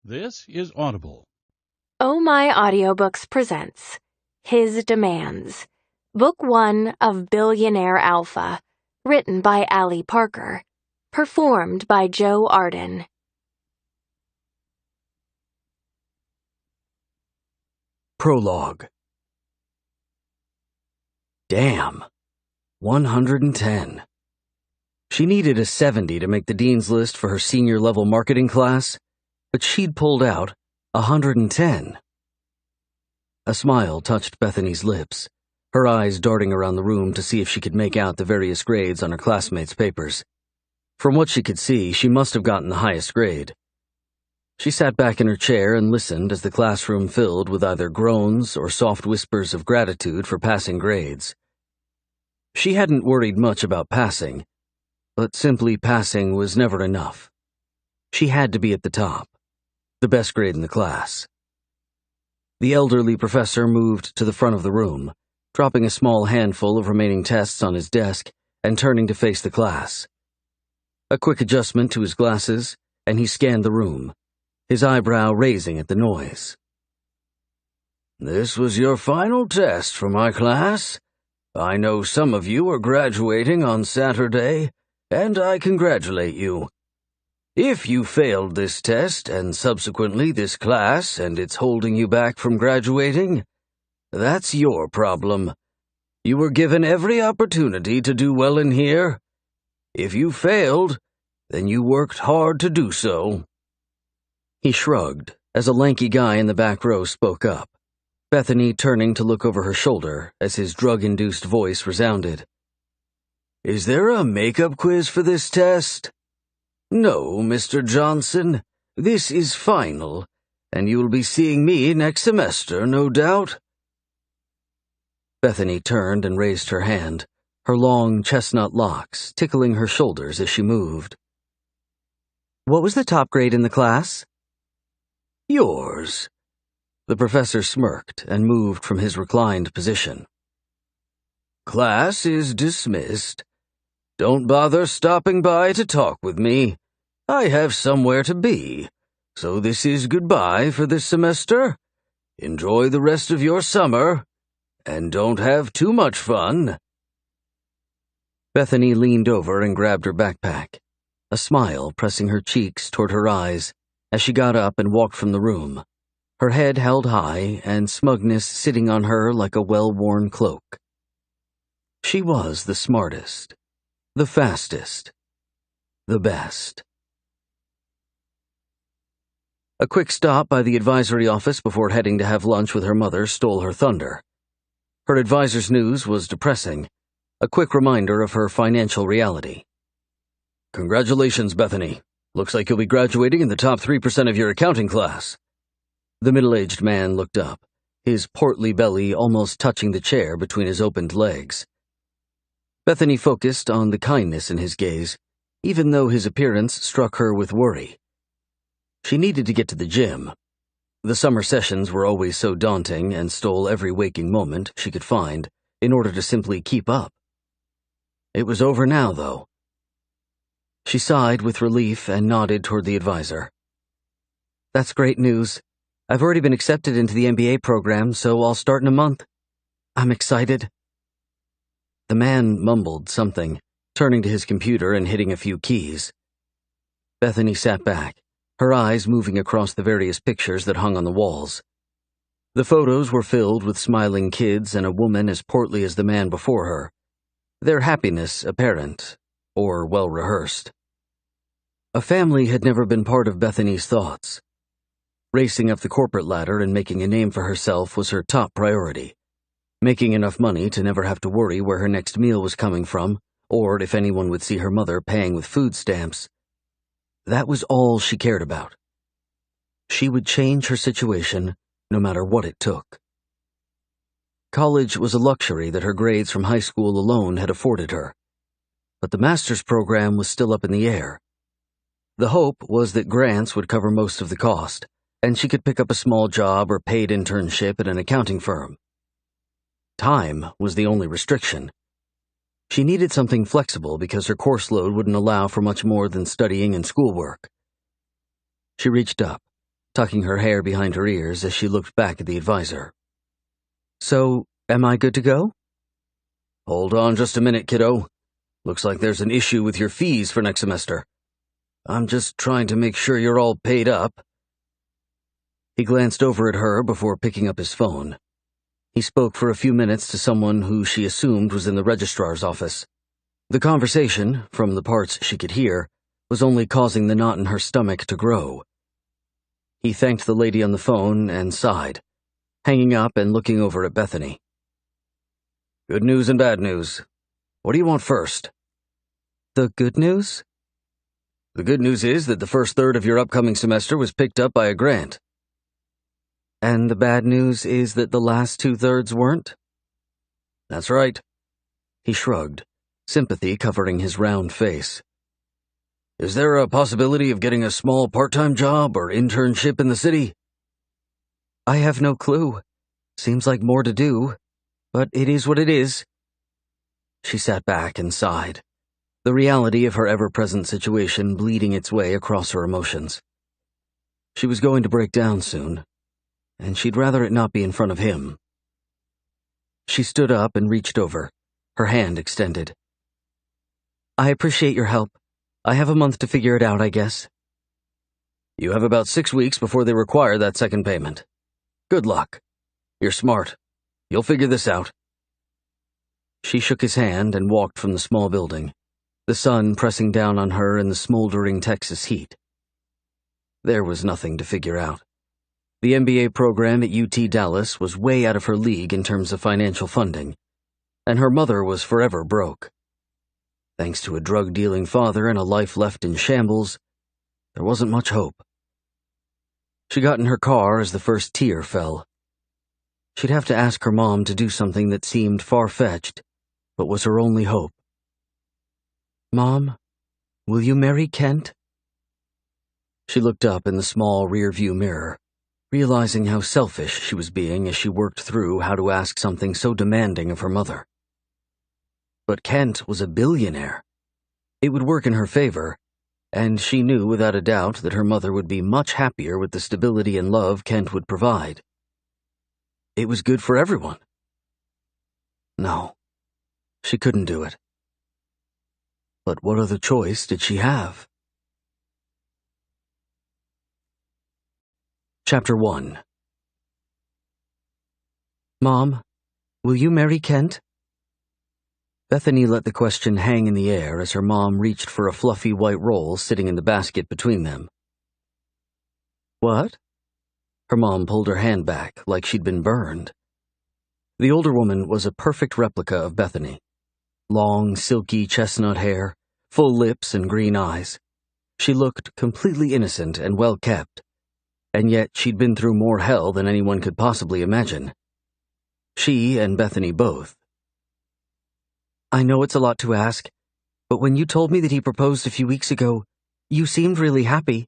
This is Audible. Oh My Audiobooks presents His Demands, Book 1 of Billionaire Alpha, written by Ali Parker, performed by Joe Arden. Prologue. Damn. 110. She needed a 70 to make the dean's list for her senior-level marketing class, but she'd pulled out 110. A smile touched Bethany's lips, her eyes darting around the room to see if she could make out the various grades on her classmates' papers. From what she could see, she must have gotten the highest grade. She sat back in her chair and listened as the classroom filled with either groans or soft whispers of gratitude for passing grades. She hadn't worried much about passing, but simply passing was never enough. She had to be at the top, the best grade in the class. The elderly professor moved to the front of the room, dropping a small handful of remaining tests on his desk and turning to face the class. A quick adjustment to his glasses, and he scanned the room, his eyebrow raising at the noise. "This was your final test for my class. I know some of you are graduating on Saturday, and I congratulate you. If you failed this test and subsequently this class and it's holding you back from graduating, that's your problem. You were given every opportunity to do well in here. If you failed, then you worked hard to do so." He shrugged as a lanky guy in the back row spoke up, Bethany turning to look over her shoulder as his drug-induced voice resounded. "Is there a makeup quiz for this test?" "No, Mr. Johnson. This is final, and you'll be seeing me next semester, no doubt." Bethany turned and raised her hand, her long chestnut locks tickling her shoulders as she moved. "What was the top grade in the class?" "Yours." The professor smirked and moved from his reclined position. "Class is dismissed. Don't bother stopping by to talk with me. I have somewhere to be, so this is goodbye for this semester. Enjoy the rest of your summer, and don't have too much fun." Bethany leaned over and grabbed her backpack, a smile pressing her cheeks toward her eyes as she got up and walked from the room, her head held high and smugness sitting on her like a well-worn cloak. She was the smartest, the fastest, the best. A quick stop by the advisory office before heading to have lunch with her mother stole her thunder. Her advisor's news was depressing, a quick reminder of her financial reality. "Congratulations, Bethany. Looks like you'll be graduating in the top 3% of your accounting class." The middle-aged man looked up, his portly belly almost touching the chair between his opened legs. Bethany focused on the kindness in his gaze, even though his appearance struck her with worry. She needed to get to the gym. The summer sessions were always so daunting and stole every waking moment she could find in order to simply keep up. It was over now, though. She sighed with relief and nodded toward the advisor. "That's great news. I've already been accepted into the MBA program, so I'll start in a month. I'm excited." The man mumbled something, turning to his computer and hitting a few keys. Bethany sat back, her eyes moving across the various pictures that hung on the walls. The photos were filled with smiling kids and a woman as portly as the man before her, their happiness apparent, or well-rehearsed. A family had never been part of Bethany's thoughts. Racing up the corporate ladder and making a name for herself was her top priority. Making enough money to never have to worry where her next meal was coming from, or if anyone would see her mother paying with food stamps. That was all she cared about. She would change her situation, no matter what it took. College was a luxury that her grades from high school alone had afforded her. But the master's program was still up in the air. The hope was that grants would cover most of the cost, and she could pick up a small job or paid internship at an accounting firm. Time was the only restriction. She needed something flexible because her course load wouldn't allow for much more than studying and schoolwork. She reached up, tucking her hair behind her ears as she looked back at the advisor. "So, am I good to go?" "Hold on just a minute, kiddo. Looks like there's an issue with your fees for next semester. I'm just trying to make sure you're all paid up." He glanced over at her before picking up his phone. He spoke for a few minutes to someone who she assumed was in the registrar's office. The conversation, from the parts she could hear, was only causing the knot in her stomach to grow. He thanked the lady on the phone and sighed, hanging up and looking over at Bethany. "Good news and bad news. What do you want first?" "The good news?" "The good news is that the first third of your upcoming semester was picked up by a grant." "And the bad news is that the last 2/3 weren't?" "That's right." He shrugged, sympathy covering his round face. "Is there a possibility of getting a small part-time job or internship in the city?" "I have no clue. Seems like more to do, but it is what it is." She sat back and sighed, the reality of her ever-present situation bleeding its way across her emotions. She was going to break down soon, and she'd rather it not be in front of him. She stood up and reached over, her hand extended. "I appreciate your help. I have a month to figure it out, I guess." "You have about 6 weeks before they require that second payment. Good luck. You're smart. You'll figure this out." She shook his hand and walked from the small building, the sun pressing down on her in the smoldering Texas heat. There was nothing to figure out. The MBA program at UT Dallas was way out of her league in terms of financial funding, and her mother was forever broke. Thanks to a drug-dealing father and a life left in shambles, there wasn't much hope. She got in her car as the first tear fell. She'd have to ask her mom to do something that seemed far-fetched, but was her only hope. "Mom, will you marry Kent?" She looked up in the small rear-view mirror, realizing how selfish she was being as she worked through how to ask something so demanding of her mother. But Kent was a billionaire. It would work in her favor, and she knew without a doubt that her mother would be much happier with the stability and love Kent would provide. It was good for everyone. No, she couldn't do it. But what other choice did she have? Chapter 1. "Mom, will you marry Kent?" Bethany let the question hang in the air as her mom reached for a fluffy white roll sitting in the basket between them. "What?" Her mom pulled her hand back like she'd been burned. The older woman was a perfect replica of Bethany. Long, silky chestnut hair, full lips and green eyes. She looked completely innocent and well-kept, and yet she'd been through more hell than anyone could possibly imagine. She and Bethany both. "I know it's a lot to ask, but when you told me that he proposed a few weeks ago, you seemed really happy.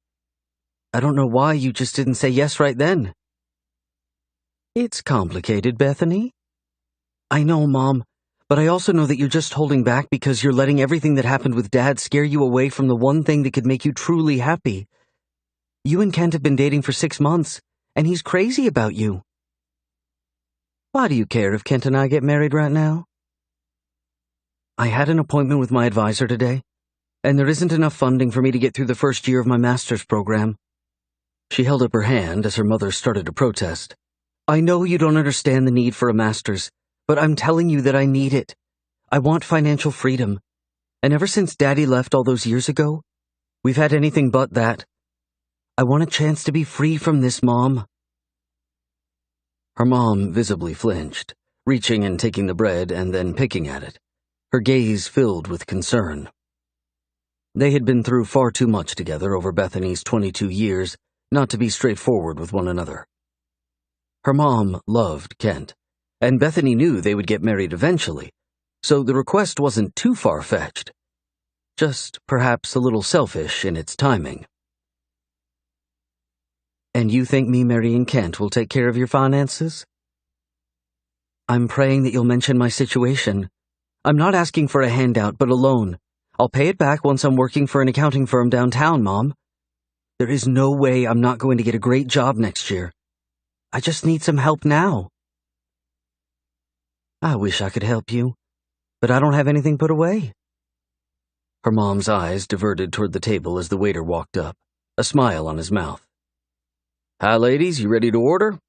I don't know why you just didn't say yes right then." "It's complicated, Bethany." "I know, Mom, but I also know that you're just holding back because you're letting everything that happened with Dad scare you away from the one thing that could make you truly happy. You and Kent have been dating for 6 months, and he's crazy about you." "Why do you care if Kent and I get married right now?" "I had an appointment with my advisor today, and there isn't enough funding for me to get through the first year of my master's program." She held up her hand as her mother started to protest. "I know you don't understand the need for a master's, but I'm telling you that I need it. I want financial freedom. And ever since Daddy left all those years ago, we've had anything but that. I want a chance to be free from this, Mom." Her mom visibly flinched, reaching and taking the bread and then picking at it, her gaze filled with concern. They had been through far too much together over Bethany's 22 years not to be straightforward with one another. Her mom loved Kent, and Bethany knew they would get married eventually, so the request wasn't too far-fetched, just perhaps a little selfish in its timing. "And you think me marrying Kent will take care of your finances?" "I'm praying that you'll mention my situation. I'm not asking for a handout, but a loan. I'll pay it back once I'm working for an accounting firm downtown, Mom. There is no way I'm not going to get a great job next year. I just need some help now. I wish I could help you, but I don't have anything put away. Her mom's eyes diverted toward the table as the waiter walked up, a smile on his mouth. Hi, ladies, you ready to order?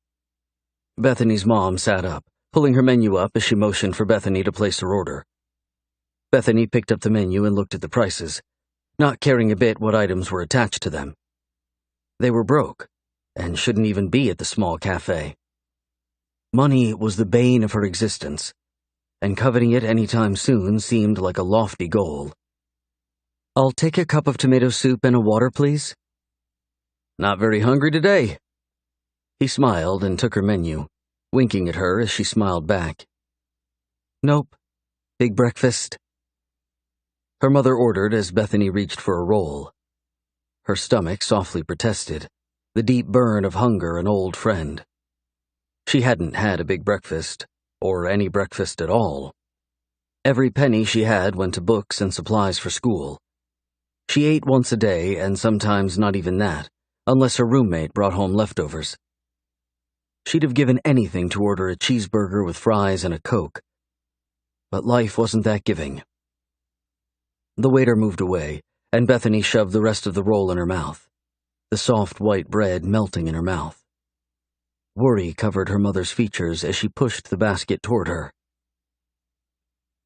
Bethany's mom sat up, pulling her menu up as she motioned for Bethany to place her order. Bethany picked up the menu and looked at the prices, not caring a bit what items were attached to them. They were broke, and shouldn't even be at the small cafe. Money was the bane of her existence, and coveting it any time soon seemed like a lofty goal. I'll take a cup of tomato soup and a water, please. Not very hungry today. He smiled and took her menu, winking at her as she smiled back. Nope. Big breakfast. Her mother ordered as Bethany reached for a roll. Her stomach softly protested, the deep burn of hunger an old friend. She hadn't had a big breakfast, or any breakfast at all. Every penny she had went to books and supplies for school. She ate once a day, and sometimes not even that, unless her roommate brought home leftovers. She'd have given anything to order a cheeseburger with fries and a Coke. But life wasn't that giving. The waiter moved away, and Bethany shoved the rest of the roll in her mouth, the soft white bread melting in her mouth. Worry covered her mother's features as she pushed the basket toward her.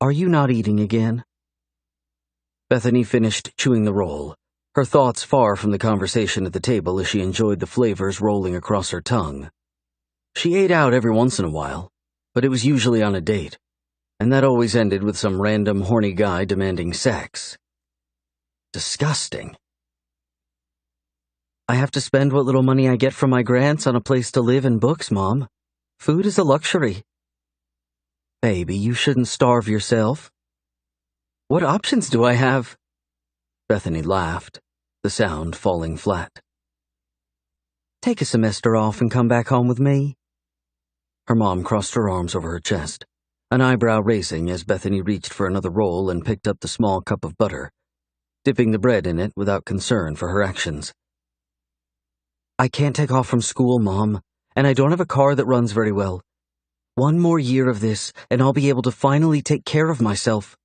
Are you not eating again? Bethany finished chewing the roll, her thoughts far from the conversation at the table as she enjoyed the flavors rolling across her tongue. She ate out every once in a while, but it was usually on a date, and that always ended with some random horny guy demanding sex. Disgusting. I have to spend what little money I get from my grants on a place to live and books, Mom. Food is a luxury. Baby, you shouldn't starve yourself. What options do I have? Bethany laughed, the sound falling flat. Take a semester off and come back home with me. Her mom crossed her arms over her chest, an eyebrow raising as Bethany reached for another roll and picked up the small cup of butter, dipping the bread in it without concern for her actions. I can't take off from school, Mom, and I don't have a car that runs very well. One more year of this, and I'll be able to finally take care of myself.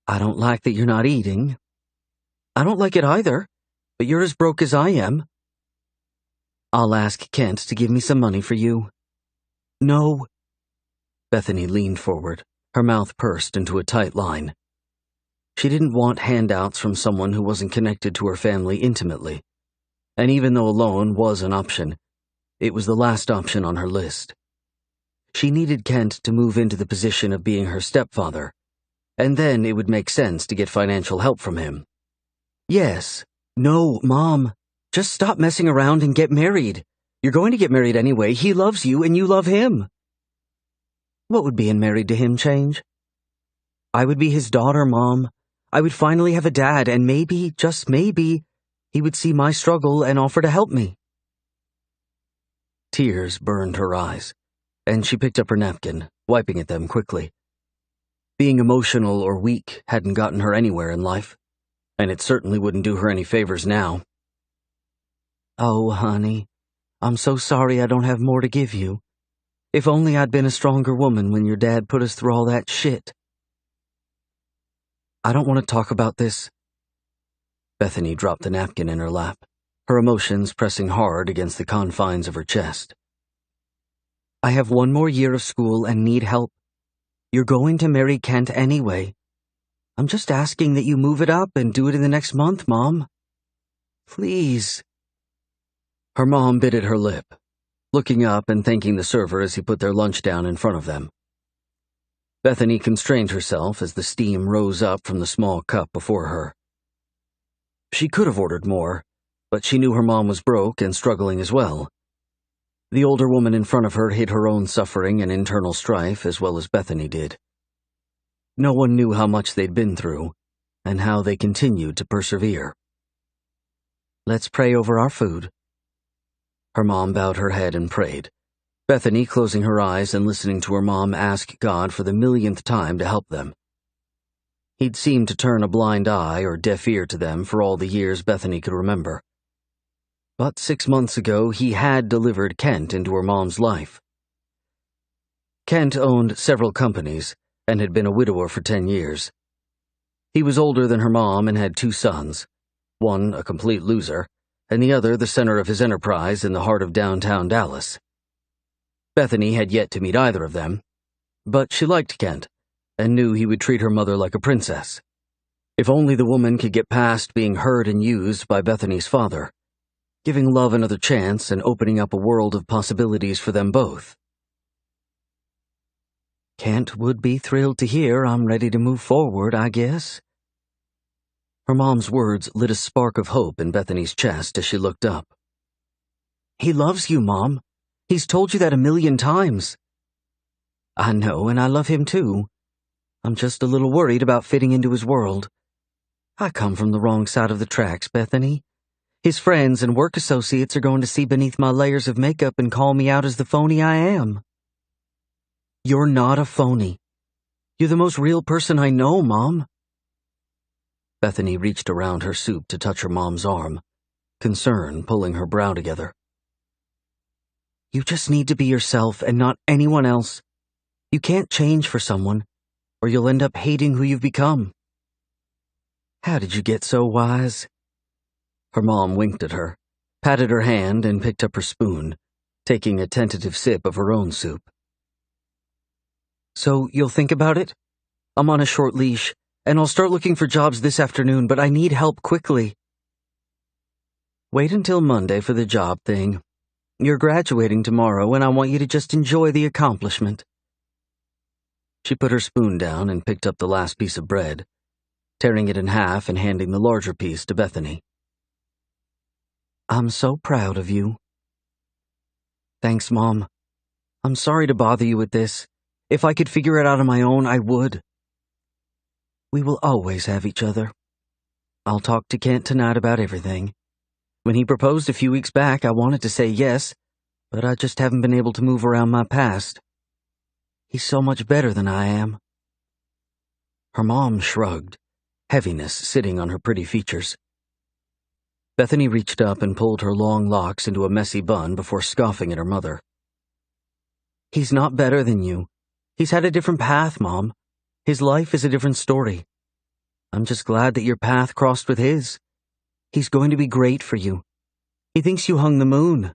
I don't like that you're not eating. I don't like it either, but you're as broke as I am. I'll ask Kent to give me some money for you. No. Bethany leaned forward, her mouth pursed into a tight line. She didn't want handouts from someone who wasn't connected to her family intimately, and even though a loan was an option, it was the last option on her list. She needed Kent to move into the position of being her stepfather, and then it would make sense to get financial help from him. Yes. No, Mom. Just stop messing around and get married. You're going to get married anyway. He loves you and you love him. What would being married to him change? I would be his daughter, Mom. I would finally have a dad, and maybe, just maybe, he would see my struggle and offer to help me. Tears burned her eyes, and she picked up her napkin, wiping at them quickly. Being emotional or weak hadn't gotten her anywhere in life, and it certainly wouldn't do her any favors now. Oh, honey, I'm so sorry I don't have more to give you. If only I'd been a stronger woman when your dad put us through all that shit. I don't want to talk about this. Bethany dropped the napkin in her lap, her emotions pressing hard against the confines of her chest. I have one more year of school and need help. You're going to marry Kent anyway. I'm just asking that you move it up and do it in the next month, Mom. Please. Her mom bit at her lip, looking up and thanking the server as he put their lunch down in front of them. Bethany constrained herself as the steam rose up from the small cup before her. She could have ordered more, but she knew her mom was broke and struggling as well. The older woman in front of her hid her own suffering and internal strife as well as Bethany did. No one knew how much they'd been through, and how they continued to persevere. Let's pray over our food. Her mom bowed her head and prayed, Bethany closing her eyes and listening to her mom ask God for the millionth time to help them. He'd seemed to turn a blind eye or deaf ear to them for all the years Bethany could remember. But 6 months ago, he had delivered Kent into her mom's life. Kent owned several companies and had been a widower for 10 years. He was older than her mom and had 2 sons, one a complete loser, and the other the center of his enterprise in the heart of downtown Dallas. Bethany had yet to meet either of them, but she liked Kent and knew he would treat her mother like a princess. If only the woman could get past being hurt and used by Bethany's father, giving love another chance and opening up a world of possibilities for them both. Kent would be thrilled to hear I'm ready to move forward, I guess. Her mom's words lit a spark of hope in Bethany's chest as she looked up. He loves you, Mom. He's told you that 1,000,000 times. I know, and I love him too. I'm just a little worried about fitting into his world. I come from the wrong side of the tracks, Bethany. His friends and work associates are going to see beneath my layers of makeup and call me out as the phony I am. You're not a phony. You're the most real person I know, Mom. Bethany reached around her soup to touch her mom's arm, concern pulling her brow together. You just need to be yourself and not anyone else. You can't change for someone, or you'll end up hating who you've become. How did you get so wise? Her mom winked at her, patted her hand, and picked up her spoon, taking a tentative sip of her own soup. So you'll think about it? I'm on a short leash, and I'll start looking for jobs this afternoon, but I need help quickly. Wait until Monday for the job thing. You're graduating tomorrow, and I want you to just enjoy the accomplishment. She put her spoon down and picked up the last piece of bread, tearing it in half and handing the larger piece to Bethany. I'm so proud of you. Thanks, Mom. I'm sorry to bother you with this. If I could figure it out on my own, I would. We will always have each other. I'll talk to Kent tonight about everything. When he proposed a few weeks back, I wanted to say yes, but I just haven't been able to move around my past. He's so much better than I am. Her mom shrugged, heaviness sitting on her pretty features. Bethany reached up and pulled her long locks into a messy bun before scoffing at her mother. He's not better than you. He's had a different path, Mom. His life is a different story. I'm just glad that your path crossed with his. He's going to be great for you. He thinks you hung the moon.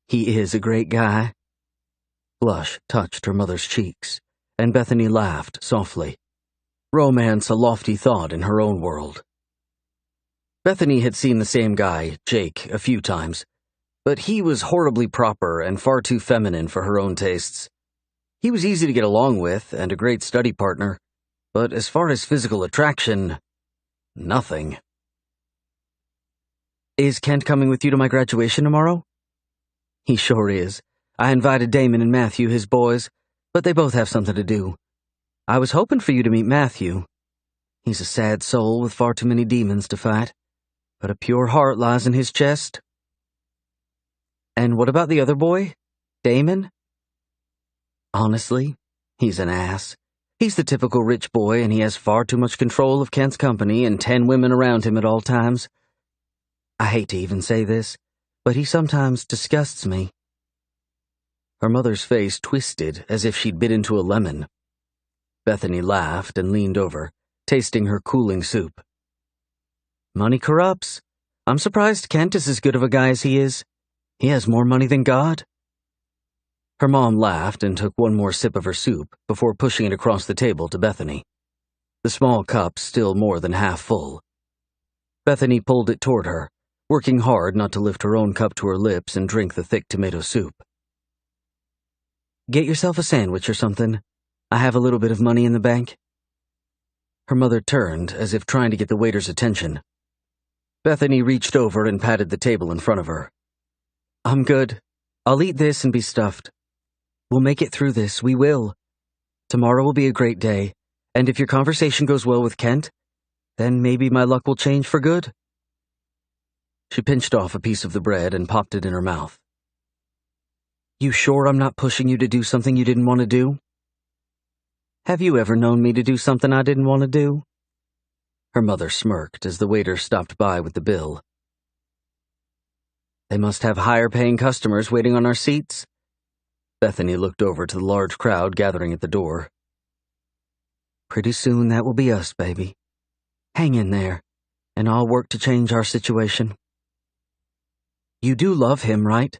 He is a great guy. Blush touched her mother's cheeks, and Bethany laughed softly. Romance a lofty thought in her own world. Bethany had seen the same guy, Jake, a few times, but he was horribly proper and far too feminine for her own tastes. He was easy to get along with and a great study partner, but as far as physical attraction, nothing. Is Kent coming with you to my graduation tomorrow? He sure is. I invited Damon and Matthew, his boys, but they both have something to do. I was hoping for you to meet Matthew. He's a sad soul with far too many demons to fight, but a pure heart lies in his chest. And what about the other boy, Damon? Honestly, he's an ass. He's the typical rich boy, and he has far too much control of Kent's company and 10 women around him at all times. I hate to even say this, but he sometimes disgusts me. Her mother's face twisted as if she'd bit into a lemon. Bethany laughed and leaned over, tasting her cooling soup. Money corrupts. I'm surprised Kent is as good of a guy as he is. He has more money than God. Her mom laughed and took one more sip of her soup before pushing it across the table to Bethany, the small cup still more than half full. Bethany pulled it toward her, working hard not to lift her own cup to her lips and drink the thick tomato soup. Get yourself a sandwich or something. I have a little bit of money in the bank. Her mother turned as if trying to get the waiter's attention. Bethany reached over and patted the table in front of her. I'm good. I'll eat this and be stuffed. We'll make it through this, we will. Tomorrow will be a great day, and if your conversation goes well with Kent, then maybe my luck will change for good. She pinched off a piece of the bread and popped it in her mouth. You sure I'm not pushing you to do something you didn't want to do? Have you ever known me to do something I didn't want to do?" Her mother smirked as the waiter stopped by with the bill. "They must have higher-paying customers waiting on our seats." Bethany looked over to the large crowd gathering at the door. "Pretty soon that will be us, baby. Hang in there, and I'll work to change our situation." "You do love him, right?"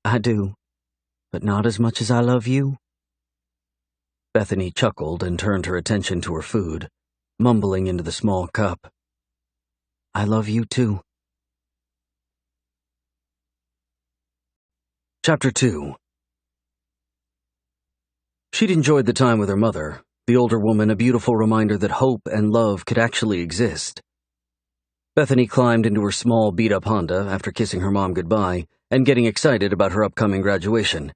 "I do, but not as much as I love you." Bethany chuckled and turned her attention to her food, mumbling into the small cup. "I love you too." Chapter 2. She'd enjoyed the time with her mother, the older woman a beautiful reminder that hope and love could actually exist. Bethany climbed into her small beat-up Honda after kissing her mom goodbye and getting excited about her upcoming graduation.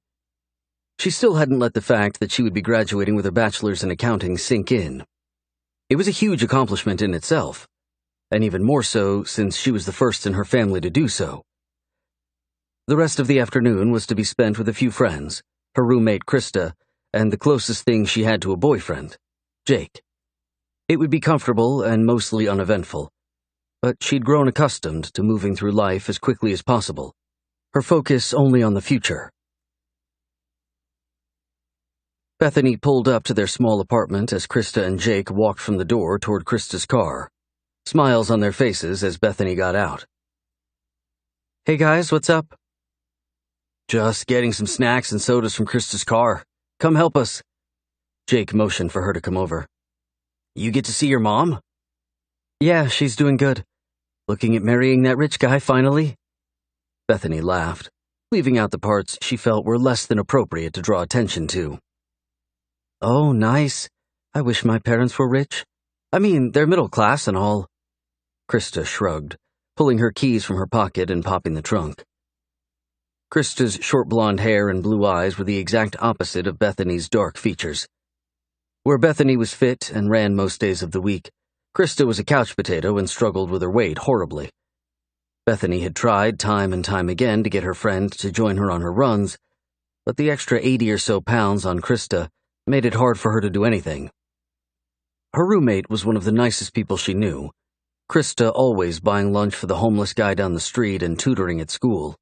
She still hadn't let the fact that she would be graduating with her bachelor's in accounting sink in. It was a huge accomplishment in itself, and even more so since she was the first in her family to do so. The rest of the afternoon was to be spent with a few friends, her roommate Krista, and the closest thing she had to a boyfriend, Jake. It would be comfortable and mostly uneventful, but she'd grown accustomed to moving through life as quickly as possible, her focus only on the future. Bethany pulled up to their small apartment as Krista and Jake walked from the door toward Krista's car, smiles on their faces as Bethany got out. "Hey guys, what's up?" "Just getting some snacks and sodas from Krista's car. Come help us." Jake motioned for her to come over. "You get to see your mom?" "Yeah, she's doing good. Looking at marrying that rich guy finally?" Bethany laughed, leaving out the parts she felt were less than appropriate to draw attention to. "Oh, nice. I wish my parents were rich. I mean, they're middle class and all." Krista shrugged, pulling her keys from her pocket and popping the trunk. Krista's short blonde hair and blue eyes were the exact opposite of Bethany's dark features. Where Bethany was fit and ran most days of the week, Krista was a couch potato and struggled with her weight horribly. Bethany had tried time and time again to get her friend to join her on her runs, but the extra 80 or so pounds on Krista made it hard for her to do anything. Her roommate was one of the nicest people she knew, Krista always buying lunch for the homeless guy down the street and tutoring at school.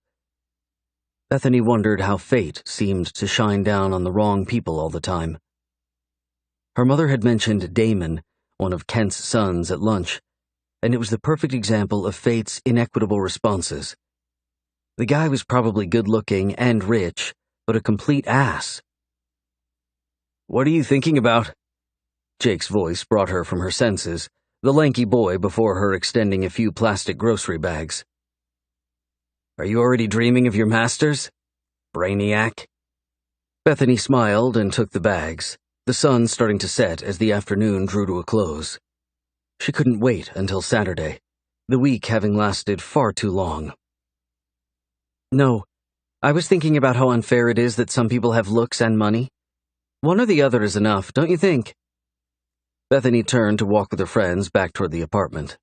Bethany wondered how fate seemed to shine down on the wrong people all the time. Her mother had mentioned Damon, one of Kent's sons, at lunch, and it was the perfect example of fate's inequitable responses. The guy was probably good-looking and rich, but a complete ass. "What are you thinking about?" Jake's voice brought her from her senses, the lanky boy before her extending a few plastic grocery bags. "Are you already dreaming of your masters? Brainiac?" Bethany smiled and took the bags, the sun starting to set as the afternoon drew to a close. She couldn't wait until Saturday, the week having lasted far too long. "No, I was thinking about how unfair it is that some people have looks and money. One or the other is enough, don't you think?" Bethany turned to walk with her friends back toward the apartment.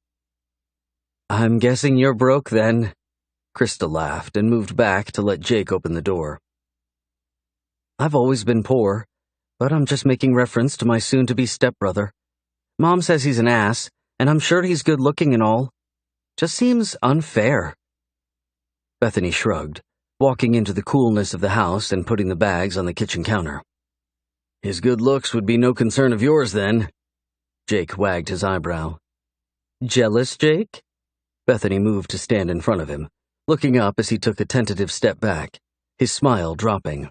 "I'm guessing you're broke then." Krista laughed and moved back to let Jake open the door. "I've always been poor, but I'm just making reference to my soon-to-be stepbrother. Mom says he's an ass, and I'm sure he's good-looking and all. Just seems unfair." Bethany shrugged, walking into the coolness of the house and putting the bags on the kitchen counter. "His good looks would be no concern of yours, then." Jake wagged his eyebrow. "Jealous, Jake?" Bethany moved to stand in front of him, looking up as he took a tentative step back, his smile dropping.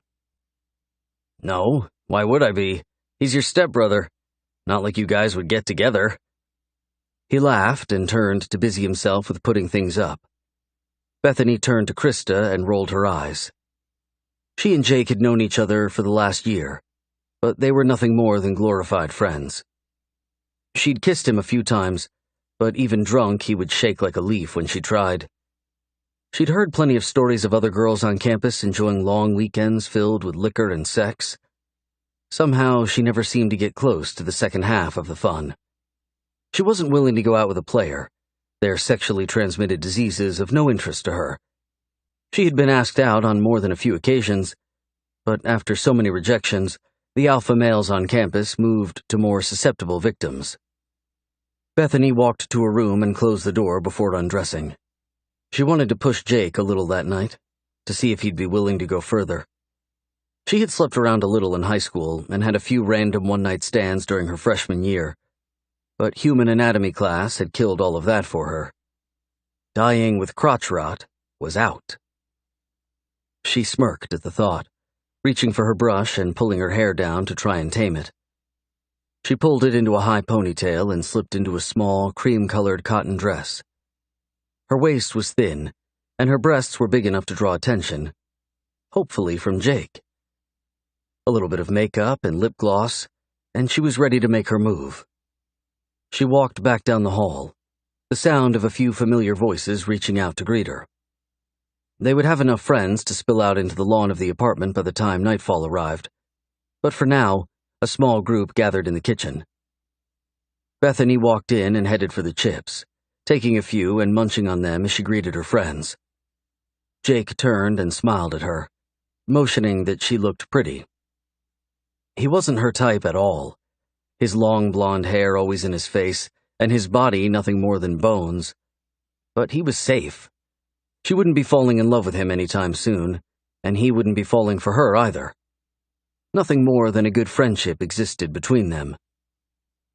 "No, why would I be? He's your stepbrother. Not like you guys would get together." He laughed and turned to busy himself with putting things up. Bethany turned to Krista and rolled her eyes. She and Jake had known each other for the last year, but they were nothing more than glorified friends. She'd kissed him a few times, but even drunk he would shake like a leaf when she tried. She'd heard plenty of stories of other girls on campus enjoying long weekends filled with liquor and sex. Somehow, she never seemed to get close to the second half of the fun. She wasn't willing to go out with a player, their sexually transmitted diseases of no interest to her. She had been asked out on more than a few occasions, but after so many rejections, The alpha males on campus moved to more susceptible victims. Bethany walked to her room and closed the door before undressing. She wanted to push Jake a little that night, to see if he'd be willing to go further. She had slept around a little in high school and had a few random one-night stands during her freshman year, but human anatomy class had killed all of that for her. Dying with crotch rot was out. She smirked at the thought, reaching for her brush and pulling her hair down to try and tame it. She pulled it into a high ponytail and slipped into a small, cream-colored cotton dress. Her waist was thin, and her breasts were big enough to draw attention, hopefully from Jake. A little bit of makeup and lip gloss, and she was ready to make her move. She walked back down the hall, the sound of a few familiar voices reaching out to greet her. They would have enough friends to spill out into the lawn of the apartment by the time nightfall arrived, but for now, a small group gathered in the kitchen. Bethany walked in and headed for the chips, taking a few and munching on them as she greeted her friends. Jake turned and smiled at her, motioning that she looked pretty. He wasn't her type at all, his long blonde hair always in his face, and his body nothing more than bones. But he was safe. She wouldn't be falling in love with him anytime soon, and he wouldn't be falling for her either. Nothing more than a good friendship existed between them.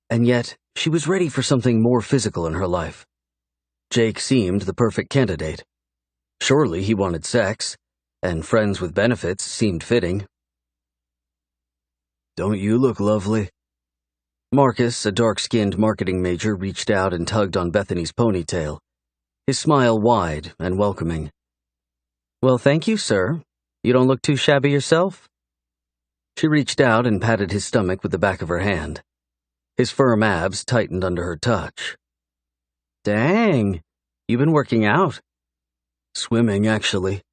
And yet, she was ready for something more physical in her life. Jake seemed the perfect candidate. Surely he wanted sex, and friends with benefits seemed fitting. "Don't you look lovely?" Marcus, a dark-skinned marketing major, reached out and tugged on Bethany's ponytail, his smile wide and welcoming. "Well, thank you, sir. You don't look too shabby yourself." She reached out and patted his stomach with the back of her hand. His firm abs tightened under her touch. "Dang, you've been working out." "Swimming, actually.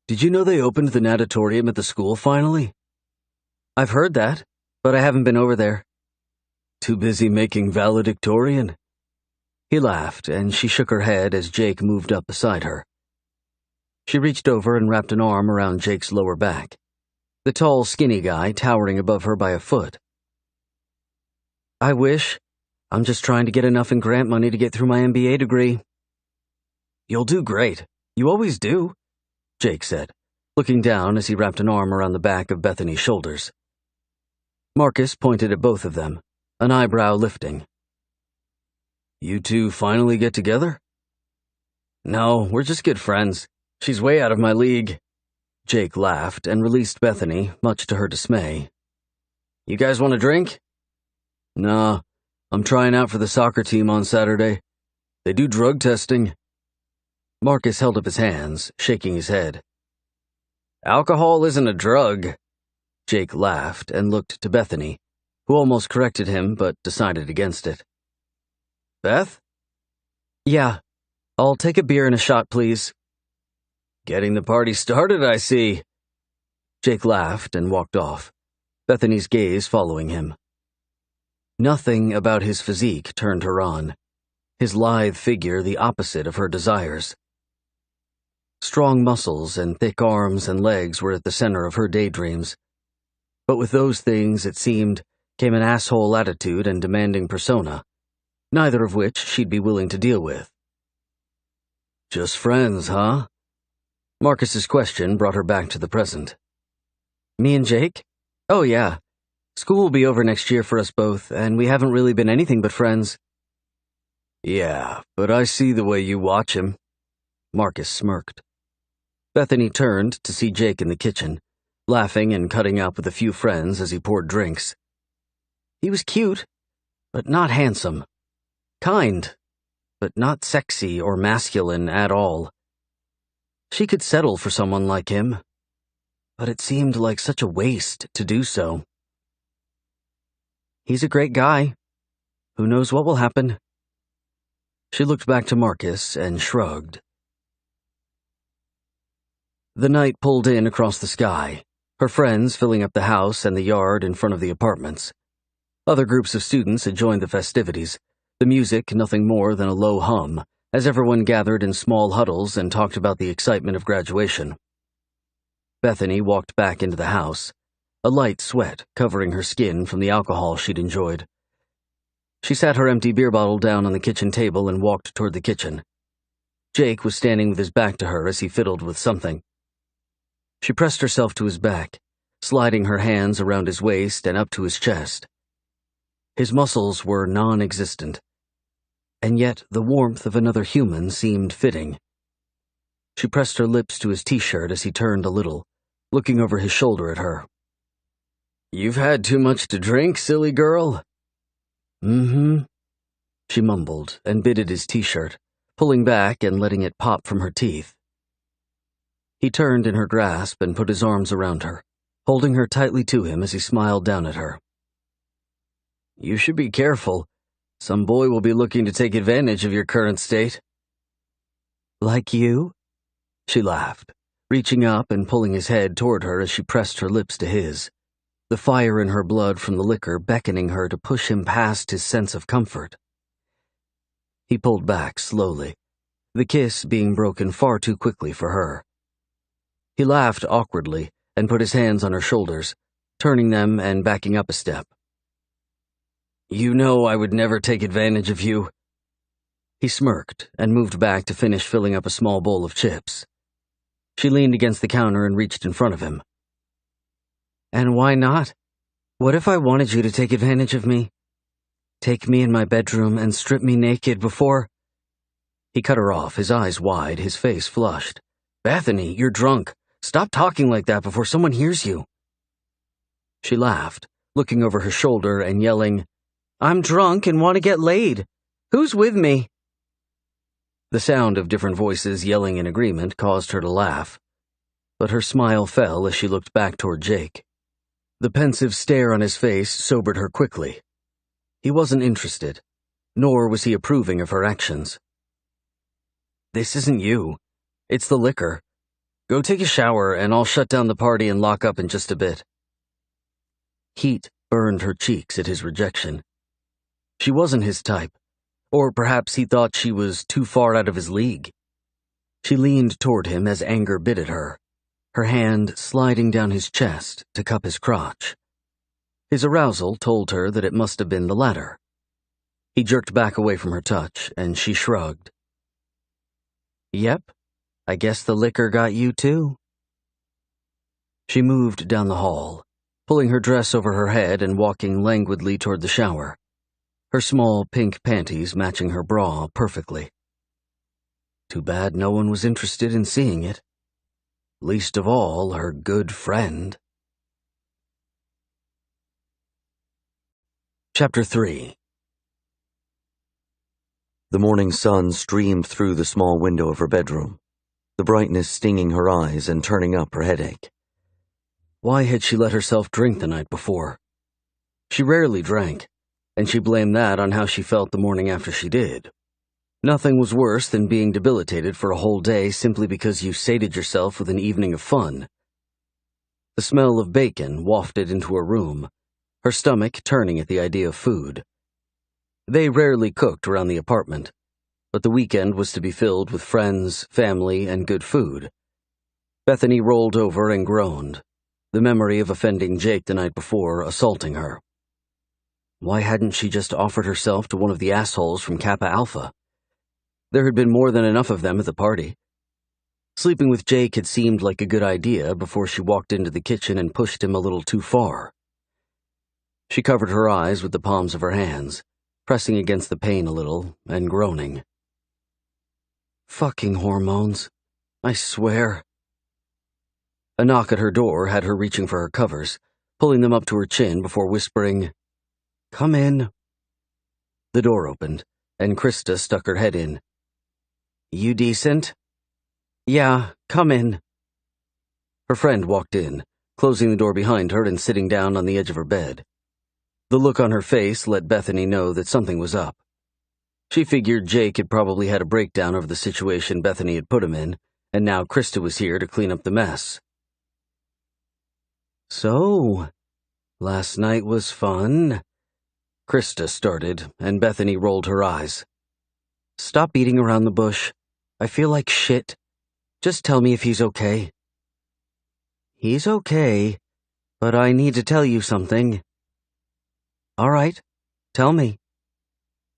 Did you know they opened the natatorium at the school finally?" "I've heard that, but I haven't been over there." "Too busy making valedictorian?" He laughed, and she shook her head as Jake moved up beside her. She reached over and wrapped an arm around Jake's lower back, the tall, skinny guy towering above her by a foot. "I wish. I'm just trying to get enough in grant money to get through my MBA degree." "You'll do great. You always do," Jake said, looking down as he wrapped an arm around the back of Bethany's shoulders. Marcus pointed at both of them, an eyebrow lifting. "You two finally get together?" "No, we're just good friends. She's way out of my league." Jake laughed and released Bethany, much to her dismay. "You guys want a drink?" "Nah, I'm trying out for the soccer team on Saturday. They do drug testing." Marcus held up his hands, shaking his head. "Alcohol isn't a drug." Jake laughed and looked to Bethany, who almost corrected him but decided against it. "Beth?" "Yeah, I'll take a beer and a shot, please." "Getting the party started, I see." Jake laughed and walked off, Bethany's gaze following him. Nothing about his physique turned her on, his lithe figure the opposite of her desires. Strong muscles and thick arms and legs were at the center of her daydreams. But with those things, it seemed, came an asshole attitude and demanding persona, neither of which she'd be willing to deal with. "Just friends, huh?" Marcus's question brought her back to the present. "Me and Jake? Oh yeah. School will be over next year for us both, and we haven't really been anything but friends." "Yeah, but I see the way you watch him." Marcus smirked. Bethany turned to see Jake in the kitchen, laughing and cutting up with a few friends as he poured drinks. He was cute, but not handsome. Kind, but not sexy or masculine at all. She could settle for someone like him, but it seemed like such a waste to do so. "He's a great guy. Who knows what will happen?" She looked back to Marcus and shrugged. The night pulled in across the sky, her friends filling up the house and the yard in front of the apartments. Other groups of students had joined the festivities, the music nothing more than a low hum, as everyone gathered in small huddles and talked about the excitement of graduation. Bethany walked back into the house, a light sweat covering her skin from the alcohol she'd enjoyed. She sat her empty beer bottle down on the kitchen table and walked toward the kitchen. Jake was standing with his back to her as he fiddled with something. She pressed herself to his back, sliding her hands around his waist and up to his chest. His muscles were non-existent, and yet the warmth of another human seemed fitting. She pressed her lips to his t-shirt as he turned a little, looking over his shoulder at her. "You've had too much to drink, silly girl." "Mm-hmm," she mumbled and bit at his t-shirt, pulling back and letting it pop from her teeth. He turned in her grasp and put his arms around her, holding her tightly to him as he smiled down at her. "You should be careful. Some boy will be looking to take advantage of your current state." "Like you?" She laughed, reaching up and pulling his head toward her as she pressed her lips to his, the fire in her blood from the liquor beckoning her to push him past his sense of comfort. He pulled back slowly, the kiss being broken far too quickly for her. He laughed awkwardly and put his hands on her shoulders, turning them and backing up a step. "You know I would never take advantage of you." He smirked and moved back to finish filling up a small bowl of chips. She leaned against the counter and reached in front of him. "And why not? What if I wanted you to take advantage of me? Take me in my bedroom and strip me naked before—" He cut her off, his eyes wide, his face flushed. "Bethany, you're drunk. Stop talking like that before someone hears you." She laughed, looking over her shoulder and yelling, "I'm drunk and want to get laid. Who's with me?" The sound of different voices yelling in agreement caused her to laugh, but her smile fell as she looked back toward Jake. The pensive stare on his face sobered her quickly. He wasn't interested, nor was he approving of her actions. "This isn't you. It's the liquor. Go take a shower and I'll shut down the party and lock up in just a bit." Heat burned her cheeks at his rejection. She wasn't his type, or perhaps he thought she was too far out of his league. She leaned toward him as anger bit at her, her hand sliding down his chest to cup his crotch. His arousal told her that it must have been the latter. He jerked back away from her touch, and she shrugged. "Yep, I guess the liquor got you too." She moved down the hall, pulling her dress over her head and walking languidly toward the shower, her small pink panties matching her bra perfectly. Too bad no one was interested in seeing it. Least of all, her good friend. Chapter 3. The morning sun streamed through the small window of her bedroom, the brightness stinging her eyes and turning up her headache. Why had she let herself drink the night before? She rarely drank, and she blamed that on how she felt the morning after she did. Nothing was worse than being debilitated for a whole day simply because you sated yourself with an evening of fun. The smell of bacon wafted into her room, her stomach turning at the idea of food. They rarely cooked around the apartment, but the weekend was to be filled with friends, family, and good food. Bethany rolled over and groaned, the memory of offending Jake the night before assaulting her. Why hadn't she just offered herself to one of the assholes from Kappa Alpha? There had been more than enough of them at the party. Sleeping with Jake had seemed like a good idea before she walked into the kitchen and pushed him a little too far. She covered her eyes with the palms of her hands, pressing against the pain a little and groaning. Fucking hormones, I swear. A knock at her door had her reaching for her covers, pulling them up to her chin before whispering, "Come in." The door opened, and Krista stuck her head in. "You decent?" "Yeah, come in." Her friend walked in, closing the door behind her and sitting down on the edge of her bed. The look on her face let Bethany know that something was up. She figured Jake had probably had a breakdown over the situation Bethany had put him in, and now Krista was here to clean up the mess. "So, last night was fun," Krista started, and Bethany rolled her eyes. "Stop beating around the bush. I feel like shit. Just tell me if he's okay." "He's okay. But I need to tell you something. All right, tell me.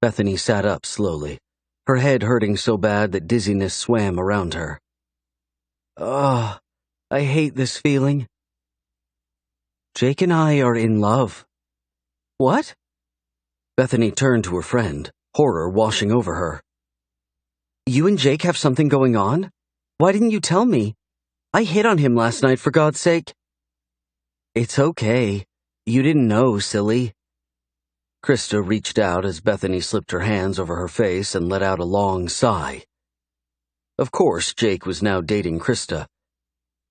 Bethany sat up slowly, her head hurting so bad that dizziness swam around her. Ugh, I hate this feeling. Jake and I are in love. What? Bethany turned to her friend, horror washing over her. You and Jake have something going on? Why didn't you tell me? I hit on him last night, for God's sake. It's okay. You didn't know, silly. Krista reached out as Bethany slipped her hands over her face and let out a long sigh. Of course, Jake was now dating Krista.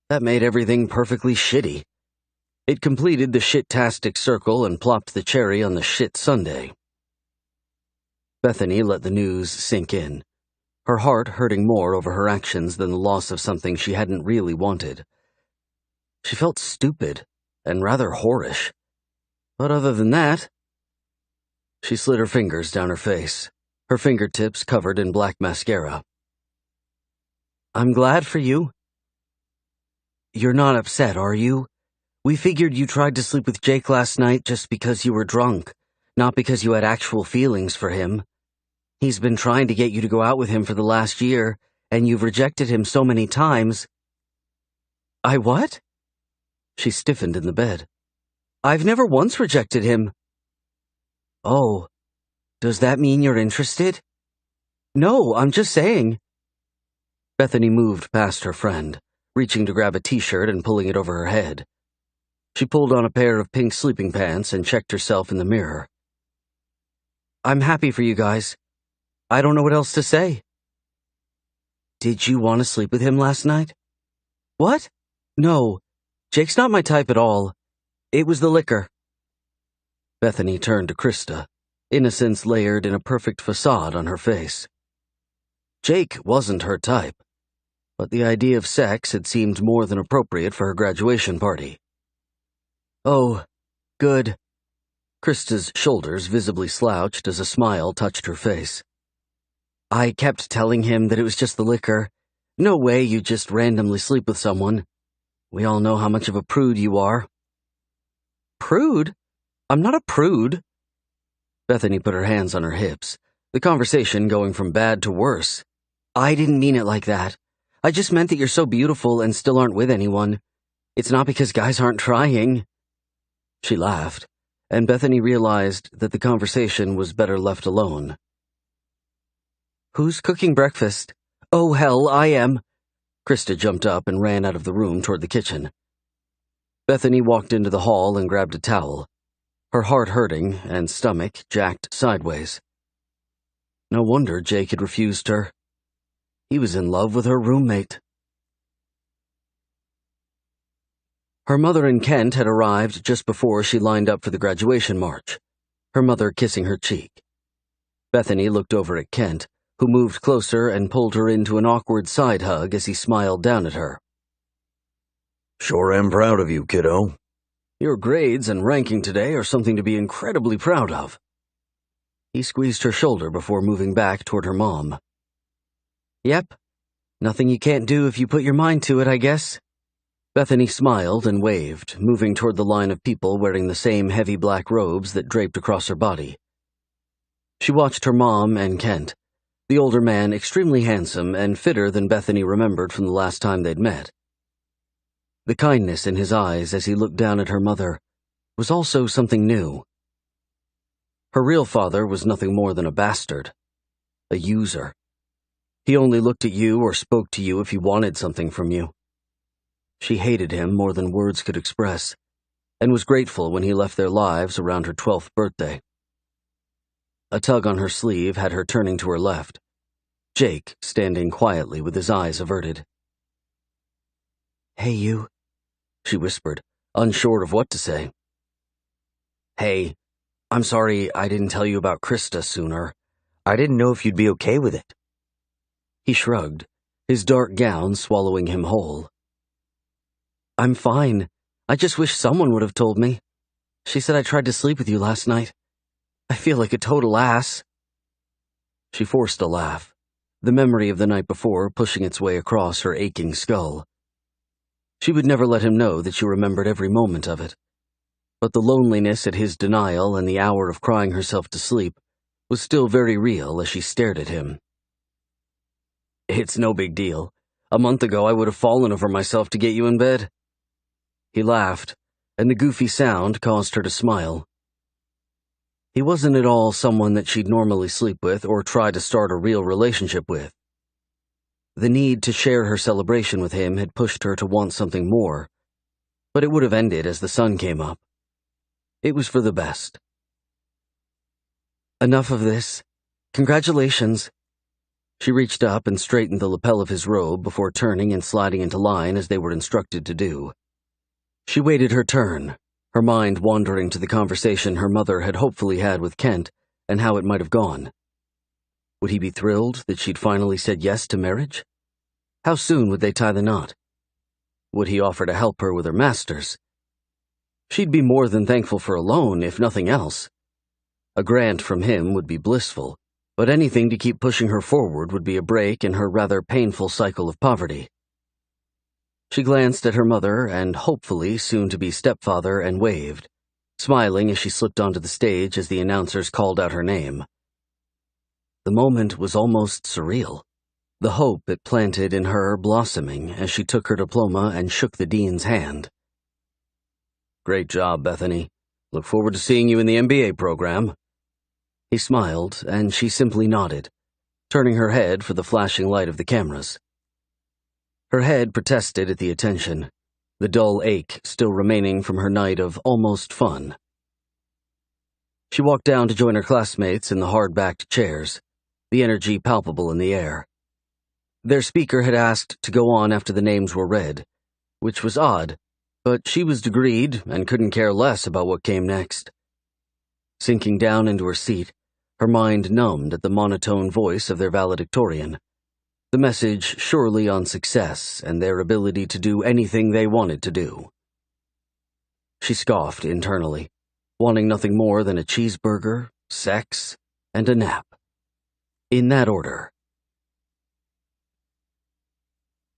That made everything perfectly shitty. It completed the shit-tastic circle and plopped the cherry on the shit sundae. Bethany let the news sink in, her heart hurting more over her actions than the loss of something she hadn't really wanted. She felt stupid and rather whorish. But other than that, she slid her fingers down her face, her fingertips covered in black mascara. I'm glad for you. You're not upset, are you? We figured you tried to sleep with Jake last night just because you were drunk, not because you had actual feelings for him. He's been trying to get you to go out with him for the last year, and you've rejected him so many times. I what? She stiffened in the bed. I've never once rejected him. Oh, does that mean you're interested? No, I'm just saying. Bethany moved past her friend, reaching to grab a t-shirt and pulling it over her head. She pulled on a pair of pink sleeping pants and checked herself in the mirror. I'm happy for you guys. I don't know what else to say. Did you want to sleep with him last night? What? No, Jake's not my type at all. It was the liquor. Bethany turned to Krista, innocence layered in a perfect facade on her face. Jake wasn't her type, but the idea of sex had seemed more than appropriate for her graduation party. Oh, good. Krista's shoulders visibly slouched as a smile touched her face. I kept telling him that it was just the liquor. No way you just randomly sleep with someone. We all know how much of a prude you are. Prude? I'm not a prude. Bethany put her hands on her hips, the conversation going from bad to worse. I didn't mean it like that. I just meant that you're so beautiful and still aren't with anyone. It's not because guys aren't trying. She laughed, and Bethany realized that the conversation was better left alone. Who's cooking breakfast? Oh, hell, I am. Krista jumped up and ran out of the room toward the kitchen. Bethany walked into the hall and grabbed a towel, her heart hurting and stomach jacked sideways. No wonder Jake had refused her. He was in love with her roommate. Her mother and Kent had arrived just before she lined up for the graduation march, her mother kissing her cheek. Bethany looked over at Kent, who moved closer and pulled her into an awkward side hug as he smiled down at her. Sure am proud of you, kiddo. Your grades and ranking today are something to be incredibly proud of. He squeezed her shoulder before moving back toward her mom. Yep, nothing you can't do if you put your mind to it, I guess. Bethany smiled and waved, moving toward the line of people wearing the same heavy black robes that draped across her body. She watched her mom and Kent, the older man extremely handsome and fitter than Bethany remembered from the last time they'd met. The kindness in his eyes as he looked down at her mother was also something new. Her real father was nothing more than a bastard, a user. He only looked at you or spoke to you if he wanted something from you. She hated him more than words could express, and was grateful when he left their lives around her 12th birthday. A tug on her sleeve had her turning to her left, Jake standing quietly with his eyes averted. Hey, you, she whispered, unsure of what to say. Hey, I'm sorry I didn't tell you about Krista sooner. I didn't know if you'd be okay with it. He shrugged, his dark gown swallowing him whole. I'm fine. I just wish someone would have told me. She said I tried to sleep with you last night. I feel like a total ass. She forced a laugh, the memory of the night before pushing its way across her aching skull. She would never let him know that she remembered every moment of it. But the loneliness at his denial and the hour of crying herself to sleep was still very real as she stared at him. "It's no big deal. A month ago I would have fallen over myself to get you in bed." He laughed, and the goofy sound caused her to smile. He wasn't at all someone that she'd normally sleep with or try to start a real relationship with. The need to share her celebration with him had pushed her to want something more, but it would have ended as the sun came up. It was for the best. "Enough of this. Congratulations." She reached up and straightened the lapel of his robe before turning and sliding into line as they were instructed to do. She waited her turn, her mind wandering to the conversation her mother had hopefully had with Kent and how it might have gone. Would he be thrilled that she'd finally said yes to marriage? How soon would they tie the knot? Would he offer to help her with her masters? She'd be more than thankful for a loan, if nothing else. A grant from him would be blissful, but anything to keep pushing her forward would be a break in her rather painful cycle of poverty. She glanced at her mother and hopefully soon-to-be stepfather and waved, smiling as she slipped onto the stage as the announcers called out her name. The moment was almost surreal, the hope it planted in her blossoming as she took her diploma and shook the dean's hand. "Great job, Bethany. Look forward to seeing you in the MBA program." He smiled, and she simply nodded, turning her head for the flashing light of the cameras. Her head protested at the attention, the dull ache still remaining from her night of almost fun. She walked down to join her classmates in the hard-backed chairs, the energy palpable in the air. Their speaker had asked to go on after the names were read, which was odd, but she was degreed and couldn't care less about what came next. Sinking down into her seat, her mind numbed at the monotone voice of their valedictorian, the message surely on success and their ability to do anything they wanted to do. She scoffed internally, wanting nothing more than a cheeseburger, sex, and a nap. In that order.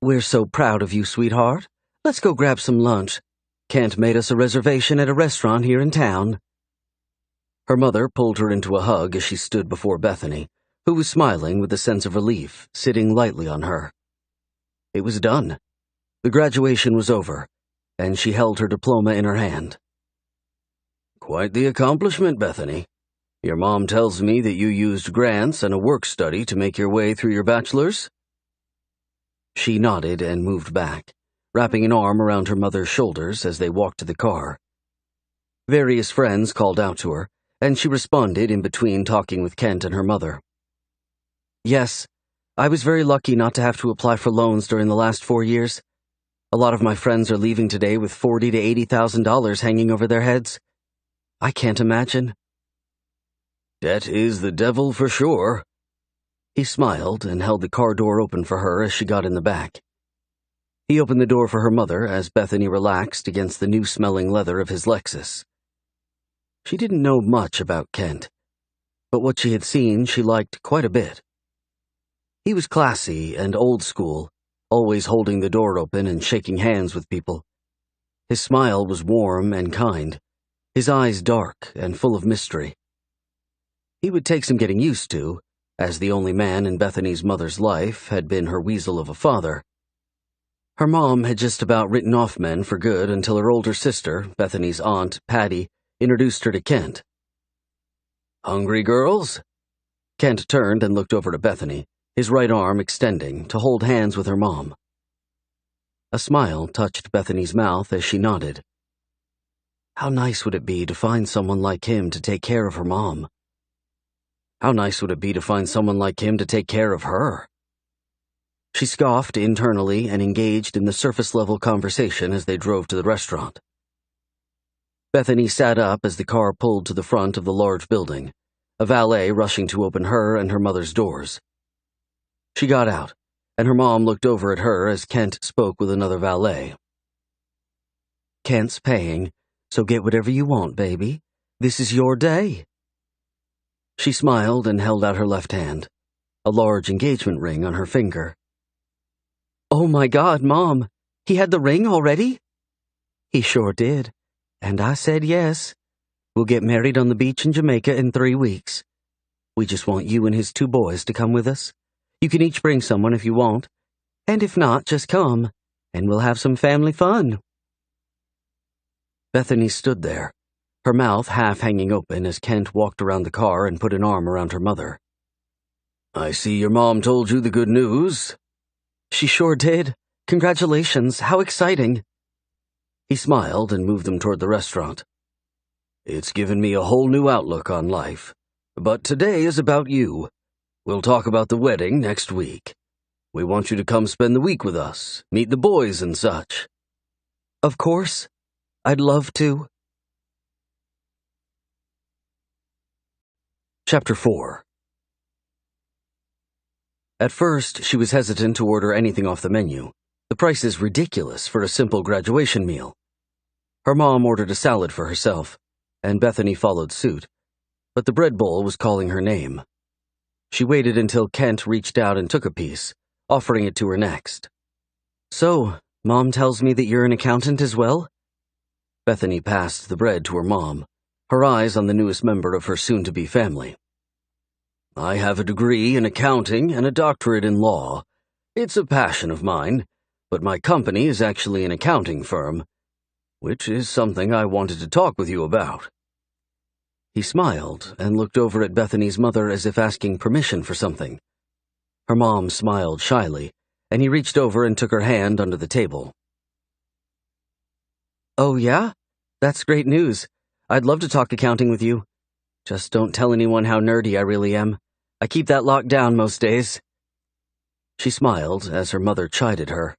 "We're so proud of you, sweetheart. Let's go grab some lunch. Kent made us a reservation at a restaurant here in town." Her mother pulled her into a hug as she stood before Bethany, who was smiling with a sense of relief, sitting lightly on her. It was done. The graduation was over, and she held her diploma in her hand. "Quite the accomplishment, Bethany. Your mom tells me that you used grants and a work-study to make your way through your bachelor's?" She nodded and moved back, wrapping an arm around her mother's shoulders as they walked to the car. Various friends called out to her, and she responded in between talking with Kent and her mother. "Yes, I was very lucky not to have to apply for loans during the last 4 years. A lot of my friends are leaving today with $40,000 to $80,000 hanging over their heads. I can't imagine." "Debt is the devil for sure." He smiled and held the car door open for her as she got in the back. He opened the door for her mother as Bethany relaxed against the new-smelling leather of his Lexus. She didn't know much about Kent, but what she had seen she liked quite a bit. He was classy and old school, always holding the door open and shaking hands with people. His smile was warm and kind, his eyes dark and full of mystery. He would take some getting used to, as the only man in Bethany's mother's life had been her weasel of a father. Her mom had just about written off men for good until her older sister, Bethany's aunt, Patty, introduced her to Kent. "Hungry, girls?" Kent turned and looked over to Bethany, his right arm extending to hold hands with her mom. A smile touched Bethany's mouth as she nodded. How nice would it be to find someone like him to take care of her mom? How nice would it be to find someone like him to take care of her? She scoffed internally and engaged in the surface-level conversation as they drove to the restaurant. Bethany sat up as the car pulled to the front of the large building, a valet rushing to open her and her mother's doors. She got out, and her mom looked over at her as Kent spoke with another valet. "Kent's paying, so get whatever you want, baby. This is your day." She smiled and held out her left hand, a large engagement ring on her finger. "Oh my God, Mom! He had the ring already?" "He sure did, and I said yes. We'll get married on the beach in Jamaica in 3 weeks. We just want you and his 2 boys to come with us. You can each bring someone if you want, and if not, just come, and we'll have some family fun." Bethany stood there, her mouth half hanging open as Kent walked around the car and put an arm around her mother. "I see your mom told you the good news." "She sure did. Congratulations, how exciting." He smiled and moved them toward the restaurant. "It's given me a whole new outlook on life. But today is about you. We'll talk about the wedding next week. We want you to come spend the week with us, meet the boys and such." "Of course. I'd love to." Chapter 4. At first, she was hesitant to order anything off the menu. The price is ridiculous for a simple graduation meal. Her mom ordered a salad for herself, and Bethany followed suit, but the bread bowl was calling her name. She waited until Kent reached out and took a piece, offering it to her next. "So, Mom tells me that you're an accountant as well?" Bethany passed the bread to her mom, her eyes on the newest member of her soon-to-be family. "I have a degree in accounting and a doctorate in law. It's a passion of mine, but my company is actually an accounting firm, which is something I wanted to talk with you about." He smiled and looked over at Bethany's mother as if asking permission for something. Her mom smiled shyly, and he reached over and took her hand under the table. "Oh, yeah? That's great news. I'd love to talk accounting with you. Just don't tell anyone how nerdy I really am. I keep that locked down most days." She smiled as her mother chided her.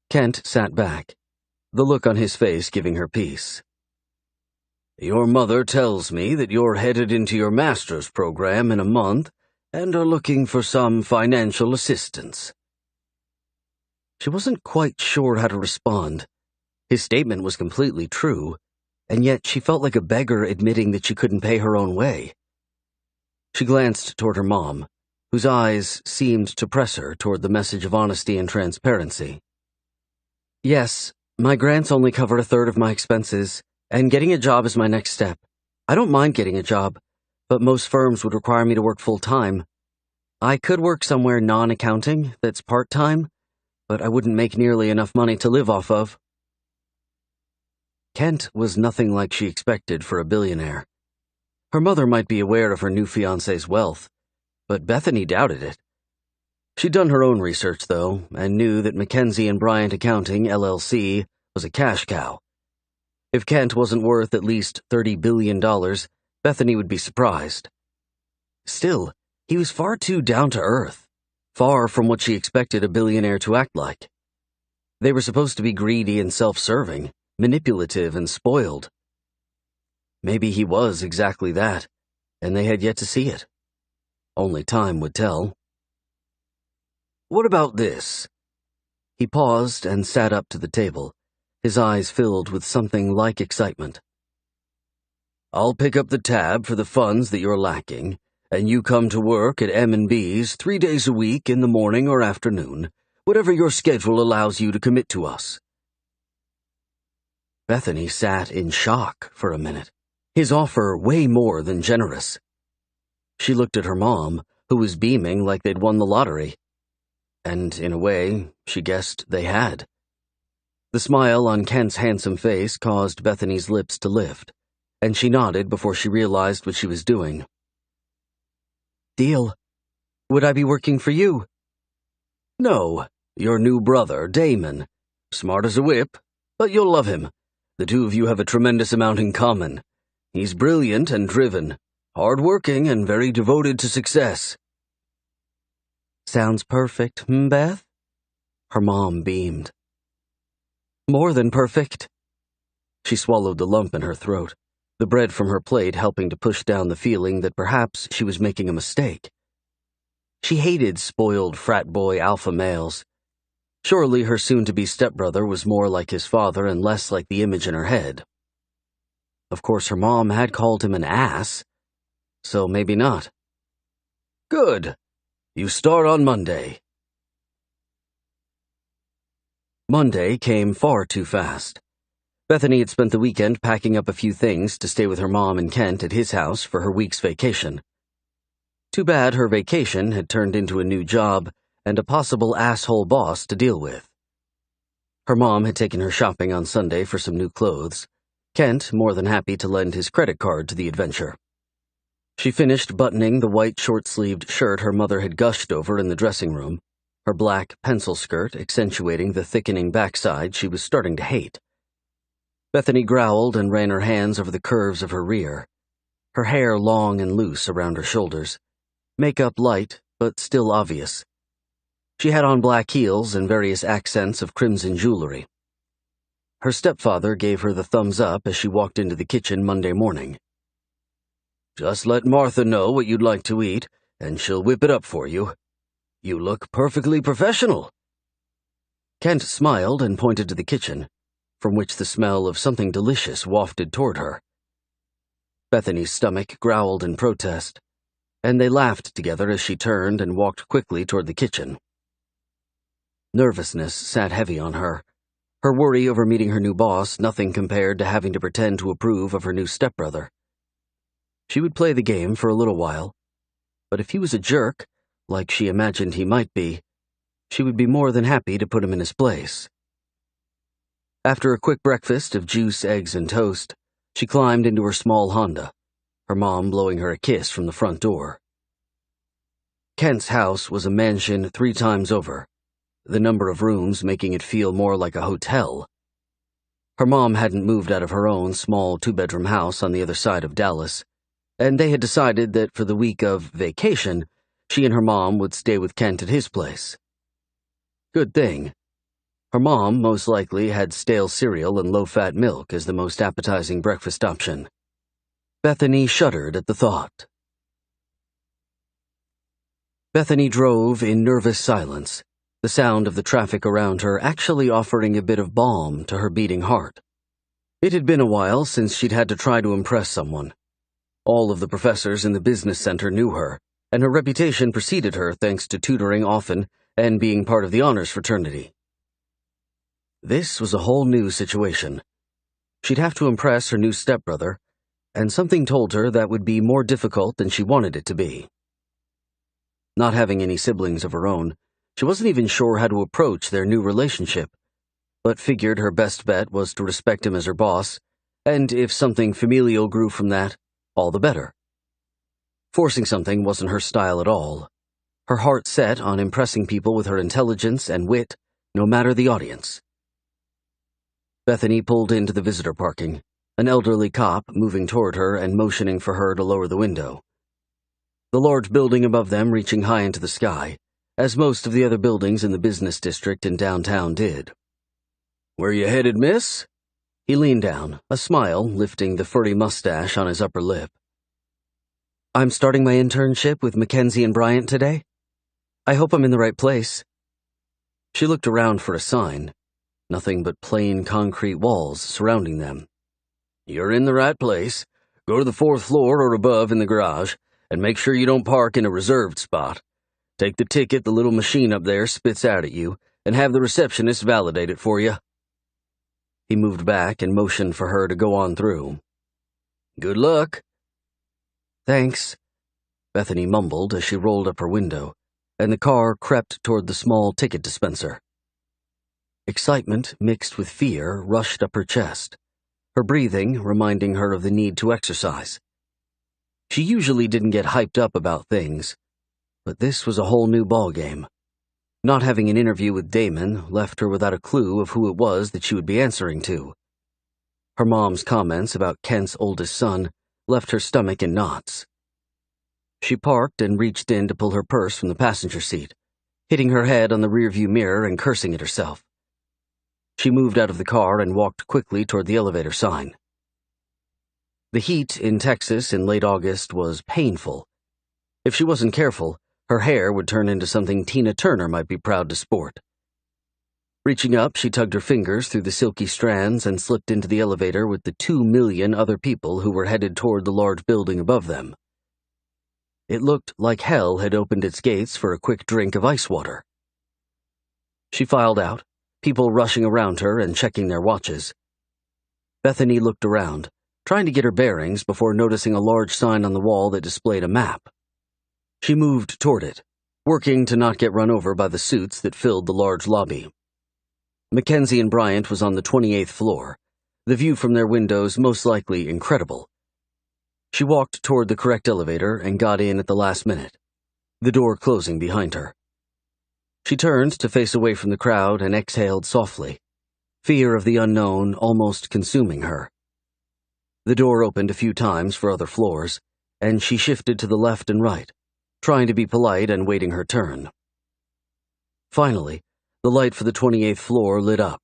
Kent sat back, the look on his face giving her peace. "Your mother tells me that you're headed into your master's program in a month and are looking for some financial assistance." She wasn't quite sure how to respond. His statement was completely true, and yet she felt like a beggar admitting that she couldn't pay her own way. She glanced toward her mom, whose eyes seemed to press her toward the message of honesty and transparency. "Yes, my grants only cover 1/3 of my expenses, and getting a job is my next step. I don't mind getting a job, but most firms would require me to work full-time. I could work somewhere non-accounting that's part-time, but I wouldn't make nearly enough money to live off of." Kent was nothing like she expected for a billionaire. Her mother might be aware of her new fiancé's wealth, but Bethany doubted it. She'd done her own research, though, and knew that Mackenzie and Bryant Accounting, LLC, was a cash cow. If Kent wasn't worth at least $30 billion, Bethany would be surprised. Still, he was far too down-to-earth, far from what she expected a billionaire to act like. They were supposed to be greedy and self-serving, manipulative and spoiled. Maybe he was exactly that, and they had yet to see it. Only time would tell. "What about this?" He paused and sat up to the table, his eyes filled with something like excitement. "I'll pick up the tab for the funds that you're lacking, and you come to work at M&B's 3 days a week in the morning or afternoon, whatever your schedule allows you to commit to us." Bethany sat in shock for a minute, his offer way more than generous. She looked at her mom, who was beaming like they'd won the lottery. And, in a way, she guessed they had. The smile on Kent's handsome face caused Bethany's lips to lift, and she nodded before she realized what she was doing. "Deal. Would I be working for you?" "No, your new brother, Damon. Smart as a whip, but you'll love him. The two of you have a tremendous amount in common. He's brilliant and driven, hard-working and very devoted to success." "Sounds perfect, Beth?" Her mom beamed. "More than perfect." She swallowed the lump in her throat, the bread from her plate helping to push down the feeling that perhaps she was making a mistake. She hated spoiled frat boy alpha males. Surely her soon-to-be stepbrother was more like his father and less like the image in her head. Of course, her mom had called him an ass, so maybe not. "Good. You start on Monday." Monday came far too fast. Bethany had spent the weekend packing up a few things to stay with her mom and Kent at his house for her week's vacation. Too bad her vacation had turned into a new job and a possible asshole boss to deal with. Her mom had taken her shopping on Sunday for some new clothes. Kent more than happy to lend his credit card to the adventure. She finished buttoning the white short-sleeved shirt her mother had gushed over in the dressing room, her black pencil skirt accentuating the thickening backside she was starting to hate. Bethany growled and ran her hands over the curves of her rear, her hair long and loose around her shoulders, makeup light but still obvious. She had on black heels and various accents of crimson jewelry. Her stepfather gave her the thumbs up as she walked into the kitchen Monday morning. "Just let Martha know what you'd like to eat, and she'll whip it up for you. You look perfectly professional." Kent smiled and pointed to the kitchen, from which the smell of something delicious wafted toward her. Bethany's stomach growled in protest, and they laughed together as she turned and walked quickly toward the kitchen. Nervousness sat heavy on her, her worry over meeting her new boss nothing compared to having to pretend to approve of her new stepbrother. She would play the game for a little while, but if he was a jerk, like she imagined he might be, she would be more than happy to put him in his place. After a quick breakfast of juice, eggs, and toast, she climbed into her small Honda, her mom blowing her a kiss from the front door. Kent's house was a mansion 3 times over, the number of rooms making it feel more like a hotel. Her mom hadn't moved out of her own small 2-bedroom house on the other side of Dallas, and they had decided that for the week of vacation, she and her mom would stay with Kent at his place. Good thing. Her mom most likely had stale cereal and low-fat milk as the most appetizing breakfast option. Bethany shuddered at the thought. Bethany drove in nervous silence, the sound of the traffic around her actually offering a bit of balm to her beating heart. It had been a while since she'd had to try to impress someone. All of the professors in the business center knew her, and her reputation preceded her thanks to tutoring often and being part of the honors fraternity. This was a whole new situation. She'd have to impress her new stepbrother, and something told her that would be more difficult than she wanted it to be. Not having any siblings of her own, she wasn't even sure how to approach their new relationship, but figured her best bet was to respect him as her boss, and if something familial grew from that, all the better. Forcing something wasn't her style at all. Her heart set on impressing people with her intelligence and wit, no matter the audience. Bethany pulled into the visitor parking, an elderly cop moving toward her and motioning for her to lower the window. The large building above them reaching high into the sky, as most of the other buildings in the business district in downtown did. "Where you headed, miss?" He leaned down, a smile lifting the furry mustache on his upper lip. "I'm starting my internship with Mackenzie and Bryant today. I hope I'm in the right place." She looked around for a sign. Nothing but plain concrete walls surrounding them. "You're in the right place. Go to the 4th floor or above in the garage, and make sure you don't park in a reserved spot. Take the ticket the little machine up there spits out at you, and have the receptionist validate it for you." He moved back and motioned for her to go on through. "Good luck." "Thanks," Bethany mumbled as she rolled up her window, and the car crept toward the small ticket dispenser. Excitement mixed with fear rushed up her chest, her breathing reminding her of the need to exercise. She usually didn't get hyped up about things, but this was a whole new ballgame. Not having an interview with Damon left her without a clue of who it was that she would be answering to. Her mom's comments about Kent's oldest son left her stomach in knots. She parked and reached in to pull her purse from the passenger seat, hitting her head on the rearview mirror and cursing at herself. She moved out of the car and walked quickly toward the elevator sign. The heat in Texas in late August was painful. If she wasn't careful, her hair would turn into something Tina Turner might be proud to sport. Reaching up, she tugged her fingers through the silky strands and slipped into the elevator with the 2 million other people who were headed toward the large building above them. It looked like hell had opened its gates for a quick drink of ice water. She filed out, people rushing around her and checking their watches. Bethany looked around, trying to get her bearings before noticing a large sign on the wall that displayed a map. She moved toward it, working to not get run over by the suits that filled the large lobby. Mackenzie and Bryant was on the 28th floor, the view from their windows most likely incredible. She walked toward the correct elevator and got in at the last minute, the door closing behind her. She turned to face away from the crowd and exhaled softly, fear of the unknown almost consuming her. The door opened a few times for other floors, and she shifted to the left and right, trying to be polite and waiting her turn. Finally, the light for the 28th floor lit up,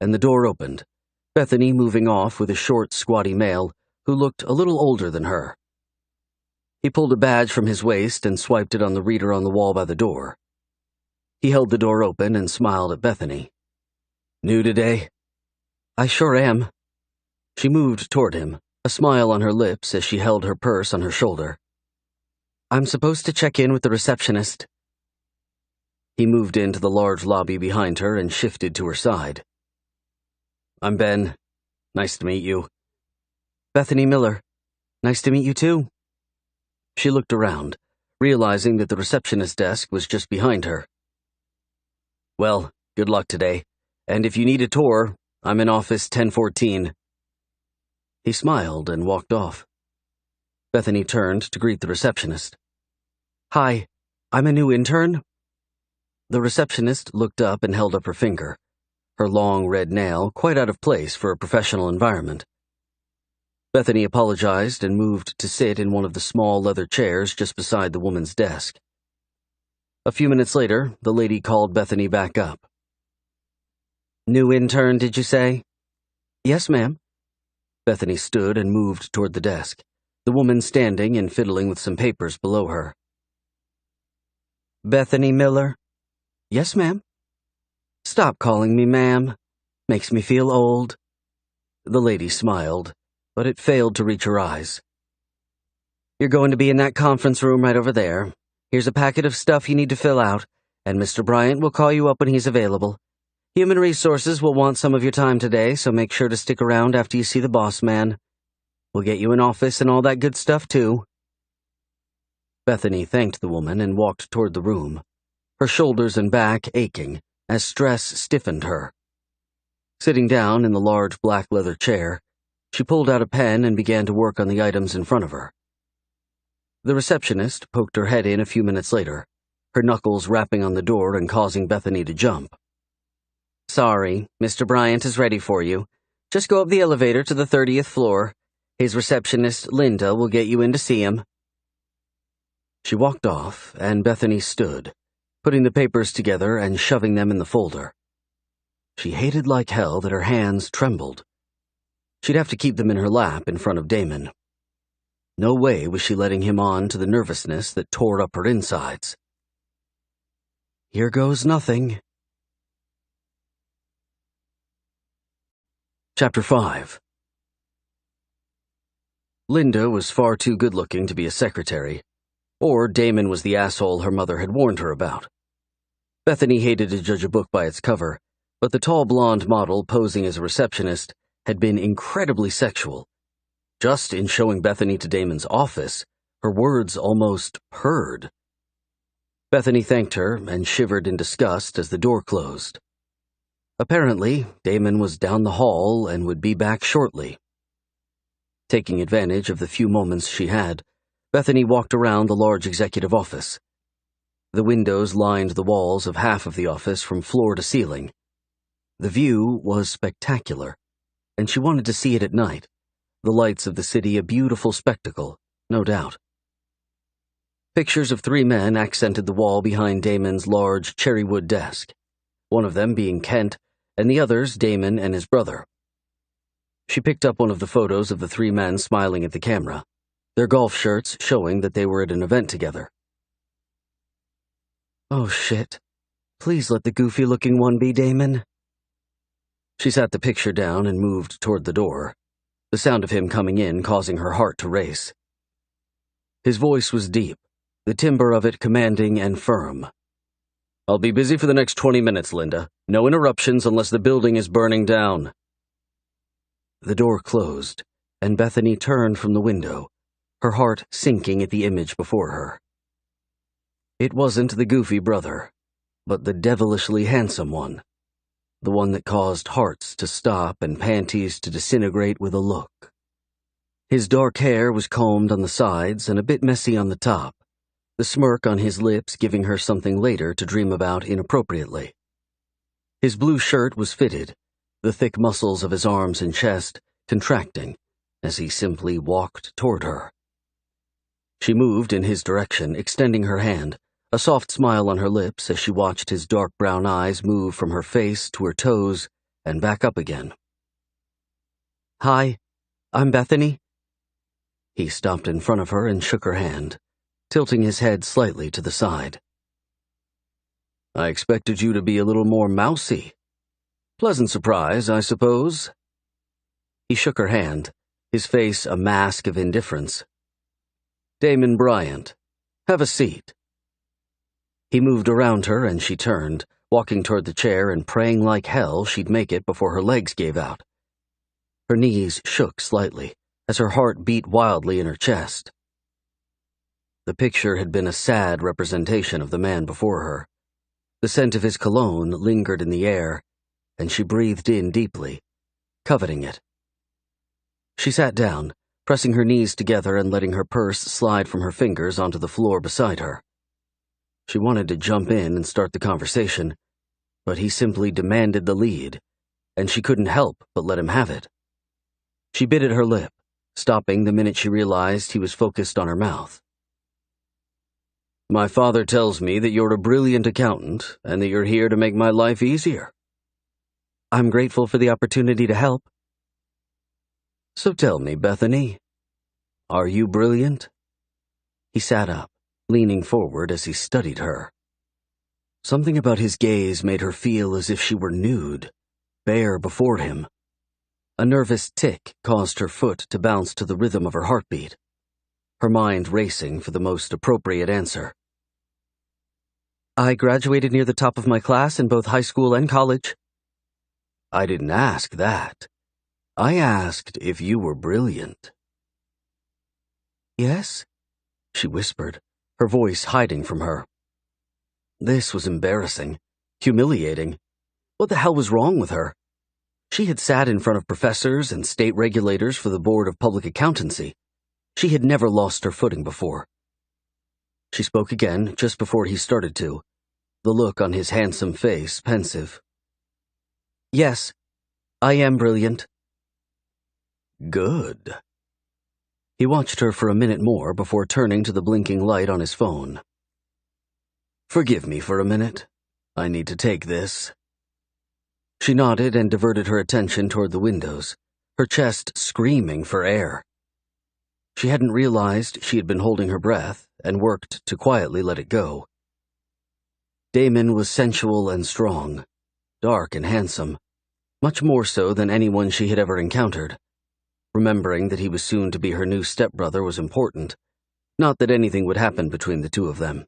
and the door opened, Bethany moving off with a short, squatty male who looked a little older than her. He pulled a badge from his waist and swiped it on the reader on the wall by the door. He held the door open and smiled at Bethany. "New today?" "I sure am." She moved toward him, a smile on her lips as she held her purse on her shoulder. "I'm supposed to check in with the receptionist." He moved into the large lobby behind her and shifted to her side. "I'm Ben. Nice to meet you." "Bethany Miller. Nice to meet you too." She looked around, realizing that the receptionist desk was just behind her. "Well, good luck today, and if you need a tour, I'm in office 1014. He smiled and walked off. Bethany turned to greet the receptionist. "Hi, I'm a new intern." The receptionist looked up and held up her finger, her long red nail quite out of place for a professional environment. Bethany apologized and moved to sit in one of the small leather chairs just beside the woman's desk. A few minutes later, the lady called Bethany back up. "New intern, did you say?" "Yes, ma'am." Bethany stood and moved toward the desk, the woman standing and fiddling with some papers below her. "Bethany Miller?" "Yes, ma'am." "Stop calling me ma'am. Makes me feel old." The lady smiled, but it failed to reach her eyes. "You're going to be in that conference room right over there. Here's a packet of stuff you need to fill out, and Mr. Bryant will call you up when he's available. Human Resources will want some of your time today, so make sure to stick around after you see the boss man. We'll get you an office and all that good stuff, too." Bethany thanked the woman and walked toward the room, her shoulders and back aching as stress stiffened her. Sitting down in the large black leather chair, she pulled out a pen and began to work on the items in front of her. The receptionist poked her head in a few minutes later, her knuckles rapping on the door and causing Bethany to jump. "Sorry, Mr. Bryant is ready for you. Just go up the elevator to the 30th floor. His receptionist, Linda, will get you in to see him." She walked off, and Bethany stood, putting the papers together and shoving them in the folder. She hated like hell that her hands trembled. She'd have to keep them in her lap in front of Damon. No way was she letting him on to the nervousness that tore up her insides. Here goes nothing. Chapter 5. Linda was far too good-looking to be a secretary, or Damon was the asshole her mother had warned her about. Bethany hated to judge a book by its cover, but the tall blonde model posing as a receptionist had been incredibly sexual. Just in showing Bethany to Damon's office, her words almost purred. Bethany thanked her and shivered in disgust as the door closed. Apparently, Damon was down the hall and would be back shortly. Taking advantage of the few moments she had, Bethany walked around the large executive office. The windows lined the walls of half of the office from floor to ceiling. The view was spectacular, and she wanted to see it at night. The lights of the city a beautiful spectacle, no doubt. Pictures of 3 men accented the wall behind Damon's large cherrywood desk, one of them being Kent, and the others Damon and his brother. She picked up one of the photos of the 3 men smiling at the camera, their golf shirts showing that they were at an event together. "Oh shit. Please let the goofy-looking one be Damon." She sat the picture down and moved toward the door, the sound of him coming in causing her heart to race. His voice was deep, the timbre of it commanding and firm. I'll be busy for the next 20 minutes, Linda. No interruptions unless the building is burning down. The door closed, and Bethany turned from the window, her heart sinking at the image before her. It wasn't the goofy brother, but the devilishly handsome one, the one that caused hearts to stop and panties to disintegrate with a look. His dark hair was combed on the sides and a bit messy on the top, the smirk on his lips giving her something later to dream about inappropriately. His blue shirt was fitted, the thick muscles of his arms and chest contracting as he simply walked toward her. She moved in his direction, extending her hand, a soft smile on her lips as she watched his dark brown eyes move from her face to her toes and back up again. "Hi, I'm Bethany." He stopped in front of her and shook her hand, tilting his head slightly to the side. "I expected you to be a little more mousy. Pleasant surprise, I suppose." He shook her hand, his face a mask of indifference. "Damon Bryant, have a seat." He moved around her and she turned, walking toward the chair and praying like hell she'd make it before her legs gave out. Her knees shook slightly as her heart beat wildly in her chest. The picture had been a sad representation of the man before her. The scent of his cologne lingered in the air, and she breathed in deeply, coveting it. She sat down, pressing her knees together and letting her purse slide from her fingers onto the floor beside her. She wanted to jump in and start the conversation, but he simply demanded the lead, and she couldn't help but let him have it. She bit at her lip, stopping the minute she realized he was focused on her mouth. "My father tells me that you're a brilliant accountant and that you're here to make my life easier." "I'm grateful for the opportunity to help." "So tell me, Bethany, are you brilliant?" He sat up, leaning forward as he studied her. Something about his gaze made her feel as if she were nude, bare before him. A nervous tick caused her foot to bounce to the rhythm of her heartbeat, her mind racing for the most appropriate answer. "I graduated near the top of my class in both high school and college." "I didn't ask that. I asked if you were brilliant." "Yes?" she whispered, her voice hiding from her. This was embarrassing, humiliating. What the hell was wrong with her? She had sat in front of professors and state regulators for the Board of Public Accountancy. She had never lost her footing before. She spoke again just before he started to, the look on his handsome face pensive. "Yes, I am brilliant." "Good." He watched her for a minute more before turning to the blinking light on his phone. "Forgive me for a minute. I need to take this." She nodded and diverted her attention toward the windows, her chest screaming for air. She hadn't realized she had been holding her breath and worked to quietly let it go. Damon was sensual and strong, dark and handsome, much more so than anyone she had ever encountered. Remembering that he was soon to be her new stepbrother was important, not that anything would happen between the two of them.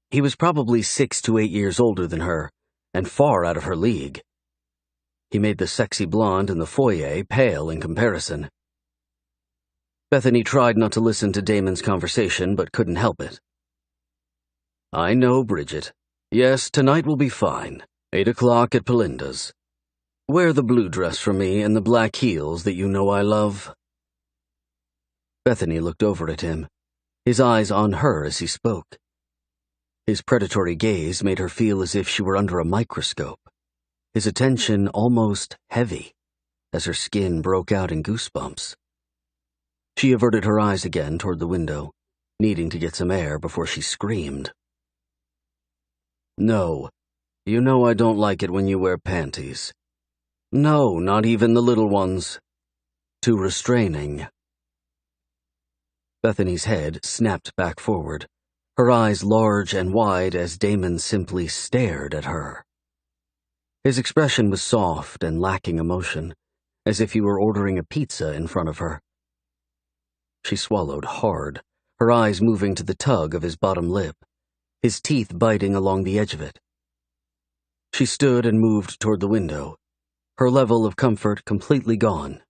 He was probably 6 to 8 years older than her, and far out of her league. He made the sexy blonde in the foyer pale in comparison. Bethany tried not to listen to Damon's conversation, but couldn't help it. "I know, Bridget. Yes, tonight will be fine. 8 o'clock at Pelinda's. Wear the blue dress for me and the black heels that you know I love." Bethany looked over at him, his eyes on her as he spoke. His predatory gaze made her feel as if she were under a microscope, his attention almost heavy, as her skin broke out in goosebumps. She averted her eyes again toward the window, needing to get some air before she screamed. "No, you know I don't like it when you wear panties. No, not even the little ones. Too restraining." Bethany's head snapped back forward, her eyes large and wide as Damon simply stared at her. His expression was soft and lacking emotion, as if he were ordering a pizza in front of her. She swallowed hard, her eyes moving to the tug of his bottom lip, his teeth biting along the edge of it, She stood and moved toward the window, her level of comfort completely gone.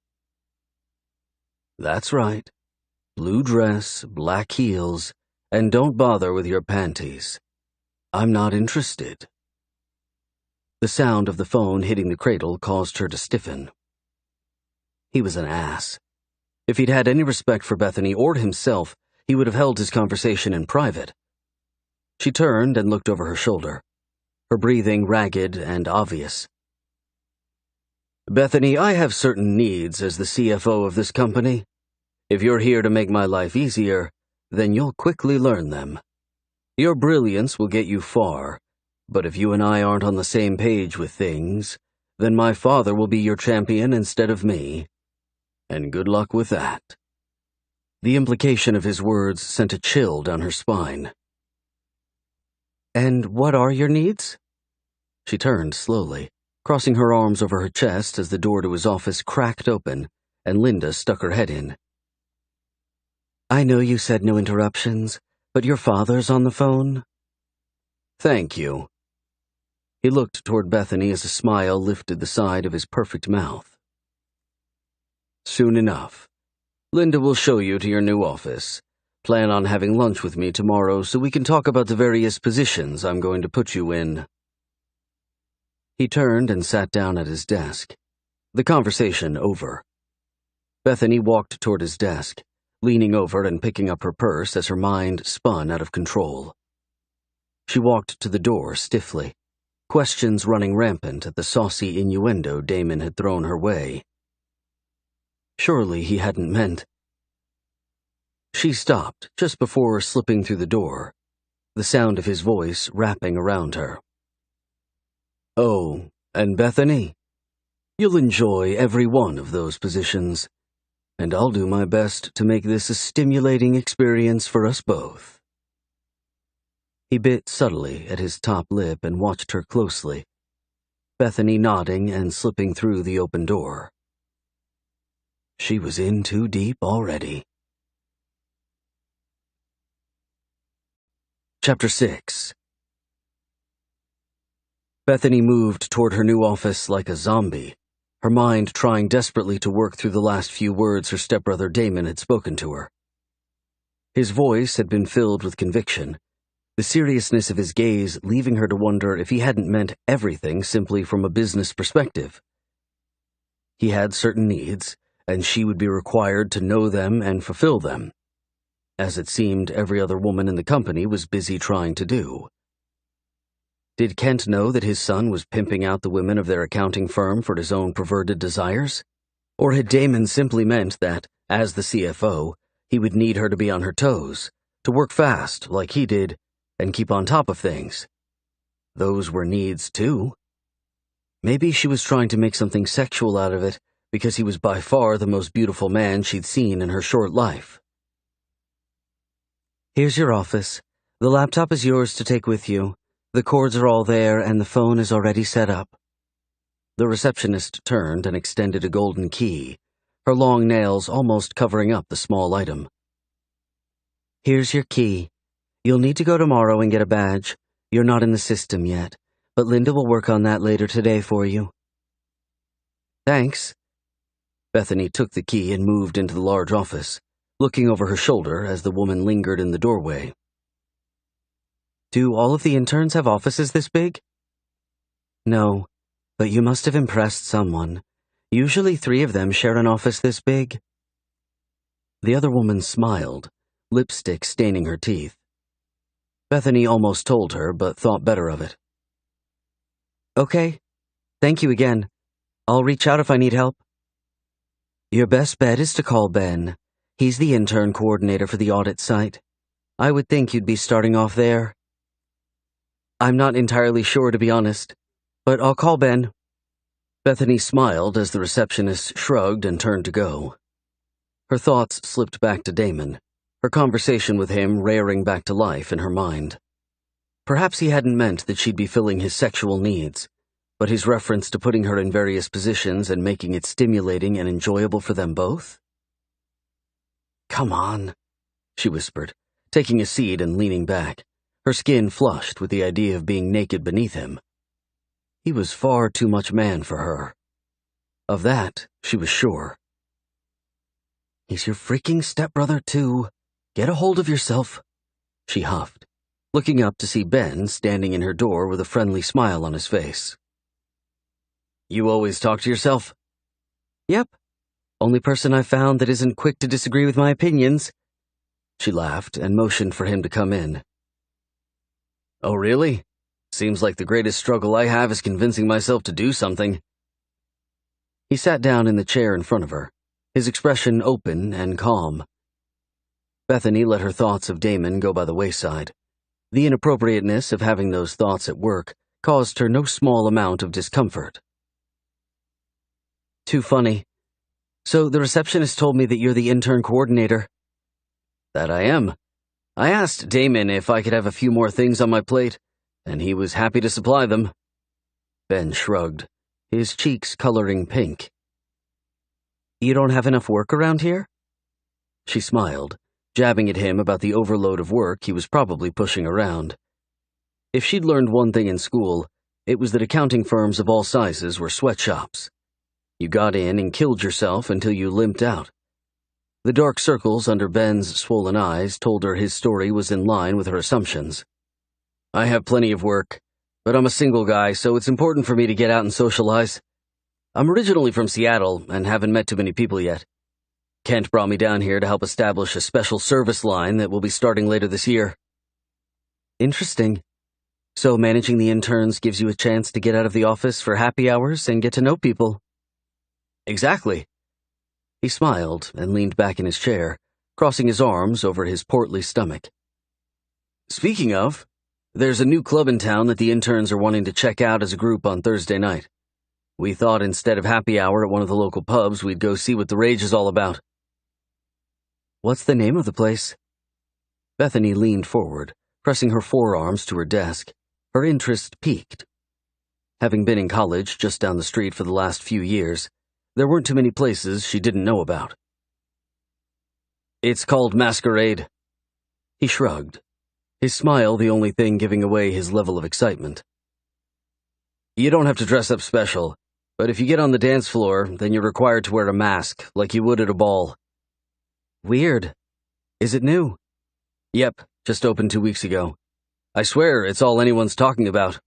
That's right. Blue dress, black heels, and don't bother with your panties. I'm not interested. The sound of the phone hitting the cradle caused her to stiffen. He was an ass. If he'd had any respect for Bethany or himself, he would have held his conversation in private. She turned and looked over her shoulder, her breathing ragged and obvious. Bethany, I have certain needs as the CFO of this company. If you're here to make my life easier, then you'll quickly learn them. Your brilliance will get you far, but if you and I aren't on the same page with things, then my father will be your champion instead of me. And good luck with that. The implication of his words sent a chill down her spine. And what are your needs? She turned slowly, crossing her arms over her chest as the door to his office cracked open and Linda stuck her head in. I know you said no interruptions, but your father's on the phone. Thank you. He looked toward Bethany as a smile lifted the side of his perfect mouth. Soon enough. Linda will show you to your new office. Plan on having lunch with me tomorrow so we can talk about the various positions I'm going to put you in. He turned and sat down at his desk. The conversation over. Bethany walked toward his desk, leaning over and picking up her purse as her mind spun out of control. She walked to the door stiffly, questions running rampant at the saucy innuendo Damon had thrown her way. Surely he hadn't meant. She stopped just before slipping through the door, the sound of his voice wrapping around her. Oh, and Bethany, you'll enjoy every one of those positions, and I'll do my best to make this a stimulating experience for us both. He bit subtly at his top lip and watched her closely, Bethany nodding and slipping through the open door. She was in too deep already. Chapter 6. Bethany moved toward her new office like a zombie, her mind trying desperately to work through the last few words her stepbrother Damon had spoken to her. His voice had been filled with conviction, the seriousness of his gaze leaving her to wonder if he hadn't meant everything simply from a business perspective. He had certain needs, and she would be required to know them and fulfill them, as it seemed every other woman in the company was busy trying to do. Did Kent know that his son was pimping out the women of their accounting firm for his own perverted desires? Or had Damon simply meant that, as the CFO, he would need her to be on her toes, to work fast like he did, and keep on top of things? Those were needs, too. Maybe she was trying to make something sexual out of it, because he was by far the most beautiful man she'd seen in her short life. Here's your office. The laptop is yours to take with you. The cords are all there and the phone is already set up. The receptionist turned and extended a golden key, her long nails almost covering up the small item. Here's your key. You'll need to go tomorrow and get a badge. You're not in the system yet, but Linda will work on that later today for you. Thanks. Bethany took the key and moved into the large office, looking over her shoulder as the woman lingered in the doorway. Do all of the interns have offices this big? No, but you must have impressed someone. Usually 3 of them share an office this big. The other woman smiled, lipstick staining her teeth. Bethany almost told her, but thought better of it. Okay. Thank you again. I'll reach out if I need help. Your best bet is to call Ben. He's the intern coordinator for the audit site. I would think you'd be starting off there. I'm not entirely sure, to be honest, but I'll call Ben. Bethany smiled as the receptionist shrugged and turned to go. Her thoughts slipped back to Damon, her conversation with him rearing back to life in her mind. Perhaps he hadn't meant that she'd be filling his sexual needs, but his reference to putting her in various positions and making it stimulating and enjoyable for them both? Come on, she whispered, taking a seat and leaning back, her skin flushed with the idea of being naked beneath him. He was far too much man for her. Of that, she was sure. He's your freaking stepbrother, too. Get a hold of yourself, she huffed, looking up to see Ben standing in her door with a friendly smile on his face. You always talk to yourself? Yep. Only person I've found that isn't quick to disagree with my opinions. She laughed and motioned for him to come in. Oh, really? Seems like the greatest struggle I have is convincing myself to do something. He sat down in the chair in front of her, his expression open and calm. Bethany let her thoughts of Damon go by the wayside. The inappropriateness of having those thoughts at work caused her no small amount of discomfort. Too funny. So the receptionist told me that you're the intern coordinator. That I am. I asked Damon if I could have a few more things on my plate, and he was happy to supply them. Ben shrugged, his cheeks coloring pink. You don't have enough work around here? She smiled, jabbing at him about the overload of work he was probably pushing around. If she'd learned one thing in school, it was that accounting firms of all sizes were sweatshops. You got in and killed yourself until you limped out. The dark circles under Ben's swollen eyes told her his story was in line with her assumptions. I have plenty of work, but I'm a single guy, so it's important for me to get out and socialize. I'm originally from Seattle and haven't met too many people yet. Kent brought me down here to help establish a special service line that will be starting later this year. Interesting. So managing the interns gives you a chance to get out of the office for happy hours and get to know people. Exactly. He smiled and leaned back in his chair, crossing his arms over his portly stomach. Speaking of, there's a new club in town that the interns are wanting to check out as a group on Thursday night. We thought instead of happy hour at one of the local pubs, we'd go see what the rage is all about. What's the name of the place? Bethany leaned forward, pressing her forearms to her desk. Her interest piqued. Having been in college just down the street for the last few years, there weren't too many places she didn't know about. It's called Masquerade. He shrugged, his smile the only thing giving away his level of excitement. You don't have to dress up special, but if you get on the dance floor, then you're required to wear a mask, like you would at a ball. Weird. Is it new? Yep, just opened 2 weeks ago. I swear it's all anyone's talking about.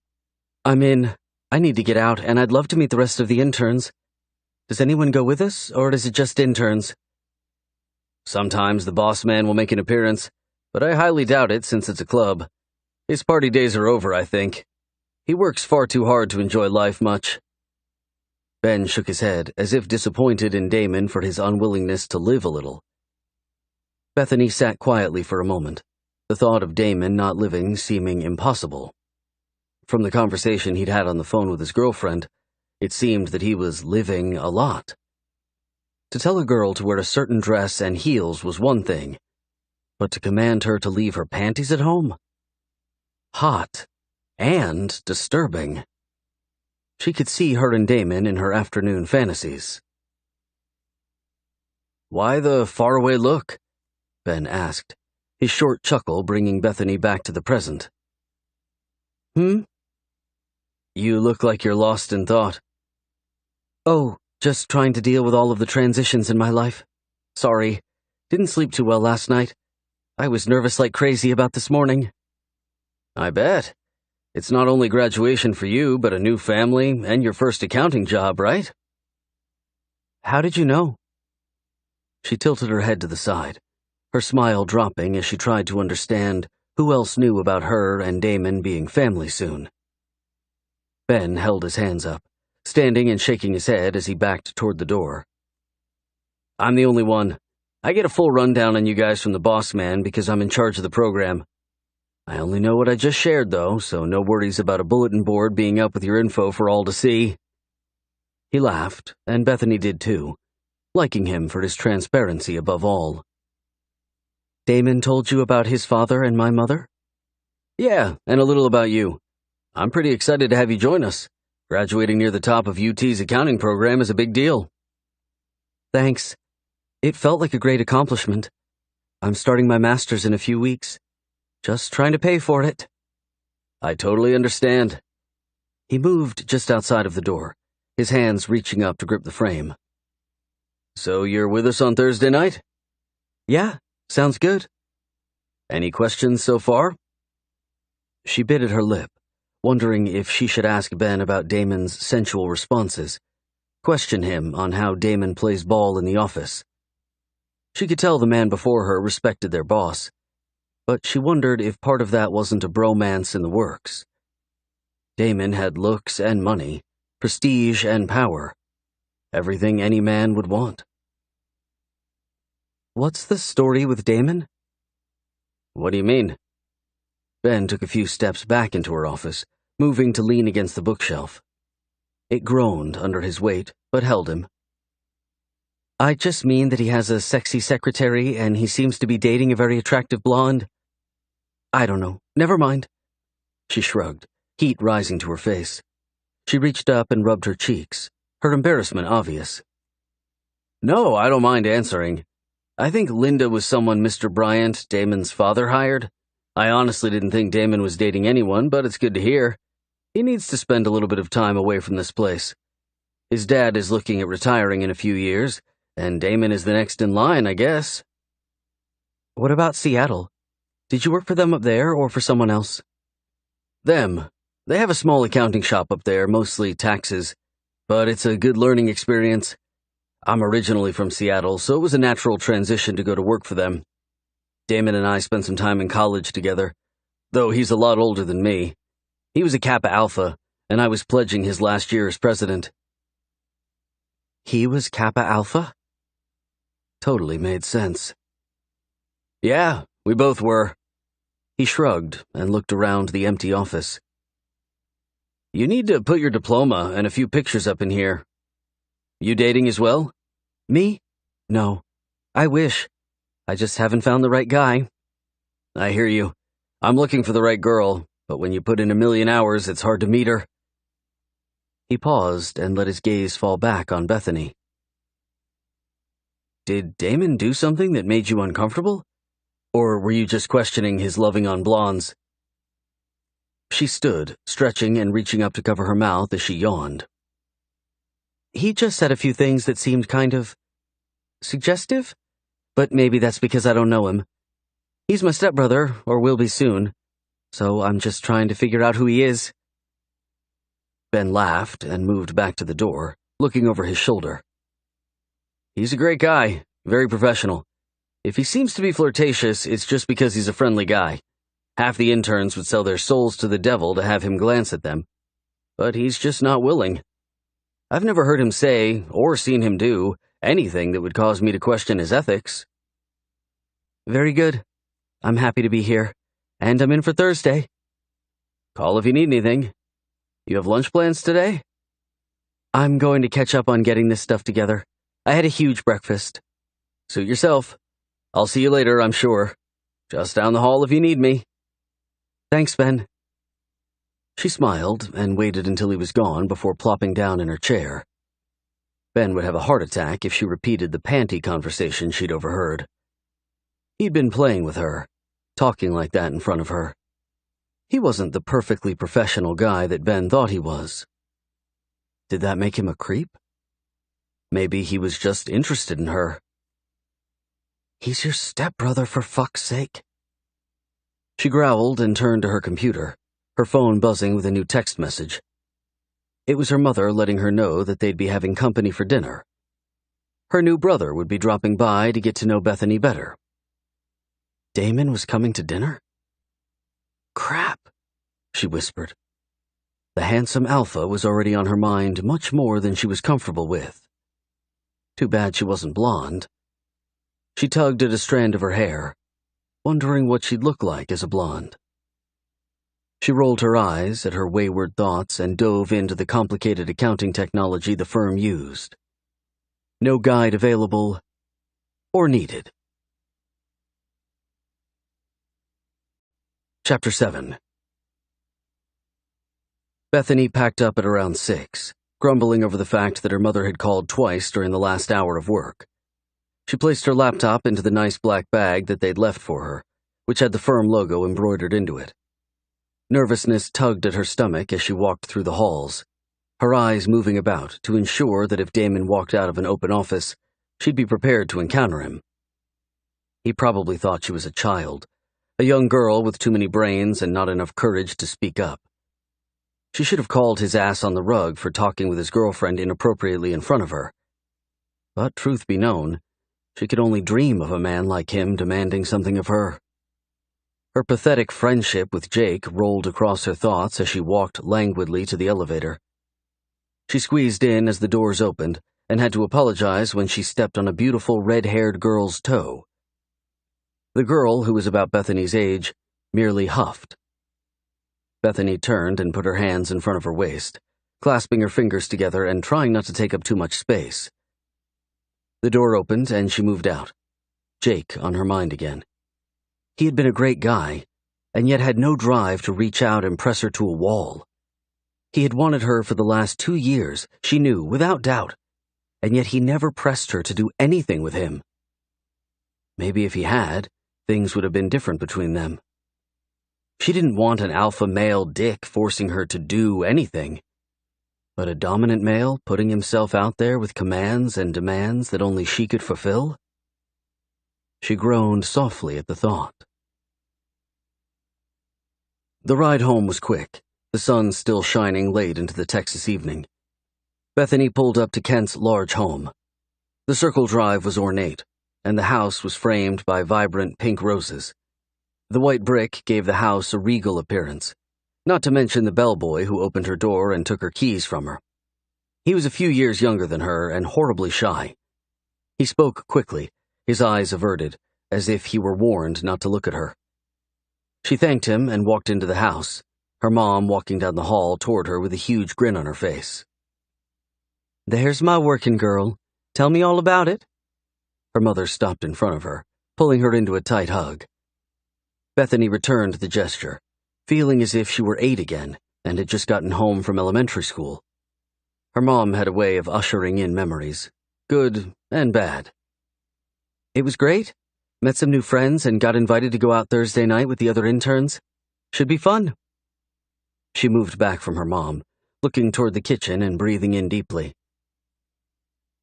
I'm in. I need to get out, and I'd love to meet the rest of the interns. Does anyone go with us, or is it just interns? Sometimes the boss man will make an appearance, but I highly doubt it since it's a club. His party days are over, I think. He works far too hard to enjoy life much. Ben shook his head, as if disappointed in Damon for his unwillingness to live a little. Bethany sat quietly for a moment, the thought of Damon not living seeming impossible. From the conversation he'd had on the phone with his girlfriend, it seemed that he was living a lot. To tell a girl to wear a certain dress and heels was one thing, but to command her to leave her panties at home? Hot and disturbing. She could see her and Damon in her afternoon fantasies. Why the faraway look? Ben asked, his short chuckle bringing Bethany back to the present. You look like you're lost in thought. Oh, just trying to deal with all of the transitions in my life. Sorry, didn't sleep too well last night. I was nervous like crazy about this morning. I bet. It's not only graduation for you, but a new family and your first accounting job, right? How did you know? She tilted her head to the side, her smile dropping as she tried to understand who else knew about her and Damon being family soon. Ben held his hands up, standing and shaking his head as he backed toward the door. I'm the only one. I get a full rundown on you guys from the boss man because I'm in charge of the program. I only know what I just shared, though, so no worries about a bulletin board being up with your info for all to see. He laughed, and Bethany did too, liking him for his transparency above all. Damon told you about his father and my mother? Yeah, and a little about you. I'm pretty excited to have you join us. Graduating near the top of UT's accounting program is a big deal. Thanks. It felt like a great accomplishment. I'm starting my master's in a few weeks. Just trying to pay for it. I totally understand. He moved just outside of the door, his hands reaching up to grip the frame. "So you're with us on Thursday night?" "Yeah, sounds good." "Any questions so far?" She bit at her lip, wondering if she should ask Ben about Damon's sensual responses, question him on how Damon plays ball in the office. She could tell the man before her respected their boss, but she wondered if part of that wasn't a bromance in the works. Damon had looks and money, prestige and power, everything any man would want. "What's the story with Damon?" "What do you mean?" Ben took a few steps back into her office, moving to lean against the bookshelf. It groaned under his weight, but held him. "I just mean that he has a sexy secretary and he seems to be dating a very attractive blonde. I don't know. Never mind." She shrugged, heat rising to her face. She reached up and rubbed her cheeks, her embarrassment obvious. "No, I don't mind answering. I think Linda was someone Mr. Bryant, Damon's father, hired. I honestly didn't think Damon was dating anyone, but it's good to hear. He needs to spend a little bit of time away from this place. His dad is looking at retiring in a few years, and Damon is the next in line, I guess." "What about Seattle? Did you work for them up there or for someone else?" "Them. They have a small accounting shop up there, mostly taxes, but it's a good learning experience. I'm originally from Seattle, so it was a natural transition to go to work for them. Damon and I spent some time in college together, though he's a lot older than me. He was a Kappa Alpha, and I was pledging his last year as president." "He was Kappa Alpha?" Totally made sense. "Yeah, we both were." He shrugged and looked around the empty office. "You need to put your diploma and a few pictures up in here. You dating as well?" "Me? No. I wish. I just haven't found the right guy." "I hear you. I'm looking for the right girl, but when you put in 1,000,000 hours, it's hard to meet her." He paused and let his gaze fall back on Bethany. "Did Damon do something that made you uncomfortable? Or were you just questioning his loving on blondes?" She stood, stretching and reaching up to cover her mouth as she yawned. "He just said a few things that seemed kind of suggestive, but maybe that's because I don't know him. He's my stepbrother, or will be soon, so I'm just trying to figure out who he is." Ben laughed and moved back to the door, looking over his shoulder. "He's a great guy, very professional. If he seems to be flirtatious, it's just because he's a friendly guy. Half the interns would sell their souls to the devil to have him glance at them. But he's just not willing. I've never heard him say, or seen him do, anything that would cause me to question his ethics." "Very good. I'm happy to be here, and I'm in for Thursday." "Call if you need anything. You have lunch plans today?" "I'm going to catch up on getting this stuff together. I had a huge breakfast." "Suit yourself. I'll see you later, I'm sure. Just down the hall if you need me." "Thanks, Ben." She smiled and waited until he was gone before plopping down in her chair. Ben would have a heart attack if she repeated the panty conversation she'd overheard. He'd been playing with her, talking like that in front of her. He wasn't the perfectly professional guy that Ben thought he was. Did that make him a creep? Maybe he was just interested in her. "He's your stepbrother, for fuck's sake." She growled and turned to her computer, her phone buzzing with a new text message. It was her mother letting her know that they'd be having company for dinner. Her new brother would be dropping by to get to know Bethany better. Damon was coming to dinner? "Crap," she whispered. The handsome alpha was already on her mind much more than she was comfortable with. Too bad she wasn't blonde. She tugged at a strand of her hair, wondering what she'd look like as a blonde. She rolled her eyes at her wayward thoughts and dove into the complicated accounting technology the firm used. No guide available or needed. Chapter 7. Bethany packed up at around 6, grumbling over the fact that her mother had called twice during the last hour of work. She placed her laptop into the nice black bag that they'd left for her, which had the firm logo embroidered into it. Nervousness tugged at her stomach as she walked through the halls, her eyes moving about to ensure that if Damon walked out of an open office, she'd be prepared to encounter him. He probably thought she was a child, a young girl with too many brains and not enough courage to speak up. She should have called his ass on the rug for talking with his girlfriend inappropriately in front of her. But truth be known, she could only dream of a man like him demanding something of her. Her pathetic friendship with Jake rolled across her thoughts as she walked languidly to the elevator. She squeezed in as the doors opened and had to apologize when she stepped on a beautiful red-haired girl's toe. The girl, who was about Bethany's age, merely huffed. Bethany turned and put her hands in front of her waist, clasping her fingers together and trying not to take up too much space. The door opened and she moved out, Jake on her mind again. He had been a great guy, and yet had no drive to reach out and press her to a wall. He had wanted her for the last 2 years, she knew, without doubt, and yet he never pressed her to do anything with him. Maybe if he had, things would have been different between them. She didn't want an alpha male dick forcing her to do anything, but a dominant male putting himself out there with commands and demands that only she could fulfill? She groaned softly at the thought. The ride home was quick, the sun still shining late into the Texas evening. Bethany pulled up to Kent's large home. The circle drive was ornate, and the house was framed by vibrant pink roses. The white brick gave the house a regal appearance, not to mention the bellboy who opened her door and took her keys from her. He was a few years younger than her and horribly shy. He spoke quickly, his eyes averted, as if he were warned not to look at her. She thanked him and walked into the house, her mom walking down the hall toward her with a huge grin on her face. "There's my working girl. Tell me all about it." Her mother stopped in front of her, pulling her into a tight hug. Bethany returned the gesture, feeling as if she were 8 again and had just gotten home from elementary school. Her mom had a way of ushering in memories, good and bad. "It was great. Met some new friends and got invited to go out Thursday night with the other interns. Should be fun." She moved back from her mom, looking toward the kitchen and breathing in deeply.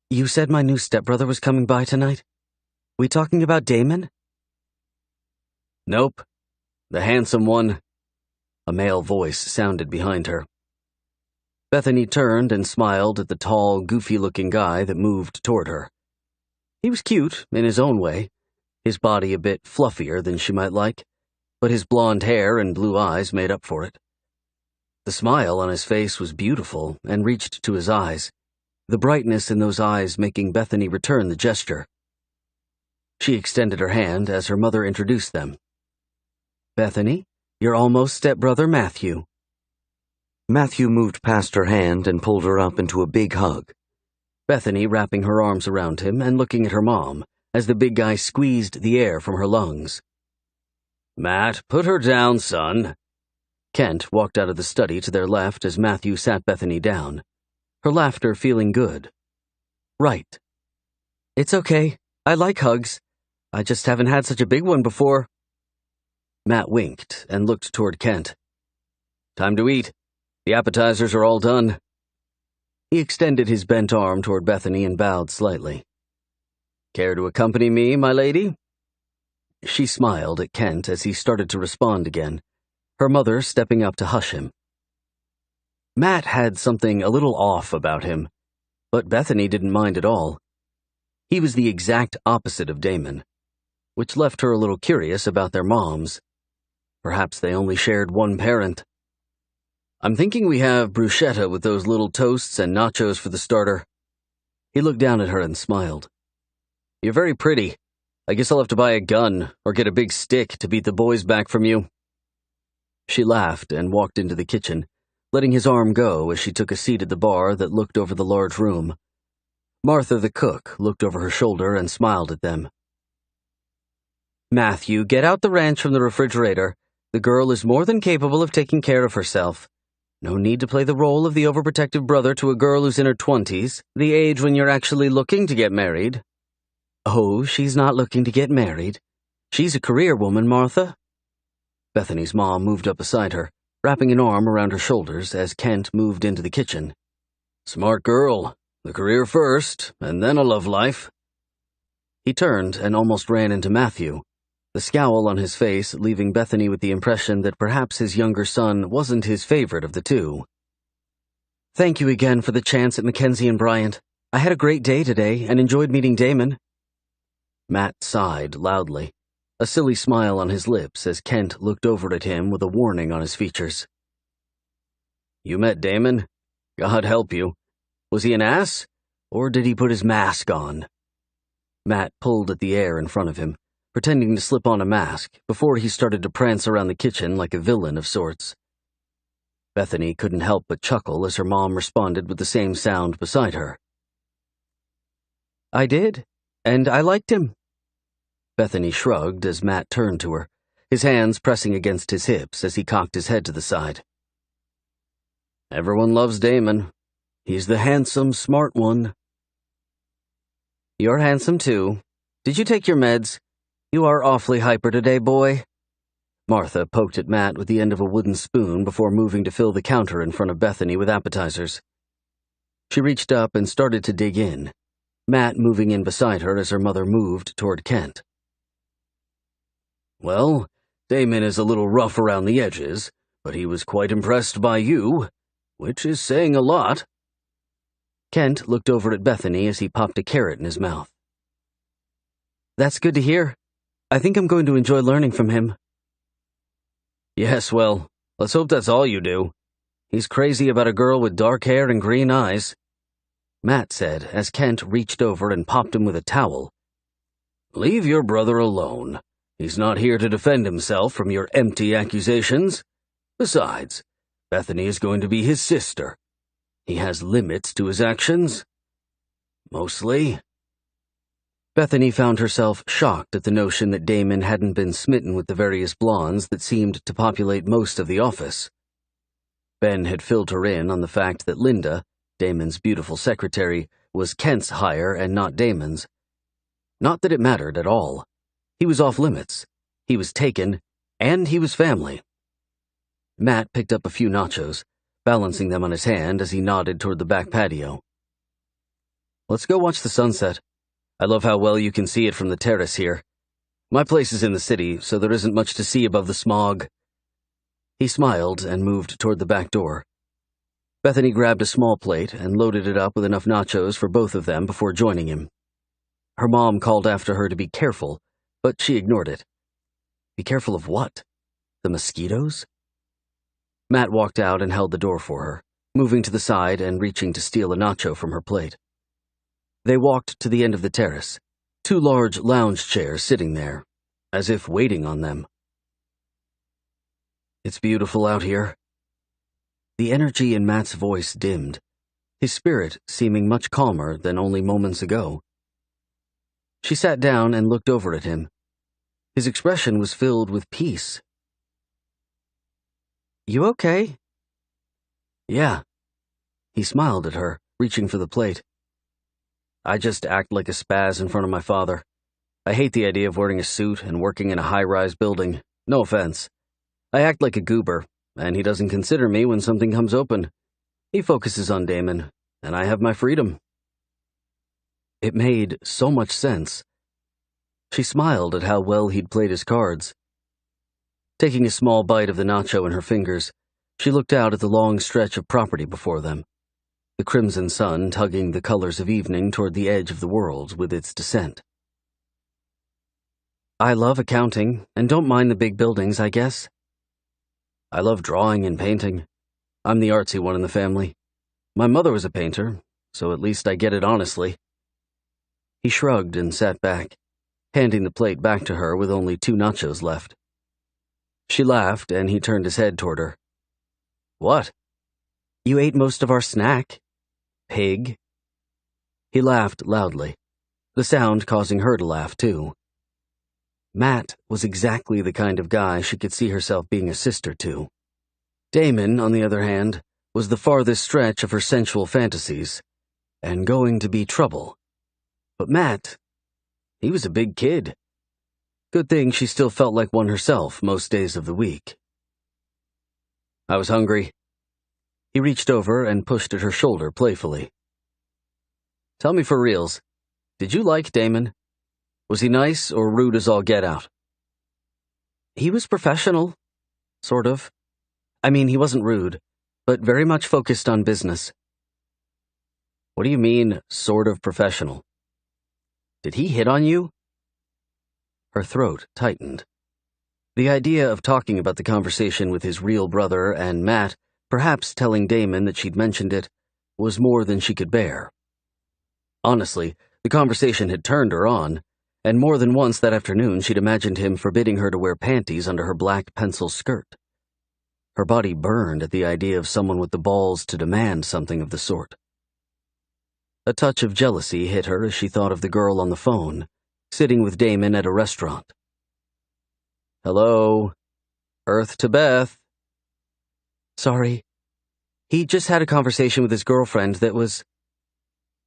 "You said my new stepbrother was coming by tonight? We talking about Damon?" "Nope. The handsome one." A male voice sounded behind her. Bethany turned and smiled at the tall, goofy-looking guy that moved toward her. He was cute in his own way, his body a bit fluffier than she might like, but his blonde hair and blue eyes made up for it. The smile on his face was beautiful and reached to his eyes, the brightness in those eyes making Bethany return the gesture. She extended her hand as her mother introduced them. "Bethany, your almost stepbrother Matthew." Matthew moved past her hand and pulled her up into a big hug. Bethany wrapping her arms around him and looking at her mom as the big guy squeezed the air from her lungs. "Matt, put her down, son." Kent walked out of the study to their left as Matthew sat Bethany down, her laughter feeling good. "Right. It's okay. I like hugs. I just haven't had such a big one before." Matt winked and looked toward Kent. "Time to eat. The appetizers are all done." He extended his bent arm toward Bethany and bowed slightly. "Care to accompany me, my lady?" She smiled at Kent as he started to respond again, her mother stepping up to hush him. Matt had something a little off about him, but Bethany didn't mind at all. He was the exact opposite of Damon, which left her a little curious about their moms. Perhaps they only shared one parent. "I'm thinking we have bruschetta with those little toasts and nachos for the starter." He looked down at her and smiled. "You're very pretty. I guess I'll have to buy a gun or get a big stick to beat the boys back from you." She laughed and walked into the kitchen, letting his arm go as she took a seat at the bar that looked over the large room. Martha, the cook, looked over her shoulder and smiled at them. "Matthew, get out the ranch from the refrigerator. The girl is more than capable of taking care of herself. No need to play the role of the overprotective brother to a girl who's in her 20s, the age when you're actually looking to get married." "Oh, she's not looking to get married. She's a career woman, Martha." Bethany's mom moved up beside her wrapping an arm around her shoulders as Kent moved into the kitchen. "Smart girl. The career first, and then a love life." He turned and almost ran into Matthew, the scowl on his face leaving Bethany with the impression that perhaps his younger son wasn't his favorite of the two. "Thank you again for the chance at Mackenzie and Bryant. I had a great day today and enjoyed meeting Damon." Matt sighed loudly, a silly smile on his lips as Kent looked over at him with a warning on his features. "You met Damon? God help you. Was he an ass, or did he put his mask on?" Matt pulled at the air in front of him, pretending to slip on a mask before he started to prance around the kitchen like a villain of sorts. Bethany couldn't help but chuckle as her mom responded with the same sound beside her. "I did, and I liked him." Bethany shrugged as Matt turned to her, his hands pressing against his hips as he cocked his head to the side. "Everyone loves Damon. He's the handsome, smart one." "You're handsome, too. Did you take your meds? You are awfully hyper today, boy." Martha poked at Matt with the end of a wooden spoon before moving to fill the counter in front of Bethany with appetizers. She reached up and started to dig in, Matt moving in beside her as her mother moved toward Kent. "Well, Damon is a little rough around the edges, but he was quite impressed by you, which is saying a lot." Kent looked over at Bethany as he popped a carrot in his mouth. "That's good to hear. I think I'm going to enjoy learning from him." "Yes, well, let's hope that's all you do. He's crazy about a girl with dark hair and green eyes," Matt said as Kent reached over and popped him with a towel. "Leave your brother alone. He's not here to defend himself from your empty accusations. Besides, Bethany is going to be his sister. He has limits to his actions. Mostly." Bethany found herself shocked at the notion that Damon hadn't been smitten with the various blondes that seemed to populate most of the office. Ben had filled her in on the fact that Linda, Damon's beautiful secretary, was Kent's hire and not Damon's. Not that it mattered at all. He was off limits. He was taken, and he was family. Matt picked up a few nachos, balancing them on his hand as he nodded toward the back patio. "Let's go watch the sunset. I love how well you can see it from the terrace here. My place is in the city, so there isn't much to see above the smog." He smiled and moved toward the back door. Bethany grabbed a small plate and loaded it up with enough nachos for both of them before joining him. Her mom called after her to be careful, but she ignored it. Be careful of what? The mosquitoes? Matt walked out and held the door for her, moving to the side and reaching to steal a nacho from her plate. They walked to the end of the terrace, 2 large lounge chairs sitting there, as if waiting on them. "It's beautiful out here." The energy in Matt's voice dimmed, his spirit seeming much calmer than only moments ago. She sat down and looked over at him. His expression was filled with peace. "You okay?" "Yeah." He smiled at her, reaching for the plate. "I just act like a spaz in front of my father. I hate the idea of wearing a suit and working in a high-rise building. No offense. I act like a goober, and he doesn't consider me when something comes open. He focuses on Damon, and I have my freedom." It made so much sense. She smiled at how well he'd played his cards. Taking a small bite of the nacho in her fingers, she looked out at the long stretch of property before them, the crimson sun tugging the colors of evening toward the edge of the world with its descent. "I love accounting, and don't mind the big buildings, I guess." "I love drawing and painting. I'm the artsy one in the family. My mother was a painter, so at least I get it honestly." He shrugged and sat back, handing the plate back to her with only 2 nachos left. She laughed, and he turned his head toward her. "What?" "You ate most of our snack." "Pig?" He laughed loudly, the sound causing her to laugh too. Matt was exactly the kind of guy she could see herself being a sister to. Damon, on the other hand, was the farthest stretch of her sensual fantasies, and going to be trouble. But Matt, he was a big kid. Good thing she still felt like one herself most days of the week. I was hungry. He reached over and pushed at her shoulder playfully. Tell me for reals, did you like Damon? Was he nice or rude as all get out? He was professional. Sort of. I mean, he wasn't rude, but very much focused on business. What do you mean, sort of professional? Did he hit on you? Her throat tightened. The idea of talking about the conversation with his real brother and Matt, perhaps telling Damon that she'd mentioned it, was more than she could bear. Honestly, the conversation had turned her on, and more than once that afternoon she'd imagined him forbidding her to wear panties under her black pencil skirt. Her body burned at the idea of someone with the balls to demand something of the sort. A touch of jealousy hit her as she thought of the girl on the phone, sitting with Damon at a restaurant. Hello? Earth to Beth? Sorry. He just had a conversation with his girlfriend that was...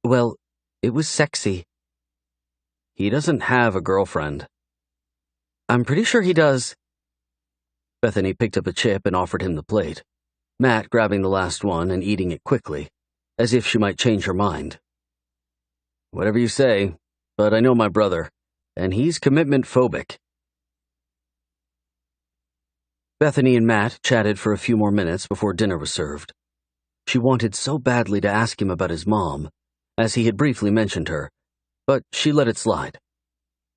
well, it was sexy. He doesn't have a girlfriend. I'm pretty sure he does. Bethany picked up a chip and offered him the plate, Matt grabbing the last one and eating it quickly, as if she might change her mind. Whatever you say, but I know my brother, and he's commitment phobic. Bethany and Matt chatted for a few more minutes before dinner was served. She wanted so badly to ask him about his mom, as he had briefly mentioned her, but she let it slide.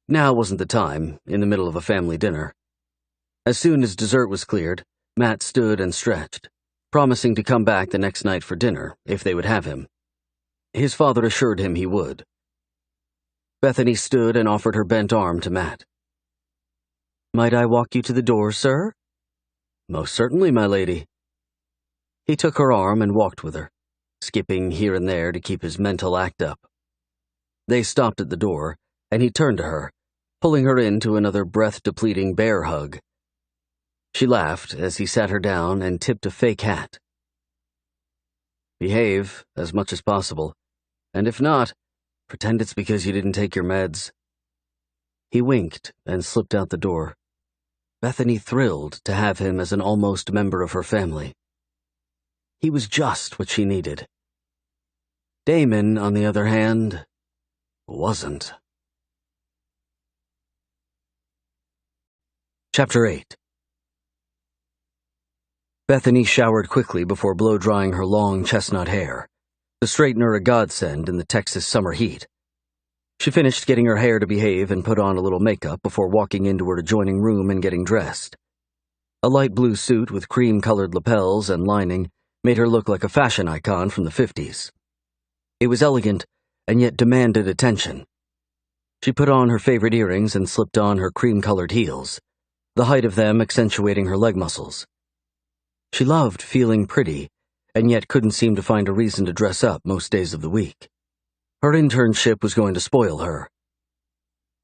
Now wasn't the time, in the middle of a family dinner. As soon as dessert was cleared, Matt stood and stretched, promising to come back the next night for dinner if they would have him. His father assured him he would. Bethany stood and offered her bent arm to Matt. Might I walk you to the door, sir? Most certainly, my lady. He took her arm and walked with her, skipping here and there to keep his mental act up. They stopped at the door, and he turned to her, pulling her into another breath-depleting bear hug. She laughed as he sat her down and tipped a fake hat. Behave as much as possible, and if not, pretend it's because you didn't take your meds. He winked and slipped out the door. Bethany thrilled to have him as an almost member of her family. He was just what she needed. Damon, on the other hand, wasn't. Chapter 8. Bethany showered quickly before blow-drying her long chestnut hair, the straightener a godsend in the Texas summer heat. She finished getting her hair to behave and put on a little makeup before walking into her adjoining room and getting dressed. A light blue suit with cream-colored lapels and lining made her look like a fashion icon from the 50s. It was elegant and yet demanded attention. She put on her favorite earrings and slipped on her cream-colored heels, the height of them accentuating her leg muscles. She loved feeling pretty, and yet couldn't seem to find a reason to dress up most days of the week. Her internship was going to spoil her.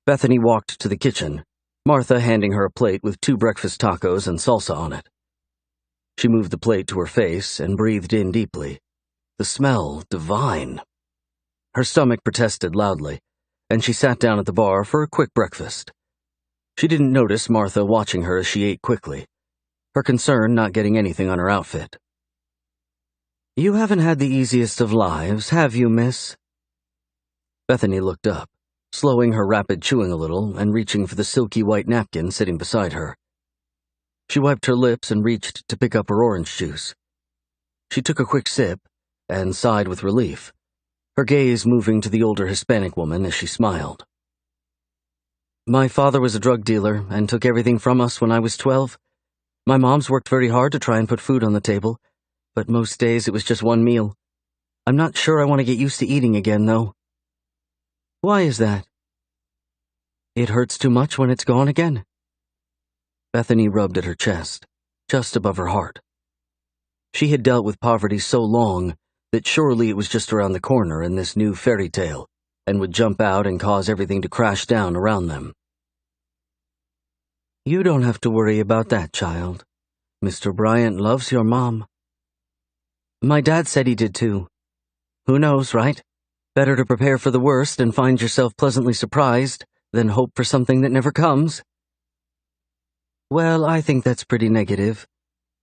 Bethany walked to the kitchen, Martha handing her a plate with 2 breakfast tacos and salsa on it. She moved the plate to her face and breathed in deeply. The smell divine. Her stomach protested loudly, and she sat down at the bar for a quick breakfast. She didn't notice Martha watching her as she ate quickly, her concern not getting anything on her outfit. "You haven't had the easiest of lives, have you, miss?" Bethany looked up, slowing her rapid chewing a little and reaching for the silky white napkin sitting beside her. She wiped her lips and reached to pick up her orange juice. She took a quick sip and sighed with relief, her gaze moving to the older Hispanic woman as she smiled. "My father was a drug dealer and took everything from us when I was 12. My mom's worked very hard to try and put food on the table, but most days it was just one meal. I'm not sure I want to get used to eating again, though." "Why is that?" "It hurts too much when it's gone again." Bethany rubbed at her chest, just above her heart. She had dealt with poverty so long that surely it was just around the corner in this new fairy tale, and would jump out and cause everything to crash down around them. "You don't have to worry about that, child. Mr. Bryant loves your mom." "My dad said he did too. Who knows, right? Better to prepare for the worst and find yourself pleasantly surprised than hope for something that never comes." "Well, I think that's pretty negative.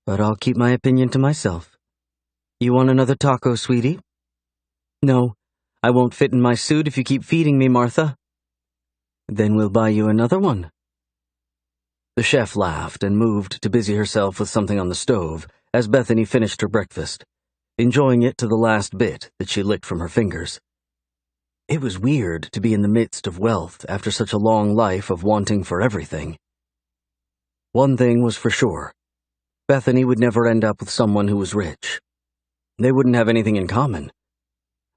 but I'll keep my opinion to myself. You want another taco, sweetie? No, I won't fit in my suit if you keep feeding me, Martha. Then we'll buy you another one. The chef laughed and moved to busy herself with something on the stove as Bethany finished her breakfast, enjoying it to the last bit that she licked from her fingers. It was weird to be in the midst of wealth after such a long life of wanting for everything. One thing was for sure. Bethany would never end up with someone who was rich. They wouldn't have anything in common.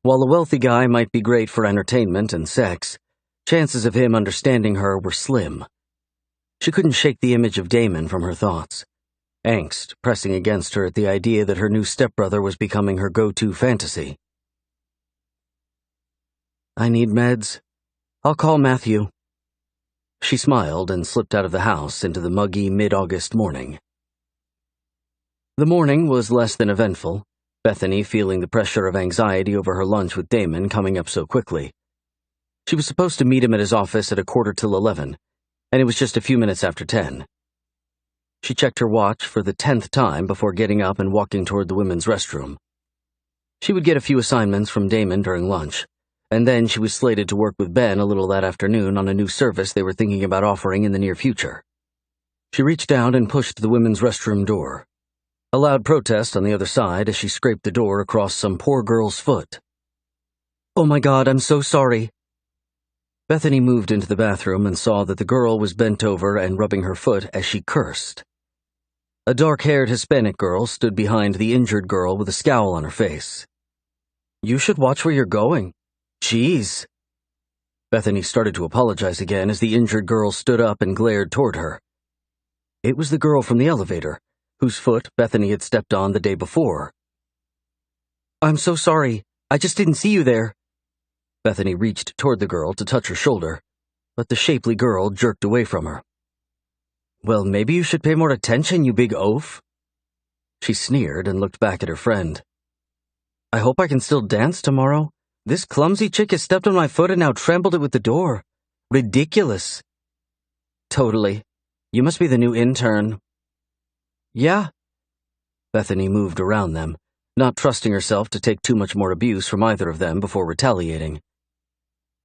While a wealthy guy might be great for entertainment and sex, chances of him understanding her were slim. She couldn't shake the image of Damon from her thoughts, angst pressing against her at the idea that her new stepbrother was becoming her go-to fantasy. I need meds. I'll call Matthew. She smiled and slipped out of the house into the muggy mid-August morning. The morning was less than eventful, Bethany feeling the pressure of anxiety over her lunch with Damon coming up so quickly. She was supposed to meet him at his office at 11:15, and it was just a few minutes after 10. She checked her watch for the 10th time before getting up and walking toward the women's restroom. She would get a few assignments from Damon during lunch, and then she was slated to work with Ben a little that afternoon on a new service they were thinking about offering in the near future. She reached out and pushed the women's restroom door. A loud protest on the other side as she scraped the door across some poor girl's foot. "Oh my God, I'm so sorry." Bethany moved into the bathroom and saw that the girl was bent over and rubbing her foot as she cursed. A dark-haired Hispanic girl stood behind the injured girl with a scowl on her face. "You should watch where you're going. Jeez." Bethany started to apologize again as the injured girl stood up and glared toward her. It was the girl from the elevator, whose foot Bethany had stepped on the day before. "I'm so sorry. I just didn't see you there." Bethany reached toward the girl to touch her shoulder, but the shapely girl jerked away from her. "Well, maybe you should pay more attention, you big oaf." She sneered and looked back at her friend. "I hope I can still dance tomorrow. This clumsy chick has stepped on my foot and now trampled it with the door. Ridiculous." "Totally. You must be the new intern." "Yeah." Bethany moved around them, not trusting herself to take too much more abuse from either of them before retaliating.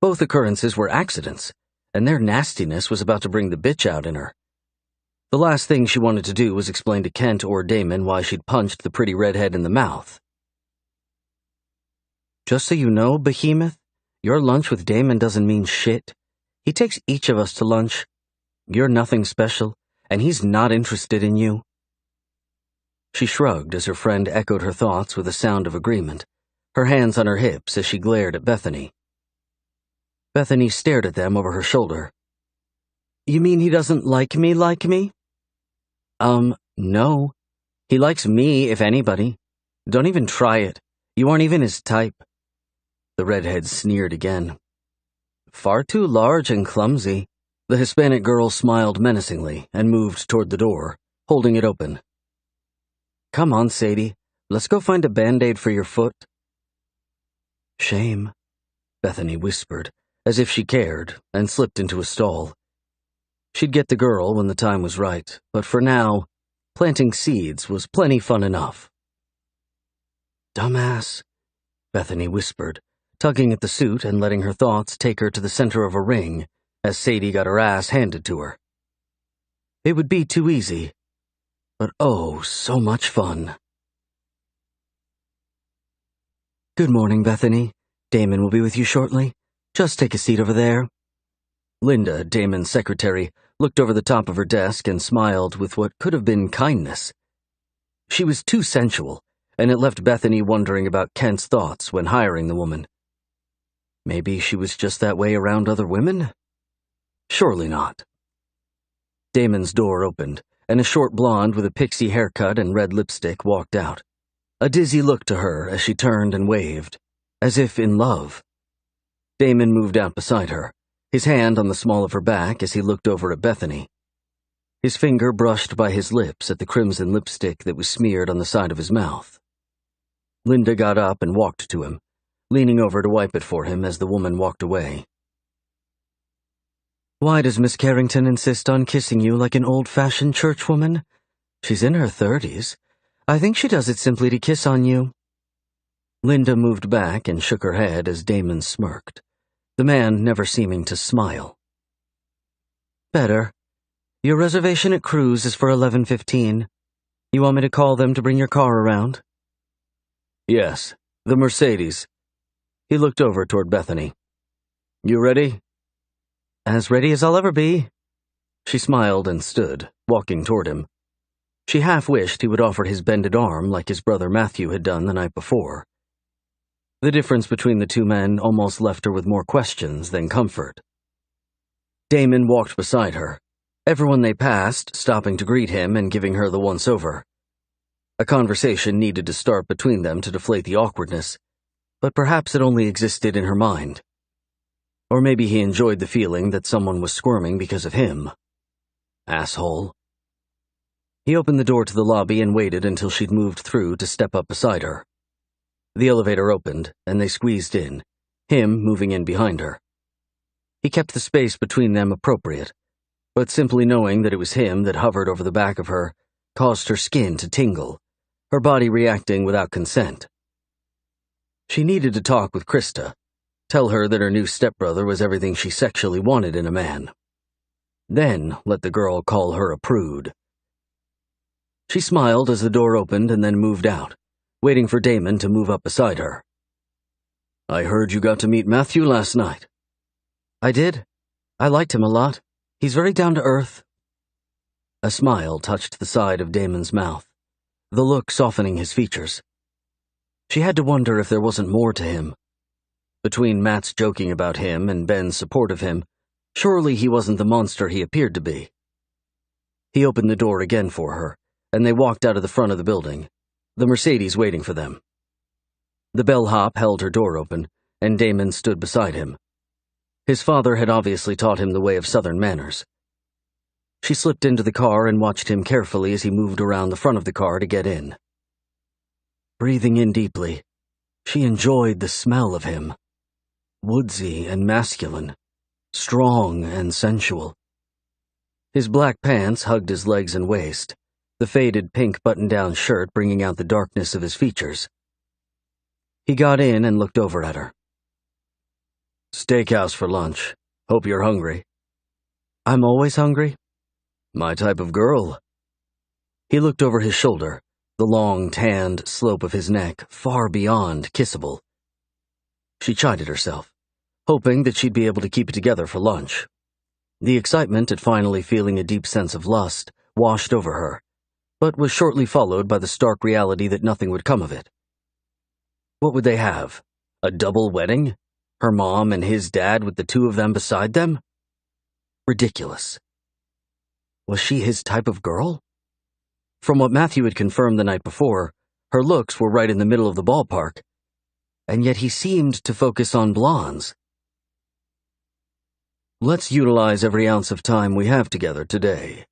Both occurrences were accidents, and their nastiness was about to bring the bitch out in her. The last thing she wanted to do was explain to Kent or Damon why she'd punched the pretty redhead in the mouth. "Just so you know, Behemoth, your lunch with Damon doesn't mean shit. He takes each of us to lunch. You're nothing special, and he's not interested in you." She shrugged as her friend echoed her thoughts with a sound of agreement, her hands on her hips as she glared at Bethany. Bethany stared at them over her shoulder. "You mean he doesn't like me like me?" No. He likes me, if anybody. Don't even try it. You aren't even his type." The redhead sneered again. "Far too large and clumsy." The Hispanic girl smiled menacingly and moved toward the door, holding it open. "Come on, Sadie. Let's go find a Band-Aid for your foot." "Shame," Bethany whispered, as if she cared, and slipped into a stall. She'd get the girl when the time was right, but for now, planting seeds was plenty fun enough. "Dumbass," Bethany whispered, tugging at the suit and letting her thoughts take her to the center of a ring as Sadie got her ass handed to her. It would be too easy, but oh, so much fun. "Good morning, Bethany. Damon will be with you shortly. Just take a seat over there." Linda, Damon's secretary, looked over the top of her desk and smiled with what could have been kindness. She was too sensual, and it left Bethany wondering about Kent's thoughts when hiring the woman. Maybe she was just that way around other women? Surely not. Damon's door opened, and a short blonde with a pixie haircut and red lipstick walked out. A dizzy look to her as she turned and waved, as if in love. Damon moved out beside her, his hand on the small of her back as he looked over at Bethany. His finger brushed by his lips at the crimson lipstick that was smeared on the side of his mouth. Linda got up and walked to him, leaning over to wipe it for him as the woman walked away. "Why does Miss Carrington insist on kissing you like an old-fashioned churchwoman? She's in her 30s. I think she does it simply to kiss on you. Linda moved back and shook her head as Damon smirked, the man never seeming to smile. Better. Your reservation at Carew's is for 11:15. You want me to call them to bring your car around? Yes, the Mercedes. He looked over toward Bethany. You ready? As ready as I'll ever be. She smiled and stood, walking toward him. She half wished he would offer his bended arm like his brother Matthew had done the night before. The difference between the two men almost left her with more questions than comfort. Damon walked beside her, everyone they passed stopping to greet him and giving her the once-over. A conversation needed to start between them to deflate the awkwardness, but perhaps it only existed in her mind. Or maybe he enjoyed the feeling that someone was squirming because of him. Asshole. He opened the door to the lobby and waited until she'd moved through to step up beside her. The elevator opened, and they squeezed in, him moving in behind her. He kept the space between them appropriate, but simply knowing that it was him that hovered over the back of her caused her skin to tingle, her body reacting without consent. She needed to talk with Krista, tell her that her new stepbrother was everything she sexually wanted in a man. Then let the girl call her a prude. She smiled as the door opened and then moved out, waiting for Damon to move up beside her. I heard you got to meet Matthew last night. I did. I liked him a lot. He's very down to earth. A smile touched the side of Damon's mouth, the look softening his features. She had to wonder if there wasn't more to him. Between Matt's joking about him and Ben's support of him, surely he wasn't the monster he appeared to be. He opened the door again for her, and they walked out of the front of the building, the Mercedes waiting for them. The bellhop held her door open, and Damon stood beside him. His father had obviously taught him the way of Southern manners. She slipped into the car and watched him carefully as he moved around the front of the car to get in. Breathing in deeply, she enjoyed the smell of him. Woodsy and masculine, strong and sensual. His black pants hugged his legs and waist, the faded pink button-down shirt bringing out the darkness of his features. He got in and looked over at her. Steakhouse for lunch. Hope you're hungry. I'm always hungry. My type of girl. He looked over his shoulder, the long, tanned slope of his neck far beyond kissable. She chided herself, hoping that she'd be able to keep it together for lunch. The excitement at finally feeling a deep sense of lust washed over her, but was shortly followed by the stark reality that nothing would come of it. What would they have? A double wedding? Her mom and his dad with the two of them beside them? Ridiculous. Was she his type of girl? From what Matthew had confirmed the night before, her looks were right in the middle of the ballpark, and yet he seemed to focus on blondes. Let's utilize every ounce of time we have together today.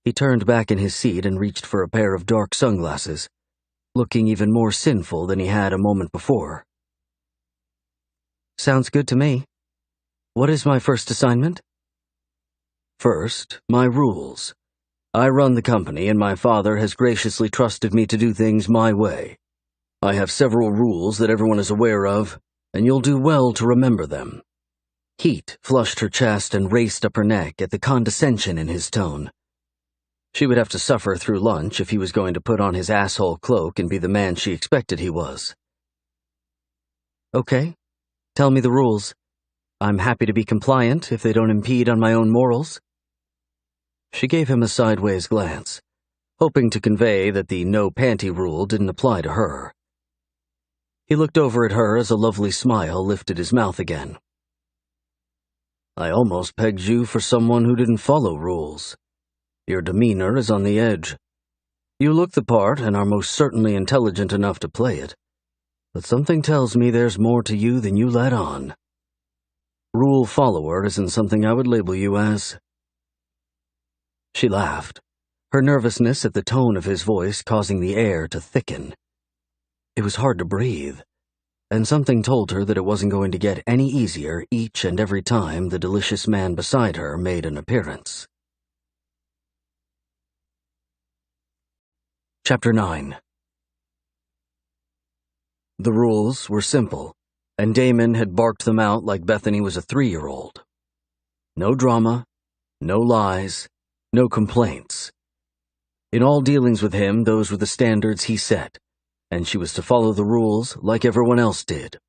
He turned back in his seat and reached for a pair of dark sunglasses, looking even more sinful than he had a moment before. Sounds good to me. What is my first assignment? First, my rules. I run the company, and my father has graciously trusted me to do things my way. I have several rules that everyone is aware of, and you'll do well to remember them. Heat flushed her chest and raced up her neck at the condescension in his tone. She would have to suffer through lunch if he was going to put on his asshole cloak and be the man she expected he was. Okay, tell me the rules. I'm happy to be compliant if they don't impede on my own morals. She gave him a sideways glance, hoping to convey that the no-panty rule didn't apply to her. He looked over at her as a lovely smile lifted his mouth again. I almost pegged you for someone who didn't follow rules. Your demeanor is on the edge. You look the part and are most certainly intelligent enough to play it, but something tells me there's more to you than you let on. Rule follower isn't something I would label you as. She laughed, her nervousness at the tone of his voice causing the air to thicken. It was hard to breathe, and something told her that it wasn't going to get any easier each and every time the delicious man beside her made an appearance. Chapter 9. The rules were simple, and Damon had barked them out like Bethany was a 3-year-old. No drama, no lies, no complaints. In all dealings with him, those were the standards he set, and she was to follow the rules like everyone else did.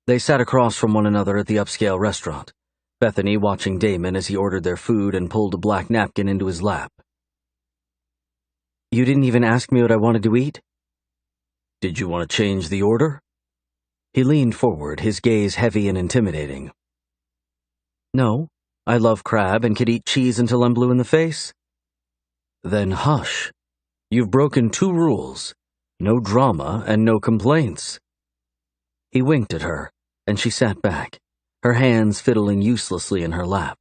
They sat across from one another at the upscale restaurant, Bethany watching Damon as he ordered their food and pulled a black napkin into his lap. You didn't even ask me what I wanted to eat? Did you want to change the order? He leaned forward, his gaze heavy and intimidating. No, I love crab and could eat cheese until I'm blue in the face. Then hush. You've broken 2 rules. No drama and no complaints. He winked at her, and she sat back, her hands fiddling uselessly in her lap.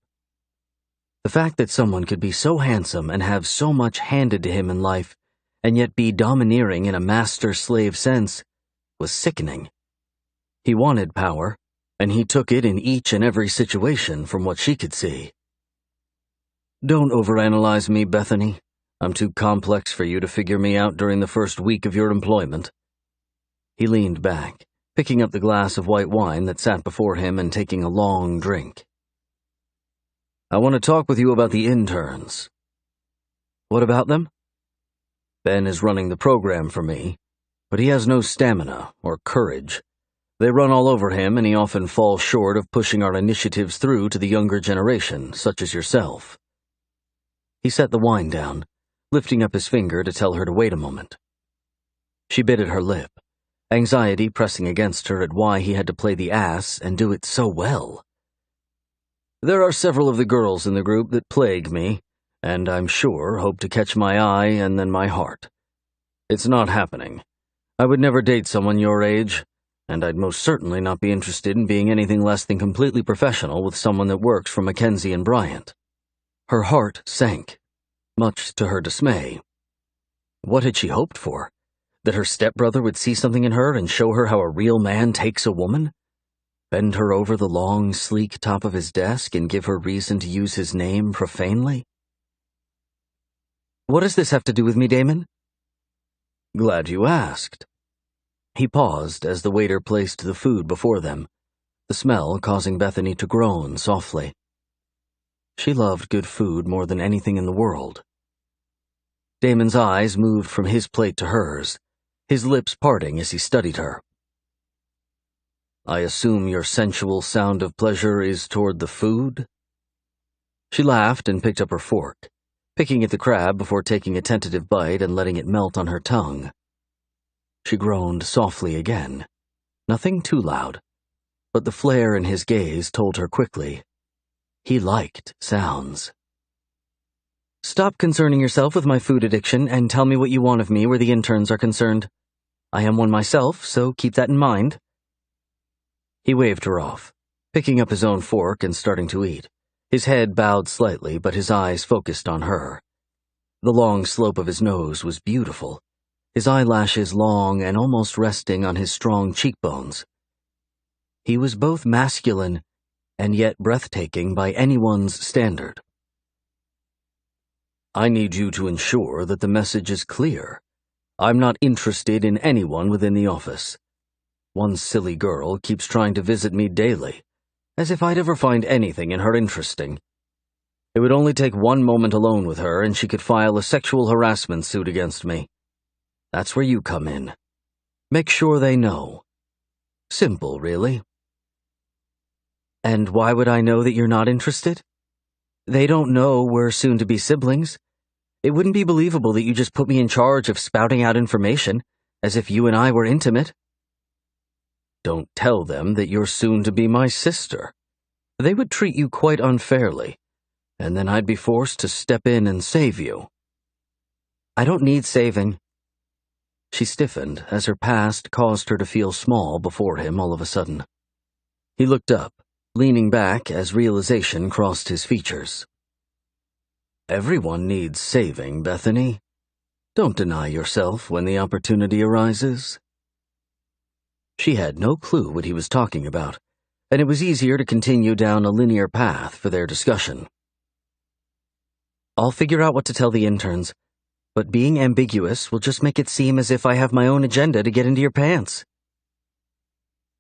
The fact that someone could be so handsome and have so much handed to him in life, and yet be domineering in a master-slave sense, was sickening. He wanted power, and he took it in each and every situation from what she could see. Don't overanalyze me, Bethany. I'm too complex for you to figure me out during the first week of your employment. He leaned back, picking up the glass of white wine that sat before him and taking a long drink. I want to talk with you about the interns. What about them? Ben is running the program for me, but he has no stamina or courage. They run all over him, and he often falls short of pushing our initiatives through to the younger generation, such as yourself. He set the wine down, lifting up his finger to tell her to wait a moment. She bit at her lip, anxiety pressing against her at why he had to play the ass and do it so well. There are several of the girls in the group that plague me, and I'm sure hope to catch my eye and then my heart. It's not happening. I would never date someone your age, and I'd most certainly not be interested in being anything less than completely professional with someone that works for Mackenzie and Bryant. Her heart sank, much to her dismay. What had she hoped for? That her stepbrother would see something in her and show her how a real man takes a woman? Bend her over the long, sleek top of his desk and give her reason to use his name profanely? What does this have to do with me, Damon? Glad you asked. He paused as the waiter placed the food before them, the smell causing Bethany to groan softly. She loved good food more than anything in the world. Damon's eyes moved from his plate to hers, his lips parting as he studied her. I assume your sensual sound of pleasure is toward the food? She laughed and picked up her fork, picking at the crab before taking a tentative bite and letting it melt on her tongue. She groaned softly again, nothing too loud, but the flare in his gaze told her quickly. He liked sounds. Stop concerning yourself with my food addiction and tell me what you want of me where the interns are concerned. I am one myself, so keep that in mind. He waved her off, picking up his own fork and starting to eat, his head bowed slightly but his eyes focused on her. The long slope of his nose was beautiful, his eyelashes long and almost resting on his strong cheekbones. He was both masculine and yet breathtaking by anyone's standard. I need you to ensure that the message is clear. I'm not interested in anyone within the office. One silly girl keeps trying to visit me daily, as if I'd ever find anything in her interesting. It would only take one moment alone with her and she could file a sexual harassment suit against me. That's where you come in. Make sure they know. Simple, really. And why would I know that you're not interested? They don't know we're soon-to-be siblings. It wouldn't be believable that you just put me in charge of spouting out information, as if you and I were intimate. Don't tell them that you're soon to be my sister. They would treat you quite unfairly, and then I'd be forced to step in and save you. I don't need saving. She stiffened as her past caused her to feel small before him all of a sudden. He looked up, leaning back as realization crossed his features. Everyone needs saving, Bethany. Don't deny yourself when the opportunity arises. She had no clue what he was talking about, and it was easier to continue down a linear path for their discussion. I'll figure out what to tell the interns, but being ambiguous will just make it seem as if I have my own agenda to get into your pants."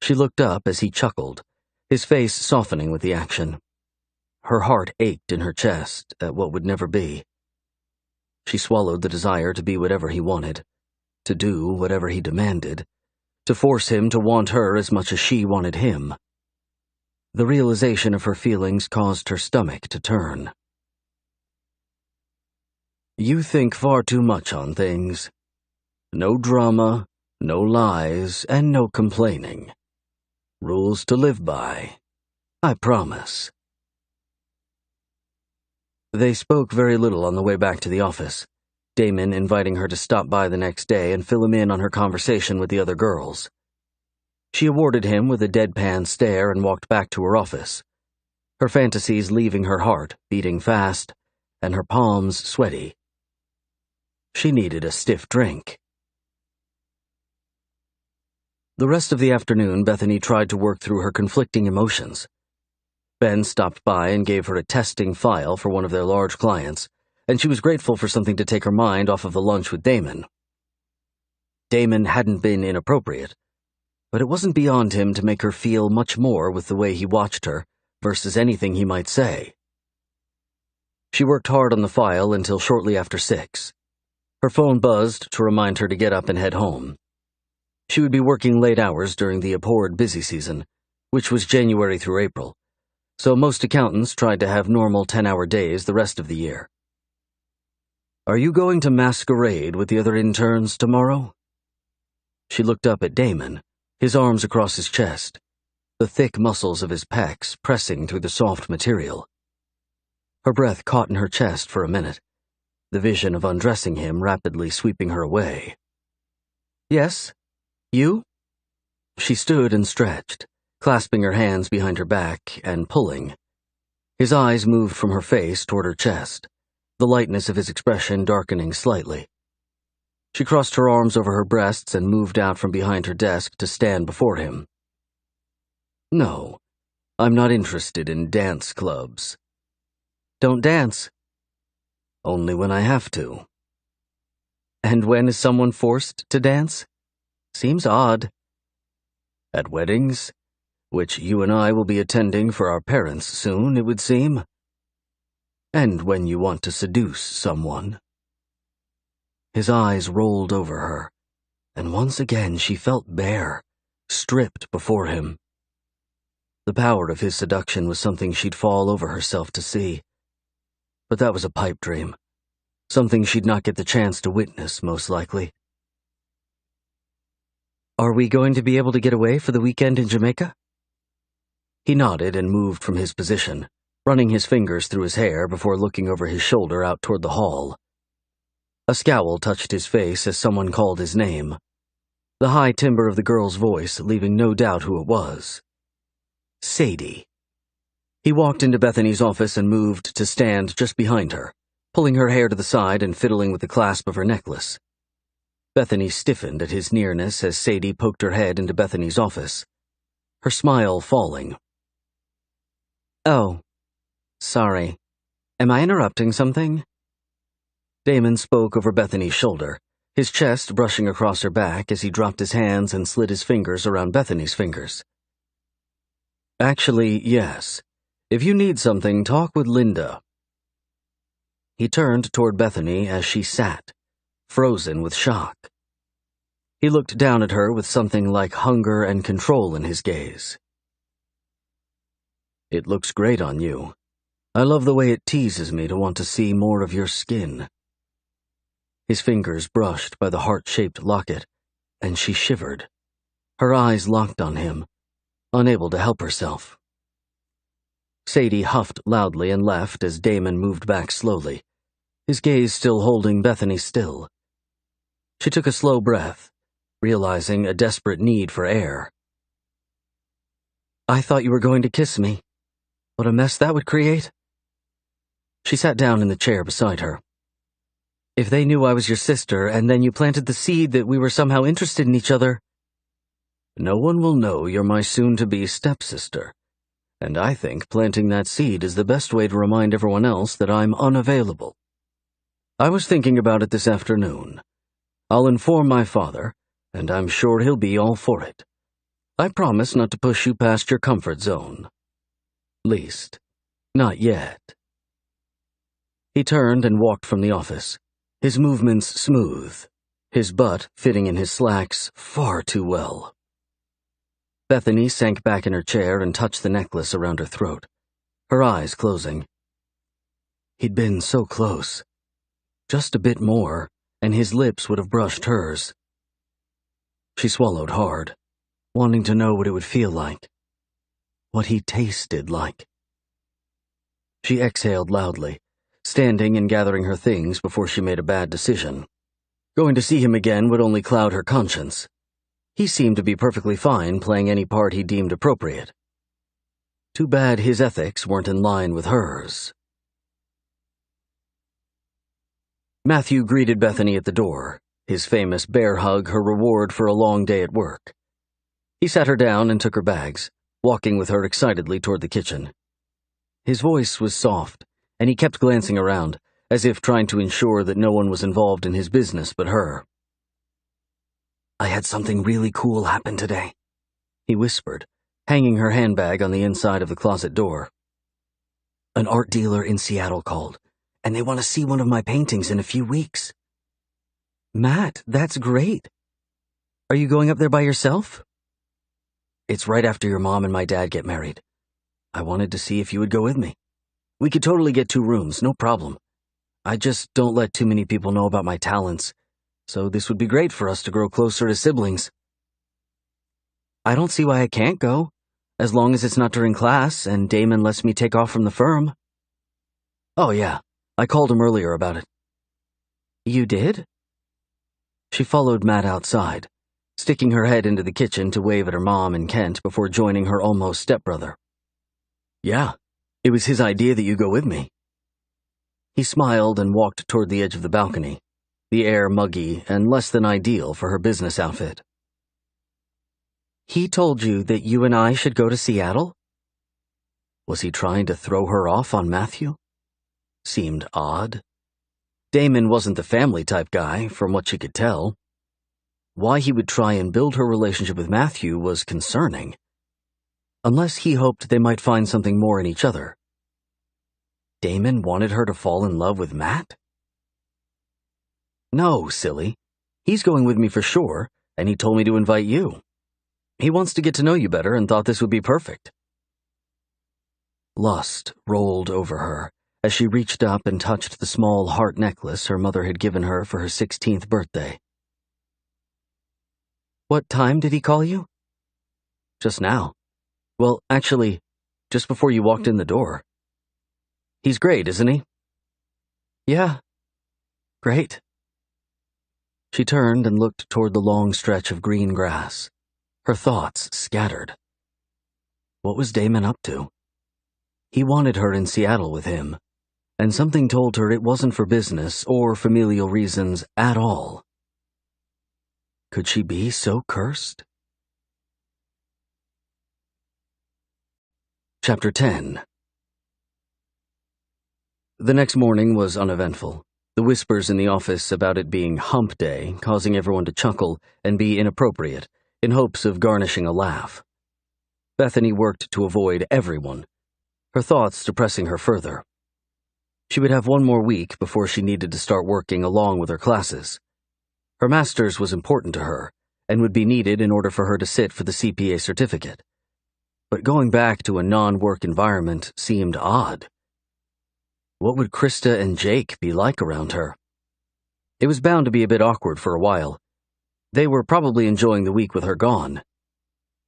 She looked up as he chuckled, his face softening with the action. Her heart ached in her chest at what would never be. She swallowed the desire to be whatever he wanted, to do whatever he demanded, to force him to want her as much as she wanted him. The realization of her feelings caused her stomach to turn. "You think far too much on things. No drama, no lies, and no complaining. Rules to live by. I promise." They spoke very little on the way back to the office, Damon inviting her to stop by the next day and fill him in on her conversation with the other girls. She awarded him with a deadpan stare and walked back to her office, her fantasies leaving her heart beating fast and her palms sweaty. She needed a stiff drink. The rest of the afternoon, Bethany tried to work through her conflicting emotions. Ben stopped by and gave her a testing file for one of their large clients, and she was grateful for something to take her mind off of the lunch with Damon. Damon hadn't been inappropriate, but it wasn't beyond him to make her feel much more with the way he watched her versus anything he might say. She worked hard on the file until shortly after 6. Her phone buzzed to remind her to get up and head home. She would be working late hours during the abhorred busy season, which was January through April, so most accountants tried to have normal 10-hour days the rest of the year. "Are you going to masquerade with the other interns tomorrow?" She looked up at Damon, his arms across his chest, the thick muscles of his pecs pressing through the soft material. Her breath caught in her chest for a minute, the vision of undressing him rapidly sweeping her away. "Yes? You?" She stood and stretched, clasping her hands behind her back and pulling. His eyes moved from her face toward her chest, the lightness of his expression darkening slightly. She crossed her arms over her breasts and moved out from behind her desk to stand before him. "No, I'm not interested in dance clubs." "Don't dance?" "Only when I have to." "And when is someone forced to dance? Seems odd." "At weddings, which you and I will be attending for our parents soon, it would seem. And when you want to seduce someone." His eyes rolled over her, and once again she felt bare, stripped before him. The power of his seduction was something she'd fall over herself to see. But that was a pipe dream, something she'd not get the chance to witness, most likely. "Are we going to be able to get away for the weekend in Jamaica?" He nodded and moved from his position, running his fingers through his hair before looking over his shoulder out toward the hall. A scowl touched his face as someone called his name, the high timbre of the girl's voice leaving no doubt who it was. Sadie. He walked into Bethany's office and moved to stand just behind her, pulling her hair to the side and fiddling with the clasp of her necklace. Bethany stiffened at his nearness as Sadie poked her head into Bethany's office, her smile falling. "Oh, sorry. Am I interrupting something?" Damon spoke over Bethany's shoulder, his chest brushing across her back as he dropped his hands and slid his fingers around Bethany's fingers. "Actually, yes. If you need something, talk with Linda." He turned toward Bethany as she sat, frozen with shock. He looked down at her with something like hunger and control in his gaze. "It looks great on you. I love the way it teases me to want to see more of your skin." His fingers brushed by the heart-shaped locket, and she shivered, her eyes locked on him, unable to help herself. Sadie huffed loudly and left as Damon moved back slowly, his gaze still holding Bethany still. She took a slow breath, realizing a desperate need for air. "I thought you were going to kiss me. What a mess that would create." She sat down in the chair beside her. "If they knew I was your sister, and then you planted the seed that we were somehow interested in each other—" "No one will know you're my soon-to-be stepsister, and I think planting that seed is the best way to remind everyone else that I'm unavailable." I was thinking about it this afternoon. I'll inform my father, and I'm sure he'll be all for it. I promise not to push you past your comfort zone. Least, not yet." He turned and walked from the office, his movements smooth, his butt fitting in his slacks far too well. Bethany sank back in her chair and touched the necklace around her throat, her eyes closing. He'd been so close. Just a bit more, and his lips would have brushed hers. She swallowed hard, wanting to know what it would feel like, what he tasted like. She exhaled loudly, standing and gathering her things before she made a bad decision. Going to see him again would only cloud her conscience. He seemed to be perfectly fine playing any part he deemed appropriate. Too bad his ethics weren't in line with hers. Matthew greeted Bethany at the door, his famous bear hug her reward for a long day at work. He sat her down and took her bags, walking with her excitedly toward the kitchen. His voice was soft, and he kept glancing around, as if trying to ensure that no one was involved in his business but her. "I had something really cool happen today," he whispered, hanging her handbag on the inside of the closet door. "An art dealer in Seattle called, and they want to see one of my paintings in a few weeks." "Matt, that's great. Are you going up there by yourself?" "It's right after your mom and my dad get married. I wanted to see if you would go with me. We could totally get 2 rooms, no problem. I just don't let too many people know about my talents, so this would be great for us to grow closer as siblings." "I don't see why I can't go, as long as it's not during class and Damon lets me take off from the firm." "Oh yeah, I called him earlier about it." "You did?" She followed Matt outside, sticking her head into the kitchen to wave at her mom and Kent before joining her almost stepbrother. "Yeah, it was his idea that you go with me." He smiled and walked toward the edge of the balcony, the air muggy and less than ideal for her business outfit. "He told you that you and I should go to Seattle?" Was he trying to throw her off on Matthew? Seemed odd. Damon wasn't the family type guy, from what she could tell. Why he would try and build her relationship with Matthew was concerning. Unless he hoped they might find something more in each other. Damon wanted her to fall in love with Matt? "No, silly. He's going with me for sure, and he told me to invite you. He wants to get to know you better and thought this would be perfect." Lust rolled over her as she reached up and touched the small heart necklace her mother had given her for her 16th birthday. "What time did he call you?" "Just now. Well, actually, just before you walked in the door. He's great, isn't he?" "Yeah, great." She turned and looked toward the long stretch of green grass, her thoughts scattered. What was Damon up to? He wanted her in Seattle with him, and something told her it wasn't for business or familial reasons at all. Could she be so cursed? Chapter 10. The next morning was uneventful, the whispers in the office about it being hump day causing everyone to chuckle and be inappropriate in hopes of garnishing a laugh. Bethany worked to avoid everyone, her thoughts depressing her further. She would have 1 more week before she needed to start working along with her classes. Her master's was important to her and would be needed in order for her to sit for the CPA certificate. But going back to a non-work environment seemed odd. What would Krista and Jake be like around her? It was bound to be a bit awkward for a while. They were probably enjoying the week with her gone.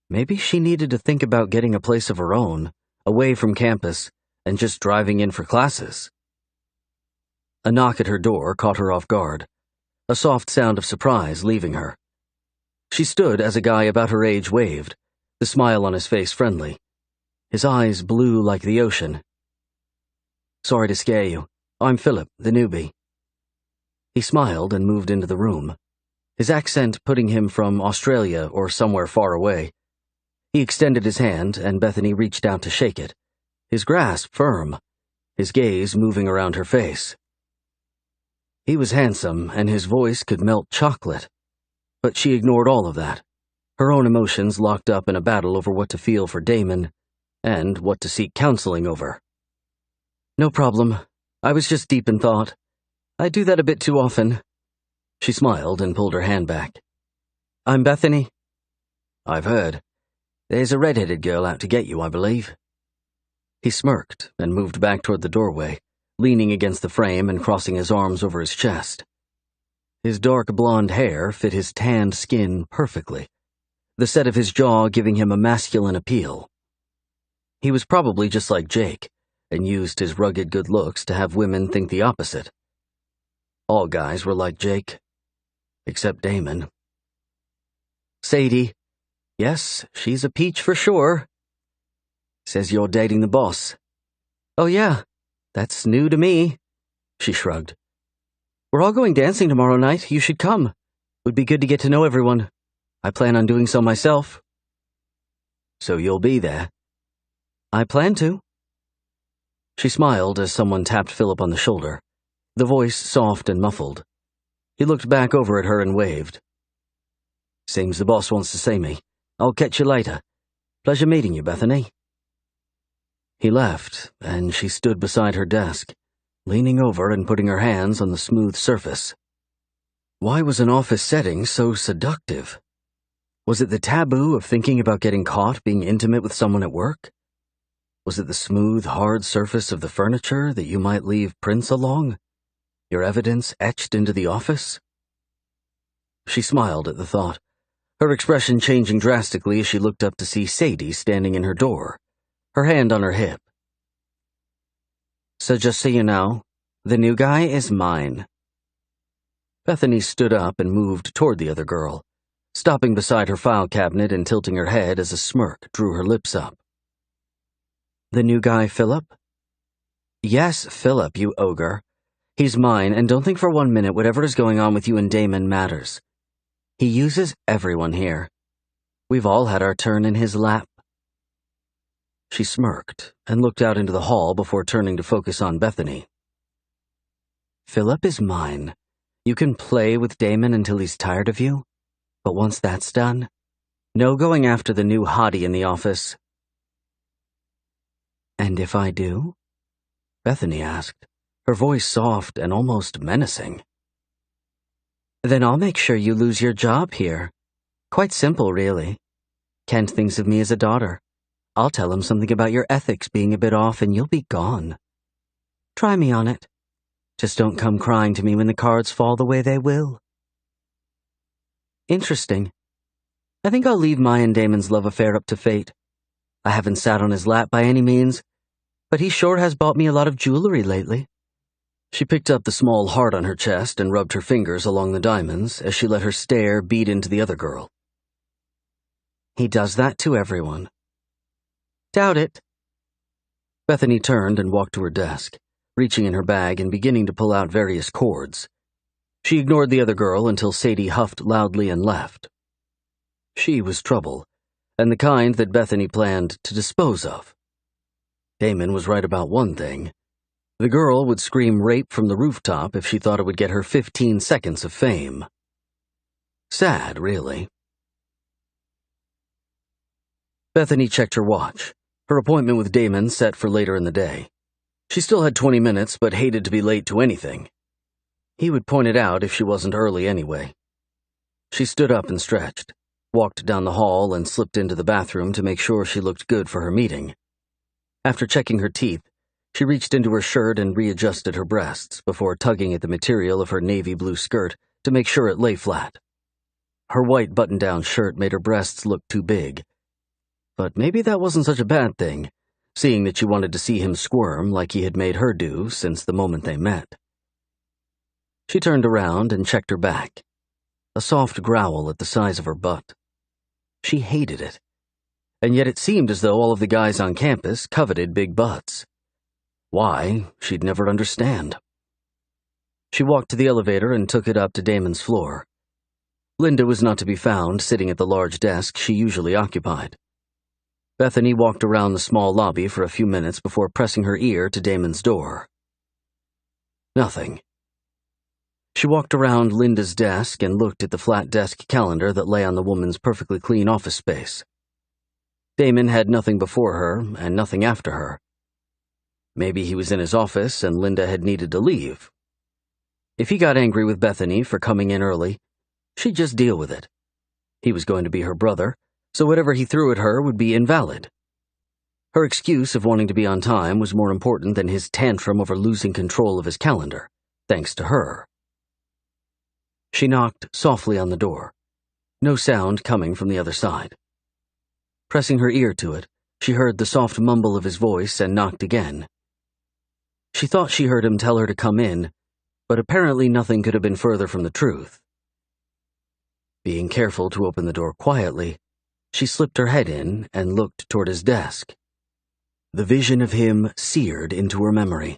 Maybe she needed to think about getting a place of her own, away from campus, and just driving in for classes. A knock at her door caught her off guard, a soft sound of surprise leaving her. She stood as a guy about her age waved, the smile on his face friendly, his eyes blue like the ocean. "Sorry to scare you. I'm Philip, the newbie." He smiled and moved into the room, his accent putting him from Australia or somewhere far away. He extended his hand, and Bethany reached out to shake it, his grasp firm, his gaze moving around her face. He was handsome, and his voice could melt chocolate. But she ignored all of that, her own emotions locked up in a battle over what to feel for Damon and what to seek counseling over. "No problem. I was just deep in thought. I do that a bit too often." She smiled and pulled her hand back. "I'm Bethany." "I've heard. There's a red-headed girl out to get you, I believe." He smirked and moved back toward the doorway, leaning against the frame and crossing his arms over his chest. His dark blonde hair fit his tanned skin perfectly, the set of his jaw giving him a masculine appeal. He was probably just like Jake, and used his rugged good looks to have women think the opposite. All guys were like Jake, except Damon. "Sadie. Yes, she's a peach for sure. Says you're dating the boss." "Oh yeah, that's new to me," she shrugged. "We're all going dancing tomorrow night. You should come. Would be good to get to know everyone. I plan on doing so myself." "So you'll be there?" "I plan to." She smiled as someone tapped Philip on the shoulder, the voice soft and muffled. He looked back over at her and waved. "Seems the boss wants to see me. I'll catch you later. Pleasure meeting you, Bethany." He left, and she stood beside her desk, leaning over and putting her hands on the smooth surface. Why was an office setting so seductive? Was it the taboo of thinking about getting caught being intimate with someone at work? Was it the smooth, hard surface of the furniture that you might leave prints along? Your evidence etched into the office? She smiled at the thought, her expression changing drastically as she looked up to see Sadie standing in her door, her hand on her hip. "So just so you know, the new guy is mine." Bethany stood up and moved toward the other girl, stopping beside her file cabinet and tilting her head as a smirk drew her lips up. "The new guy, Philip?" "Yes, Philip, you ogre. He's mine, and don't think for 1 minute whatever is going on with you and Damon matters. He uses everyone here. We've all had our turn in his lap." She smirked and looked out into the hall before turning to focus on Bethany. "Philip is mine. You can play with Damon until he's tired of you, but once that's done, no going after the new hottie in the office." "And if I do?" Bethany asked, her voice soft and almost menacing. "Then I'll make sure you lose your job here. Quite simple, really. Kent thinks of me as a daughter. I'll tell him something about your ethics being a bit off and you'll be gone. Try me on it. Just don't come crying to me when the cards fall the way they will." "Interesting. I think I'll leave my and Damon's love affair up to fate. I haven't sat on his lap by any means, but he sure has bought me a lot of jewelry lately." She picked up the small heart on her chest and rubbed her fingers along the diamonds as she let her stare beat into the other girl. "He does that to everyone." "Doubt it." Bethany turned and walked to her desk, reaching in her bag and beginning to pull out various cords. She ignored the other girl until Sadie huffed loudly and left. She was trouble, and the kind that Bethany planned to dispose of. Damon was right about one thing. The girl would scream rape from the rooftop if she thought it would get her 15 seconds of fame. Sad, really. Bethany checked her watch, her appointment with Damon set for later in the day. She still had 20 minutes, but hated to be late to anything. He would point it out if she wasn't early anyway. She stood up and stretched, walked down the hall and slipped into the bathroom to make sure she looked good for her meeting. After checking her teeth, she reached into her shirt and readjusted her breasts before tugging at the material of her navy blue skirt to make sure it lay flat. Her white button-down shirt made her breasts look too big. But maybe that wasn't such a bad thing, seeing that she wanted to see him squirm like he had made her do since the moment they met. She turned around and checked her back, a soft growl at the size of her butt. She hated it, and yet it seemed as though all of the guys on campus coveted big butts. Why, she'd never understand. She walked to the elevator and took it up to Damon's floor. Linda was not to be found sitting at the large desk she usually occupied. Bethany walked around the small lobby for a few minutes before pressing her ear to Damon's door. Nothing. She walked around Linda's desk and looked at the flat desk calendar that lay on the woman's perfectly clean office space. Damon had nothing before her and nothing after her. Maybe he was in his office and Linda had needed to leave. If he got angry with Bethany for coming in early, she'd just deal with it. He was going to be her brother, so whatever he threw at her would be invalid. Her excuse of wanting to be on time was more important than his tantrum over losing control of his calendar, thanks to her. She knocked softly on the door, no sound coming from the other side. Pressing her ear to it, she heard the soft mumble of his voice and knocked again. She thought she heard him tell her to come in, but apparently nothing could have been further from the truth. Being careful to open the door quietly, she slipped her head in and looked toward his desk. The vision of him seared into her memory.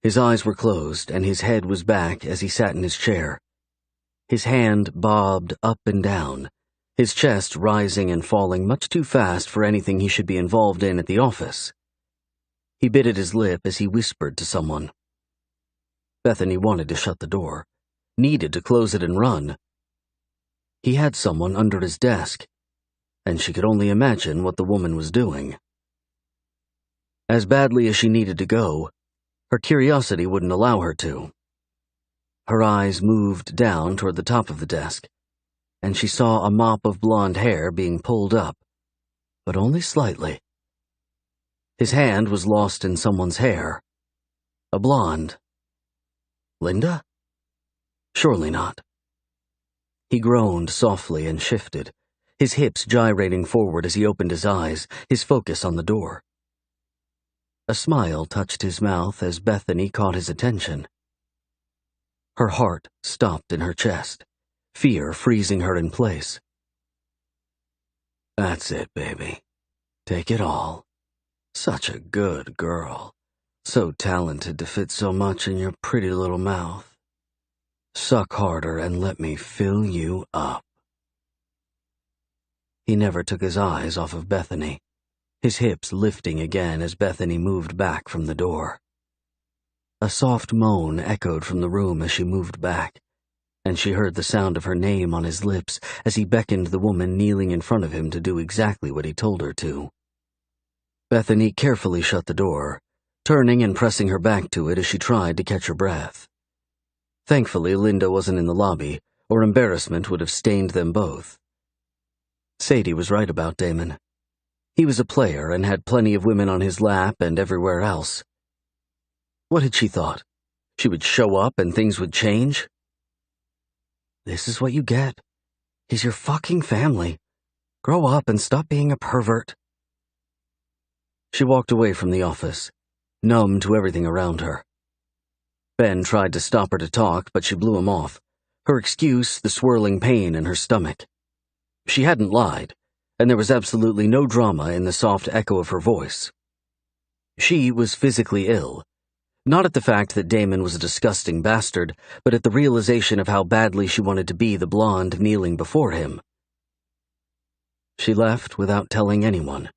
His eyes were closed and his head was back as he sat in his chair. His hand bobbed up and down, his chest rising and falling much too fast for anything he should be involved in at the office. He bit at his lip as he whispered to someone. Bethany wanted to shut the door, needed to close it and run. He had someone under his desk, and she could only imagine what the woman was doing. As badly as she needed to go, her curiosity wouldn't allow her to. Her eyes moved down toward the top of the desk, and she saw a mop of blonde hair being pulled up, but only slightly. His hand was lost in someone's hair. A blonde. Linda? Surely not. He groaned softly and shifted, his hips gyrating forward as he opened his eyes, his focus on the door. A smile touched his mouth as Bethany caught his attention. Her heart stopped in her chest, fear freezing her in place. That's it, baby. Take it all. Such a good girl. So talented to fit so much in your pretty little mouth. Suck harder and let me fill you up. He never took his eyes off of Bethany, his hips lifting again as Bethany moved back from the door. A soft moan echoed from the room as she moved back, and she heard the sound of her name on his lips as he beckoned the woman kneeling in front of him to do exactly what he told her to. Bethany carefully shut the door, turning and pressing her back to it as she tried to catch her breath. Thankfully, Linda wasn't in the lobby, or embarrassment would have stained them both. Sadie was right about Damon. He was a player and had plenty of women on his lap and everywhere else. What had she thought? She would show up and things would change? This is what you get. He's your fucking family. Grow up and stop being a pervert. She walked away from the office, numb to everything around her. Ben tried to stop her to talk, but she blew him off, her excuse the swirling pain in her stomach. She hadn't lied, and there was absolutely no drama in the soft echo of her voice. She was physically ill, not at the fact that Damon was a disgusting bastard, but at the realization of how badly she wanted to be the blonde kneeling before him. She left without telling anyone.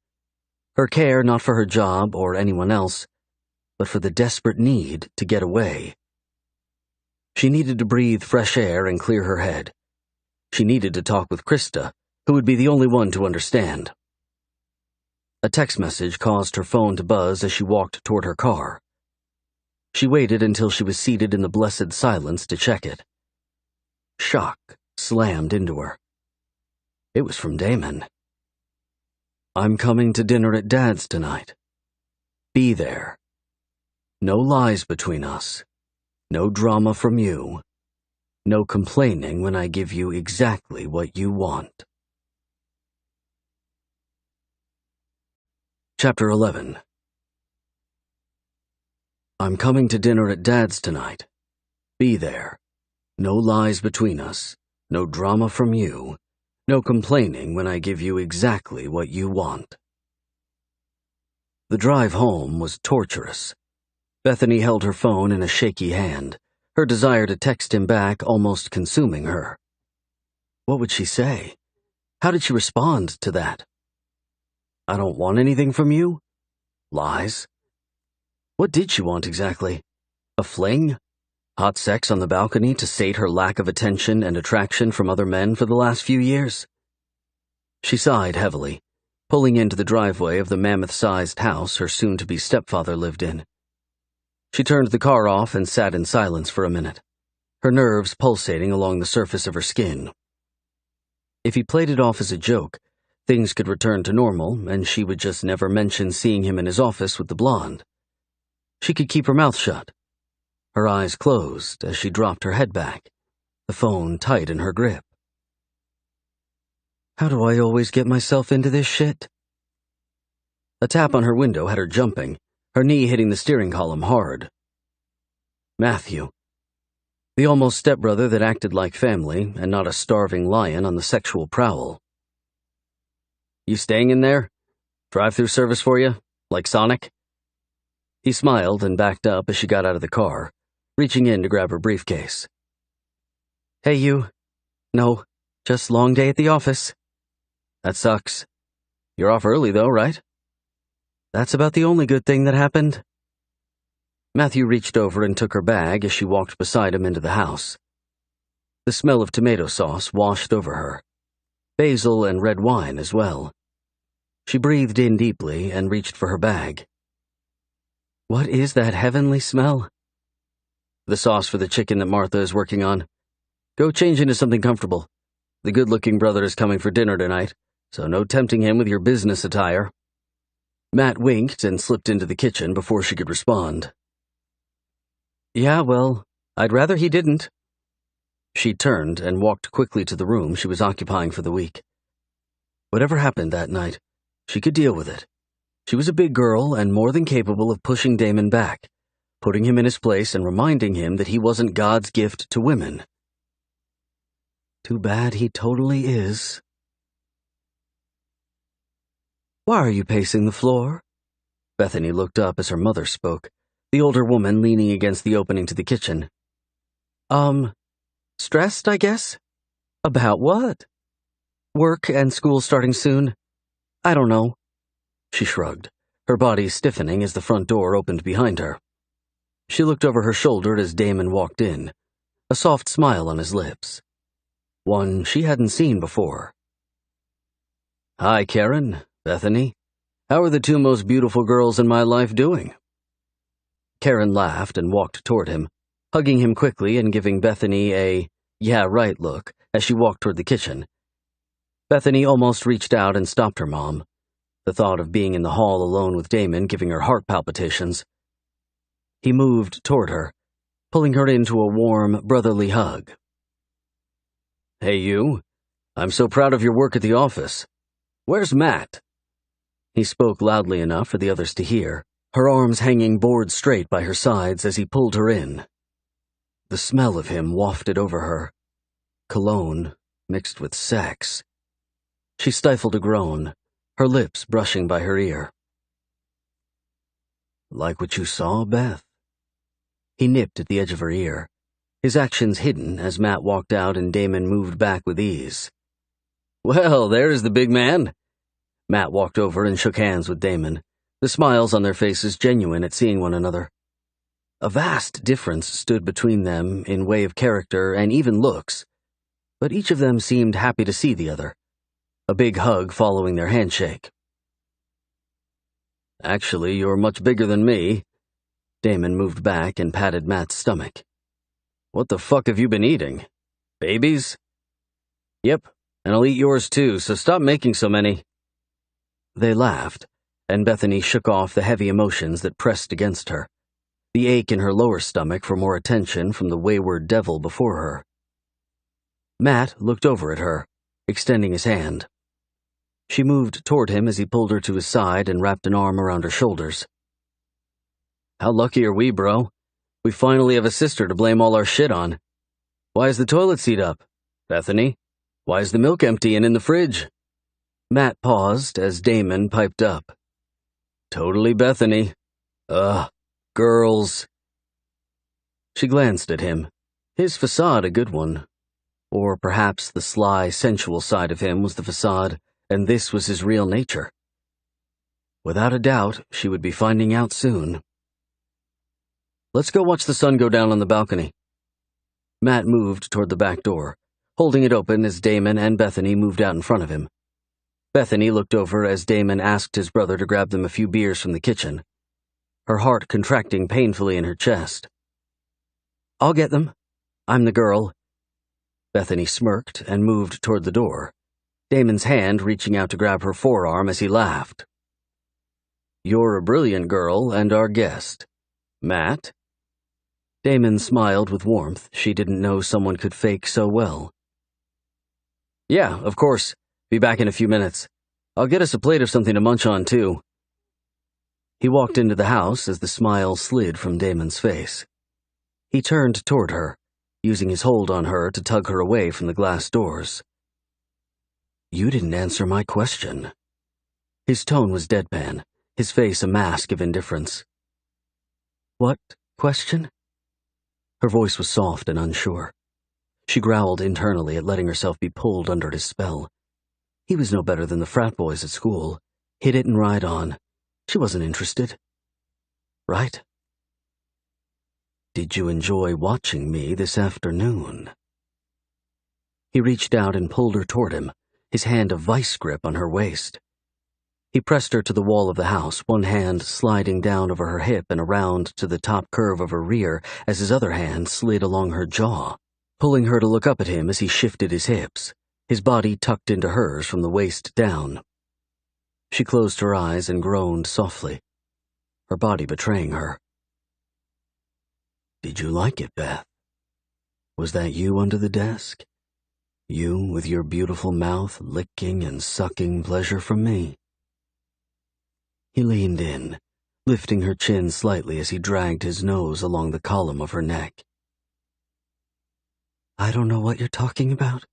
Her care not for her job or anyone else, but for the desperate need to get away. She needed to breathe fresh air and clear her head. She needed to talk with Krista, who would be the only one to understand. A text message caused her phone to buzz as she walked toward her car. She waited until she was seated in the blessed silence to check it. Shock slammed into her. It was from Damon. I'm coming to dinner at Dad's tonight. Be there. No lies between us. No drama from you. No complaining when I give you exactly what you want. Chapter 11. I'm coming to dinner at Dad's tonight. Be there. No lies between us. No drama from you. No complaining when I give you exactly what you want. The drive home was torturous. Bethany held her phone in a shaky hand, her desire to text him back almost consuming her. What would she say? How did she respond to that? I don't want anything from you? Lies? What did she want exactly? A fling? Hot sex on the balcony to sate her lack of attention and attraction from other men for the last few years? She sighed heavily, pulling into the driveway of the mammoth-sized house her soon-to-be stepfather lived in. She turned the car off and sat in silence for a minute, her nerves pulsating along the surface of her skin. If he played it off as a joke, things could return to normal and she would just never mention seeing him in his office with the blonde. She could keep her mouth shut. Her eyes closed as she dropped her head back, the phone tight in her grip. How do I always get myself into this shit? A tap on her window had her jumping, her knee hitting the steering column hard. Matthew. The almost stepbrother that acted like family and not a starving lion on the sexual prowl. You staying in there? Drive-through service for you? Like Sonic? He smiled and backed up as she got out of the car, reaching in to grab her briefcase. Hey, you. No, just long day at the office. That sucks. You're off early, though, right? That's about the only good thing that happened. Matthew reached over and took her bag as she walked beside him into the house. The smell of tomato sauce washed over her. Basil and red wine as well. She breathed in deeply and reached for her bag. What is that heavenly smell? The sauce for the chicken that Martha is working on. Go change into something comfortable. The good-looking brother is coming for dinner tonight, so no tempting him with your business attire. Matt winked and slipped into the kitchen before she could respond. Yeah, well, I'd rather he didn't. She turned and walked quickly to the room she was occupying for the week. Whatever happened that night, she could deal with it. She was a big girl and more than capable of pushing Damon back, putting him in his place and reminding him that he wasn't God's gift to women. Too bad he totally is. Why are you pacing the floor? Bethany looked up as her mother spoke, the older woman leaning against the opening to the kitchen. Stressed, I guess? About what? Work and school starting soon. I don't know. She shrugged, her body stiffening as the front door opened behind her. She looked over her shoulder as Damon walked in, a soft smile on his lips. One she hadn't seen before. Hi, Karen, Bethany. How are the two most beautiful girls in my life doing? Karen laughed and walked toward him, hugging him quickly and giving Bethany a yeah, right look as she walked toward the kitchen. Bethany almost reached out and stopped her mom, the thought of being in the hall alone with Damon giving her heart palpitations. He moved toward her, pulling her into a warm, brotherly hug. Hey, you. I'm so proud of your work at the office. Where's Matt? He spoke loudly enough for the others to hear, her arms hanging board straight by her sides as he pulled her in. The smell of him wafted over her. Cologne mixed with sex. She stifled a groan, her lips brushing by her ear. Like what you saw, Beth? He nipped at the edge of her ear, his actions hidden as Matt walked out and Damon moved back with ease. Well, there's the big man. Matt walked over and shook hands with Damon, the smiles on their faces genuine at seeing one another. A vast difference stood between them in way of character and even looks, but each of them seemed happy to see the other, a big hug following their handshake. Actually, you're much bigger than me. Damon moved back and patted Matt's stomach. What the fuck have you been eating? Babies? Yep, and I'll eat yours too, so stop making so many. They laughed, and Bethany shook off the heavy emotions that pressed against her, the ache in her lower stomach for more attention from the wayward devil before her. Matt looked over at her, extending his hand. She moved toward him as he pulled her to his side and wrapped an arm around her shoulders. How lucky are we, bro? We finally have a sister to blame all our shit on. Why is the toilet seat up? Bethany? Why is the milk empty and in the fridge? Matt paused as Damon piped up. Totally Bethany. Girls. She glanced at him, his facade a good one. Or perhaps the sly, sensual side of him was the facade, and this was his real nature. Without a doubt, she would be finding out soon. Let's go watch the sun go down on the balcony. Matt moved toward the back door, holding it open as Damon and Bethany moved out in front of him. Bethany looked over as Damon asked his brother to grab them a few beers from the kitchen, her heart contracting painfully in her chest. "I'll get them. I'm the girl." Bethany smirked and moved toward the door, Damon's hand reaching out to grab her forearm as he laughed. "You're a brilliant girl and our guest. Matt?" Damon smiled with warmth. She didn't know someone could fake so well. "Yeah, of course. Be back in a few minutes. I'll get us a plate of something to munch on, too." He walked into the house as the smile slid from Damon's face. He turned toward her, using his hold on her to tug her away from the glass doors. "You didn't answer my question." His tone was deadpan, his face a mask of indifference. "What question?" Her voice was soft and unsure. She growled internally at letting herself be pulled under his spell. He was no better than the frat boys at school. Hit it and ride on. She wasn't interested. Right? "Did you enjoy watching me this afternoon?" He reached out and pulled her toward him, his hand a vice grip on her waist. He pressed her to the wall of the house, one hand sliding down over her hip and around to the top curve of her rear as his other hand slid along her jaw, pulling her to look up at him as he shifted his hips, his body tucked into hers from the waist down. She closed her eyes and groaned softly, her body betraying her. "Did you like it, Beth? Was that you under the desk? You with your beautiful mouth licking and sucking pleasure from me?" He leaned in, lifting her chin slightly as he dragged his nose along the column of her neck. "I don't know what you're talking about,"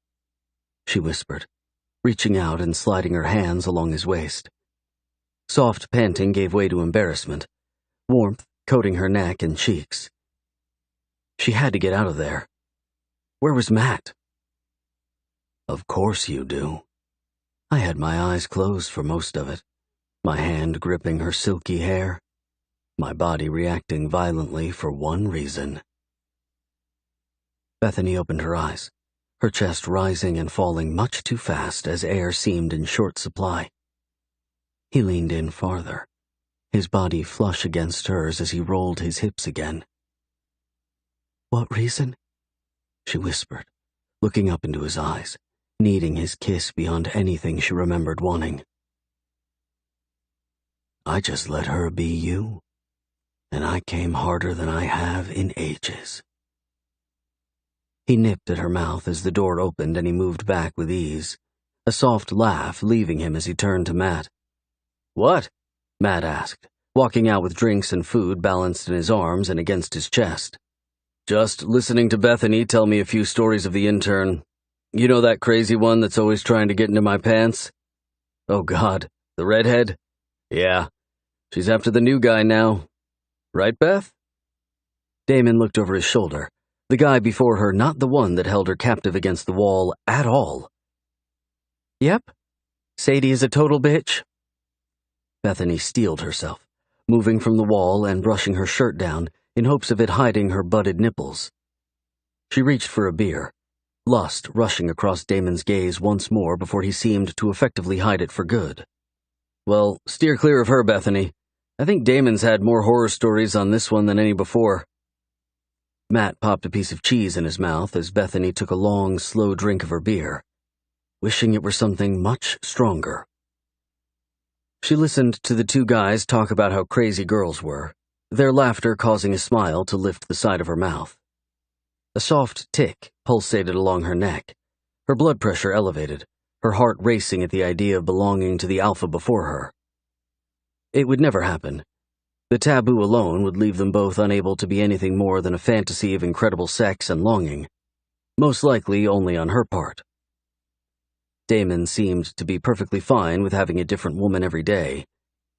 she whispered, reaching out and sliding her hands along his waist. Soft panting gave way to embarrassment, warmth coating her neck and cheeks. She had to get out of there. Where was Matt? "Of course you do. I had my eyes closed for most of it, my hand gripping her silky hair, my body reacting violently for one reason." Bethany opened her eyes, her chest rising and falling much too fast as air seemed in short supply. He leaned in farther, his body flush against hers as he rolled his hips again. "What reason?" she whispered, looking up into his eyes, needing his kiss beyond anything she remembered wanting. "I just let her be you, and I came harder than I have in ages." He nipped at her mouth as the door opened and he moved back with ease, a soft laugh leaving him as he turned to Matt. "What?" Matt asked, walking out with drinks and food balanced in his arms and against his chest. "Just listening to Bethany tell me a few stories of the intern. You know that crazy one that's always trying to get into my pants? Oh God, the redhead? Yeah, she's after the new guy now. Right, Beth?" Damon looked over his shoulder, the guy before her not the one that held her captive against the wall at all. "Yep. Sadie is a total bitch." Bethany steeled herself, moving from the wall and brushing her shirt down in hopes of it hiding her budded nipples. She reached for a beer, lust rushing across Damon's gaze once more before he seemed to effectively hide it for good. "Well, steer clear of her, Bethany. I think Damon's had more horror stories on this one than any before." Matt popped a piece of cheese in his mouth as Bethany took a long, slow drink of her beer, wishing it were something much stronger. She listened to the two guys talk about how crazy girls were, their laughter causing a smile to lift the side of her mouth. A soft tick pulsated along her neck, her blood pressure elevated, her heart racing at the idea of belonging to the alpha before her. It would never happen. The taboo alone would leave them both unable to be anything more than a fantasy of incredible sex and longing, most likely only on her part. Damon seemed to be perfectly fine with having a different woman every day.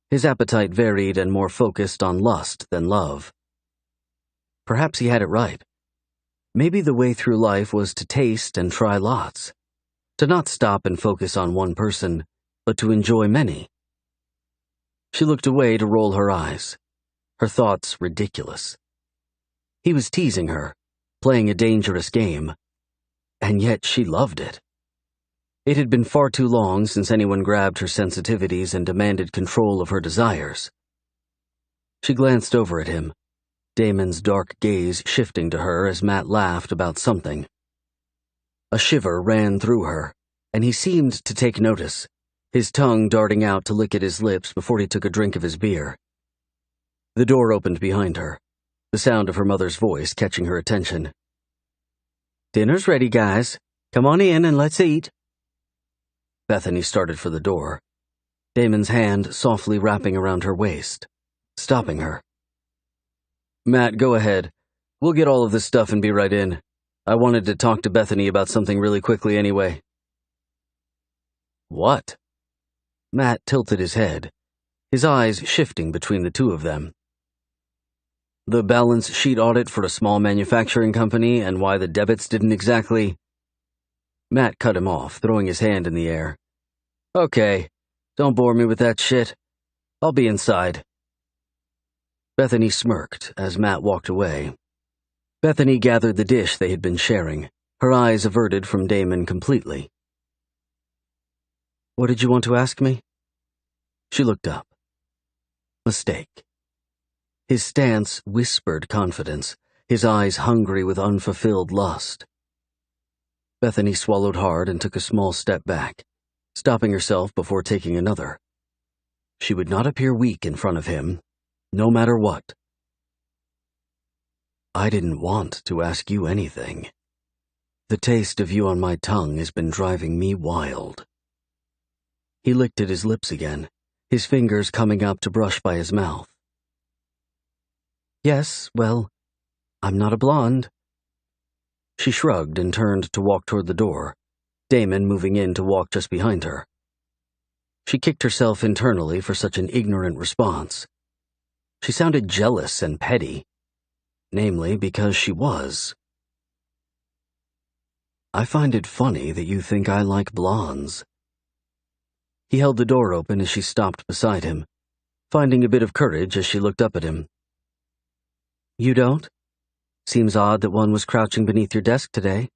His appetite varied and more focused on lust than love. Perhaps he had it right. Maybe the way through life was to taste and try lots, to not stop and focus on one person, but to enjoy many. She looked away to roll her eyes, her thoughts ridiculous. He was teasing her, playing a dangerous game. And yet she loved it. It had been far too long since anyone grabbed her sensitivities and demanded control of her desires. She glanced over at him, Damon's dark gaze shifting to her as Matt laughed about something. A shiver ran through her, and he seemed to take notice, his tongue darting out to lick at his lips before he took a drink of his beer. The door opened behind her, the sound of her mother's voice catching her attention. "Dinner's ready, guys. Come on in and let's eat." Bethany started for the door, Damon's hand softly wrapping around her waist, stopping her. "Matt, go ahead. We'll get all of this stuff and be right in. I wanted to talk to Bethany about something really quickly anyway." "What?" Matt tilted his head, his eyes shifting between the two of them. "The balance sheet audit for a small manufacturing company and why the debits didn't exactly—" Matt cut him off, throwing his hand in the air. "Okay, don't bore me with that shit. I'll be inside." Bethany smirked as Matt walked away. Bethany gathered the dish they had been sharing, her eyes averted from Damon completely. "What did you want to ask me?" She looked up. Mistake. His stance whispered confidence, his eyes hungry with unfulfilled lust. Bethany swallowed hard and took a small step back, stopping herself before taking another. She would not appear weak in front of him, no matter what. "I didn't want to ask you anything. The taste of you on my tongue has been driving me wild." He licked at his lips again, his fingers coming up to brush by his mouth. "Yes, well, I'm not a blonde." She shrugged and turned to walk toward the door, Damon moving in to walk just behind her. She kicked herself internally for such an ignorant response. She sounded jealous and petty, namely because she was. "I find it funny that you think I like blondes." He held the door open as she stopped beside him, finding a bit of courage as she looked up at him. "You don't? Seems odd that one was crouching beneath your desk today.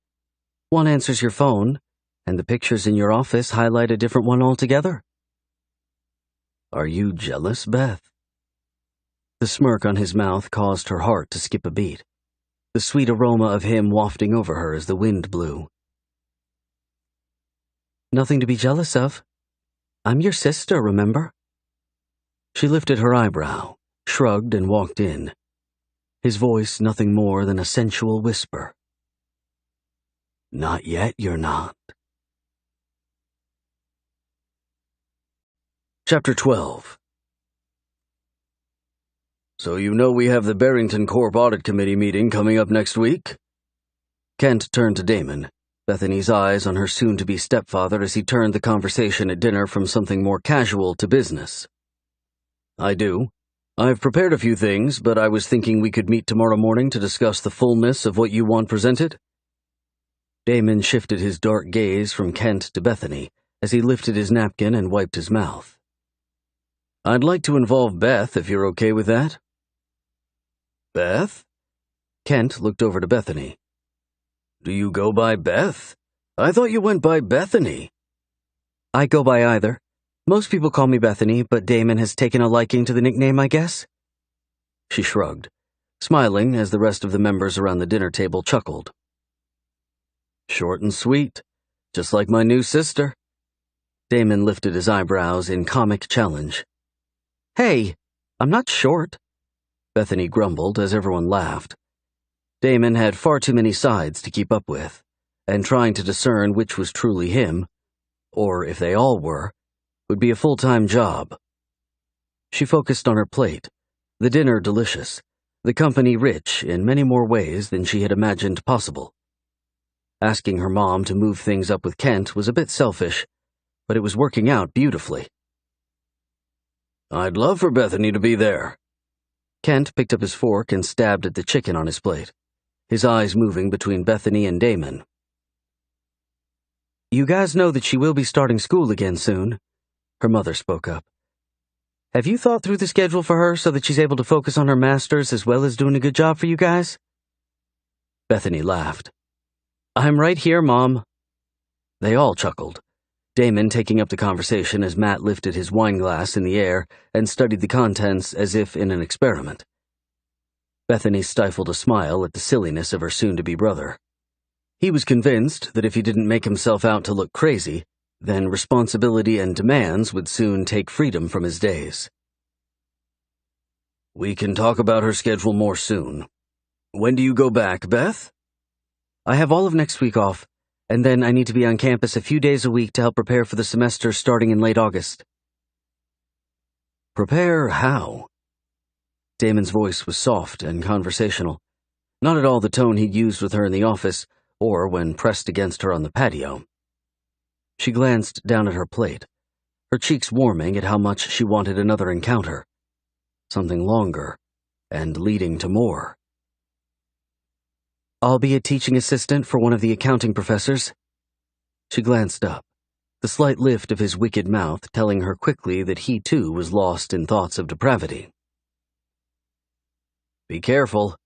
One answers your phone, and the pictures in your office highlight a different one altogether." "Are you jealous, Beth?" The smirk on his mouth caused her heart to skip a beat, the sweet aroma of him wafting over her as the wind blew. "Nothing to be jealous of. I'm your sister, remember?" She lifted her eyebrow, shrugged, and walked in, his voice nothing more than a sensual whisper. "Not yet, you're not." Chapter 12. "So you know we have the Barrington Corp Audit Committee meeting coming up next week?" Kent turned to Damon, Bethany's eyes on her soon-to-be stepfather as he turned the conversation at dinner from something more casual to business. "I do. I've prepared a few things, but I was thinking we could meet tomorrow morning to discuss the fullness of what you want presented." Damon shifted his dark gaze from Kent to Bethany as he lifted his napkin and wiped his mouth. "I'd like to involve Beth, if you're okay with that." "Beth?" Kent looked over to Bethany. "Do you go by Beth? I thought you went by Bethany." "I go by either. Most people call me Bethany, but Damon has taken a liking to the nickname, I guess." She shrugged, smiling as the rest of the members around the dinner table chuckled. "Short and sweet, just like my new sister." Damon lifted his eyebrows in comic challenge. "Hey, I'm not short," Bethany grumbled as everyone laughed. Damon had far too many sides to keep up with, and trying to discern which was truly him, or if they all were, would be a full-time job. She focused on her plate, the dinner delicious, the company rich in many more ways than she had imagined possible. Asking her mom to move things up with Kent was a bit selfish, but it was working out beautifully. "I'd love for Bethany to be there." Kent picked up his fork and stabbed at the chicken on his plate, his eyes moving between Bethany and Damon. "You guys know that she will be starting school again soon," her mother spoke up. "Have you thought through the schedule for her so that she's able to focus on her masters as well as doing a good job for you guys?" Bethany laughed. I'm right here, Mom. They all chuckled, Damon taking up the conversation as Matt lifted his wine glass in the air and studied the contents as if in an experiment. Bethany stifled a smile at the silliness of her soon-to-be brother. He was convinced that if he didn't make himself out to look crazy, then responsibility and demands would soon take freedom from his days. We can talk about her schedule more soon. When do you go back, Beth? I have all of next week off, and then I need to be on campus a few days a week to help prepare for the semester starting in late August. Prepare how? Damon's voice was soft and conversational, not at all the tone he'd used with her in the office or when pressed against her on the patio. She glanced down at her plate, her cheeks warming at how much she wanted another encounter, something longer and leading to more. I'll be a teaching assistant for one of the accounting professors. She glanced up, the slight lift of his wicked mouth telling her quickly that he too was lost in thoughts of depravity. Be careful,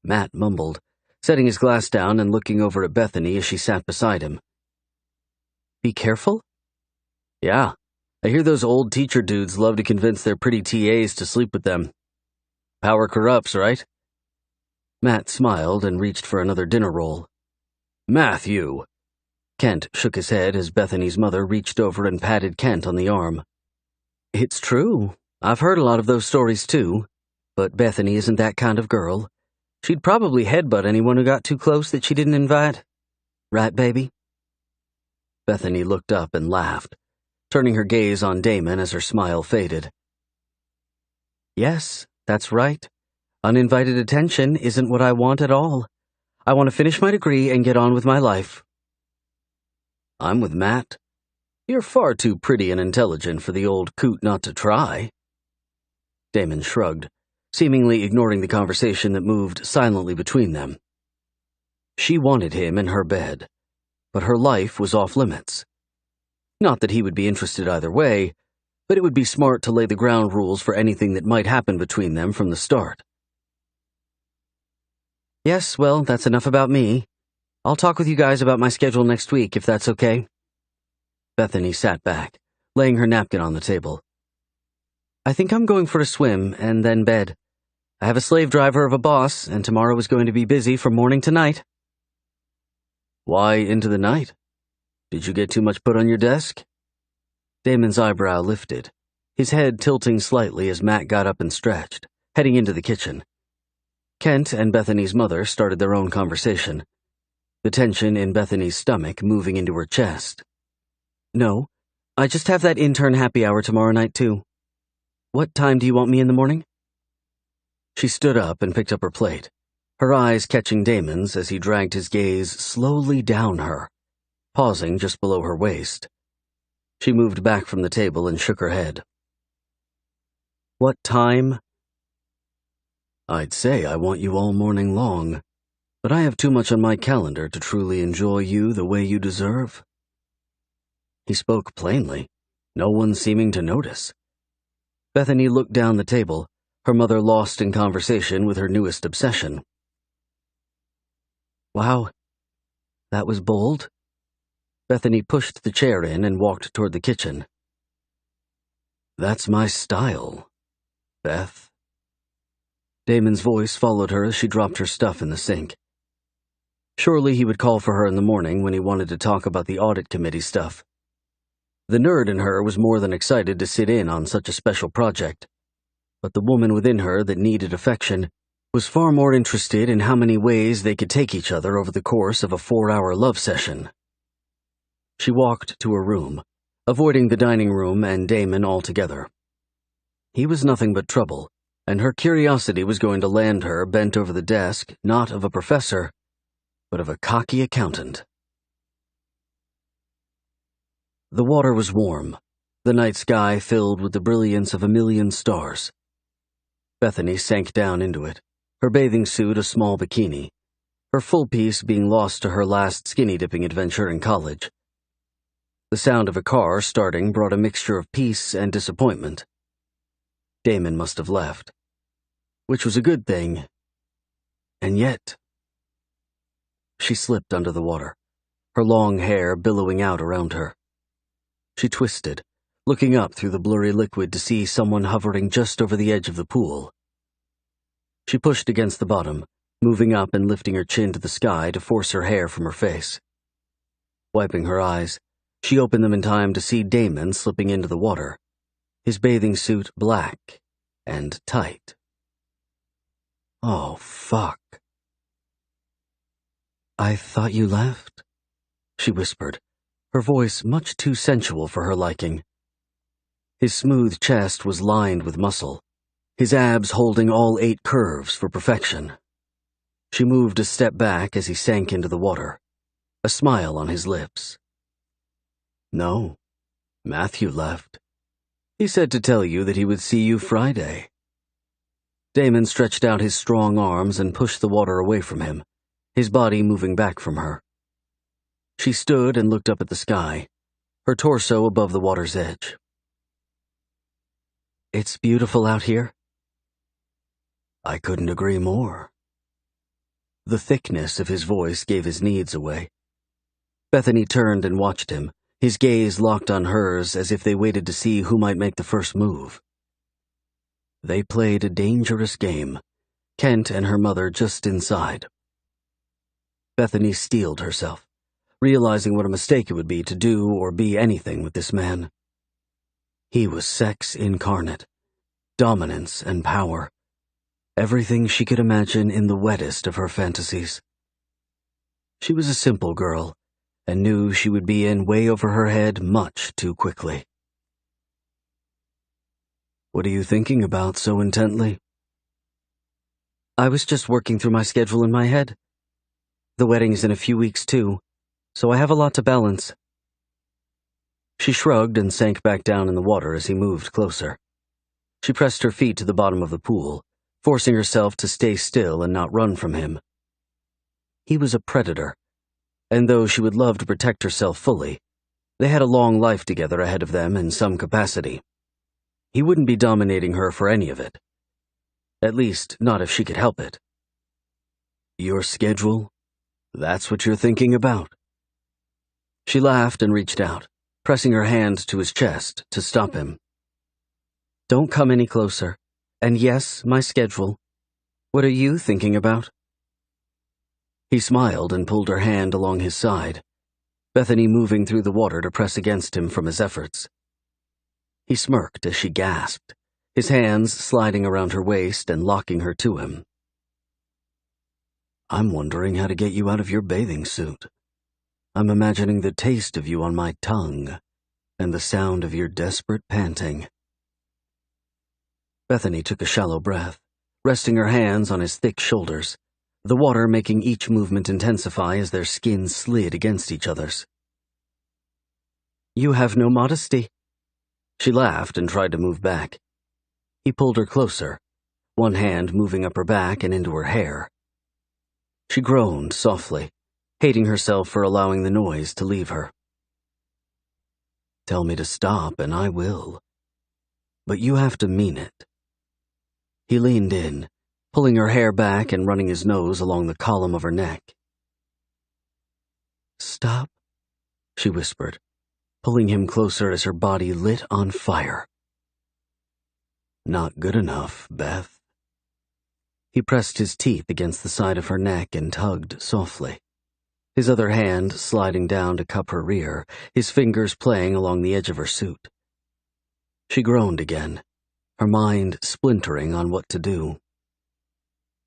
Matt mumbled, setting his glass down and looking over at Bethany as she sat beside him. Be careful? Yeah, I hear those old teacher dudes love to convince their pretty TAs to sleep with them. Power corrupts, right? Matt smiled and reached for another dinner roll. Matthew! Kent shook his head as Bethany's mother reached over and patted Kent on the arm. It's true. I've heard a lot of those stories too. But Bethany isn't that kind of girl. She'd probably headbutt anyone who got too close that she didn't invite. Right, baby? Bethany looked up and laughed, turning her gaze on Damon as her smile faded. Yes, that's right. Uninvited attention isn't what I want at all. I want to finish my degree and get on with my life. I'm with Matt. You're far too pretty and intelligent for the old coot not to try. Damon shrugged, seemingly ignoring the conversation that moved silently between them. She wanted him in her bed, but her life was off limits. Not that he would be interested either way, but it would be smart to lay the ground rules for anything that might happen between them from the start. Yes, well, that's enough about me. I'll talk with you guys about my schedule next week, if that's okay. Bethany sat back, laying her napkin on the table. I think I'm going for a swim and then bed. I have a slave driver of a boss, and tomorrow is going to be busy from morning to night. Why into the night? Did you get too much put on your desk? Damon's eyebrow lifted, his head tilting slightly as Matt got up and stretched, heading into the kitchen. Kent and Bethany's mother started their own conversation, the tension in Bethany's stomach moving into her chest. No, I just have that intern happy hour tomorrow night, too. What time do you want me in the morning? She stood up and picked up her plate, her eyes catching Damon's as he dragged his gaze slowly down her, pausing just below her waist. She moved back from the table and shook her head. What time? I'd say I want you all morning long, but I have too much on my calendar to truly enjoy you the way you deserve. He spoke plainly, no one seeming to notice. Bethany looked down the table, her mother lost in conversation with her newest obsession. Wow, that was bold. Bethany pushed the chair in and walked toward the kitchen. That's my style, Beth. Damon's voice followed her as she dropped her stuff in the sink. Surely he would call for her in the morning when he wanted to talk about the audit committee stuff. The nerd in her was more than excited to sit in on such a special project, but the woman within her that needed affection was far more interested in how many ways they could take each other over the course of a 4-hour love session. She walked to her room, avoiding the dining room and Damon altogether. He was nothing but trouble, and her curiosity was going to land her bent over the desk, not of a professor, but of a cocky accountant. The water was warm, the night sky filled with the brilliance of 1,000,000 stars. Bethany sank down into it, her bathing suit a small bikini, her full piece being lost to her last skinny-dipping adventure in college. The sound of a car starting brought a mixture of peace and disappointment. Damon must have left, which was a good thing, and yet... she slipped under the water, her long hair billowing out around her. She twisted, looking up through the blurry liquid to see someone hovering just over the edge of the pool. She pushed against the bottom, moving up and lifting her chin to the sky to force her hair from her face. Wiping her eyes, she opened them in time to see Damon slipping into the water, his bathing suit black and tight. Oh, fuck. "I thought you left," she whispered, her voice much too sensual for her liking. His smooth chest was lined with muscle, his abs holding all 8 curves for perfection. She moved a step back as he sank into the water, a smile on his lips. "No, Matthew left. He said to tell you that he would see you Friday." Damon stretched out his strong arms and pushed the water away from him, his body moving back from her. She stood and looked up at the sky, her torso above the water's edge. "It's beautiful out here." "I couldn't agree more." The thickness of his voice gave his needs away. Bethany turned and watched him, his gaze locked on hers as if they waited to see who might make the first move. They played a dangerous game, Kent and her mother just inside. Bethany steeled herself, realizing what a mistake it would be to do or be anything with this man. He was sex incarnate, dominance and power, everything she could imagine in the wettest of her fantasies. She was a simple girl, and knew she would be in way over her head much too quickly. "What are you thinking about so intently?" "I was just working through my schedule in my head. The wedding's in a few weeks too, so I have a lot to balance." She shrugged and sank back down in the water as he moved closer. She pressed her feet to the bottom of the pool, forcing herself to stay still and not run from him. He was a predator, and though she would love to protect herself fully, they had a long life together ahead of them in some capacity. He wouldn't be dominating her for any of it. At least, not if she could help it. "Your schedule? That's what you're thinking about?" She laughed and reached out, pressing her hand to his chest to stop him. "Don't come any closer. And yes, my schedule. What are you thinking about?" He smiled and pulled her hand along his side, Bethany moving through the water to press against him from his efforts. He smirked as she gasped, his hands sliding around her waist and locking her to him. "I'm wondering how to get you out of your bathing suit. I'm imagining the taste of you on my tongue, and the sound of your desperate panting." Bethany took a shallow breath, resting her hands on his thick shoulders, the water making each movement intensify as their skins slid against each other's. "You have no modesty." She laughed and tried to move back. He pulled her closer, one hand moving up her back and into her hair. She groaned softly, hating herself for allowing the noise to leave her. "Tell me to stop and I will. But you have to mean it." He leaned in, pulling her hair back and running his nose along the column of her neck. "Stop," she whispered, pulling him closer as her body lit on fire. "Not good enough, Beth." He pressed his teeth against the side of her neck and tugged softly, his other hand sliding down to cup her rear, his fingers playing along the edge of her suit. She groaned again, her mind splintering on what to do.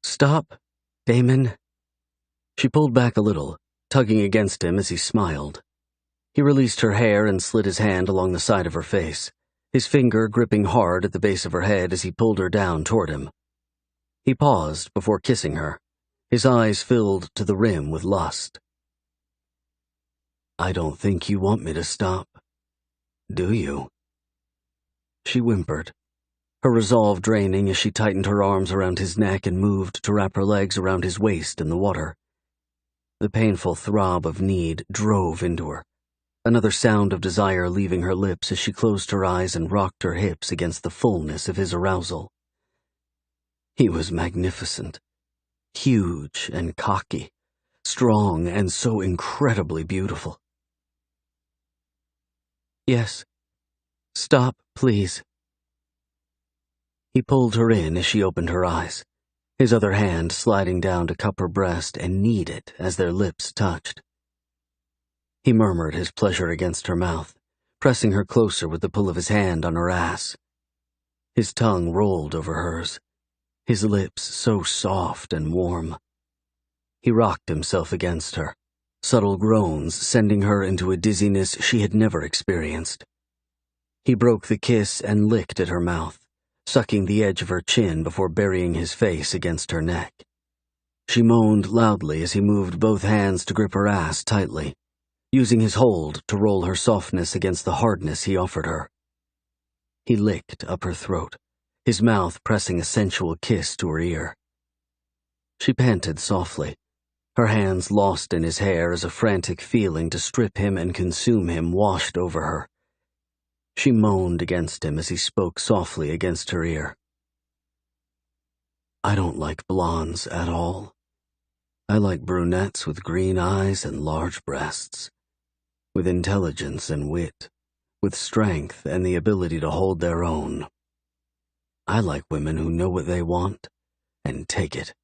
"Stop, Damon." She pulled back a little, tugging against him as he smiled. He released her hair and slid his hand along the side of her face, his finger gripping hard at the base of her head as he pulled her down toward him. He paused before kissing her, his eyes filled to the rim with lust. "I don't think you want me to stop, do you?" She whimpered, her resolve draining as she tightened her arms around his neck and moved to wrap her legs around his waist in the water. The painful throb of need drove into her, another sound of desire leaving her lips as she closed her eyes and rocked her hips against the fullness of his arousal. He was magnificent, huge and cocky, strong and so incredibly beautiful. Yes. Stop, please. He pulled her in as she opened her eyes, his other hand sliding down to cup her breast and knead it as their lips touched. He murmured his pleasure against her mouth, pressing her closer with the pull of his hand on her ass. His tongue rolled over hers, his lips so soft and warm. He rocked himself against her, subtle groans sending her into a dizziness she had never experienced. He broke the kiss and licked at her mouth, sucking the edge of her chin before burying his face against her neck. She moaned loudly as he moved both hands to grip her ass tightly, using his hold to roll her softness against the hardness he offered her. He licked up her throat, his mouth pressing a sensual kiss to her ear. She panted softly, her hands lost in his hair as a frantic feeling to strip him and consume him washed over her. She moaned against him as he spoke softly against her ear. I don't like blondes at all. I like brunettes with green eyes and large breasts, with intelligence and wit, with strength and the ability to hold their own. I like women who know what they want and take it.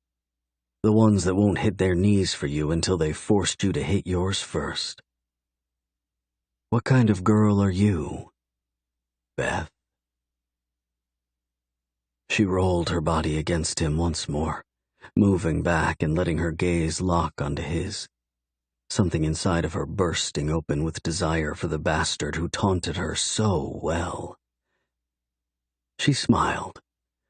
The ones that won't hit their knees for you until they've forced you to hit yours first. What kind of girl are you, Beth? She rolled her body against him once more, moving back and letting her gaze lock onto his. Something inside of her bursting open with desire for the bastard who taunted her so well. She smiled,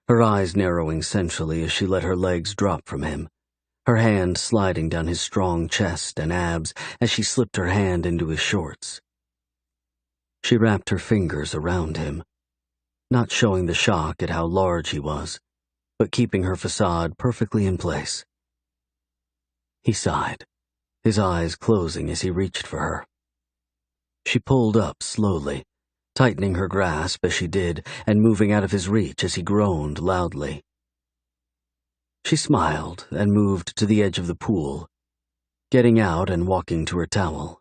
her eyes narrowing sensually as she let her legs drop from him, her hand sliding down his strong chest and abs as she slipped her hand into his shorts. She wrapped her fingers around him, not showing the shock at how large he was, but keeping her facade perfectly in place. He sighed, his eyes closing as he reached for her. She pulled up slowly, tightening her grasp as she did and moving out of his reach as he groaned loudly. She smiled and moved to the edge of the pool, getting out and walking to her towel.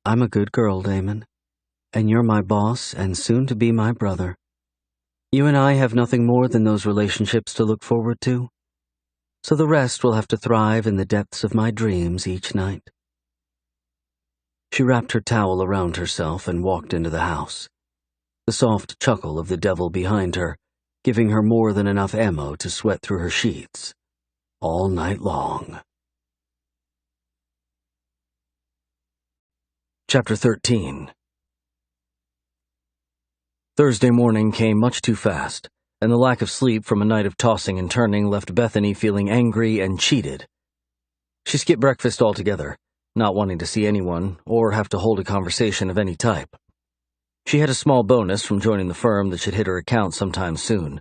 I'm a good girl, Damon, and you're my boss and soon to be my brother. You and I have nothing more than those relationships to look forward to, so the rest will have to thrive in the depths of my dreams each night. She wrapped her towel around herself and walked into the house, the soft chuckle of the devil behind her, giving her more than enough ammo to sweat through her sheets all night long. Chapter 13. Thursday morning came much too fast, and the lack of sleep from a night of tossing and turning left Bethany feeling angry and cheated. She skipped breakfast altogether, not wanting to see anyone or have to hold a conversation of any type. She had a small bonus from joining the firm that should hit her account sometime soon.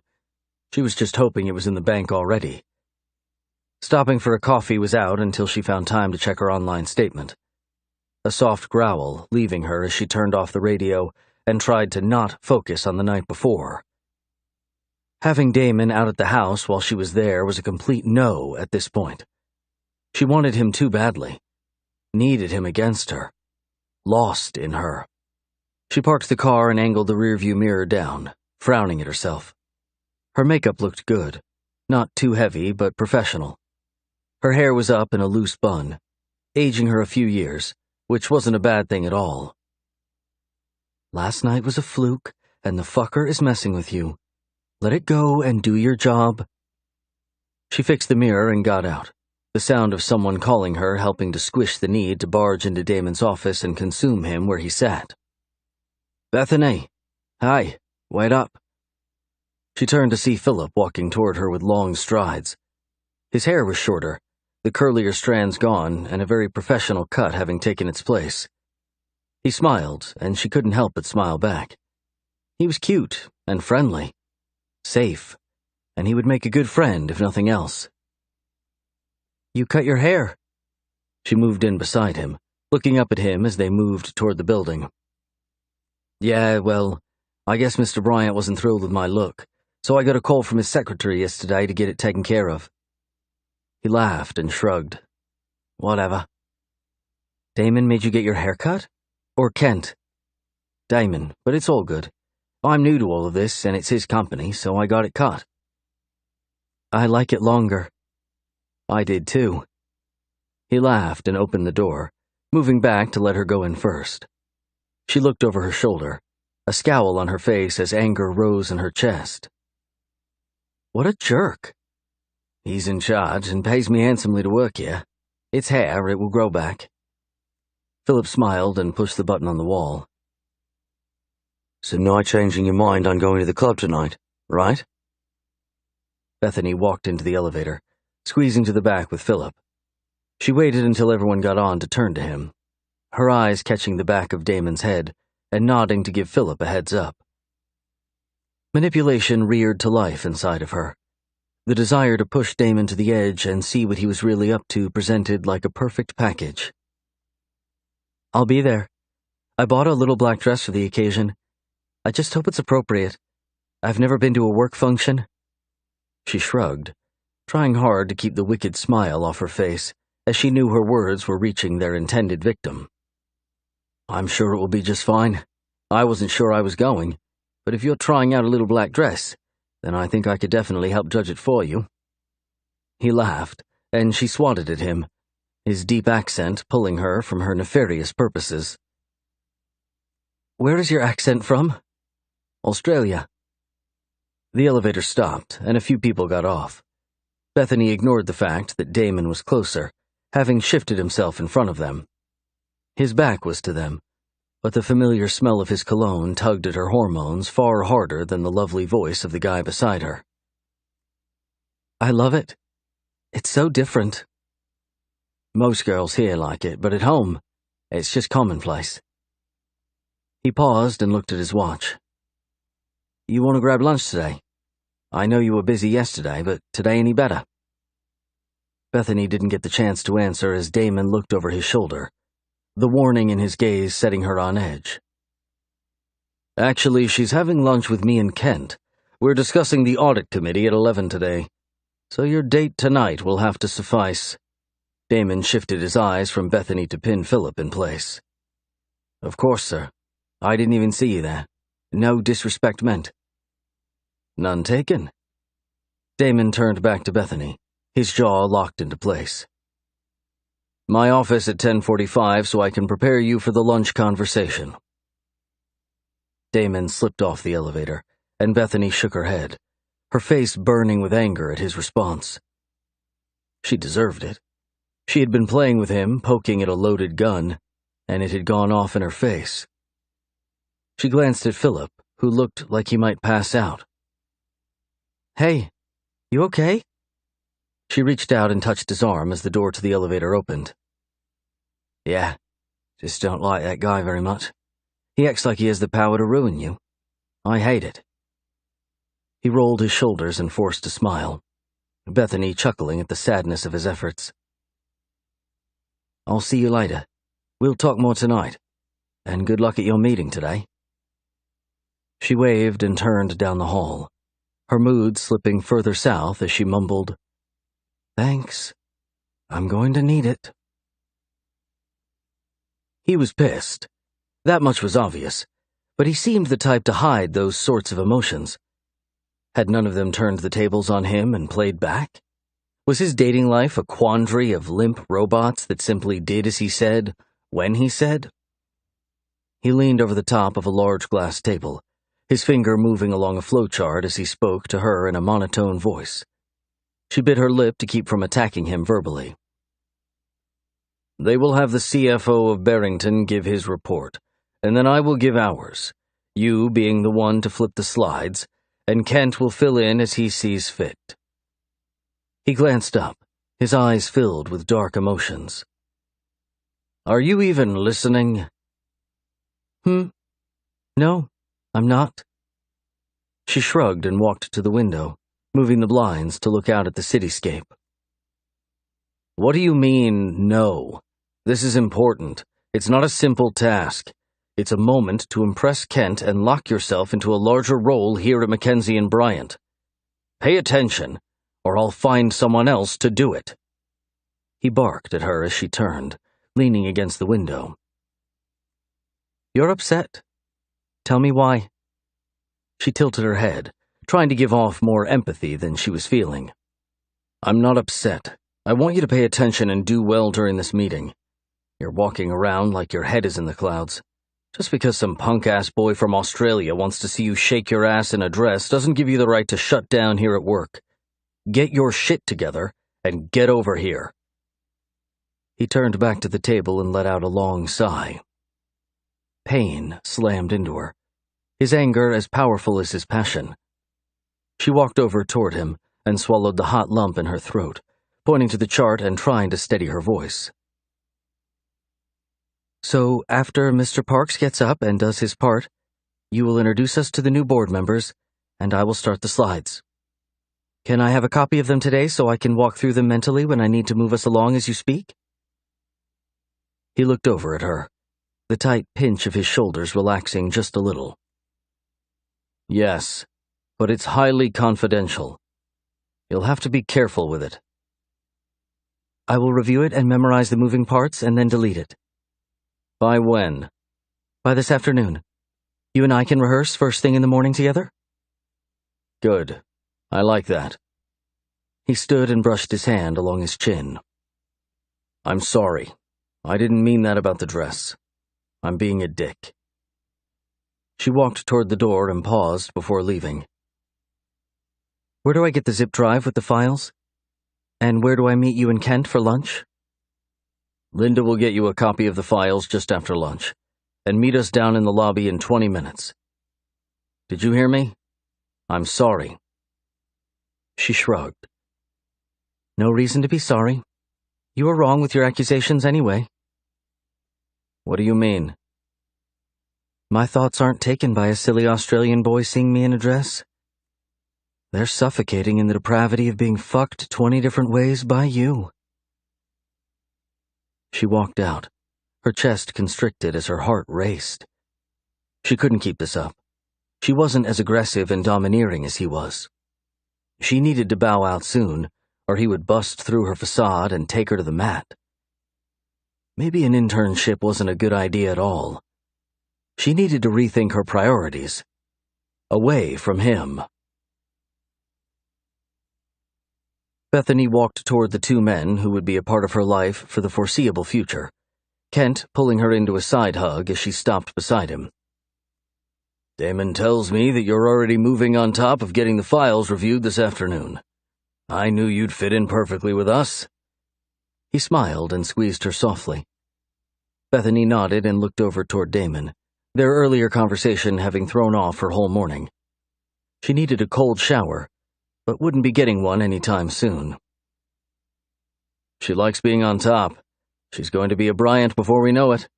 She was just hoping it was in the bank already. Stopping for a coffee was out until she found time to check her online statement. A soft growl leaving her as she turned off the radio and tried to not focus on the night before. Having Damon out at the house while she was there was a complete no at this point. She wanted him too badly, needed him against her, lost in her. She parked the car and angled the rearview mirror down, frowning at herself. Her makeup looked good, not too heavy but professional. Her hair was up in a loose bun, aging her a few years, which wasn't a bad thing at all. Last night was a fluke, and the fucker is messing with you. Let it go and do your job. She fixed the mirror and got out, the sound of someone calling her helping to squish the need to barge into Damon's office and consume him where he sat. Bethany. Hi, wait up. She turned to see Philip walking toward her with long strides. His hair was shorter, the curlier strands gone and a very professional cut having taken its place. He smiled, and she couldn't help but smile back. He was cute and friendly, safe, and he would make a good friend if nothing else. You cut your hair. She moved in beside him, looking up at him as they moved toward the building. Yeah, well, I guess Mr. Bryant wasn't thrilled with my look, so I got a call from his secretary yesterday to get it taken care of. He laughed and shrugged. Whatever. Damon made you get your hair cut? Or Kent? Damon, but it's all good. I'm new to all of this, and it's his company, so I got it cut. I like it longer. I did too. He laughed and opened the door, moving back to let her go in first. She looked over her shoulder, a scowl on her face as anger rose in her chest. What a jerk. He's in charge and pays me handsomely to work here. It's hair, it will grow back. Philip smiled and pushed the button on the wall. So not changing your mind on going to the club tonight, right? Bethany walked into the elevator, squeezing to the back with Philip. She waited until everyone got on to turn to him, her eyes catching the back of Damon's head and nodding to give Philip a heads up. Manipulation reared to life inside of her. The desire to push Damon to the edge and see what he was really up to presented like a perfect package. I'll be there. I bought a little black dress for the occasion. I just hope it's appropriate. I've never been to a work function. She shrugged, trying hard to keep the wicked smile off her face as she knew her words were reaching their intended victim. I'm sure it will be just fine. I wasn't sure I was going, but if you're trying out a little black dress, then I think I could definitely help judge it for you. He laughed, and she swatted at him, his deep accent pulling her from her nefarious purposes. Where is your accent from? Australia. The elevator stopped, and a few people got off. Bethany ignored the fact that Damon was closer, having shifted himself in front of them. His back was to them, but the familiar smell of his cologne tugged at her hormones far harder than the lovely voice of the guy beside her. I love it. It's so different. Most girls here like it, but at home, it's just commonplace. He paused and looked at his watch. You want to grab lunch today? I know you were busy yesterday, but today any better? Bethany didn't get the chance to answer as Damon looked over his shoulder, the warning in his gaze setting her on edge. Actually, she's having lunch with me and Kent. We're discussing the audit committee at 11 today, so your date tonight will have to suffice. Damon shifted his eyes from Bethany to pin Philip in place. Of course, sir. I didn't even see you there. No disrespect meant. None taken. Damon turned back to Bethany, his jaw locked into place. My office at 10:45 so I can prepare you for the lunch conversation. Damon slipped off the elevator, and Bethany shook her head, her face burning with anger at his response. She deserved it. She had been playing with him, poking at a loaded gun, and it had gone off in her face. She glanced at Philip, who looked like he might pass out. Hey, you okay? She reached out and touched his arm as the door to the elevator opened. Yeah, just don't like that guy very much. He acts like he has the power to ruin you. I hate it. He rolled his shoulders and forced a smile, Bethany chuckling at the sadness of his efforts. I'll see you later. We'll talk more tonight. And good luck at your meeting today. She waved and turned down the hall, her mood slipping further south as she mumbled, Thanks. I'm going to need it. He was pissed. That much was obvious, but he seemed the type to hide those sorts of emotions. Had none of them turned the tables on him and played back? Was his dating life a quandary of limp robots that simply did as he said, when he said? He leaned over the top of a large glass table, his finger moving along a flowchart as he spoke to her in a monotone voice. She bit her lip to keep from attacking him verbally. They will have the CFO of Barrington give his report, and then I will give ours, you being the one to flip the slides, and Kent will fill in as he sees fit. He glanced up, his eyes filled with dark emotions. Are you even listening? No, I'm not. She shrugged and walked to the window, moving the blinds to look out at the cityscape. What do you mean, no? This is important. It's not a simple task. It's a moment to impress Kent and lock yourself into a larger role here at Mackenzie and Bryant. Pay attention, or I'll find someone else to do it. He barked at her as she turned, leaning against the window. "You're upset. Tell me why." She tilted her head, trying to give off more empathy than she was feeling. "I'm not upset. I want you to pay attention and do well during this meeting. You're walking around like your head is in the clouds. Just because some punk-ass boy from Australia wants to see you shake your ass in a dress doesn't give you the right to shut down here at work. Get your shit together and get over here." He turned back to the table and let out a long sigh. Pain slammed into her, his anger as powerful as his passion. She walked over toward him and swallowed the hot lump in her throat, pointing to the chart and trying to steady her voice. "So after Mr. Parks gets up and does his part, you will introduce us to the new board members, and I will start the slides. Can I have a copy of them today so I can walk through them mentally when I need to move us along as you speak?" He looked over at her, the tight pinch of his shoulders relaxing just a little. "Yes, but it's highly confidential. You'll have to be careful with it." "I will review it and memorize the moving parts and then delete it." "By when?" "By this afternoon. You and I can rehearse first thing in the morning together?" "Good. I like that." He stood and brushed his hand along his chin. "I'm sorry. I didn't mean that about the dress. I'm being a dick." She walked toward the door and paused before leaving. "Where do I get the zip drive with the files? And where do I meet you and Kent for lunch?" "Linda will get you a copy of the files just after lunch, and meet us down in the lobby in 20 minutes. Did you hear me? I'm sorry." She shrugged. "No reason to be sorry. You were wrong with your accusations anyway." "What do you mean?" "My thoughts aren't taken by a silly Australian boy seeing me in a dress. They're suffocating in the depravity of being fucked 20 different ways by you." She walked out, her chest constricted as her heart raced. She couldn't keep this up. She wasn't as aggressive and domineering as he was. She needed to bow out soon, or he would bust through her facade and take her to the mat. Maybe an internship wasn't a good idea at all. She needed to rethink her priorities. Away from him. Bethany walked toward the two men who would be a part of her life for the foreseeable future, Kent pulling her into a side hug as she stopped beside him. "Damon tells me that you're already moving on top of getting the files reviewed this afternoon. I knew you'd fit in perfectly with us." He smiled and squeezed her softly. Bethany nodded and looked over toward Damon, their earlier conversation having thrown off her whole morning. She needed a cold shower, but wouldn't be getting one anytime soon. "She likes being on top. She's going to be a Bryant before we know it."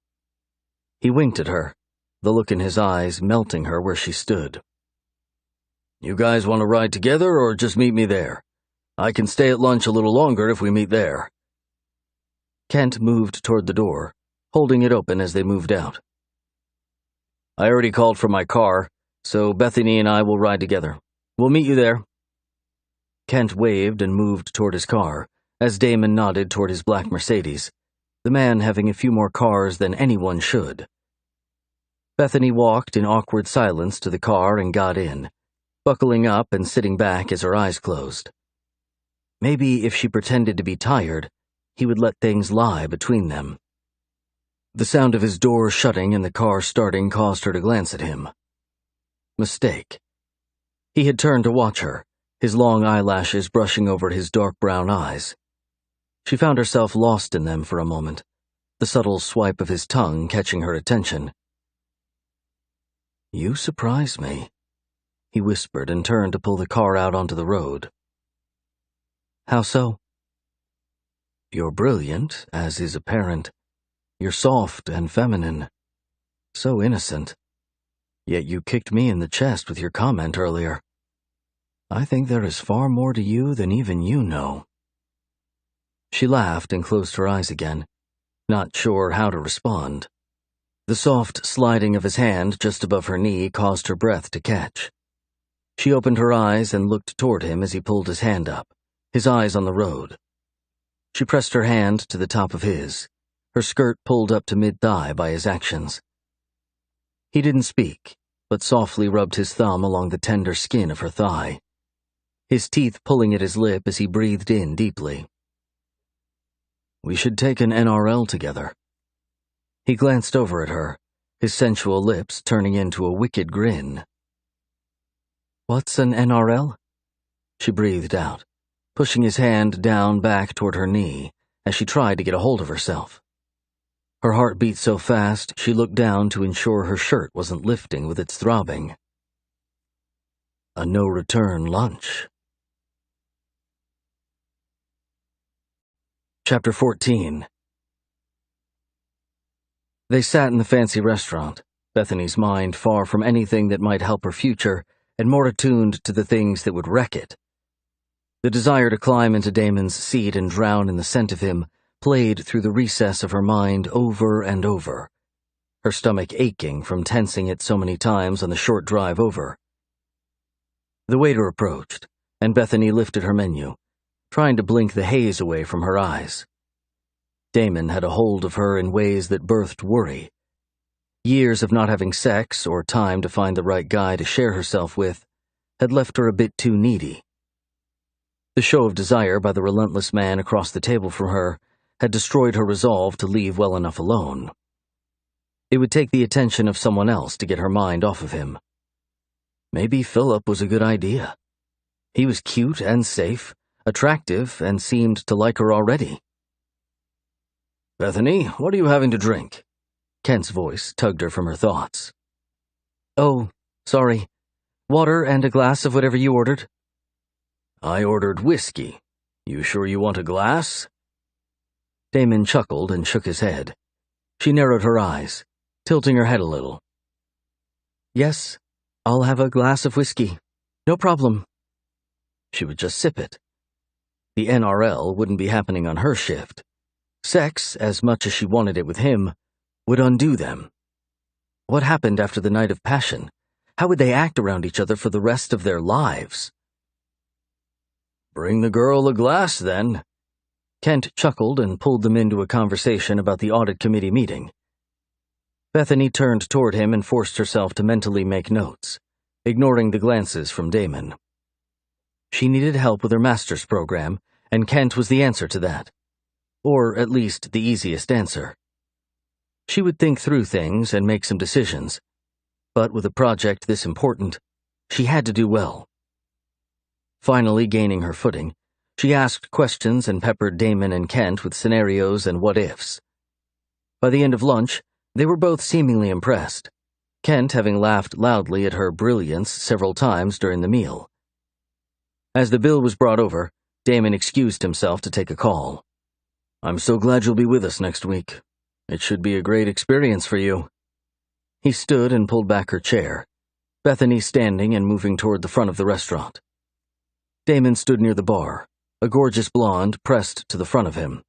He winked at her, the look in his eyes melting her where she stood. "You guys want to ride together or just meet me there? I can stay at lunch a little longer if we meet there." Kent moved toward the door, holding it open as they moved out. "I already called for my car, so Bethany and I will ride together. We'll meet you there." Kent waved and moved toward his car, as Damon nodded toward his black Mercedes, the man having a few more cars than anyone should. Bethany walked in awkward silence to the car and got in, buckling up and sitting back as her eyes closed. Maybe if she pretended to be tired, he would let things lie between them. The sound of his door shutting and the car starting caused her to glance at him. Mistake. He had turned to watch her, his long eyelashes brushing over his dark brown eyes. She found herself lost in them for a moment, the subtle swipe of his tongue catching her attention. "You surprise me," he whispered and turned to pull the car out onto the road. "How so?" "You're brilliant, as is apparent. You're soft and feminine. So innocent. Yet you kicked me in the chest with your comment earlier. I think there is far more to you than even you know." She laughed and closed her eyes again, not sure how to respond. The soft sliding of his hand just above her knee caused her breath to catch. She opened her eyes and looked toward him as he pulled his hand up, his eyes on the road. She pressed her hand to the top of his, her skirt pulled up to mid-thigh by his actions. He didn't speak, but softly rubbed his thumb along the tender skin of her thigh, his teeth pulling at his lip as he breathed in deeply. "We should take an NRL together." He glanced over at her, his sensual lips turning into a wicked grin. "What's an NRL?" She breathed out, pushing his hand down back toward her knee as she tried to get a hold of herself. Her heart beat so fast she looked down to ensure her shirt wasn't lifting with its throbbing. A no-return lunch. Chapter 14. They sat in the fancy restaurant, Bethany's mind far from anything that might help her future and more attuned to the things that would wreck it. The desire to climb into Damon's seat and drown in the scent of him played through the recess of her mind over and over, her stomach aching from tensing it so many times on the short drive over. The waiter approached, and Bethany lifted her menu, trying to blink the haze away from her eyes. Damon had a hold of her in ways that birthed worry. Years of not having sex or time to find the right guy to share herself with had left her a bit too needy. The show of desire by the relentless man across the table from her had destroyed her resolve to leave well enough alone. It would take the attention of someone else to get her mind off of him. Maybe Philip was a good idea. He was cute and safe, attractive, and seemed to like her already. "Bethany, what are you having to drink?" Kent's voice tugged her from her thoughts. "Oh, sorry. Water and a glass of whatever you ordered." "I ordered whiskey. You sure you want a glass?" Damon chuckled and shook his head. She narrowed her eyes, tilting her head a little. "Yes, I'll have a glass of whiskey. No problem." She would just sip it. The NRL wouldn't be happening on her shift. Sex, as much as she wanted it with him, would undo them. What happened after the night of passion? How would they act around each other for the rest of their lives? "Bring the girl a glass, then." Kent chuckled and pulled them into a conversation about the audit committee meeting. Bethany turned toward him and forced herself to mentally make notes, ignoring the glances from Damon. She needed help with her master's program, and Kent was the answer to that. Or at least the easiest answer. She would think through things and make some decisions, but with a project this important, she had to do well. Finally gaining her footing, she asked questions and peppered Damon and Kent with scenarios and what-ifs. By the end of lunch, they were both seemingly impressed, Kent having laughed loudly at her brilliance several times during the meal. As the bill was brought over, Damon excused himself to take a call. "I'm so glad you'll be with us next week. It should be a great experience for you." He stood and pulled back her chair, Bethany standing and moving toward the front of the restaurant. Damon stood near the bar, a gorgeous blonde pressed to the front of him.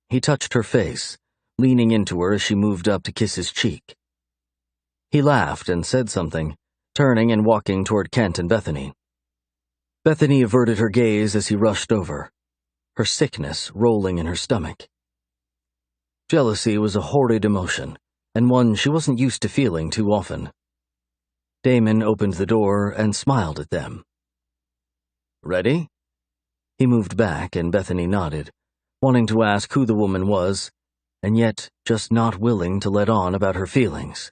He touched her face, leaning into her as she moved up to kiss his cheek. He laughed and said something, turning and walking toward Kent and Bethany. Bethany averted her gaze as he rushed over, her sickness rolling in her stomach. Jealousy was a horrid emotion, and one she wasn't used to feeling too often. Damon opened the door and smiled at them. "Ready?" He moved back and Bethany nodded, wanting to ask who the woman was, and yet just not willing to let on about her feelings.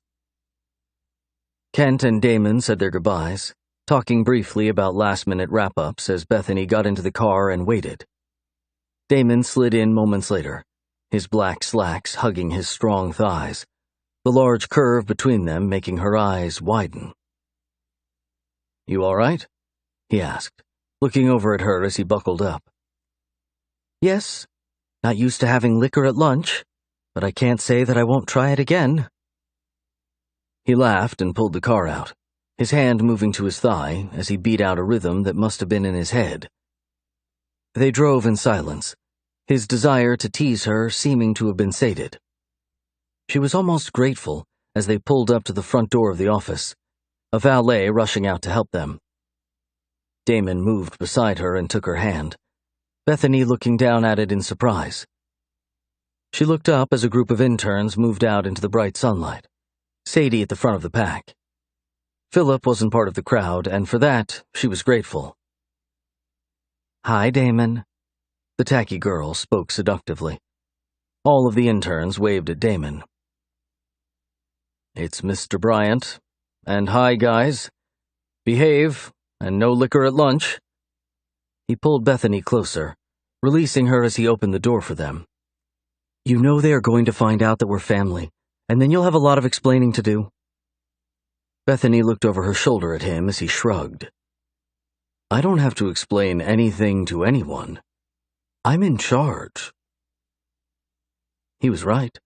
Kent and Damon said their goodbyes, talking briefly about last-minute wrap-ups as Bethany got into the car and waited. Damon slid in moments later, his black slacks hugging his strong thighs, the large curve between them making her eyes widen. "You all right?" he asked, looking over at her as he buckled up. "Yes, not used to having liquor at lunch, but I can't say that I won't try it again." He laughed and pulled the car out, his hand moving to his thigh as he beat out a rhythm that must have been in his head. They drove in silence, his desire to tease her seeming to have been sated. She was almost grateful as they pulled up to the front door of the office, a valet rushing out to help them. Damon moved beside her and took her hand, Bethany looking down at it in surprise. She looked up as a group of interns moved out into the bright sunlight, Sadie at the front of the pack. Philip wasn't part of the crowd, and for that, she was grateful. "Hi, Damon." The tacky girl spoke seductively. All of the interns waved at Damon. "It's Mr. Bryant. And hi, guys. Behave, and no liquor at lunch." He pulled Bethany closer, releasing her as he opened the door for them. "You know they are going to find out that we're family, and then you'll have a lot of explaining to do." Bethany looked over her shoulder at him as he shrugged. "I don't have to explain anything to anyone. I'm in charge." He was right.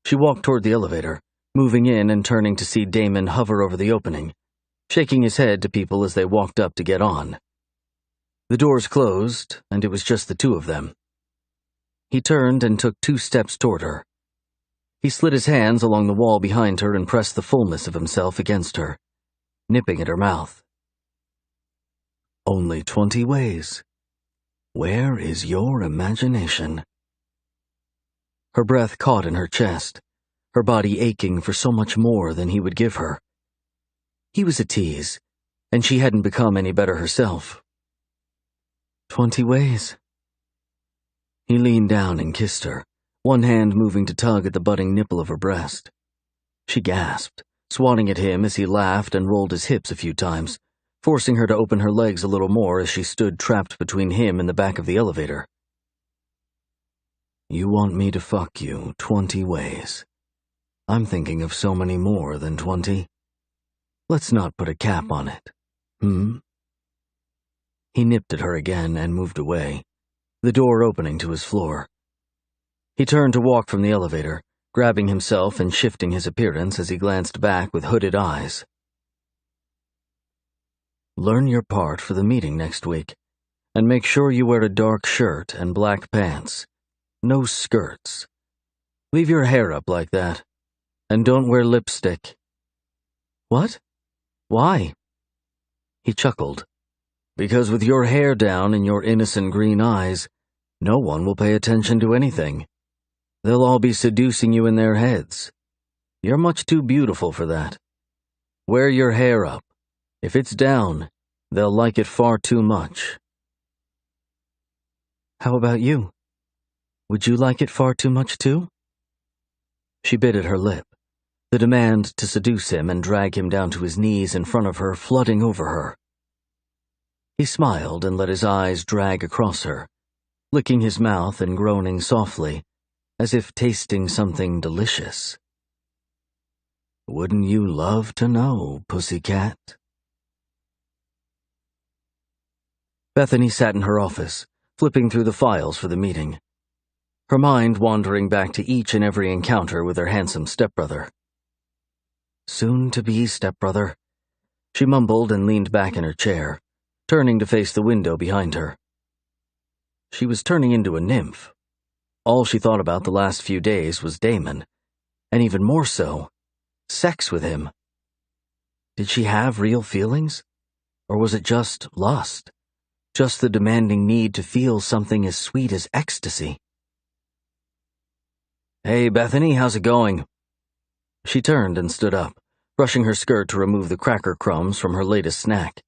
She walked toward the elevator, moving in and turning to see Damon hover over the opening, shaking his head to people as they walked up to get on. The doors closed, and it was just the two of them. He turned and took 2 steps toward her. He slid his hands along the wall behind her and pressed the fullness of himself against her, nipping at her mouth. "Only 20 ways. Where is your imagination?" Her breath caught in her chest, her body aching for so much more than he would give her. He was a tease, and she hadn't become any better herself. 20 ways. He leaned down and kissed her, one hand moving to tug at the budding nipple of her breast. She gasped, swatting at him as he laughed and rolled his hips a few times, forcing her to open her legs a little more as she stood trapped between him and the back of the elevator. "You want me to fuck you 20 ways. I'm thinking of so many more than 20. Let's not put a cap on it, He nipped at her again and moved away, the door opening to his floor. He turned to walk from the elevator, grabbing himself and shifting his appearance as he glanced back with hooded eyes. "Learn your part for the meeting next week, and make sure you wear a dark shirt and black pants. No skirts. Leave your hair up like that, and don't wear lipstick." "What? Why?" He chuckled. "Because with your hair down and your innocent green eyes, no one will pay attention to anything. They'll all be seducing you in their heads. You're much too beautiful for that. Wear your hair up. If it's down, they'll like it far too much." "How about you? Would you like it far too much too?" She bit at her lip, the demand to seduce him and drag him down to his knees in front of her flooding over her. He smiled and let his eyes drag across her, licking his mouth and groaning softly, as if tasting something delicious. "Wouldn't you love to know, pussycat?" Bethany sat in her office, flipping through the files for the meeting, her mind wandering back to each and every encounter with her handsome stepbrother. Soon-to-be stepbrother, she mumbled and leaned back in her chair, turning to face the window behind her. She was turning into a nymph. All she thought about the last few days was Damon, and even more so, sex with him. Did she have real feelings? Or was it just lust? Just the demanding need to feel something as sweet as ecstasy? "Hey, Bethany, how's it going?" She turned and stood up, brushing her skirt to remove the cracker crumbs from her latest snack.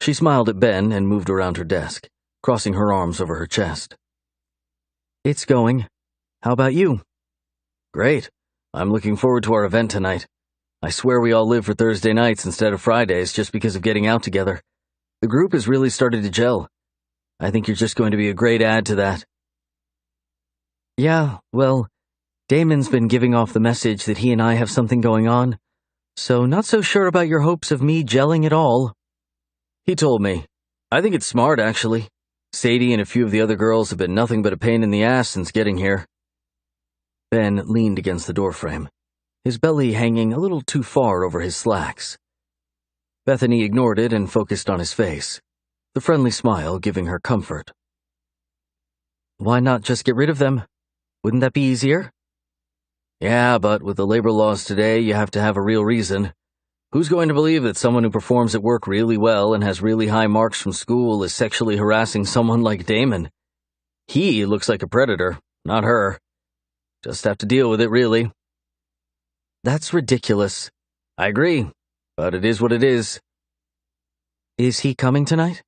She smiled at Ben and moved around her desk, crossing her arms over her chest. "It's going. How about you?" "Great. I'm looking forward to our event tonight. I swear we all live for Thursday nights instead of Fridays just because of getting out together. The group has really started to gel. I think you're just going to be a great add to that." "Yeah, well, Damon's been giving off the message that he and I have something going on, so not so sure about your hopes of me gelling at all." "He told me. I think it's smart, actually. Sadie and a few of the other girls have been nothing but a pain in the ass since getting here." Ben leaned against the doorframe, his belly hanging a little too far over his slacks. Bethany ignored it and focused on his face, the friendly smile giving her comfort. "Why not just get rid of them? Wouldn't that be easier?" "Yeah, but with the labor laws today, you have to have a real reason. Who's going to believe that someone who performs at work really well and has really high marks from school is sexually harassing someone like Damon? He looks like a predator, not her. Just have to deal with it, really. That's ridiculous. I agree, but it is what it is. Is he coming tonight?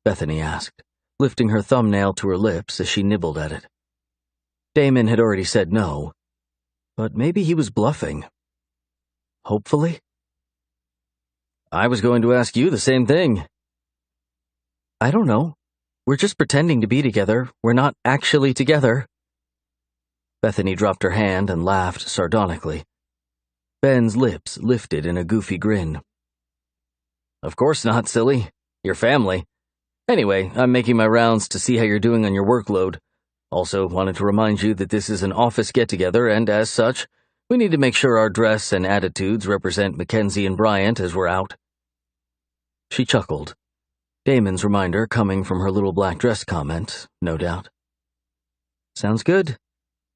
Bethany asked, lifting her thumbnail to her lips as she nibbled at it. Damon had already said no, but maybe he was bluffing. Hopefully. I was going to ask you the same thing. I don't know. We're just pretending to be together. We're not actually together. Bethany dropped her hand and laughed sardonically. Ben's lips lifted in a goofy grin. Of course not, silly. You're family. Anyway, I'm making my rounds to see how you're doing on your workload. Also, wanted to remind you that this is an office get-together, and as such, we need to make sure our dress and attitudes represent Mackenzie and Bryant as we're out. She chuckled. Damon's reminder coming from her little black dress comment, no doubt. Sounds good.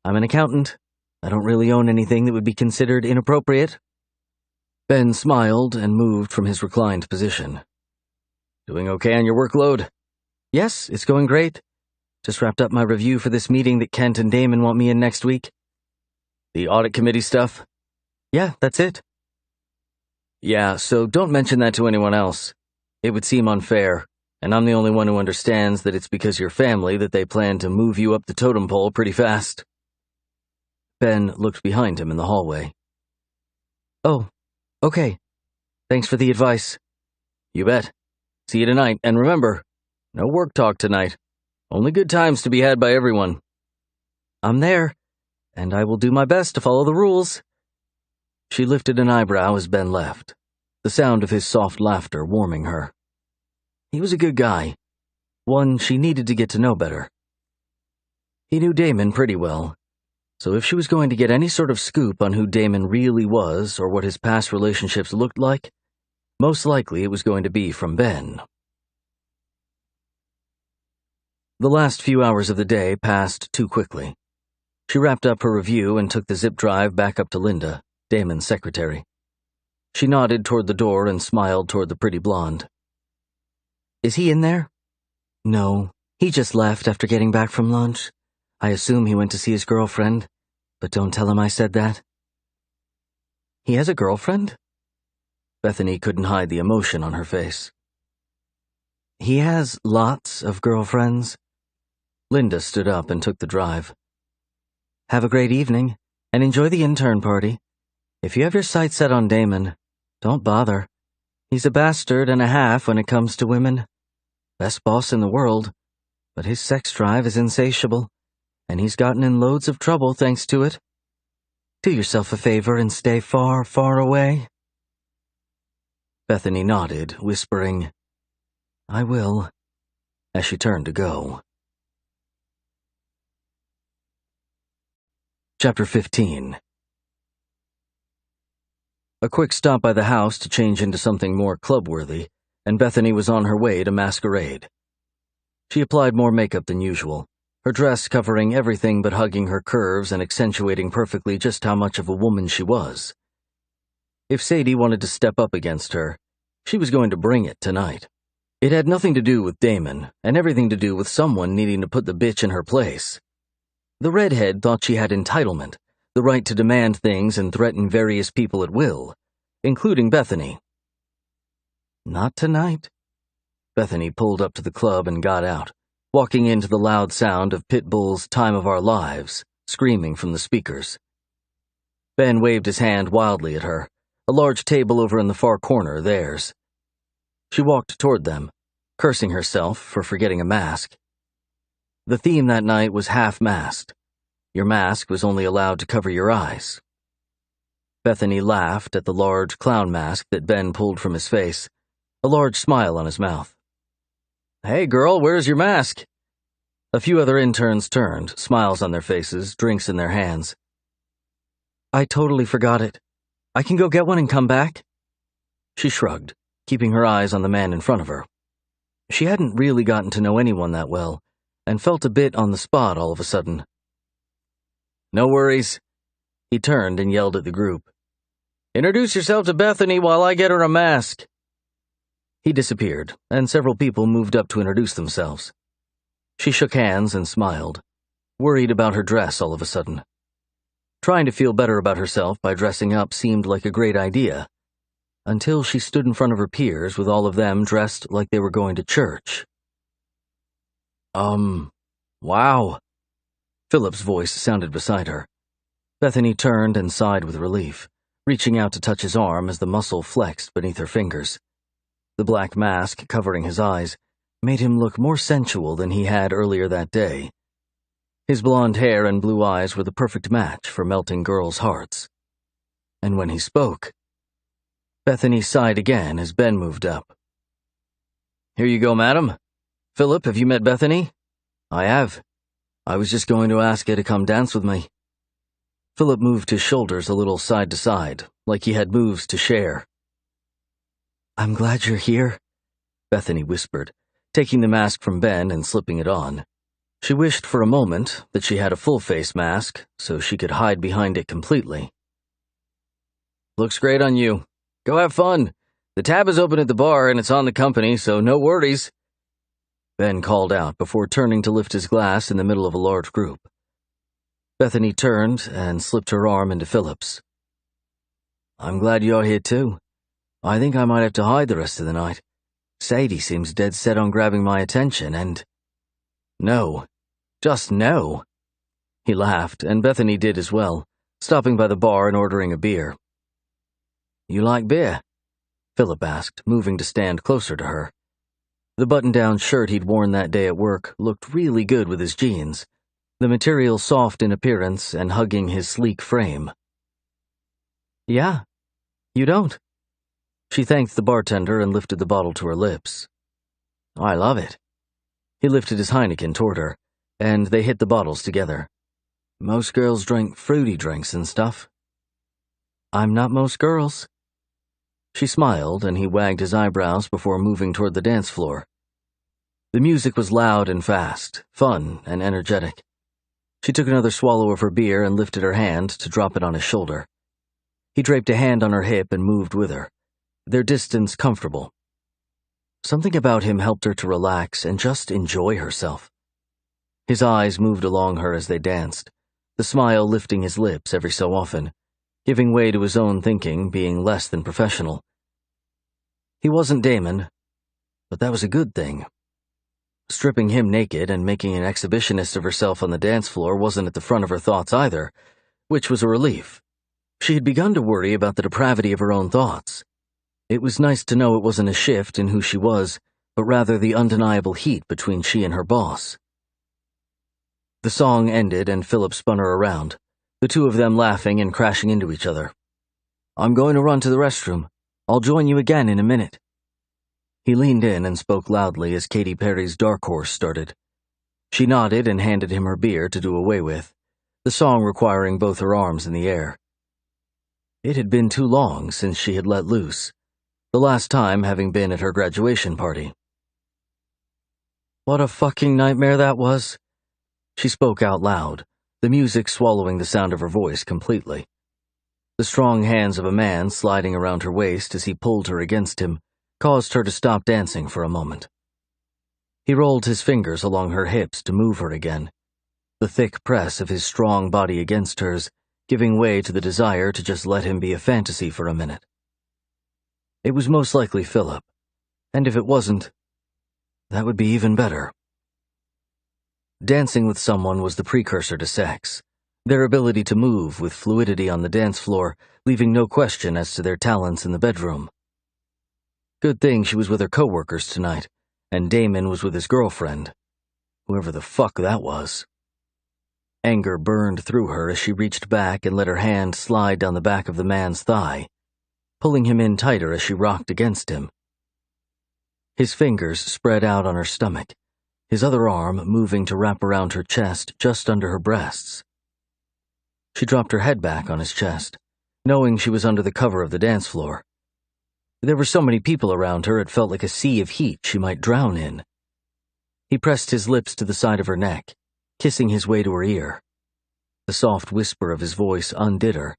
I'm an accountant. I don't really own anything that would be considered inappropriate. Ben smiled and moved from his reclined position. Doing okay on your workload? Yes, it's going great. Just wrapped up my review for this meeting that Kent and Damon want me in next week. The audit committee stuff? Yeah, that's it. Yeah, so don't mention that to anyone else. It would seem unfair, and I'm the only one who understands that it's because you're family that they plan to move you up the totem pole pretty fast. Ben looked behind him in the hallway. Oh, okay. Thanks for the advice. You bet. See you tonight, and remember, no work talk tonight. Only good times to be had by everyone. I'm there, and I will do my best to follow the rules. She lifted an eyebrow as Ben left, the sound of his soft laughter warming her. He was a good guy, one she needed to get to know better. He knew Damon pretty well, so if she was going to get any sort of scoop on who Damon really was or what his past relationships looked like, most likely it was going to be from Ben. The last few hours of the day passed too quickly. She wrapped up her review and took the zip drive back up to Linda, Damon's secretary. She nodded toward the door and smiled toward the pretty blonde. Is he in there? No, he just left after getting back from lunch. I assume he went to see his girlfriend, but don't tell him I said that. He has a girlfriend? Bethany couldn't hide the emotion on her face. He has lots of girlfriends. Linda stood up and took the drive. Have a great evening, and enjoy the intern party. If you have your sights set on Damon, don't bother. He's a bastard and a half when it comes to women. Best boss in the world, but his sex drive is insatiable, and he's gotten in loads of trouble thanks to it. Do yourself a favor and stay far, far away. Bethany nodded, whispering, "I will," as she turned to go. Chapter 15. A quick stop by the house to change into something more club-worthy, and Bethany was on her way to masquerade. She applied more makeup than usual, her dress covering everything but hugging her curves and accentuating perfectly just how much of a woman she was. If Sadie wanted to step up against her, she was going to bring it tonight. It had nothing to do with Damon, and everything to do with someone needing to put the bitch in her place. The redhead thought she had entitlement, the right to demand things and threaten various people at will, including Bethany. Not tonight. Bethany pulled up to the club and got out, walking into the loud sound of Pitbull's "Time of Our Lives," screaming from the speakers. Ben waved his hand wildly at her, a large table over in the far corner theirs. She walked toward them, cursing herself for forgetting a mask. The theme that night was half-masked. Your mask was only allowed to cover your eyes. Bethany laughed at the large clown mask that Ben pulled from his face, a large smile on his mouth. "Hey, girl, where's your mask?" A few other interns turned, smiles on their faces, drinks in their hands. I totally forgot it. I can go get one and come back? She shrugged, keeping her eyes on the man in front of her. She hadn't really gotten to know anyone that well, and felt a bit on the spot all of a sudden. "No worries." He turned and yelled at the group. Introduce yourself to Bethany while I get her a mask." He disappeared, and several people moved up to introduce themselves. She shook hands and smiled, worried about her dress all of a sudden. Trying to feel better about herself by dressing up seemed like a great idea, until she stood in front of her peers with all of them dressed like they were going to church. Wow. Philip's voice sounded beside her. Bethany turned and sighed with relief, reaching out to touch his arm as the muscle flexed beneath her fingers. The black mask covering his eyes made him look more sensual than he had earlier that day. His blonde hair and blue eyes were the perfect match for melting girls' hearts. And when he spoke, Bethany sighed again as Ben moved up. "Here you go, madam. Philip, have you met Bethany?" "I have. I was just going to ask her to come dance with me." Philip moved his shoulders a little side to side, like he had moves to share. "I'm glad you're here," Bethany whispered, taking the mask from Ben and slipping it on. She wished for a moment that she had a full-face mask so she could hide behind it completely. "Looks great on you. Go have fun. The tab is open at the bar and it's on the company, so no worries," Ben called out before turning to lift his glass in the middle of a large group. Bethany turned and slipped her arm into Philip's. "I'm glad you're here too. I think I might have to hide the rest of the night. Sadie seems dead set on grabbing my attention and—" "No. Just no." He laughed, and Bethany did as well, stopping by the bar and ordering a beer. "You like beer?" Philip asked, moving to stand closer to her. The button-down shirt he'd worn that day at work looked really good with his jeans, the material soft in appearance and hugging his sleek frame. "Yeah. You don't?" She thanked the bartender and lifted the bottle to her lips. "I love it." He lifted his Heineken toward her, and they hit the bottles together. "Most girls drink fruity drinks and stuff." "I'm not most girls." She smiled, and he wagged his eyebrows before moving toward the dance floor. The music was loud and fast, fun and energetic. She took another swallow of her beer and lifted her hand to drop it on his shoulder. He draped a hand on her hip and moved with her, their distance comfortable. Something about him helped her to relax and just enjoy herself. His eyes moved along her as they danced, the smile lifting his lips every so often, giving way to his own thinking being less than professional. He wasn't Damon, but that was a good thing. Stripping him naked and making an exhibitionist of herself on the dance floor wasn't at the front of her thoughts either, which was a relief. She had begun to worry about the depravity of her own thoughts. It was nice to know it wasn't a shift in who she was, but rather the undeniable heat between she and her boss. The song ended and Philip spun her around, the two of them laughing and crashing into each other. "I'm going to run to the restroom. I'll join you again in a minute." He leaned in and spoke loudly as Katy Perry's Dark Horse started. She nodded and handed him her beer to do away with, the song requiring both her arms in the air. It had been too long since she had let loose, the last time having been at her graduation party. "What a fucking nightmare that was," she spoke out loud, the music swallowing the sound of her voice completely. The strong hands of a man sliding around her waist as he pulled her against him caused her to stop dancing for a moment. He rolled his fingers along her hips to move her again, the thick press of his strong body against hers giving way to the desire to just let him be a fantasy for a minute. It was most likely Philip, and if it wasn't, that would be even better. Dancing with someone was the precursor to sex, their ability to move with fluidity on the dance floor, leaving no question as to their talents in the bedroom. Good thing she was with her coworkers tonight, and Damon was with his girlfriend, whoever the fuck that was. Anger burned through her as she reached back and let her hand slide down the back of the man's thigh, pulling him in tighter as she rocked against him. His fingers spread out on her stomach, his other arm moving to wrap around her chest just under her breasts. She dropped her head back on his chest, knowing she was under the cover of the dance floor. There were so many people around her it felt like a sea of heat she might drown in. He pressed his lips to the side of her neck, kissing his way to her ear. The soft whisper of his voice undid her,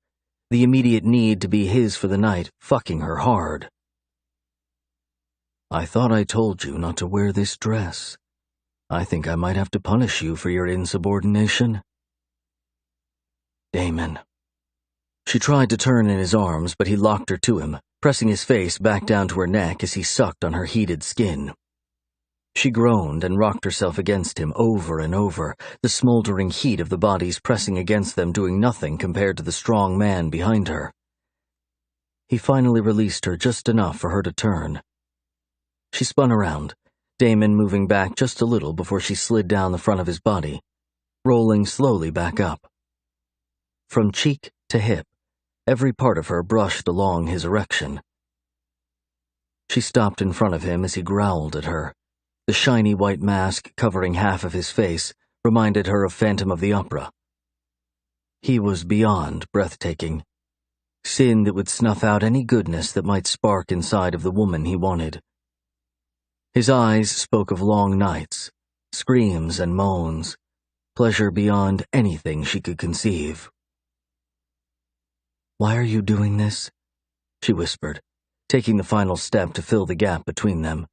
the immediate need to be his for the night fucking her hard. I thought I told you not to wear this dress. I think I might have to punish you for your insubordination. Damon. She tried to turn in his arms, but he locked her to him, pressing his face back down to her neck as he sucked on her heated skin. She groaned and rocked herself against him over and over, the smoldering heat of the bodies pressing against them doing nothing compared to the strong man behind her. He finally released her just enough for her to turn. She spun around, Damon moving back just a little before she slid down the front of his body, rolling slowly back up. From cheek to hip, every part of her brushed along his erection. She stopped in front of him as he growled at her. The shiny white mask covering half of his face reminded her of Phantom of the Opera. He was beyond breathtaking. Sin that would snuff out any goodness that might spark inside of the woman he wanted. His eyes spoke of long nights, screams and moans, pleasure beyond anything she could conceive. "Why are you doing this?" she whispered, taking the final step to fill the gap between them.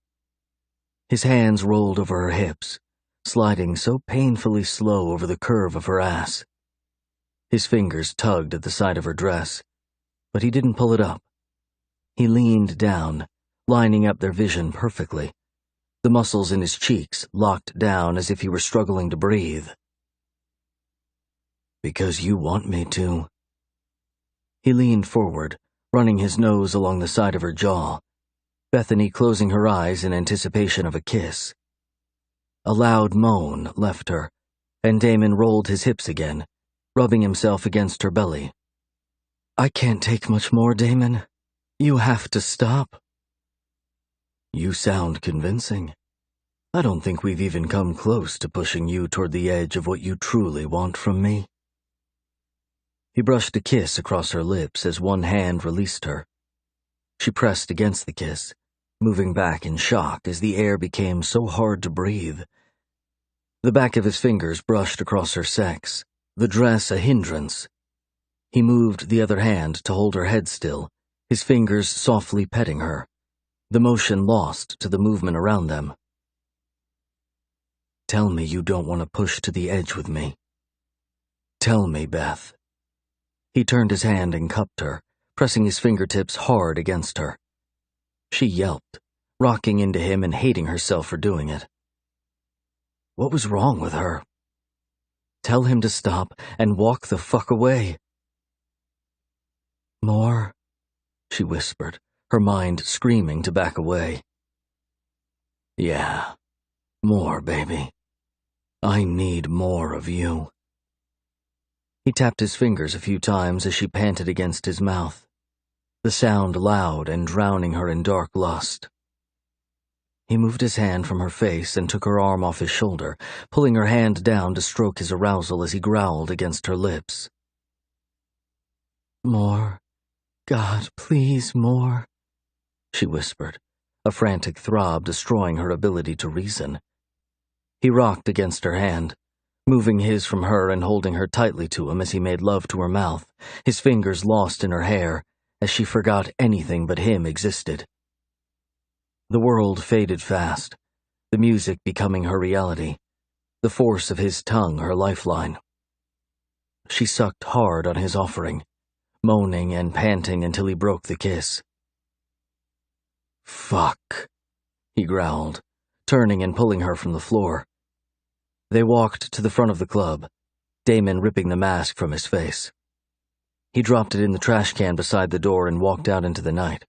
His hands rolled over her hips, sliding so painfully slow over the curve of her ass. His fingers tugged at the side of her dress, but he didn't pull it up. He leaned down, lining up their vision perfectly, the muscles in his cheeks locked down as if he were struggling to breathe. "Because you want me to." He leaned forward, running his nose along the side of her jaw, Bethany closing her eyes in anticipation of a kiss. A loud moan left her, and Damon rolled his hips again, rubbing himself against her belly. "I can't take much more, Damon. You have to stop." "You sound convincing. I don't think we've even come close to pushing you toward the edge of what you truly want from me." He brushed a kiss across her lips as one hand released her. She pressed against the kiss, moving back in shock as the air became so hard to breathe. The back of his fingers brushed across her sex, the dress a hindrance. He moved the other hand to hold her head still, his fingers softly petting her, the motion lost to the movement around them. "Tell me you don't want to push to the edge with me. Tell me, Beth." He turned his hand and cupped her, pressing his fingertips hard against her. She yelped, rocking into him and hating herself for doing it. What was wrong with her? Tell him to stop and walk the fuck away. "More," she whispered, her mind screaming to back away. "Yeah, more, baby. I need more of you." He tapped his fingers a few times as she panted against his mouth, the sound loud and drowning her in dark lust. He moved his hand from her face and took her arm off his shoulder, pulling her hand down to stroke his arousal as he growled against her lips. "More. God, please, more," she whispered, a frantic throb destroying her ability to reason. He rocked against her hand, moving his from her and holding her tightly to him as he made love to her mouth, his fingers lost in her hair as she forgot anything but him existed. The world faded fast, the music becoming her reality, the force of his tongue her lifeline. She sucked hard on his offering, moaning and panting until he broke the kiss. "Fuck," he growled, turning and pulling her from the floor. They walked to the front of the club, Damon ripping the mask from his face. He dropped it in the trash can beside the door and walked out into the night,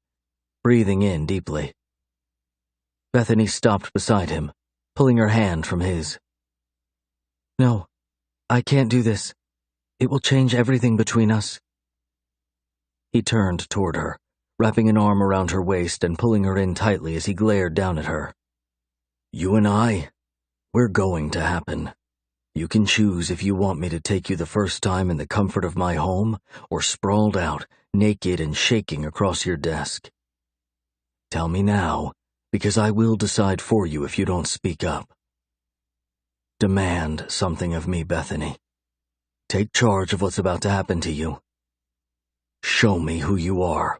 breathing in deeply. Bethany stopped beside him, pulling her hand from his. "No, I can't do this. It will change everything between us." He turned toward her, wrapping an arm around her waist and pulling her in tightly as he glared down at her. "You and I, we're going to happen. You can choose if you want me to take you the first time in the comfort of my home or sprawled out, naked and shaking across your desk. Tell me now, because I will decide for you if you don't speak up. Demand something of me, Bethany. Take charge of what's about to happen to you. Show me who you are."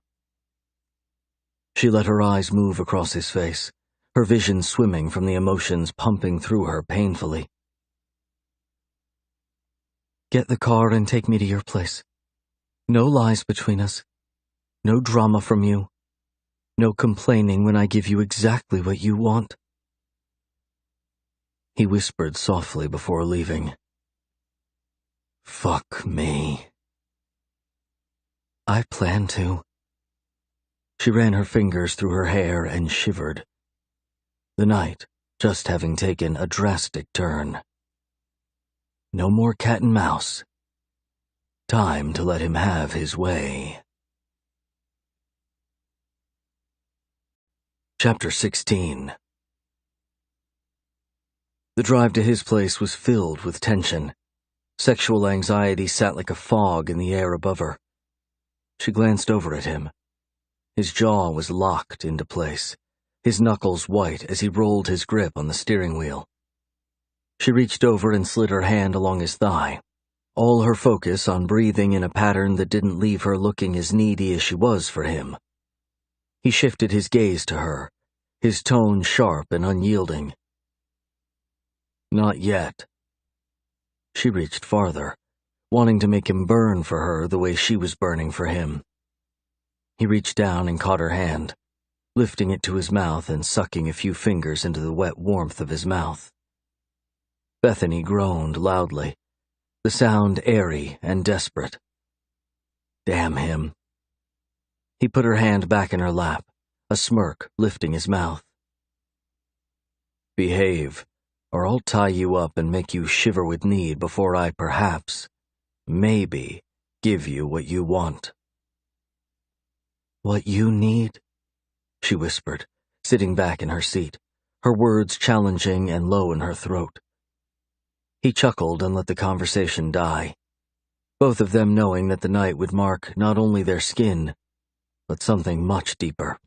She let her eyes move across his face, her vision swimming from the emotions pumping through her painfully. "Get the car and take me to your place. No lies between us. No drama from you. No complaining when I give you exactly what you want." He whispered softly before leaving. "Fuck me." "I plan to." She ran her fingers through her hair and shivered. The night just having taken a drastic turn. No more cat and mouse. Time to let him have his way. Chapter 16. The drive to his place was filled with tension. Sexual anxiety sat like a fog in the air above her. She glanced over at him. His jaw was locked into place, his knuckles white as he rolled his grip on the steering wheel. She reached over and slid her hand along his thigh, all her focus on breathing in a pattern that didn't leave her looking as needy as she was for him. He shifted his gaze to her, his tone sharp and unyielding. "Not yet." She reached farther, wanting to make him burn for her the way she was burning for him. He reached down and caught her hand, lifting it to his mouth and sucking a few fingers into the wet warmth of his mouth. Bethany groaned loudly, the sound airy and desperate. Damn him. He put her hand back in her lap, a smirk lifting his mouth. "Behave, or I'll tie you up and make you shiver with need before I perhaps, maybe, give you what you want." "What you need?" she whispered, sitting back in her seat, her words challenging and low in her throat. He chuckled and let the conversation die, both of them knowing that the night would mark not only their skin, but something much deeper.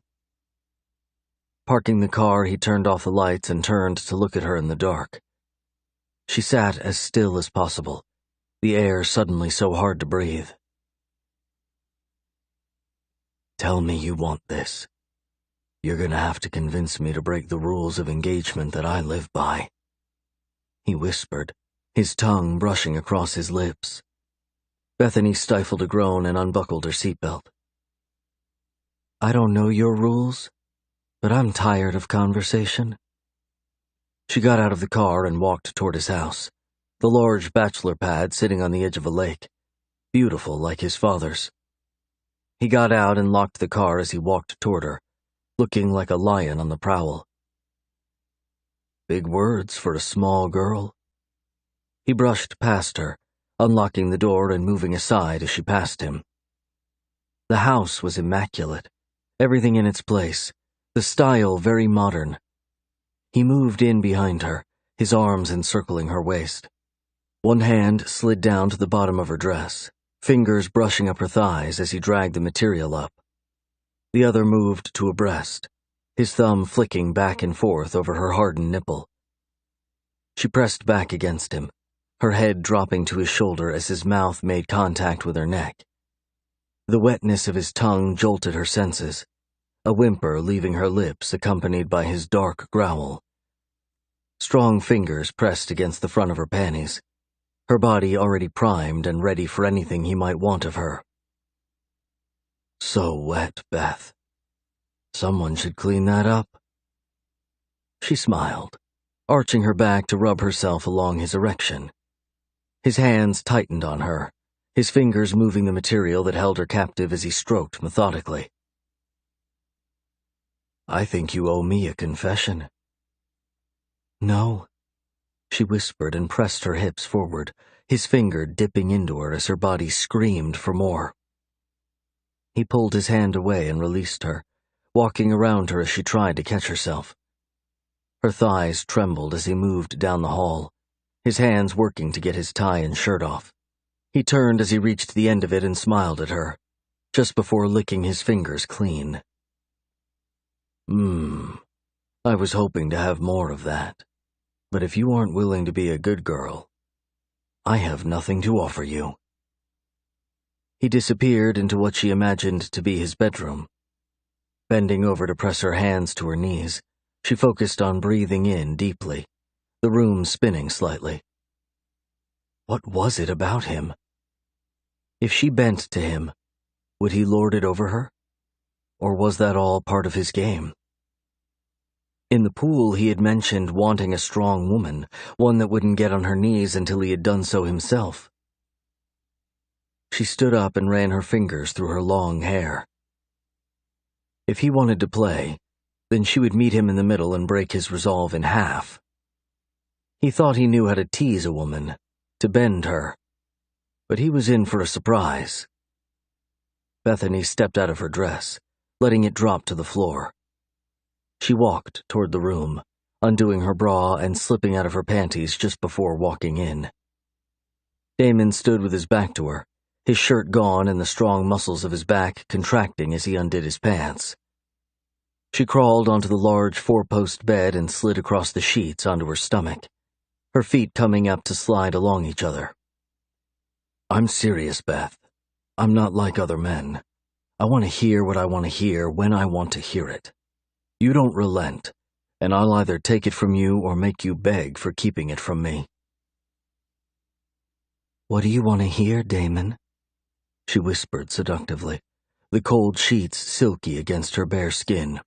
Parking the car, he turned off the lights and turned to look at her in the dark. She sat as still as possible, the air suddenly so hard to breathe. "Tell me you want this. You're gonna have to convince me to break the rules of engagement that I live by," he whispered, his tongue brushing across his lips. Bethany stifled a groan and unbuckled her seatbelt. "I don't know your rules, but I'm tired of conversation." She got out of the car and walked toward his house, the large bachelor pad sitting on the edge of a lake, beautiful like his father's. He got out and locked the car as he walked toward her, looking like a lion on the prowl. Big words for a small girl. He brushed past her, unlocking the door and moving aside as she passed him. The house was immaculate, everything in its place, the style very modern. He moved in behind her, his arms encircling her waist. One hand slid down to the bottom of her dress, fingers brushing up her thighs as he dragged the material up. The other moved to a breast, his thumb flicking back and forth over her hardened nipple. She pressed back against him, her head dropping to his shoulder as his mouth made contact with her neck. The wetness of his tongue jolted her senses, a whimper leaving her lips accompanied by his dark growl. Strong fingers pressed against the front of her panties, her body already primed and ready for anything he might want of her. So wet, Beth. Someone should clean that up. She smiled, arching her back to rub herself along his erection. His hands tightened on her, his fingers moving the material that held her captive as he stroked methodically. "I think you owe me a confession." "No," she whispered and pressed her hips forward, his finger dipping into her as her body screamed for more. He pulled his hand away and released her, walking around her as she tried to catch herself. Her thighs trembled as he moved down the hall, his hands working to get his tie and shirt off. He turned as he reached the end of it and smiled at her, just before licking his fingers clean. I was hoping to have more of that, but if you aren't willing to be a good girl, I have nothing to offer you." He disappeared into what she imagined to be his bedroom. Bending over to press her hands to her knees, she focused on breathing in deeply, the room spinning slightly. What was it about him? If she bent to him, would he lord it over her? Or was that all part of his game? In the pool, he had mentioned wanting a strong woman, one that wouldn't get on her knees until he had done so himself. She stood up and ran her fingers through her long hair. If he wanted to play, then she would meet him in the middle and break his resolve in half. He thought he knew how to tease a woman, to bend her, but he was in for a surprise. Bethany stepped out of her dress, letting it drop to the floor. She walked toward the room, undoing her bra and slipping out of her panties just before walking in. Damon stood with his back to her, his shirt gone and the strong muscles of his back contracting as he undid his pants. She crawled onto the large four-post bed and slid across the sheets onto her stomach, her feet coming up to slide along each other. "I'm serious, Beth. I'm not like other men. I want to hear what I want to hear when I want to hear it. You don't relent, and I'll either take it from you or make you beg for keeping it from me." "What do you want to hear, Damon?" she whispered seductively, the cold sheets silky against her bare skin.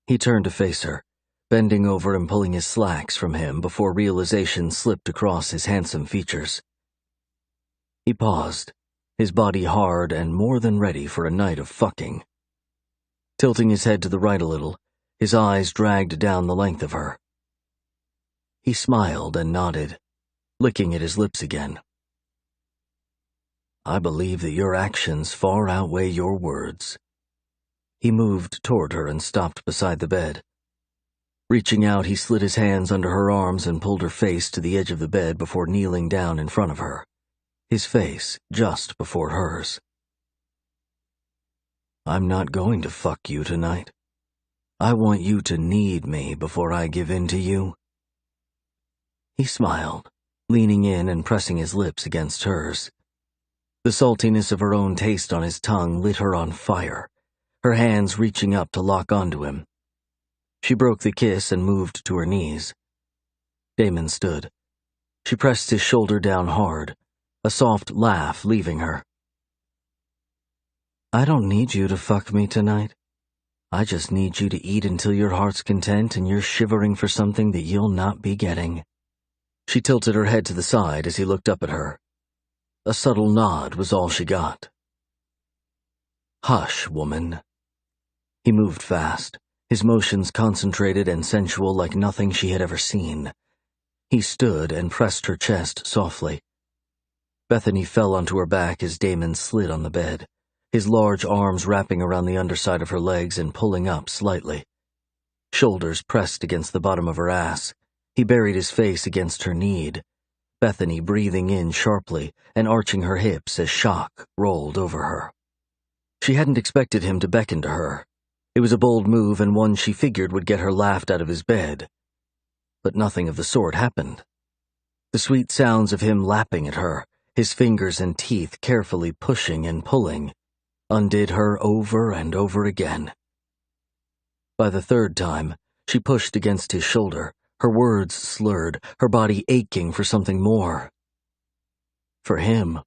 He turned to face her, bending over and pulling his slacks from him before realization slipped across his handsome features. He paused, his body hard and more than ready for a night of fucking. Tilting his head to the right a little, his eyes dragged down the length of her. He smiled and nodded, licking at his lips again. "I believe that your actions far outweigh your words." He moved toward her and stopped beside the bed. Reaching out, he slid his hands under her arms and pulled her face to the edge of the bed before kneeling down in front of her, his face just before hers. "I'm not going to fuck you tonight. I want you to need me before I give in to you." He smiled, leaning in and pressing his lips against hers. The saltiness of her own taste on his tongue lit her on fire, her hands reaching up to lock onto him. She broke the kiss and moved to her knees. Damon stood. She pressed his shoulder down hard, a soft laugh leaving her. "I don't need you to fuck me tonight. I just need you to eat until your heart's content and you're shivering for something that you'll not be getting." She tilted her head to the side as he looked up at her. A subtle nod was all she got. "Hush, woman." He moved fast, his motions concentrated and sensual like nothing she had ever seen. He stood and pressed her chest softly. Bethany fell onto her back as Damon slid on the bed, his large arms wrapping around the underside of her legs and pulling up slightly. Shoulders pressed against the bottom of her ass, he buried his face against her knee, Bethany breathing in sharply and arching her hips as shock rolled over her. She hadn't expected him to beckon to her. It was a bold move and one she figured would get her laughed out of his bed. But nothing of the sort happened. The sweet sounds of him lapping at her, his fingers and teeth carefully pushing and pulling, undid her over and over again. By the third time, she pushed against his shoulder, her words slurred, her body aching for something more. For him.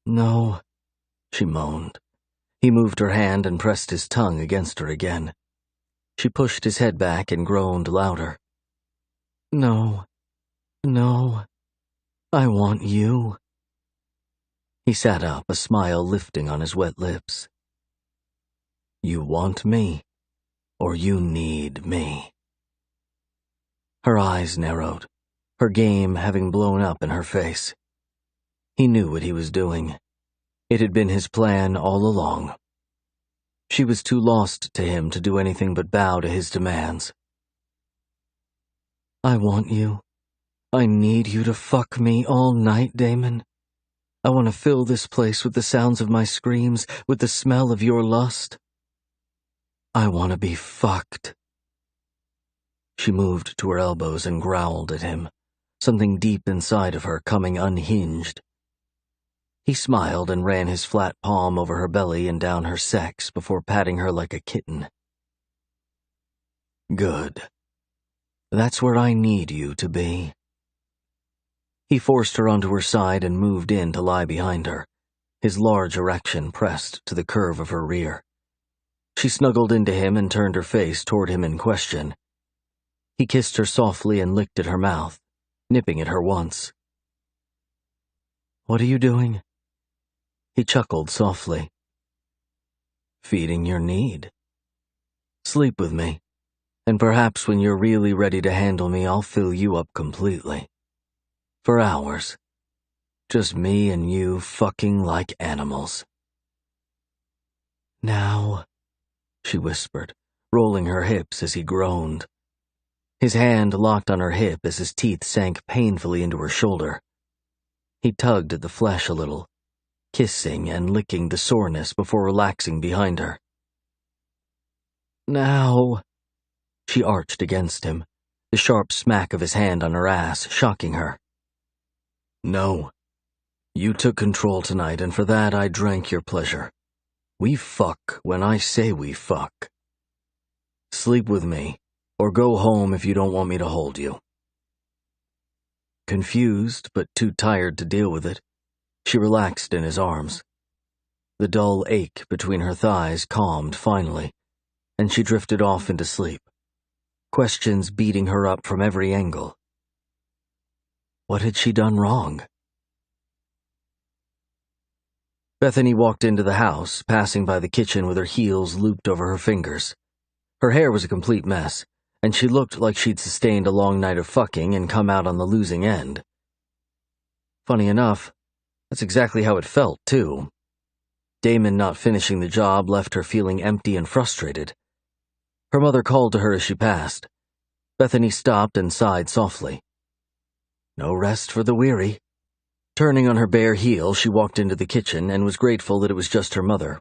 "No," she moaned. He moved her hand and pressed his tongue against her again. She pushed his head back and groaned louder. "No, no, I want you." He sat up, a smile lifting on his wet lips. "You want me, or you need me?" Her eyes narrowed, her game having blown up in her face. He knew what he was doing. It had been his plan all along. She was too lost to him to do anything but bow to his demands. "I want you. I need you to fuck me all night, Damon. I want to fill this place with the sounds of my screams, with the smell of your lust. I want to be fucked." She moved to her elbows and growled at him, something deep inside of her coming unhinged. He smiled and ran his flat palm over her belly and down her sex before patting her like a kitten. Good. That's where I need you to be. He forced her onto her side and moved in to lie behind her, his large erection pressed to the curve of her rear. She snuggled into him and turned her face toward him in question. He kissed her softly and licked at her mouth, nipping at her once. What are you doing? He chuckled softly. Feeding your need. Sleep with me, and perhaps when you're really ready to handle me, I'll fill you up completely. For hours. Just me and you fucking like animals. Now, she whispered, rolling her hips as he groaned. His hand locked on her hip as his teeth sank painfully into her shoulder. He tugged at the flesh a little, kissing and licking the soreness before relaxing behind her. Now, she arched against him, the sharp smack of his hand on her ass shocking her. No. You took control tonight, and for that I drank your pleasure. We fuck when I say we fuck. Sleep with me, or go home if you don't want me to hold you. Confused, but too tired to deal with it, she relaxed in his arms. The dull ache between her thighs calmed finally, and she drifted off into sleep, questions beating her up from every angle. What had she done wrong? Bethany walked into the house, passing by the kitchen with her heels looped over her fingers. Her hair was a complete mess, and she looked like she'd sustained a long night of fucking and come out on the losing end. Funny enough, that's exactly how it felt, too. Damon not finishing the job left her feeling empty and frustrated. Her mother called to her as she passed. Bethany stopped and sighed softly. No rest for the weary. Turning on her bare heel, she walked into the kitchen and was grateful that it was just her mother.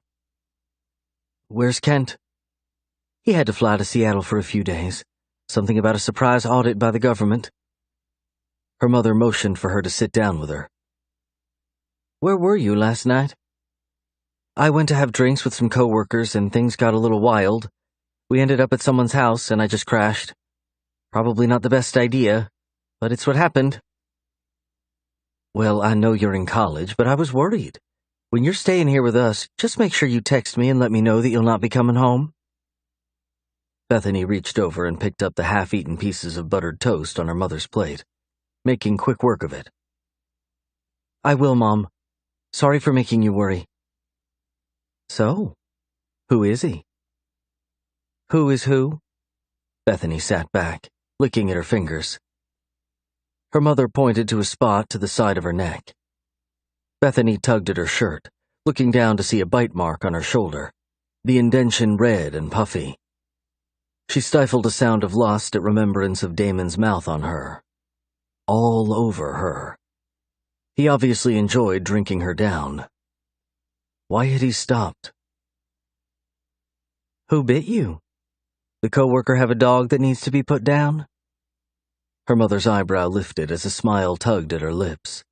Where's Kent? He had to fly to Seattle for a few days. Something about a surprise audit by the government. Her mother motioned for her to sit down with her. Where were you last night? I went to have drinks with some coworkers and things got a little wild. We ended up at someone's house and I just crashed. Probably not the best idea, but it's what happened. Well, I know you're in college, but I was worried. When you're staying here with us, just make sure you text me and let me know that you'll not be coming home. Bethany reached over and picked up the half-eaten pieces of buttered toast on her mother's plate, making quick work of it. I will, Mom. Sorry for making you worry. So, who is he? Who is who? Bethany sat back, licking at her fingers. Her mother pointed to a spot to the side of her neck. Bethany tugged at her shirt, looking down to see a bite mark on her shoulder, the indention red and puffy. She stifled a sound of lust at remembrance of Damon's mouth on her. All over her. He obviously enjoyed drinking her down. Why had he stopped? Who bit you? The coworker have a dog that needs to be put down? Her mother's eyebrow lifted as a smile tugged at her lips.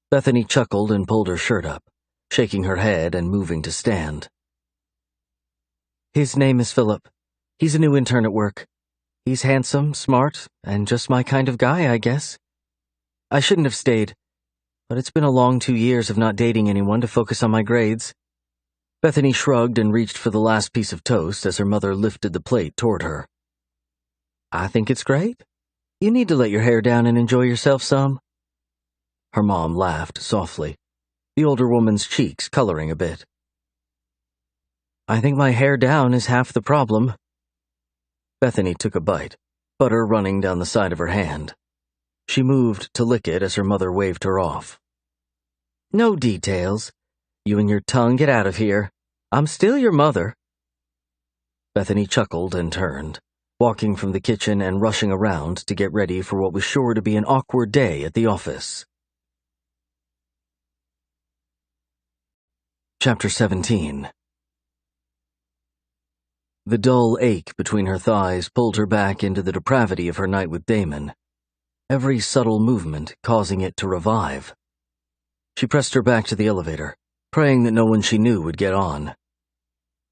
Bethany chuckled and pulled her shirt up, shaking her head and moving to stand. His name is Philip. He's a new intern at work. He's handsome, smart, and just my kind of guy, I guess. I shouldn't have stayed, but it's been a long 2 years of not dating anyone to focus on my grades. Bethany shrugged and reached for the last piece of toast as her mother lifted the plate toward her. I think it's great. You need to let your hair down and enjoy yourself some. Her mom laughed softly, the older woman's cheeks coloring a bit. I think my hair down is half the problem. Bethany took a bite, butter running down the side of her hand. She moved to lick it as her mother waved her off. No details. You and your tongue get out of here. I'm still your mother. Bethany chuckled and turned, walking from the kitchen and rushing around to get ready for what was sure to be an awkward day at the office. Chapter 17. The dull ache between her thighs pulled her back into the depravity of her night with Damon, every subtle movement causing it to revive. She pressed her back to the elevator, praying that no one she knew would get on.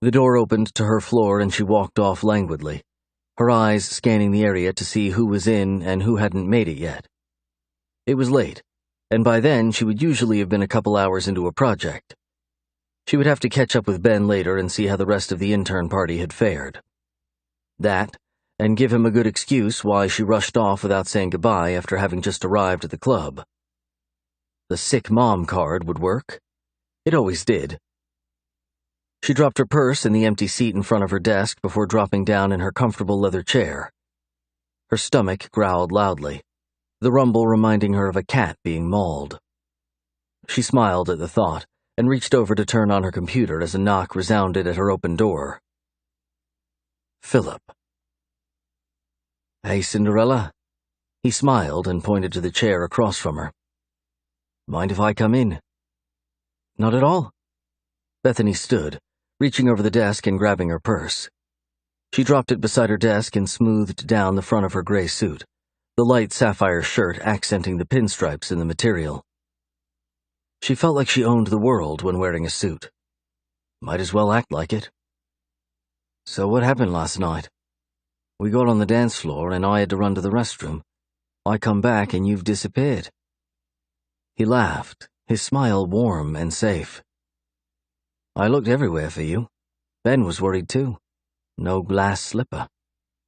The door opened to her floor and she walked off languidly, her eyes scanning the area to see who was in and who hadn't made it yet. It was late, and by then she would usually have been a couple hours into a project. She would have to catch up with Ben later and see how the rest of the intern party had fared. That, and give him a good excuse why she rushed off without saying goodbye after having just arrived at the club. The sick mom card would work. It always did. She dropped her purse in the empty seat in front of her desk before dropping down in her comfortable leather chair. Her stomach growled loudly, the rumble reminding her of a cat being mauled. She smiled at the thought and reached over to turn on her computer as a knock resounded at her open door. Philip. "Hey, Cinderella." He smiled and pointed to the chair across from her. "Mind if I come in?" "Not at all." Bethany stood, reaching over the desk and grabbing her purse. She dropped it beside her desk and smoothed down the front of her gray suit, the light sapphire shirt accenting the pinstripes in the material. She felt like she owned the world when wearing a suit. Might as well act like it. "So what happened last night? We got on the dance floor and I had to run to the restroom. I come back and you've disappeared." He laughed, his smile warm and safe. "I looked everywhere for you. Ben was worried too. No glass slipper.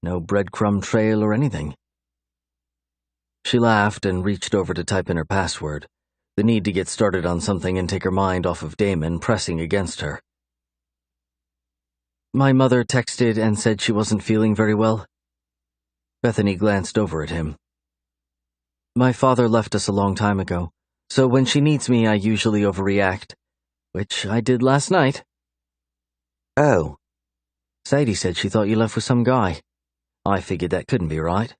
No breadcrumb trail or anything." She laughed and reached over to type in her password, the need to get started on something and take her mind off of Damon pressing against her. "My mother texted and said she wasn't feeling very well." Bethany glanced over at him. "My father left us a long time ago, so when she needs me I usually overreact, which I did last night." "Oh." "Sadie said she thought you left with some guy. I figured that couldn't be right,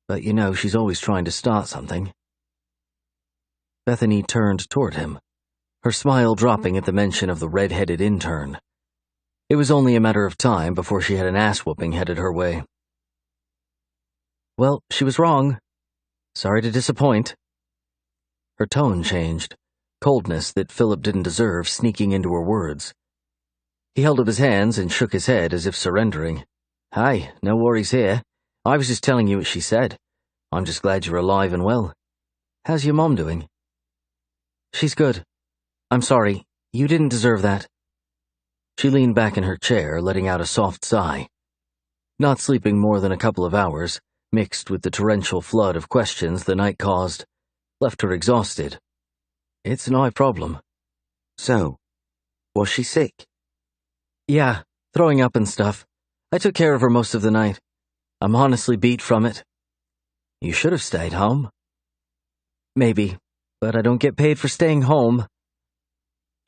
but you know she's always trying to start something." Bethany turned toward him, her smile dropping at the mention of the red-headed intern. It was only a matter of time before she had an ass-whooping headed her way. "Well, she was wrong. Sorry to disappoint." Her tone changed, coldness that Philip didn't deserve sneaking into her words. He held up his hands and shook his head as if surrendering. "Hi, no worries here. I was just telling you what she said. I'm just glad you're alive and well. How's your mom doing?" "She's good. I'm sorry. You didn't deserve that." She leaned back in her chair, letting out a soft sigh. Not sleeping more than a couple of hours, mixed with the torrential flood of questions the night caused, left her exhausted. It's no problem. "So, was she sick?" "Yeah, throwing up and stuff. I took care of her most of the night. I'm honestly beat from it." "You should have stayed home." "Maybe, but I don't get paid for staying home."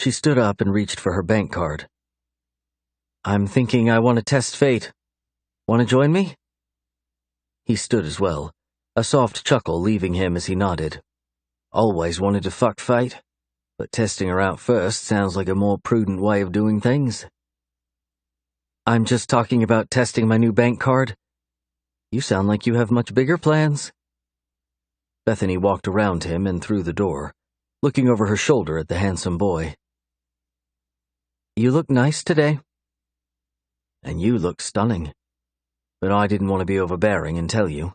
She stood up and reached for her bank card. "I'm thinking I want to test fate. Want to join me?" He stood as well, a soft chuckle leaving him as he nodded. Always wanted to fuck fate, but testing her out first sounds like a more prudent way of doing things. "I'm just talking about testing my new bank card. You sound like you have much bigger plans." Bethany walked around him and through the door, looking over her shoulder at the handsome boy. "You look nice today." "And you look stunning. But I didn't want to be overbearing and tell you."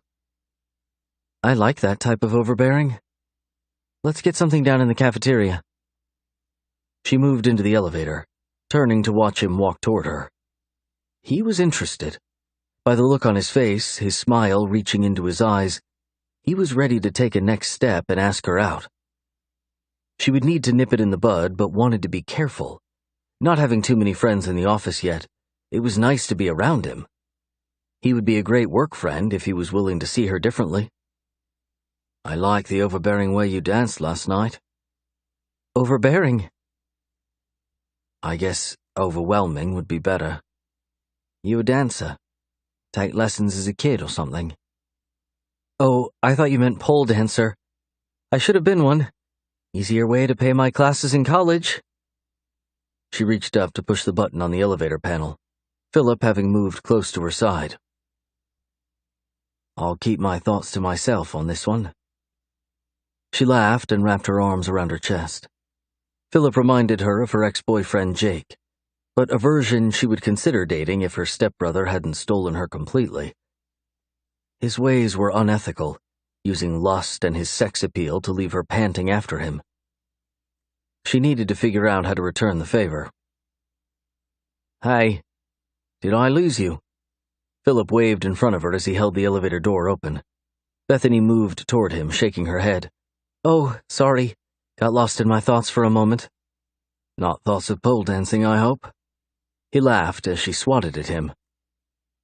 "I like that type of overbearing. Let's get something down in the cafeteria." She moved into the elevator, turning to watch him walk toward her. He was interested. By the look on his face, his smile reaching into his eyes, he was ready to take a next step and ask her out. She would need to nip it in the bud, but wanted to be careful. Not having too many friends in the office yet, it was nice to be around him. He would be a great work friend if he was willing to see her differently. "I like the overbearing way you danced last night." "Overbearing?" "I guess overwhelming would be better. You a dancer? Take lessons as a kid or something?" "Oh, I thought you meant pole dancer. I should have been one. Easier way to pay my classes in college." She reached up to push the button on the elevator panel, Philip having moved close to her side. "I'll keep my thoughts to myself on this one." She laughed and wrapped her arms around her chest. Philip reminded her of her ex-boyfriend Jake, but a version she would consider dating if her stepbrother hadn't stolen her completely. His ways were unethical, using lust and his sex appeal to leave her panting after him. She needed to figure out how to return the favor. "Hey, did I lose you?" Philip waved in front of her as he held the elevator door open. Bethany moved toward him, shaking her head. "Oh, sorry. Got lost in my thoughts for a moment." "Not thoughts of pole dancing, I hope?" He laughed as she swatted at him.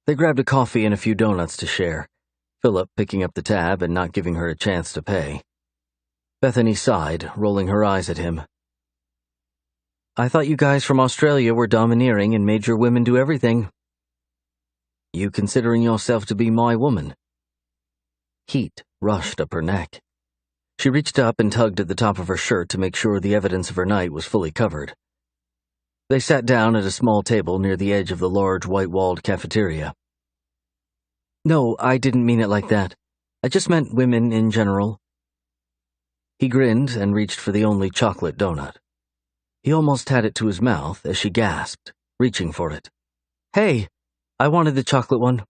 They grabbed a coffee and a few donuts to share, Philip picking up the tab and not giving her a chance to pay. Bethany sighed, rolling her eyes at him. "I thought you guys from Australia were domineering and made your women do everything." "You considering yourself to be my woman?" Heat rushed up her neck. She reached up and tugged at the top of her shirt to make sure the evidence of her night was fully covered. They sat down at a small table near the edge of the large white-walled cafeteria. "No, I didn't mean it like that. I just meant women in general." He grinned and reached for the only chocolate donut. He almost had it to his mouth as she gasped, reaching for it. "Hey, I wanted the chocolate one."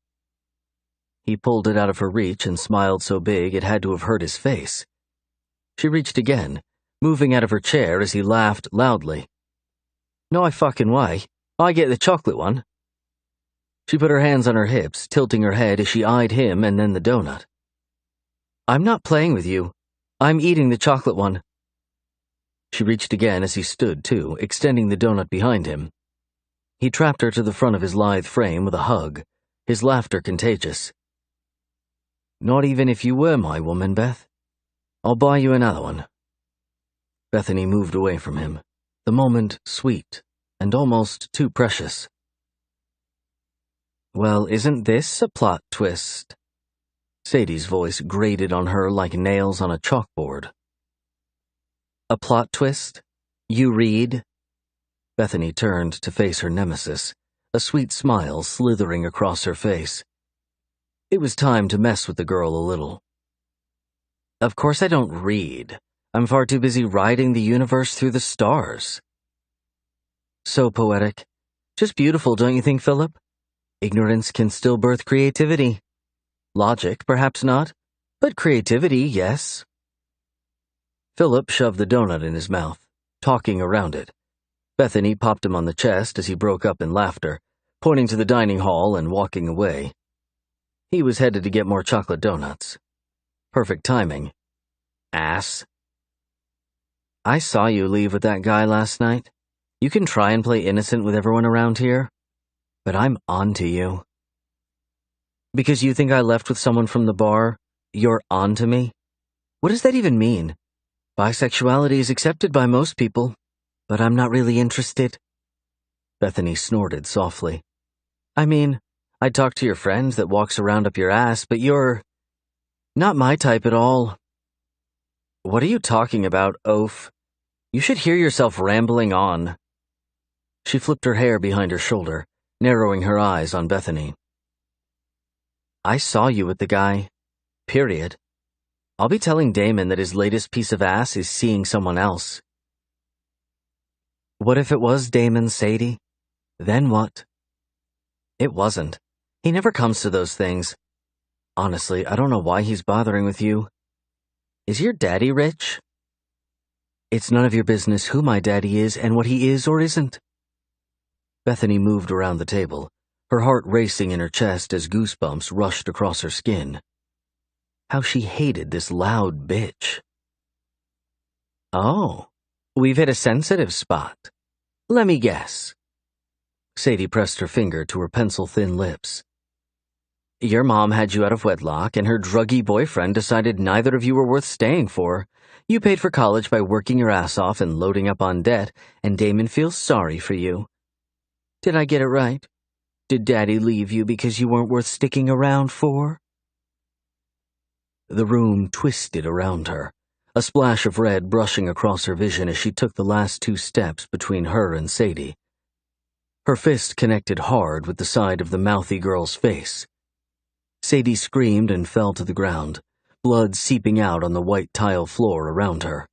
He pulled it out of her reach and smiled so big it had to have hurt his face. She reached again, moving out of her chair as he laughed loudly. "No fucking way. I get the chocolate one." She put her hands on her hips, tilting her head as she eyed him and then the donut. "I'm not playing with you. I'm eating the chocolate one." She reached again as he stood, too, extending the donut behind him. He trapped her to the front of his lithe frame with a hug, his laughter contagious. "Not even if you were my woman, Beth. I'll buy you another one." Bethany moved away from him, the moment sweet and almost too precious. "Well, isn't this a plot twist?" Sadie's voice grated on her like nails on a chalkboard. "A plot twist? You read?" Bethany turned to face her nemesis, a sweet smile slithering across her face. It was time to mess with the girl a little. "Of course I don't read. I'm far too busy riding the universe through the stars." So poetic. Just beautiful, don't you think, Philip? Ignorance can still birth creativity. Logic, perhaps not, but creativity, yes. Philip shoved the donut in his mouth, talking around it. Bethany popped him on the chest as he broke up in laughter, pointing to the dining hall and walking away. He was headed to get more chocolate donuts. Perfect timing. Ass. "I saw you leave with that guy last night. You can try and play innocent with everyone around here, but I'm on to you." "Because you think I left with someone from the bar, you're on to me? What does that even mean? Bisexuality is accepted by most people, but I'm not really interested." Bethany snorted softly. "I mean, I'd talk to your friend that walks around up your ass, but you're not my type at all." "What are you talking about, oaf? You should hear yourself rambling on." She flipped her hair behind her shoulder, narrowing her eyes on Bethany. "I saw you with the guy. Period. I'll be telling Damon that his latest piece of ass is seeing someone else." "What if it was Damon, Sadie? Then what?" "It wasn't. He never comes to those things. Honestly, I don't know why he's bothering with you. Is your daddy rich?" "It's none of your business who my daddy is and what he is or isn't." Bethany moved around the table, her heart racing in her chest as goosebumps rushed across her skin. How she hated this loud bitch. "Oh, we've hit a sensitive spot. Let me guess." Sadie pressed her finger to her pencil-thin lips. "Your mom had you out of wedlock, and her druggy boyfriend decided neither of you were worth staying for. You paid for college by working your ass off and loading up on debt, and Damon feels sorry for you. Did I get it right? Did Daddy leave you because you weren't worth sticking around for?" The room twisted around her, a splash of red brushing across her vision as she took the last 2 steps between her and Sadie. Her fist connected hard with the side of the mouthy girl's face. Sadie screamed and fell to the ground, blood seeping out on the white tile floor around her.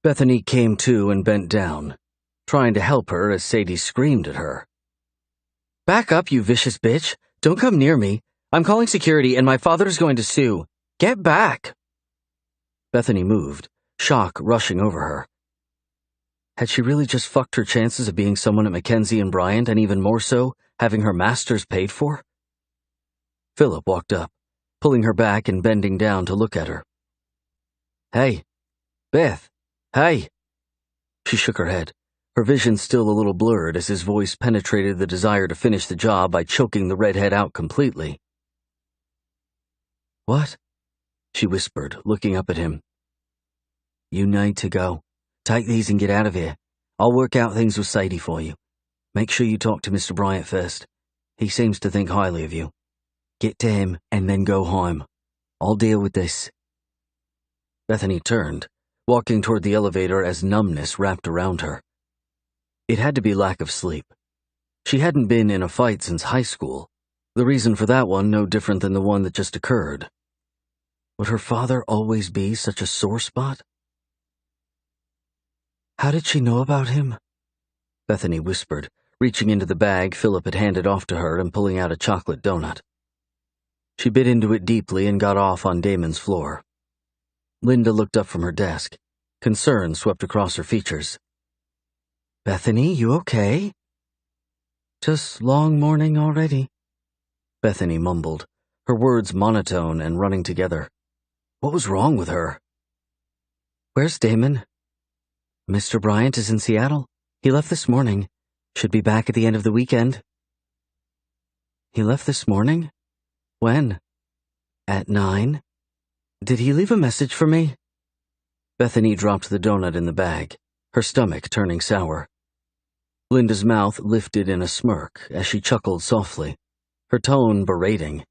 Bethany came to and bent down, trying to help her as Sadie screamed at her. "Back up, you vicious bitch. Don't come near me. I'm calling security and my father's going to sue. Get back!" Bethany moved, shock rushing over her. Had she really just fucked her chances of being someone at Mackenzie and Bryant, and even more so, having her masters paid for? Philip walked up, pulling her back and bending down to look at her. "Hey, Beth, hey!" She shook her head, her vision still a little blurred as his voice penetrated the desire to finish the job by choking the redhead out completely. "What?" she whispered, looking up at him. "You need to go. Take these and get out of here. I'll work out things with Sadie for you. Make sure you talk to Mr. Bryant first. He seems to think highly of you. Get to him and then go home. I'll deal with this." Bethany turned, walking toward the elevator as numbness wrapped around her. It had to be lack of sleep. She hadn't been in a fight since high school, the reason for that one no different than the one that just occurred. Would her father always be such a sore spot? "How did she know about him?" Bethany whispered, reaching into the bag Philip had handed off to her and pulling out a chocolate donut. She bit into it deeply and got off on Damon's floor. Linda looked up from her desk. Concern swept across her features. "Bethany, you okay?" "Just long morning already," Bethany mumbled, her words monotone and running together. What was wrong with her? "Where's Damon?" "Mr. Bryant is in Seattle. He left this morning. Should be back at the end of the weekend." "He left this morning? When?" "At 9. Did he leave a message for me?" Bethany dropped the donut in the bag, her stomach turning sour. Linda's mouth lifted in a smirk as she chuckled softly, her tone berating.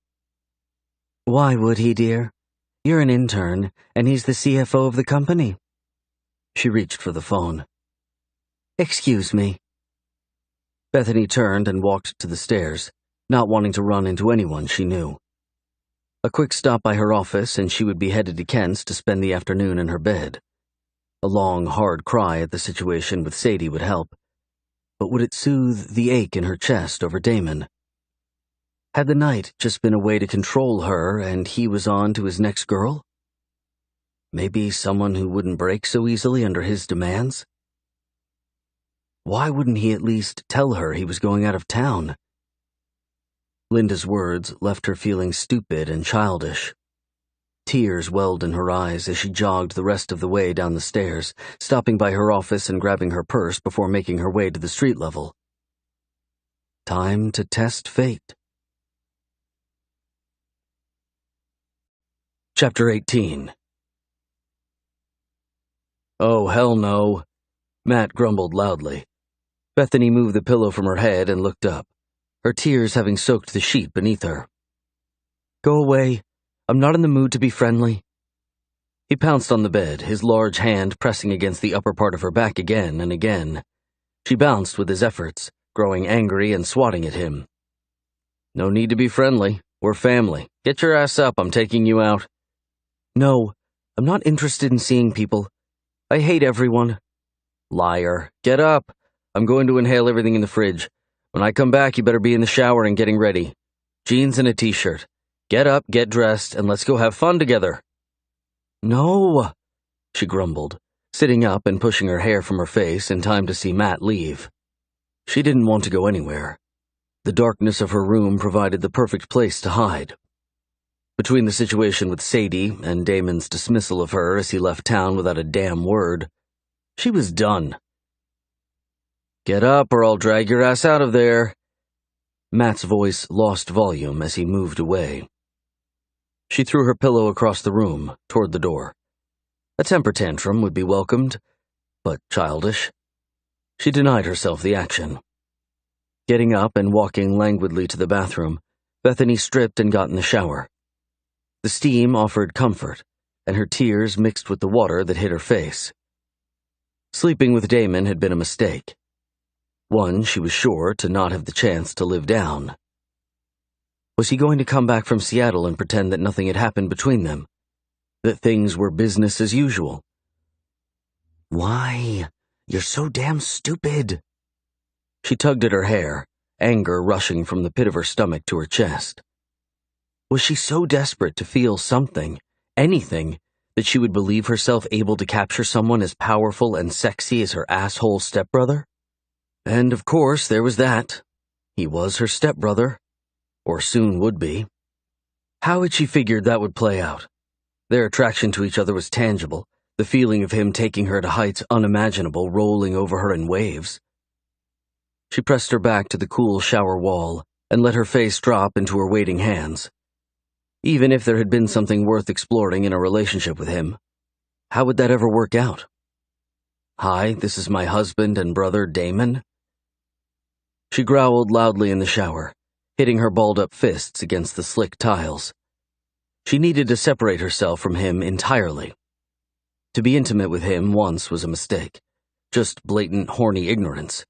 "Why would he, dear? You're an intern, and he's the CFO of the company." She reached for the phone. "Excuse me." Bethany turned and walked to the stairs, not wanting to run into anyone she knew. A quick stop by her office and she would be headed to Kent's to spend the afternoon in her bed. A long, hard cry at the situation with Sadie would help, but would it soothe the ache in her chest over Damon? Had the night just been a way to control her and he was on to his next girl? Maybe someone who wouldn't break so easily under his demands? Why wouldn't he at least tell her he was going out of town? Linda's words left her feeling stupid and childish. Tears welled in her eyes as she jogged the rest of the way down the stairs, stopping by her office and grabbing her purse before making her way to the street level. Time to test fate. Chapter 18. "Oh, hell no," Matt grumbled loudly. Bethany moved the pillow from her head and looked up, her tears having soaked the sheet beneath her. "Go away. I'm not in the mood to be friendly." He pounced on the bed, his large hand pressing against the upper part of her back again and again. She bounced with his efforts, growing angry and swatting at him. "No need to be friendly. We're family. Get your ass up, I'm taking you out." "No, I'm not interested in seeing people. I hate everyone." "Liar. Get up. I'm going to inhale everything in the fridge. When I come back, you better be in the shower and getting ready. Jeans and a t-shirt. Get up, get dressed, and let's go have fun together." "No," she grumbled, sitting up and pushing her hair from her face in time to see Matt leave. She didn't want to go anywhere. The darkness of her room provided the perfect place to hide. Between the situation with Sadie and Damon's dismissal of her as he left town without a damn word, she was done. "Get up or I'll drag your ass out of there." Matt's voice lost volume as he moved away. She threw her pillow across the room, toward the door. A temper tantrum would be welcomed, but childish. She denied herself the action. Getting up and walking languidly to the bathroom, Bethany stripped and got in the shower. The steam offered comfort, and her tears mixed with the water that hit her face. Sleeping with Damon had been a mistake. One she was sure to not have the chance to live down. Was he going to come back from Seattle and pretend that nothing had happened between them? That things were business as usual? Why? You're so damn stupid. She tugged at her hair, anger rushing from the pit of her stomach to her chest. Was she so desperate to feel something, anything, that she would believe herself able to capture someone as powerful and sexy as her asshole stepbrother? And of course, there was that. He was her stepbrother, or soon would be. How had she figured that would play out? Their attraction to each other was tangible, the feeling of him taking her to heights unimaginable rolling over her in waves. She pressed her back to the cool shower wall and let her face drop into her waiting hands. Even if there had been something worth exploring in a relationship with him, how would that ever work out? Hi, this is my husband and brother Damon. She growled loudly in the shower, hitting her balled-up fists against the slick tiles. She needed to separate herself from him entirely. To be intimate with him once was a mistake, just blatant horny ignorance.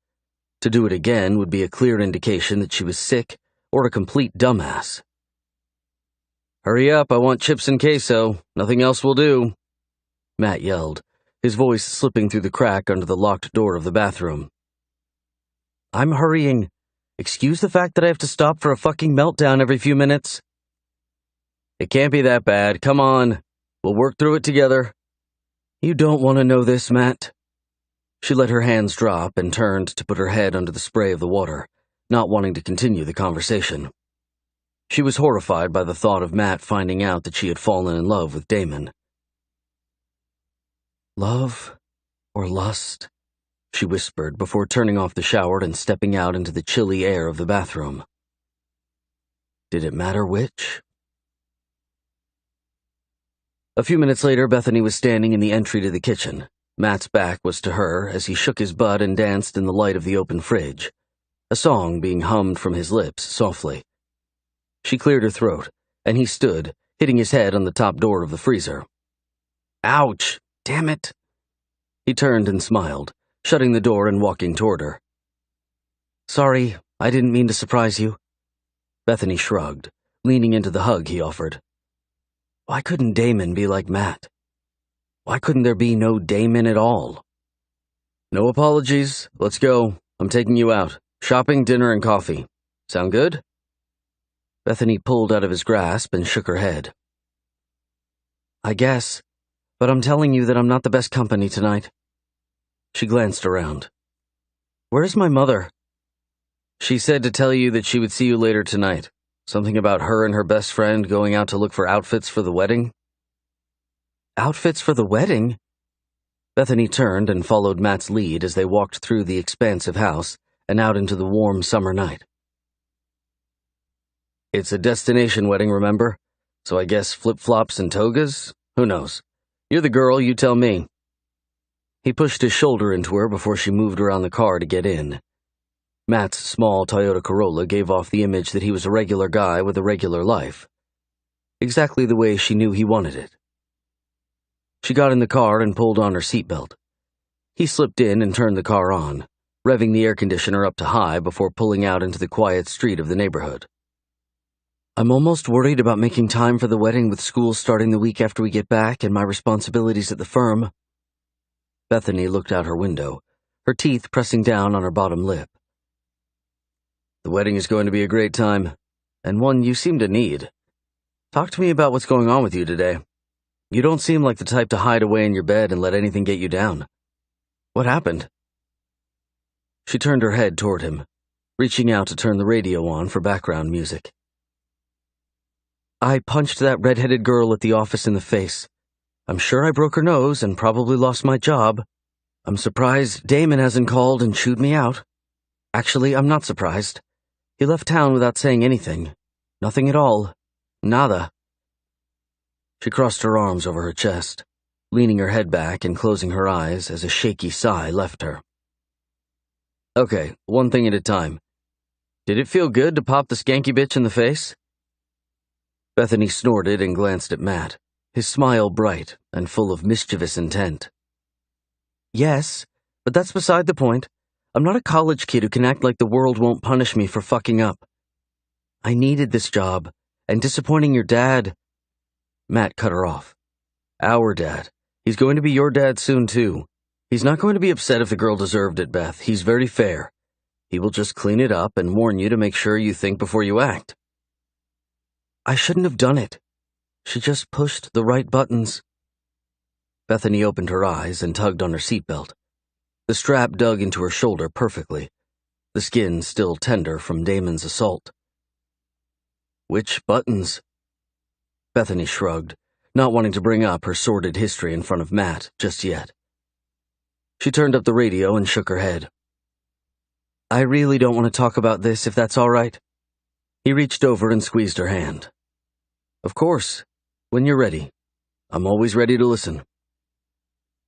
To do it again would be a clear indication that she was sick or a complete dumbass. "Hurry up, I want chips and queso. Nothing else will do," Matt yelled, his voice slipping through the crack under the locked door of the bathroom. "I'm hurrying. Excuse the fact that I have to stop for a fucking meltdown every few minutes." "It can't be that bad. Come on. We'll work through it together." "You don't want to know this, Matt." She let her hands drop and turned to put her head under the spray of the water, not wanting to continue the conversation. She was horrified by the thought of Matt finding out that she had fallen in love with Damon. "Love or lust?" she whispered before turning off the shower and stepping out into the chilly air of the bathroom. Did it matter which? A few minutes later, Bethany was standing in the entry to the kitchen. Matt's back was to her as he shook his butt and danced in the light of the open fridge, a song being hummed from his lips softly. She cleared her throat, and he stood, hitting his head on the top door of the freezer. "Ouch! Damn it!" He turned and smiled, shutting the door and walking toward her. "Sorry, I didn't mean to surprise you." Bethany shrugged, leaning into the hug he offered. Why couldn't Damon be like Matt? Why couldn't there be no Damon at all? "No apologies. Let's go. I'm taking you out. Shopping, dinner, and coffee. Sound good?" Bethany pulled out of his grasp and shook her head. "I guess, but I'm telling you that I'm not the best company tonight." She glanced around. "Where's my mother?" "She said to tell you that she would see you later tonight. Something about her and her best friend going out to look for outfits for the wedding." "Outfits for the wedding?" Bethany turned and followed Matt's lead as they walked through the expansive house and out into the warm summer night. "It's a destination wedding, remember? So I guess flip-flops and togas? Who knows? You're the girl, you tell me." He pushed his shoulder into her before she moved around the car to get in. Matt's small Toyota Corolla gave off the image that he was a regular guy with a regular life. Exactly the way she knew he wanted it. She got in the car and pulled on her seatbelt. He slipped in and turned the car on, revving the air conditioner up to high before pulling out into the quiet street of the neighborhood. "I'm almost worried about making time for the wedding with school starting the week after we get back and my responsibilities at the firm." Bethany looked out her window, her teeth pressing down on her bottom lip. "The wedding is going to be a great time, and one you seem to need. Talk to me about what's going on with you today. You don't seem like the type to hide away in your bed and let anything get you down. What happened?" She turned her head toward him, reaching out to turn the radio on for background music. "I punched that red-headed girl at the office in the face. I'm sure I broke her nose and probably lost my job. I'm surprised Damon hasn't called and chewed me out. Actually, I'm not surprised. He left town without saying anything. Nothing at all. Nada." She crossed her arms over her chest, leaning her head back and closing her eyes as a shaky sigh left her. "Okay, one thing at a time. Did it feel good to pop the skanky bitch in the face?" Bethany snorted and glanced at Matt, his smile bright and full of mischievous intent. "Yes, but that's beside the point. I'm not a college kid who can act like the world won't punish me for fucking up. I needed this job, and disappointing your dad—" Matt cut her off. "Our dad. He's going to be your dad soon, too. He's not going to be upset if the girl deserved it, Beth. He's very fair. He will just clean it up and warn you to make sure you think before you act. I shouldn't have done it. She just pushed the right buttons. Bethany opened her eyes and tugged on her seatbelt. The strap dug into her shoulder perfectly, the skin still tender from Damon's assault. Which buttons? Bethany shrugged, not wanting to bring up her sordid history in front of Matt just yet. She turned up the radio and shook her head. I really don't want to talk about this, if that's all right. He reached over and squeezed her hand. Of course, when you're ready. I'm always ready to listen.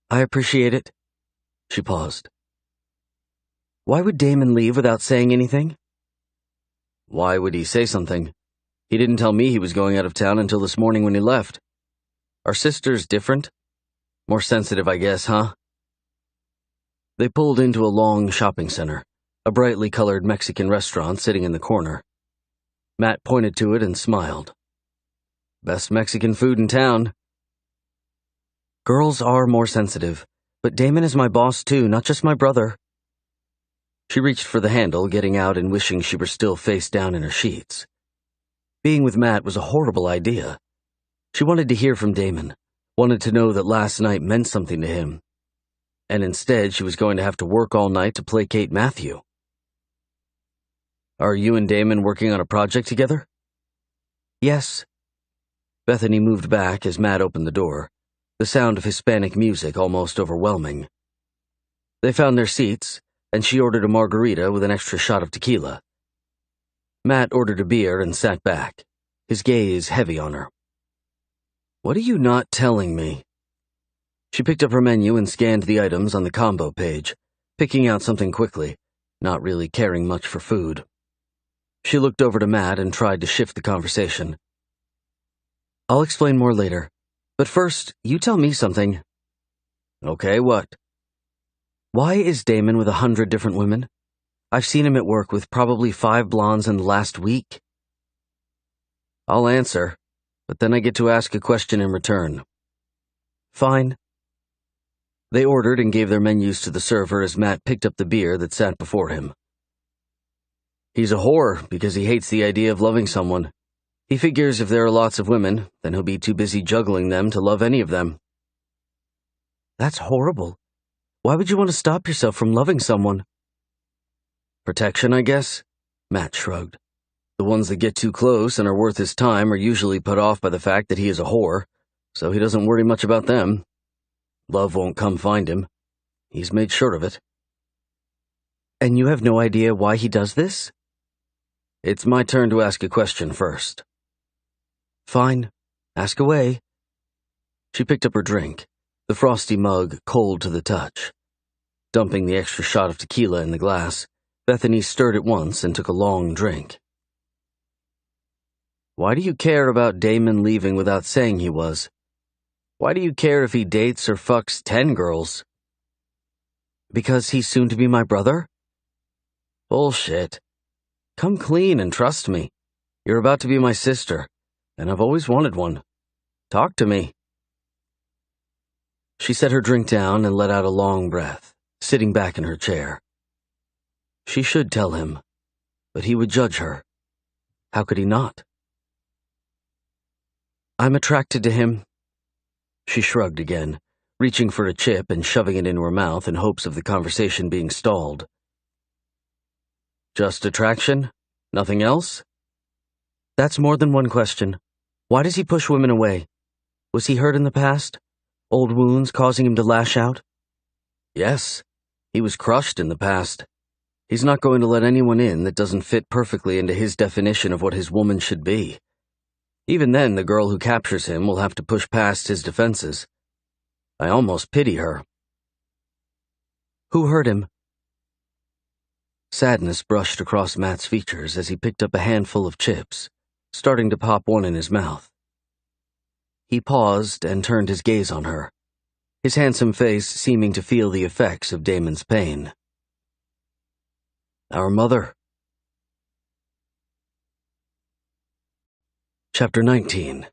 I appreciate it. She paused. Why would Damon leave without saying anything? Why would he say something? He didn't tell me he was going out of town until this morning when he left. Are sisters different? More sensitive, I guess, huh? They pulled into a long shopping center, a brightly colored Mexican restaurant sitting in the corner. Matt pointed to it and smiled. Best Mexican food in town. Girls are more sensitive, but Damon is my boss too, not just my brother. She reached for the handle, getting out and wishing she were still face down in her sheets. Being with Matt was a horrible idea. She wanted to hear from Damon, wanted to know that last night meant something to him. And instead, she was going to have to work all night to placate Matthew. Are you and Damon working on a project together? Yes. Bethany moved back as Matt opened the door, the sound of Hispanic music almost overwhelming. They found their seats, and she ordered a margarita with an extra shot of tequila. Matt ordered a beer and sat back, his gaze heavy on her. What are you not telling me? She picked up her menu and scanned the items on the combo page, picking out something quickly, not really caring much for food. She looked over to Matt and tried to shift the conversation. I'll explain more later, but first, you tell me something. Okay, what? Why is Damon with 100 different women? I've seen him at work with probably 5 blondes in the last week. I'll answer, but then I get to ask a question in return. Fine. They ordered and gave their menus to the server as Matt picked up the beer that sat before him. He's a whore because he hates the idea of loving someone. He figures if there are lots of women, then he'll be too busy juggling them to love any of them. That's horrible. Why would you want to stop yourself from loving someone? Protection, I guess? Matt shrugged. The ones that get too close and are worth his time are usually put off by the fact that he is a whore, so he doesn't worry much about them. Love won't come find him. He's made sure of it. And you have no idea why he does this? It's my turn to ask a question first. Fine. Ask away. She picked up her drink, the frosty mug cold to the touch. Dumping the extra shot of tequila in the glass, Bethany stirred it once and took a long drink. Why do you care about Damon leaving without saying he was? Why do you care if he dates or fucks 10 girls? Because he's soon to be my brother? Bullshit. Come clean and trust me. You're about to be my sister, and I've always wanted one. Talk to me. She set her drink down and let out a long breath, sitting back in her chair. She should tell him, but he would judge her. How could he not? I'm attracted to him. She shrugged again, reaching for a chip and shoving it into her mouth in hopes of the conversation being stalled. Just attraction? Nothing else? That's more than one question. Why does he push women away? Was he hurt in the past? Old wounds causing him to lash out? Yes, he was crushed in the past. He's not going to let anyone in that doesn't fit perfectly into his definition of what his woman should be. Even then, the girl who captures him will have to push past his defenses. I almost pity her. Who hurt him? Sadness brushed across Matt's features as he picked up a handful of chips, starting to pop one in his mouth. He paused and turned his gaze on her, his handsome face seeming to feel the effects of Damon's pain. Our mother. Chapter 19.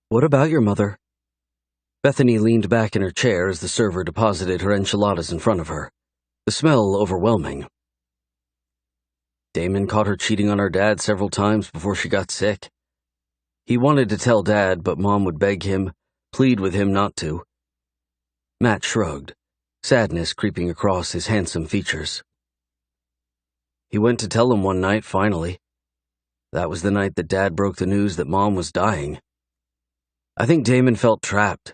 What about your mother? Bethany leaned back in her chair as the server deposited her enchiladas in front of her, the smell overwhelming. Damon caught her cheating on our dad several times before she got sick. He wanted to tell Dad, but Mom would beg him, plead with him not to. Matt shrugged, sadness creeping across his handsome features. He went to tell him one night, finally. That was the night that Dad broke the news that Mom was dying. I think Damon felt trapped.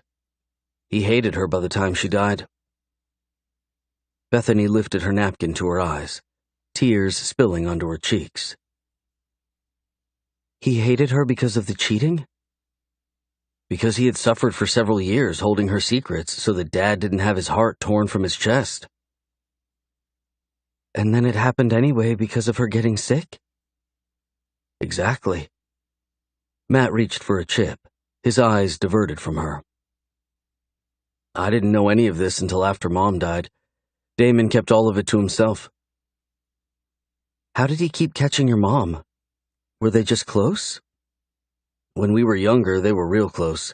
He hated her by the time she died. Bethany lifted her napkin to her eyes, tears spilling onto her cheeks. He hated her because of the cheating? Because he had suffered for several years holding her secrets so that Dad didn't have his heart torn from his chest. And then it happened anyway because of her getting sick? Exactly. Matt reached for a chip, his eyes diverted from her. I didn't know any of this until after Mom died. Damon kept all of it to himself. How did he keep catching your mom? Were they just close? When we were younger, they were real close.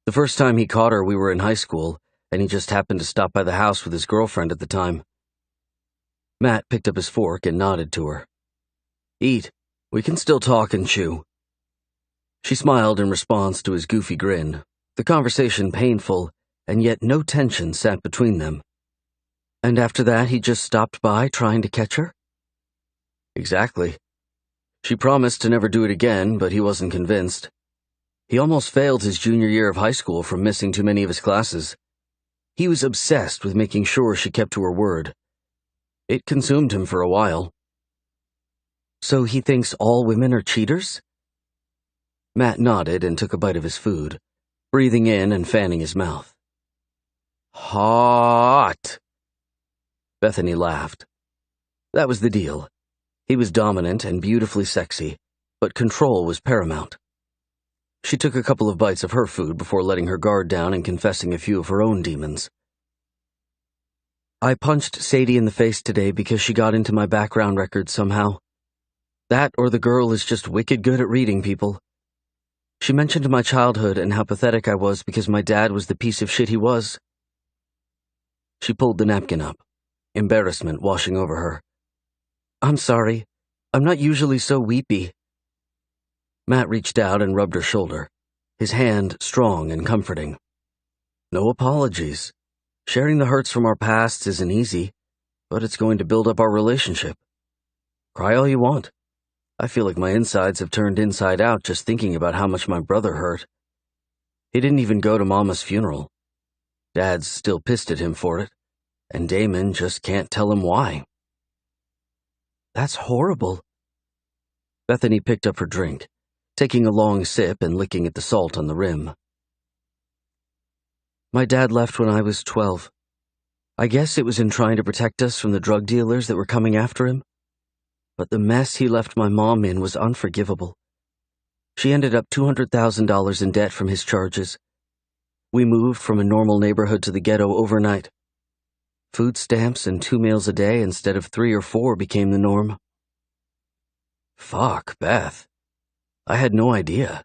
The first time he caught her, we were in high school, and he just happened to stop by the house with his girlfriend at the time. Matt picked up his fork and nodded to her. Eat. We can still talk and chew. She smiled in response to his goofy grin, the conversation painful, and yet no tension sat between them. And after that, he just stopped by trying to catch her? Exactly. She promised to never do it again, but he wasn't convinced. He almost failed his junior year of high school from missing too many of his classes. He was obsessed with making sure she kept to her word. It consumed him for a while. So he thinks all women are cheaters? Matt nodded and took a bite of his food, breathing in and fanning his mouth. Hot! Bethany laughed. That was the deal. He was dominant and beautifully sexy, but control was paramount. She took a couple of bites of her food before letting her guard down and confessing a few of her own demons. I punched Sadie in the face today because she got into my background records somehow. That or the girl is just wicked good at reading people. She mentioned my childhood and how pathetic I was because my dad was the piece of shit he was. She pulled the napkin up, embarrassment washing over her. I'm sorry. I'm not usually so weepy. Matt reached out and rubbed her shoulder, his hand strong and comforting. No apologies. Sharing the hurts from our pasts isn't easy, but it's going to build up our relationship. Cry all you want. I feel like my insides have turned inside out just thinking about how much my brother hurt. He didn't even go to Mama's funeral. Dad's still pissed at him for it, and Damon just can't tell him why. That's horrible. Bethany picked up her drink, taking a long sip and licking at the salt on the rim. My dad left when I was 12. I guess it was in trying to protect us from the drug dealers that were coming after him. But the mess he left my mom in was unforgivable. She ended up $200,000 in debt from his charges. We moved from a normal neighborhood to the ghetto overnight. Food stamps and 2 meals a day instead of 3 or 4 became the norm. Fuck, Beth. I had no idea.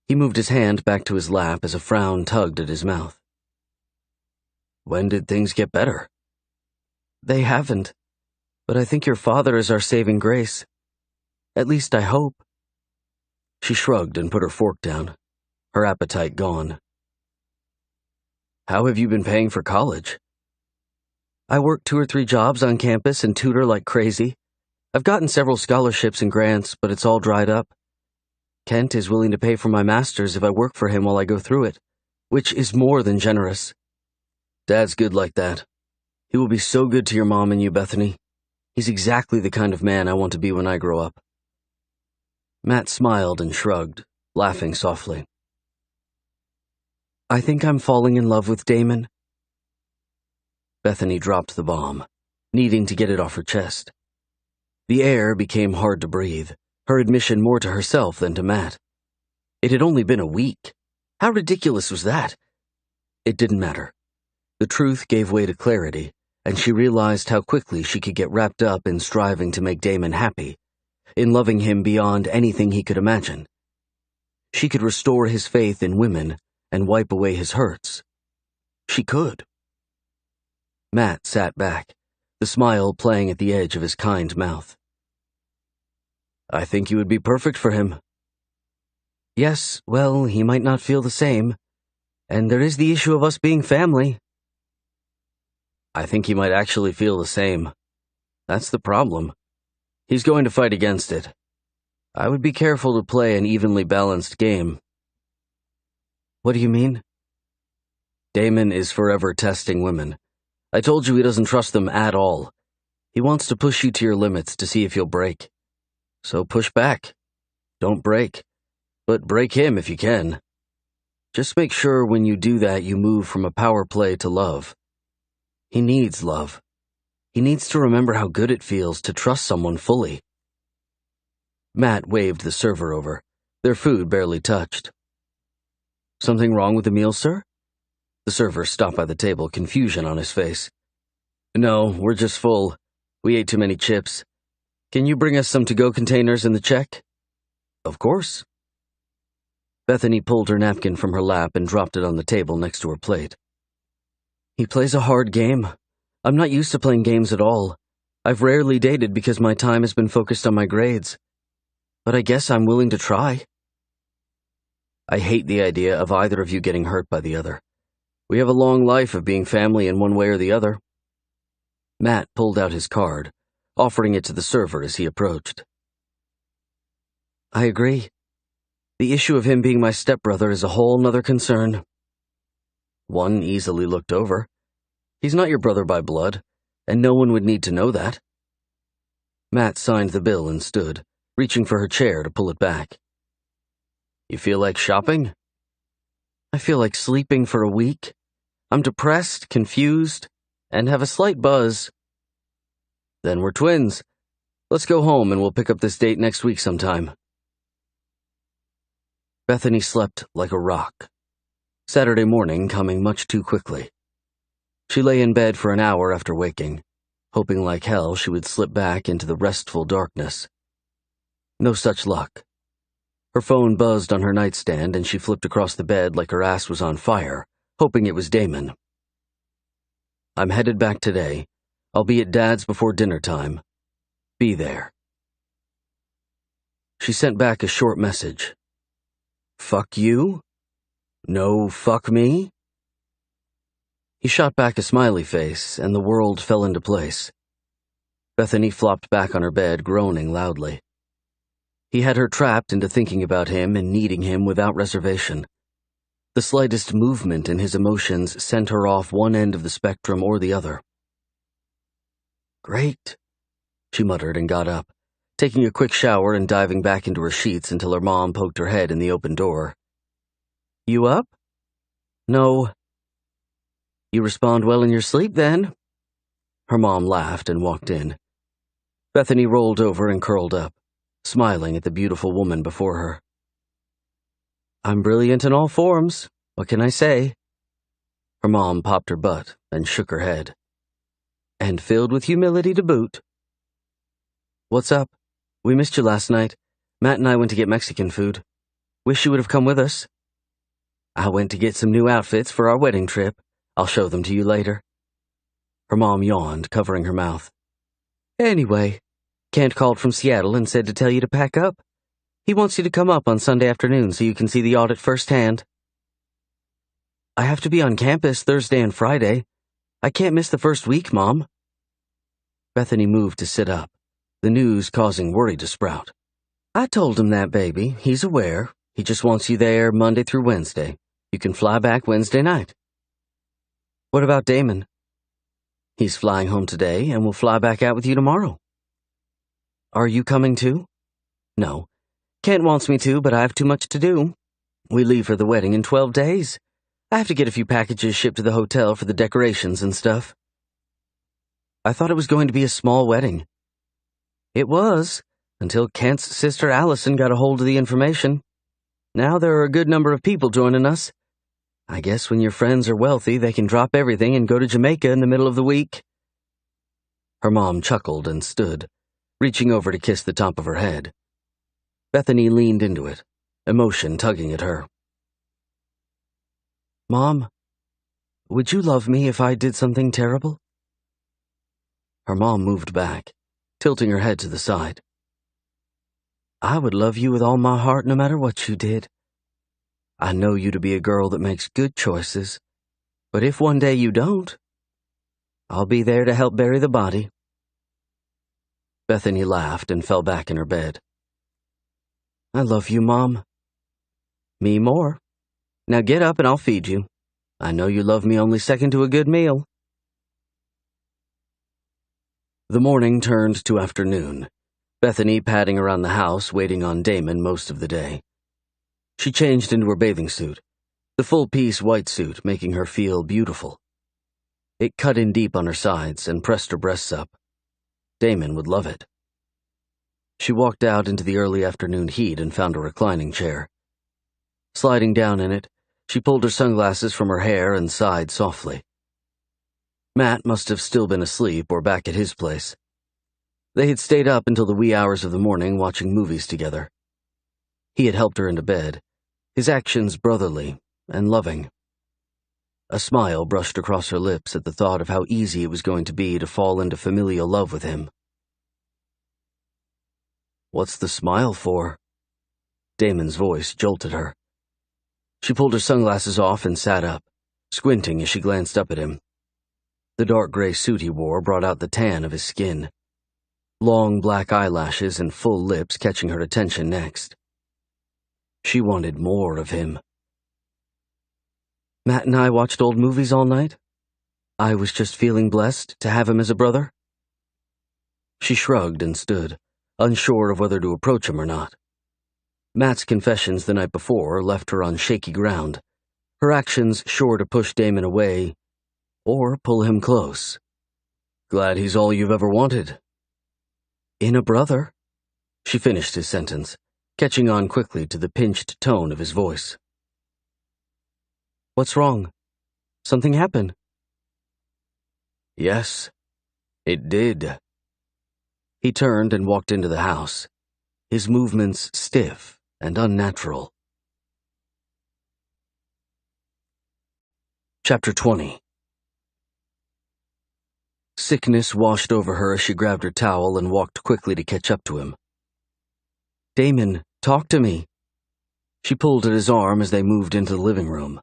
He moved his hand back to his lap as a frown tugged at his mouth. When did things get better? They haven't, but I think your father is our saving grace. At least I hope. She shrugged and put her fork down, her appetite gone. How have you been paying for college? I work 2 or 3 jobs on campus and tutor like crazy. I've gotten several scholarships and grants, but it's all dried up. Kent is willing to pay for my master's if I work for him while I go through it, which is more than generous. Dad's good like that. He will be so good to your mom and you, Bethany. He's exactly the kind of man I want to be when I grow up. Matt smiled and shrugged, laughing softly. I think I'm falling in love with Damon. Bethany dropped the bomb, needing to get it off her chest. The air became hard to breathe, her admission more to herself than to Matt. It had only been a week. How ridiculous was that? It didn't matter. The truth gave way to clarity, and she realized how quickly she could get wrapped up in striving to make Damon happy, in loving him beyond anything he could imagine. She could restore his faith in women and wipe away his hurts. She could. Matt sat back, the smile playing at the edge of his kind mouth. I think you would be perfect for him. Yes, well, he might not feel the same. And there is the issue of us being family. I think he might actually feel the same. That's the problem. He's going to fight against it. I would be careful to play an evenly balanced game. What do you mean? Damon is forever testing women. I told you he doesn't trust them at all. He wants to push you to your limits to see if you'll break. So push back. Don't break. But break him if you can. Just make sure when you do that you move from a power play to love. He needs love. He needs to remember how good it feels to trust someone fully. Matt waved the server over, their food barely touched. Something wrong with the meal, sir? The server stopped by the table, confusion on his face. No, we're just full. We ate too many chips. Can you bring us some to-go containers in the check? Of course. Bethany pulled her napkin from her lap and dropped it on the table next to her plate. He plays a hard game. I'm not used to playing games at all. I've rarely dated because my time has been focused on my grades. But I guess I'm willing to try. I hate the idea of either of you getting hurt by the other. We have a long life of being family in one way or the other. Matt pulled out his card, offering it to the server as he approached. I agree. The issue of him being my stepbrother is a whole nother concern. One easily looked over. He's not your brother by blood, and no one would need to know that. Matt signed the bill and stood, reaching for her chair to pull it back. You feel like shopping? I feel like sleeping for a week. I'm depressed, confused, and have a slight buzz. Then we're twins. Let's go home and we'll pick up this date next week sometime. Bethany slept like a rock. Saturday morning coming much too quickly. She lay in bed for an hour after waking, hoping like hell she would slip back into the restful darkness. No such luck. Her phone buzzed on her nightstand and she flipped across the bed like her ass was on fire, hoping it was Damon. I'm headed back today. I'll be at Dad's before dinner time. Be there. She sent back a short message. Fuck you? No, fuck me? He shot back a smiley face, and the world fell into place. Bethany flopped back on her bed, groaning loudly. He had her trapped into thinking about him and needing him without reservation. The slightest movement in his emotions sent her off one end of the spectrum or the other. Great, she muttered and got up, taking a quick shower and diving back into her sheets until her mom poked her head in the open door. You up? No. You respond well in your sleep, then? Her mom laughed and walked in. Bethany rolled over and curled up, smiling at the beautiful woman before her. I'm brilliant in all forms. What can I say? Her mom popped her butt and shook her head. And filled with humility to boot. What's up? We missed you last night. Matt and I went to get Mexican food. Wish you would have come with us. I went to get some new outfits for our wedding trip. I'll show them to you later. Her mom yawned, covering her mouth. Anyway, Kent called from Seattle and said to tell you to pack up. He wants you to come up on Sunday afternoon so you can see the audit firsthand. I have to be on campus Thursday and Friday. I can't miss the first week, Mom. Bethany moved to sit up, the news causing worry to sprout. I told him that, baby. He's aware. He just wants you there Monday through Wednesday. You can fly back Wednesday night. What about Damon? He's flying home today and will fly back out with you tomorrow. Are you coming too? No. Kent wants me to, but I have too much to do. We leave for the wedding in 12 days. I have to get a few packages shipped to the hotel for the decorations and stuff. I thought it was going to be a small wedding. It was, until Kent's sister Allison got a hold of the information. Now there are a good number of people joining us. I guess when your friends are wealthy, they can drop everything and go to Jamaica in the middle of the week. Her mom chuckled and stood, reaching over to kiss the top of her head. Bethany leaned into it, emotion tugging at her. Mom, would you love me if I did something terrible? Her mom moved back, tilting her head to the side. I would love you with all my heart no matter what you did. I know you to be a girl that makes good choices, but if one day you don't, I'll be there to help bury the body. Bethany laughed and fell back in her bed. I love you, Mom. Me more. Now get up and I'll feed you. I know you love me only second to a good meal. The morning turned to afternoon, Bethany padding around the house waiting on Damon most of the day. She changed into her bathing suit, the full-piece white suit making her feel beautiful. It cut in deep on her sides and pressed her breasts up. Damon would love it. She walked out into the early afternoon heat and found a reclining chair. Sliding down in it, she pulled her sunglasses from her hair and sighed softly. Matt must have still been asleep or back at his place. They had stayed up until the wee hours of the morning watching movies together. He had helped her into bed, his actions brotherly and loving. A smile brushed across her lips at the thought of how easy it was going to be to fall into familial love with him. What's the smile for? Damon's voice jolted her. She pulled her sunglasses off and sat up, squinting as she glanced up at him. The dark gray suit he wore brought out the tan of his skin. Long black eyelashes and full lips catching her attention next. She wanted more of him. Matt and I watched old movies all night. I was just feeling blessed to have him as a brother. She shrugged and stood, unsure of whether to approach him or not. Matt's confessions the night before left her on shaky ground, her actions sure to push Damon away or pull him close. Glad he's all you've ever wanted. In a brother, she finished his sentence, catching on quickly to the pinched tone of his voice. What's wrong? Something happened? Yes, it did. He turned and walked into the house, his movements stiff and unnatural. Chapter 20. Sickness washed over her as she grabbed her towel and walked quickly to catch up to him. Damon, talk to me. She pulled at his arm as they moved into the living room.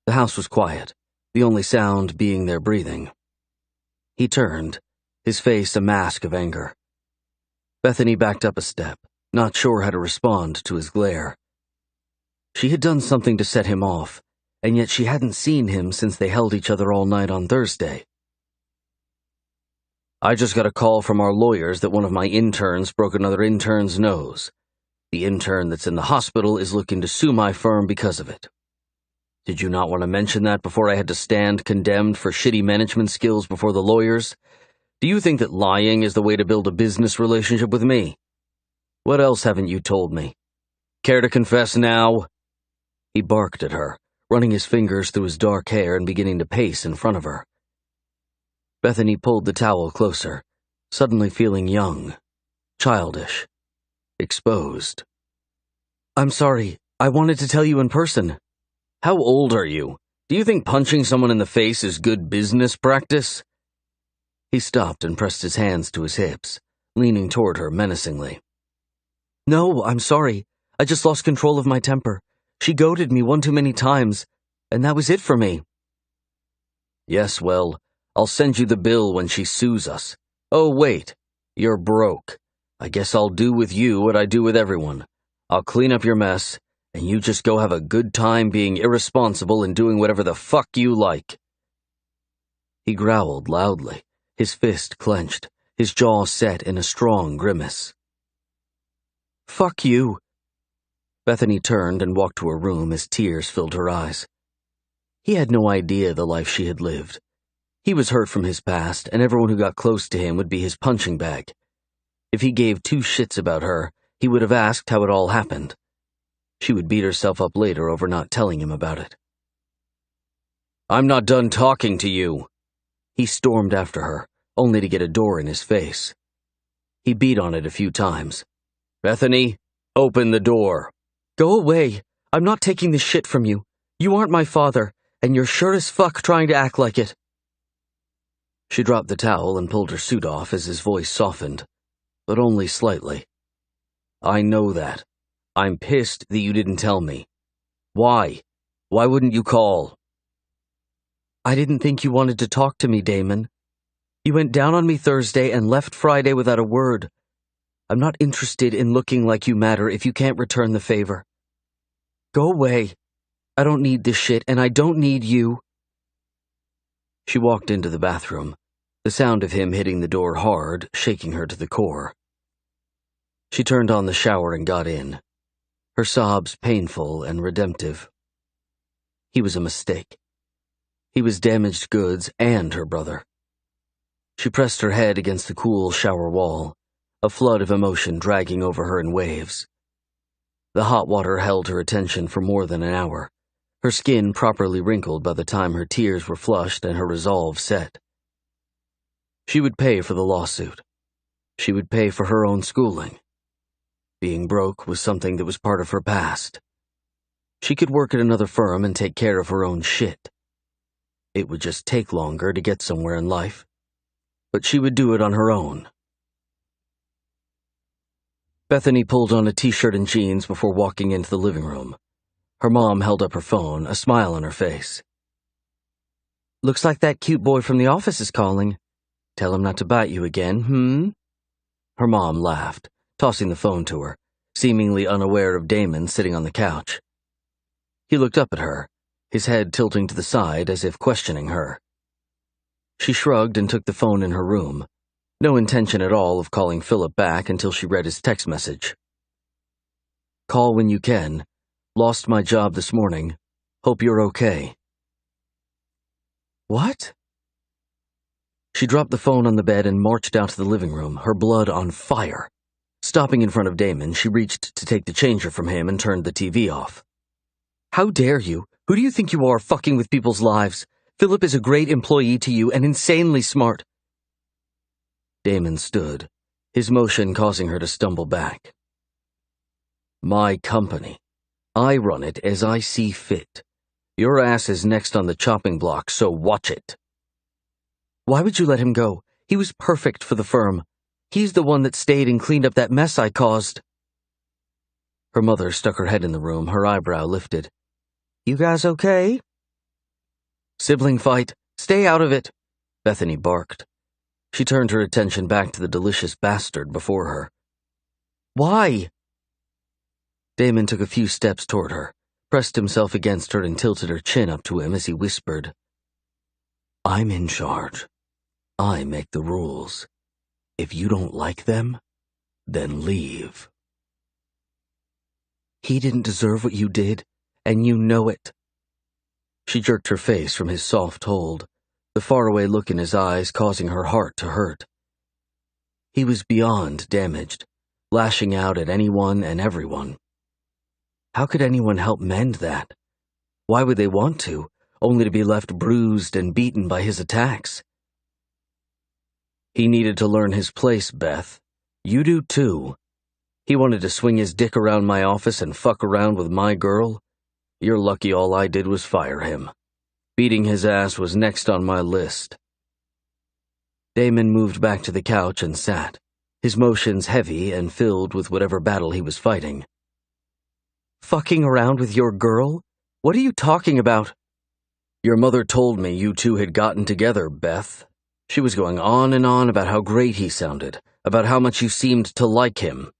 The house was quiet, the only sound being their breathing. He turned, his face a mask of anger. Bethany backed up a step, not sure how to respond to his glare. She had done something to set him off, and yet she hadn't seen him since they held each other all night on Thursday. I just got a call from our lawyers that one of my interns broke another intern's nose. The intern that's in the hospital is looking to sue my firm because of it. Did you not want to mention that before I had to stand condemned for shitty management skills before the lawyers? Do you think that lying is the way to build a business relationship with me? What else haven't you told me? Care to confess now? He barked at her, running his fingers through his dark hair and beginning to pace in front of her. Bethany pulled the towel closer, suddenly feeling young, childish, exposed. I'm sorry, I wanted to tell you in person. How old are you? Do you think punching someone in the face is good business practice? He stopped and pressed his hands to his hips, leaning toward her menacingly. No, I'm sorry. I just lost control of my temper. She goaded me one too many times, and that was it for me. Yes, well, I'll send you the bill when she sues us. Oh, wait, you're broke. I guess I'll do with you what I do with everyone. I'll clean up your mess, and you just go have a good time being irresponsible and doing whatever the fuck you like. He growled loudly, his fist clenched, his jaw set in a strong grimace. Fuck you. Bethany turned and walked to her room as tears filled her eyes. He had no idea the life she had lived. He was hurt from his past, and everyone who got close to him would be his punching bag. If he gave two shits about her, he would have asked how it all happened. She would beat herself up later over not telling him about it. I'm not done talking to you. He stormed after her, only to get a door in his face. He beat on it a few times. Bethany, open the door. Go away. I'm not taking this shit from you. You aren't my father. and you're sure as fuck trying to act like it." She dropped the towel and pulled her suit off as his voice softened, but only slightly. "I know that. I'm pissed that you didn't tell me. Why? Why wouldn't you call?" "I didn't think you wanted to talk to me, Damon. You went down on me Thursday and left Friday without a word. I'm not interested in looking like you matter if you can't return the favor. Go away. I don't need this shit, and I don't need you." She walked into the bathroom, the sound of him hitting the door hard, shaking her to the core. She turned on the shower and got in, her sobs painful and redemptive. He was a mistake. He was damaged goods and her brother. She pressed her head against the cool shower wall, a flood of emotion dragging over her in waves. The hot water held her attention for more than an hour, her skin properly wrinkled by the time her tears were flushed and her resolve set. She would pay for the lawsuit. She would pay for her own schooling. Being broke was something that was part of her past. She could work at another firm and take care of her own shit. It would just take longer to get somewhere in life, but she would do it on her own. Bethany pulled on a t-shirt and jeans before walking into the living room. Her mom held up her phone, a smile on her face. "Looks like that cute boy from the office is calling. Tell him not to bite you again, Her mom laughed, tossing the phone to her, seemingly unaware of Damon sitting on the couch. He looked up at her, his head tilting to the side as if questioning her. She shrugged and took the phone in her room, no intention at all of calling Philip back until she read his text message. "Call when you can. Lost my job this morning. Hope you're okay." "What?" She dropped the phone on the bed and marched out to the living room, her blood on fire. Stopping in front of Damon, she reached to take the changer from him and turned the TV off. "How dare you? Who do you think you are, fucking with people's lives? Philip is a great employee to you and insanely smart." Damon stood, his motion causing her to stumble back. "My company. I run it as I see fit. Your ass is next on the chopping block, so watch it." "Why would you let him go? He was perfect for the firm. He's the one that stayed and cleaned up that mess I caused." Her mother stuck her head in the room, her eyebrow lifted. "You guys okay?" "Sibling fight. Stay out of it," Bethany barked. She turned her attention back to the delicious bastard before her. "Why?" Damon took a few steps toward her, pressed himself against her and tilted her chin up to him as he whispered, "I'm in charge. I make the rules. If you don't like them, then leave." "He didn't deserve what you did, and you know it." She jerked her face from his soft hold, the faraway look in his eyes causing her heart to hurt. He was beyond damaged, lashing out at anyone and everyone. How could anyone help mend that? Why would they want to, only to be left bruised and beaten by his attacks? He needed to learn his place, Beth. You do too. He wanted to swing his dick around my office and fuck around with my girl. You're lucky all I did was fire him. Beating his ass was next on my list. Damon moved back to the couch and sat, his motions heavy and filled with whatever battle he was fighting. "Fucking around with your girl? What are you talking about?" Your mother told me you two had gotten together, Beth. She was going on and on about how great he sounded, about how much you seemed to like him.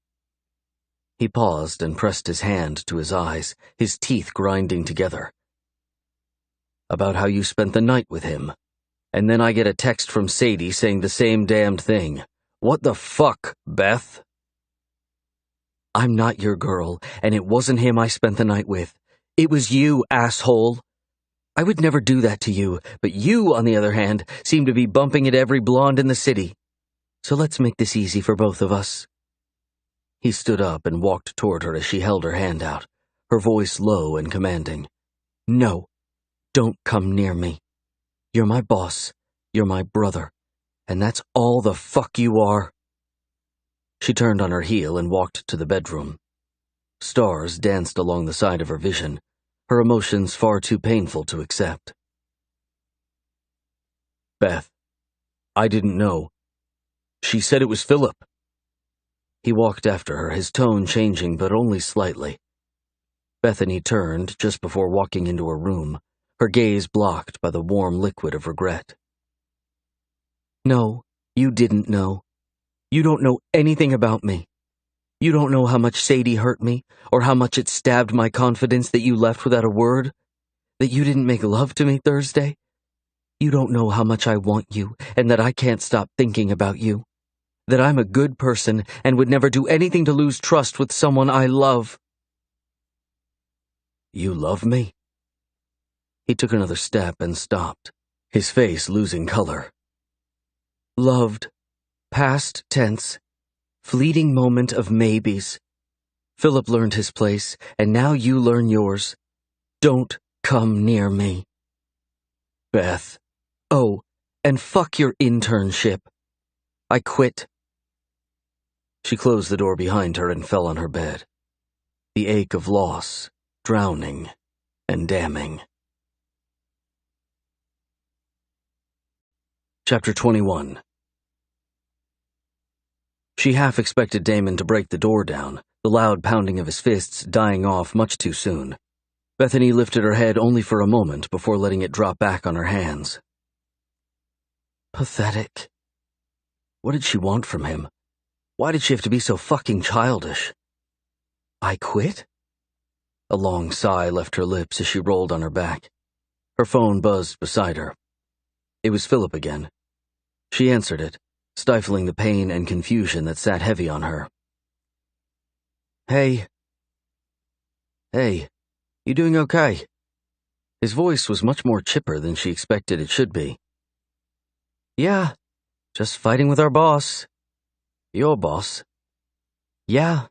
He paused and pressed his hand to his eyes, his teeth grinding together. About how you spent the night with him. And then I get a text from Sadie saying the same damned thing. What the fuck, Beth? I'm not your girl, and it wasn't him I spent the night with. It was you, asshole. I would never do that to you, but you, on the other hand, seem to be bumping into every blonde in the city. So let's make this easy for both of us. He stood up and walked toward her as she held her hand out, her voice low and commanding. No, don't come near me. You're my boss, you're my brother, and that's all the fuck you are. She turned on her heel and walked to the bedroom. Stars danced along the side of her vision, her emotions far too painful to accept. Beth, I didn't know. She said it was Philip. He walked after her, his tone changing but only slightly. Bethany turned just before walking into her room, her gaze blocked by the warm liquid of regret. No, you didn't know. You don't know anything about me. You don't know how much Sadie hurt me, or how much it stabbed my confidence that you left without a word, that you didn't make love to me Thursday. You don't know how much I want you, and that I can't stop thinking about you. That I'm a good person and would never do anything to lose trust with someone I love. You love me? He took another step and stopped, his face losing color. Loved. Past tense. Fleeting moment of maybes. Philip learned his place, and now you learn yours. Don't come near me. Beth. Oh, and fuck your internship. I quit. She closed the door behind her and fell on her bed. The ache of loss, drowning, and damning. Chapter 21. She half expected Damon to break the door down, the loud pounding of his fists dying off much too soon. Bethany lifted her head only for a moment before letting it drop back on her hands. Pathetic. What did she want from him? Why did she have to be so fucking childish? I quit? A long sigh left her lips as she rolled on her back. Her phone buzzed beside her. It was Philip again. She answered it, stifling the pain and confusion that sat heavy on her. Hey. Hey, you doing okay? His voice was much more chipper than she expected it should be. Yeah, just fighting with our boss. Your boss? Yeah,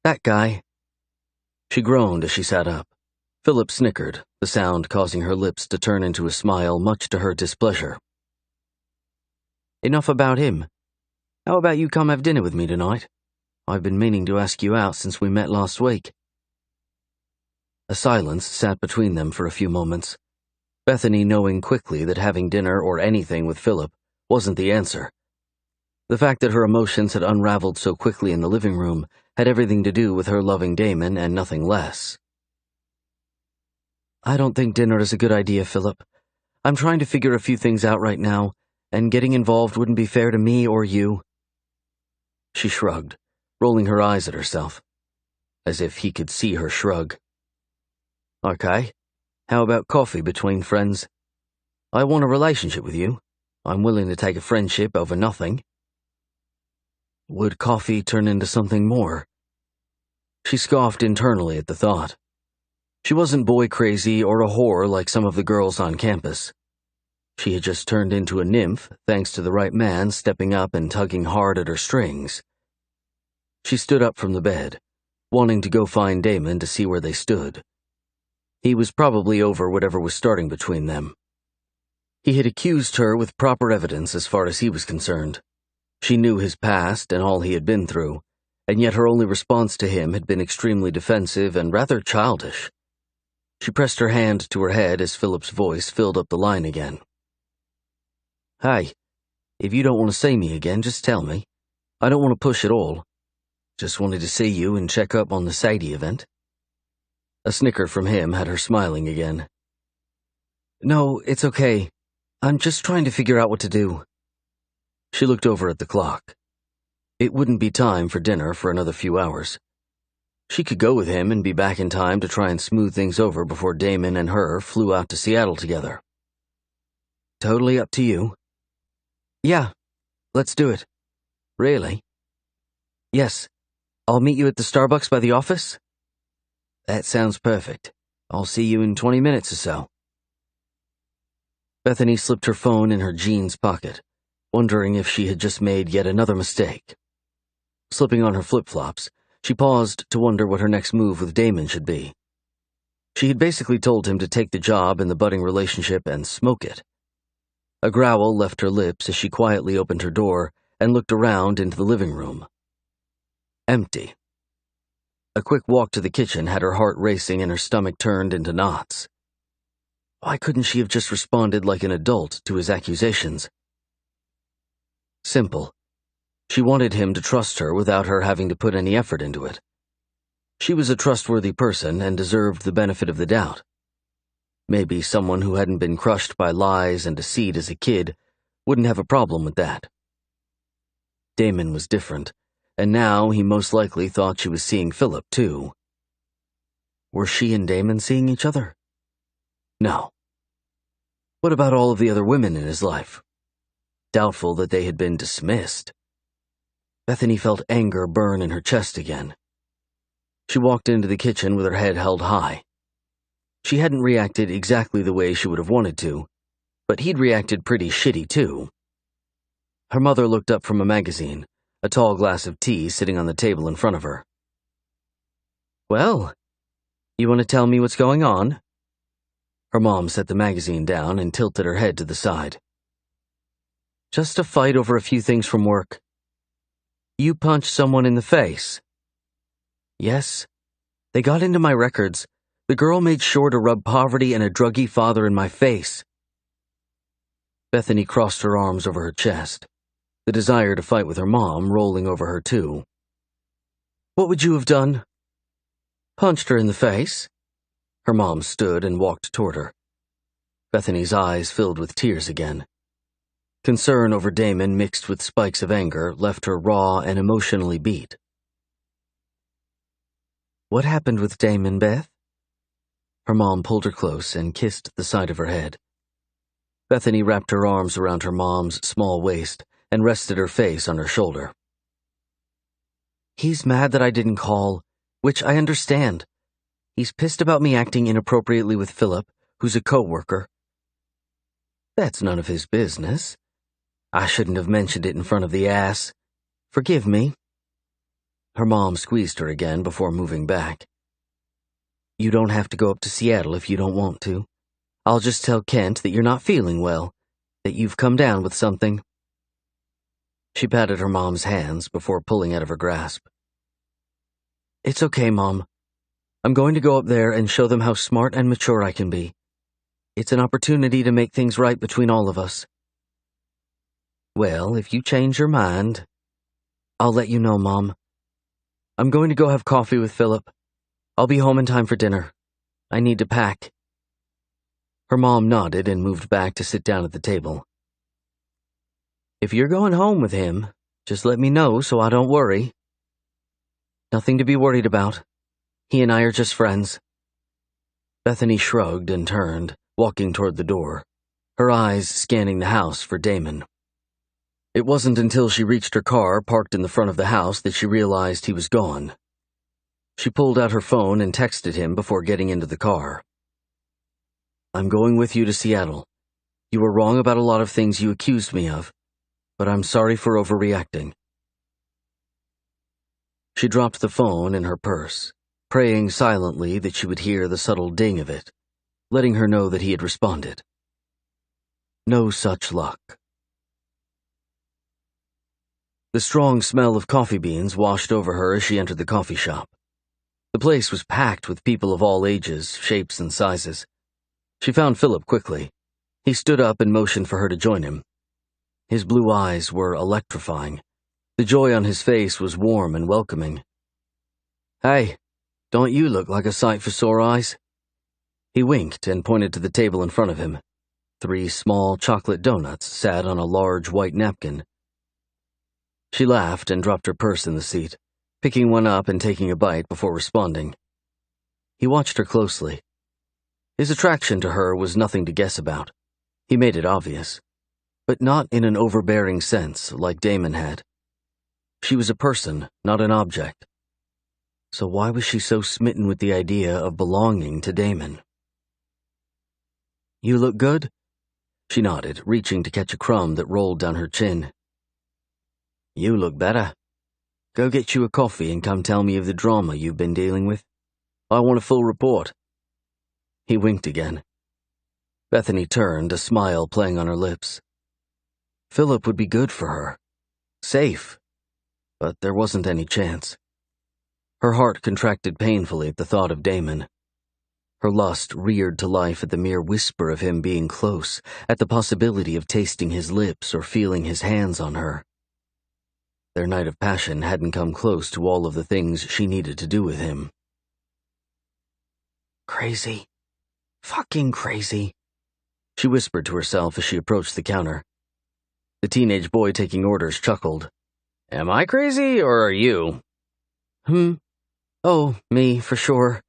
that guy. She groaned as she sat up. Philip snickered, the sound causing her lips to turn into a smile much to her displeasure. Enough about him. How about you come have dinner with me tonight? I've been meaning to ask you out since we met last week. A silence sat between them for a few moments, Bethany knowing quickly that having dinner or anything with Philip wasn't the answer. The fact that her emotions had unraveled so quickly in the living room had everything to do with her loving Damon and nothing less. I don't think dinner is a good idea, Philip. I'm trying to figure a few things out right now, and getting involved wouldn't be fair to me or you. She shrugged, rolling her eyes at herself, as if he could see her shrug. Okay, how about coffee between friends? I want a relationship with you. I'm willing to take a friendship over nothing. Would coffee turn into something more? She scoffed internally at the thought. She wasn't boy-crazy or a whore like some of the girls on campus. She had just turned into a nymph thanks to the right man stepping up and tugging hard at her strings. She stood up from the bed, wanting to go find Damon to see where they stood. He was probably over whatever was starting between them. He had accused her with proper evidence as far as he was concerned. She knew his past and all he had been through, and yet her only response to him had been extremely defensive and rather childish. She pressed her hand to her head as Philip's voice filled up the line again. Hey, if you don't want to see me again, just tell me. I don't want to push at all. Just wanted to see you and check up on the Sadie event. A snicker from him had her smiling again. No, it's okay. I'm just trying to figure out what to do. She looked over at the clock. It wouldn't be time for dinner for another few hours. She could go with him and be back in time to try and smooth things over before Damon and her flew out to Seattle together. Totally up to you. Yeah, let's do it. Really? Yes. I'll meet you at the Starbucks by the office? That sounds perfect. I'll see you in 20 minutes or so. Bethany slipped her phone in her jeans pocket, wondering if she had just made yet another mistake. Slipping on her flip-flops, she paused to wonder what her next move with Damon should be. She had basically told him to take the job in the budding relationship and smoke it. A growl left her lips as she quietly opened her door and looked around into the living room. Empty. A quick walk to the kitchen had her heart racing and her stomach turned into knots. Why couldn't she have just responded like an adult to his accusations? Simple. She wanted him to trust her without her having to put any effort into it. She was a trustworthy person and deserved the benefit of the doubt. Maybe someone who hadn't been crushed by lies and deceit as a kid wouldn't have a problem with that. Damon was different, and now he most likely thought she was seeing Philip, too. Were she and Damon seeing each other? No. What about all of the other women in his life? Doubtful that they had been dismissed. Bethany felt anger burn in her chest again. She walked into the kitchen with her head held high. She hadn't reacted exactly the way she would have wanted to, but he'd reacted pretty shitty too. Her mother looked up from a magazine, a tall glass of tea sitting on the table in front of her. "Well, you want to tell me what's going on?" Her mom set the magazine down and tilted her head to the side. "Just a fight over a few things from work. You punched someone in the face." "Yes. They got into my records. The girl made sure to rub poverty and a druggy father in my face." Bethany crossed her arms over her chest, the desire to fight with her mom rolling over her too. "What would you have done?" "Punched her in the face." Her mom stood and walked toward her. Bethany's eyes filled with tears again. Concern over Damon mixed with spikes of anger left her raw and emotionally beat. "What happened with Damon, Beth?" Her mom pulled her close and kissed the side of her head. Bethany wrapped her arms around her mom's small waist and rested her face on her shoulder. "He's mad that I didn't call, which I understand. He's pissed about me acting inappropriately with Philip, who's a co-worker. That's none of his business. I shouldn't have mentioned it in front of the ass. Forgive me." Her mom squeezed her again before moving back. "You don't have to go up to Seattle if you don't want to. I'll just tell Kent that you're not feeling well, that you've come down with something." She patted her mom's hands before pulling out of her grasp. "It's okay, Mom. I'm going to go up there and show them how smart and mature I can be. It's an opportunity to make things right between all of us." "Well, if you change your mind..." "I'll let you know, Mom. I'm going to go have coffee with Philip. I'll be home in time for dinner. I need to pack." Her mom nodded and moved back to sit down at the table. "If you're going home with him, just let me know so I don't worry." "Nothing to be worried about. He and I are just friends." Bethany shrugged and turned, walking toward the door, her eyes scanning the house for Damon. It wasn't until she reached her car parked in the front of the house that she realized he was gone. She pulled out her phone and texted him before getting into the car. "I'm going with you to Seattle. You were wrong about a lot of things you accused me of, but I'm sorry for overreacting." She dropped the phone in her purse, praying silently that she would hear the subtle ding of it, letting her know that he had responded. No such luck. The strong smell of coffee beans washed over her as she entered the coffee shop. The place was packed with people of all ages, shapes, and sizes. She found Philip quickly. He stood up and motioned for her to join him. His blue eyes were electrifying. The joy on his face was warm and welcoming. "Hey, don't you look like a sight for sore eyes?" He winked and pointed to the table in front of him. 3 small chocolate donuts sat on a large white napkin. She laughed and dropped her purse in the seat, picking one up and taking a bite before responding. He watched her closely. His attraction to her was nothing to guess about. He made it obvious, but not in an overbearing sense like Damon had. She was a person, not an object. So why was she so smitten with the idea of belonging to Damon? "You look good?" She nodded, reaching to catch a crumb that rolled down her chin. "You look better. Go get you a coffee and come tell me of the drama you've been dealing with. I want a full report." He winked again. Bethany turned, a smile playing on her lips. Philip would be good for her. Safe. But there wasn't any chance. Her heart contracted painfully at the thought of Damon. Her lust reared to life at the mere whisper of him being close, at the possibility of tasting his lips or feeling his hands on her. Their night of passion hadn't come close to all of the things she needed to do with him. Crazy. Fucking crazy, she whispered to herself as she approached the counter. The teenage boy taking orders chuckled. Am I crazy, or are you? Oh, me, for sure.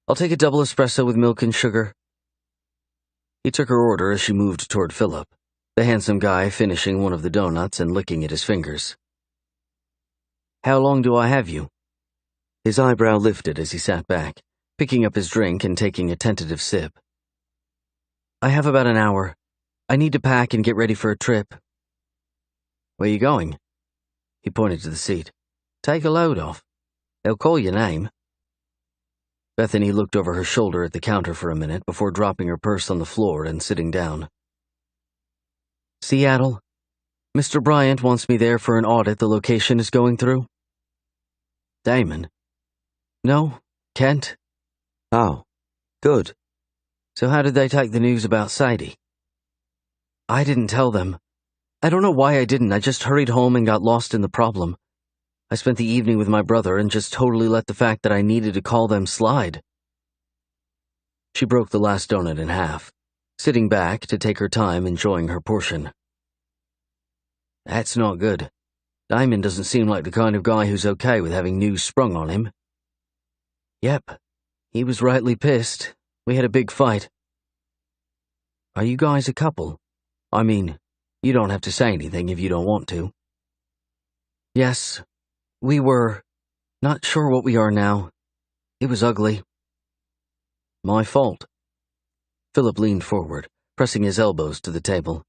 I'll take a double espresso with milk and sugar. He took her order as she moved toward Philip, the handsome guy finishing one of the donuts and licking at his fingers. How long do I have you? His eyebrow lifted as he sat back, picking up his drink and taking a tentative sip. I have about an hour. I need to pack and get ready for a trip. Where you going? He pointed to the seat. Take a load off. They'll call your name. Bethany looked over her shoulder at the counter for a minute before dropping her purse on the floor and sitting down. Seattle. Mr. Bryant wants me there for an audit the location is going through. Damon? No, Kent. Oh, good. So how did they take the news about Sadie? I didn't tell them. I don't know why I didn't. I just hurried home and got lost in the problem. I spent the evening with my brother and just totally let the fact that I needed to call them slide. She broke the last donut in half, sitting back to take her time enjoying her portion. That's not good. Damon doesn't seem like the kind of guy who's okay with having news sprung on him. Yep, he was rightly pissed. We had a big fight. Are you guys a couple? I mean, you don't have to say anything if you don't want to. Yes, we were. Not sure what we are now. It was ugly. My fault. Philip leaned forward, pressing his elbows to the table.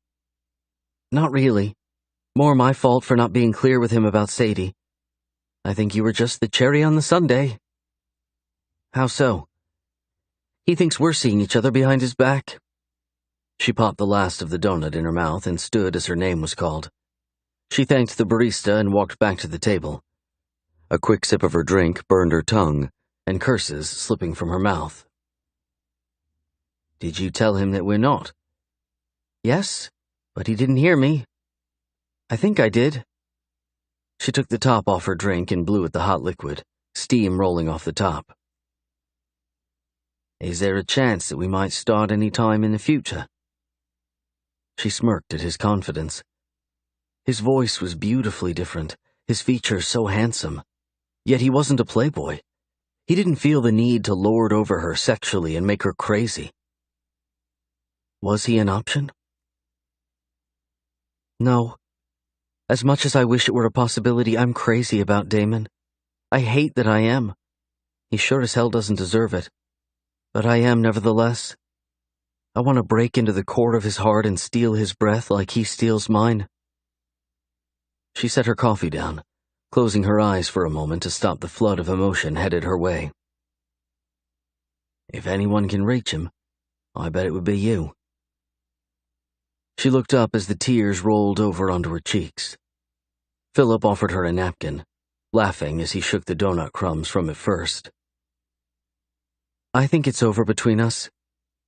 Not really. More my fault for not being clear with him about Sadie. I think you were just the cherry on the sundae. How so? He thinks we're seeing each other behind his back. She popped the last of the donut in her mouth and stood as her name was called. She thanked the barista and walked back to the table. A quick sip of her drink burned her tongue, and curses slipping from her mouth. Did you tell him that we're not? Yes, but he didn't hear me. I think I did. She took the top off her drink and blew at the hot liquid, steam rolling off the top. Is there a chance that we might start any time in the future? She smirked at his confidence. His voice was beautifully different, his features so handsome. Yet he wasn't a playboy. He didn't feel the need to lord over her sexually and make her crazy. Was he an option? No. As much as I wish it were a possibility, I'm crazy about Damon. I hate that I am. He sure as hell doesn't deserve it. But I am nevertheless. I want to break into the core of his heart and steal his breath like he steals mine. She set her coffee down, closing her eyes for a moment to stop the flood of emotion headed her way. If anyone can reach him, I bet it would be you. She looked up as the tears rolled over onto her cheeks. Philip offered her a napkin, laughing as he shook the donut crumbs from it first. I think it's over between us.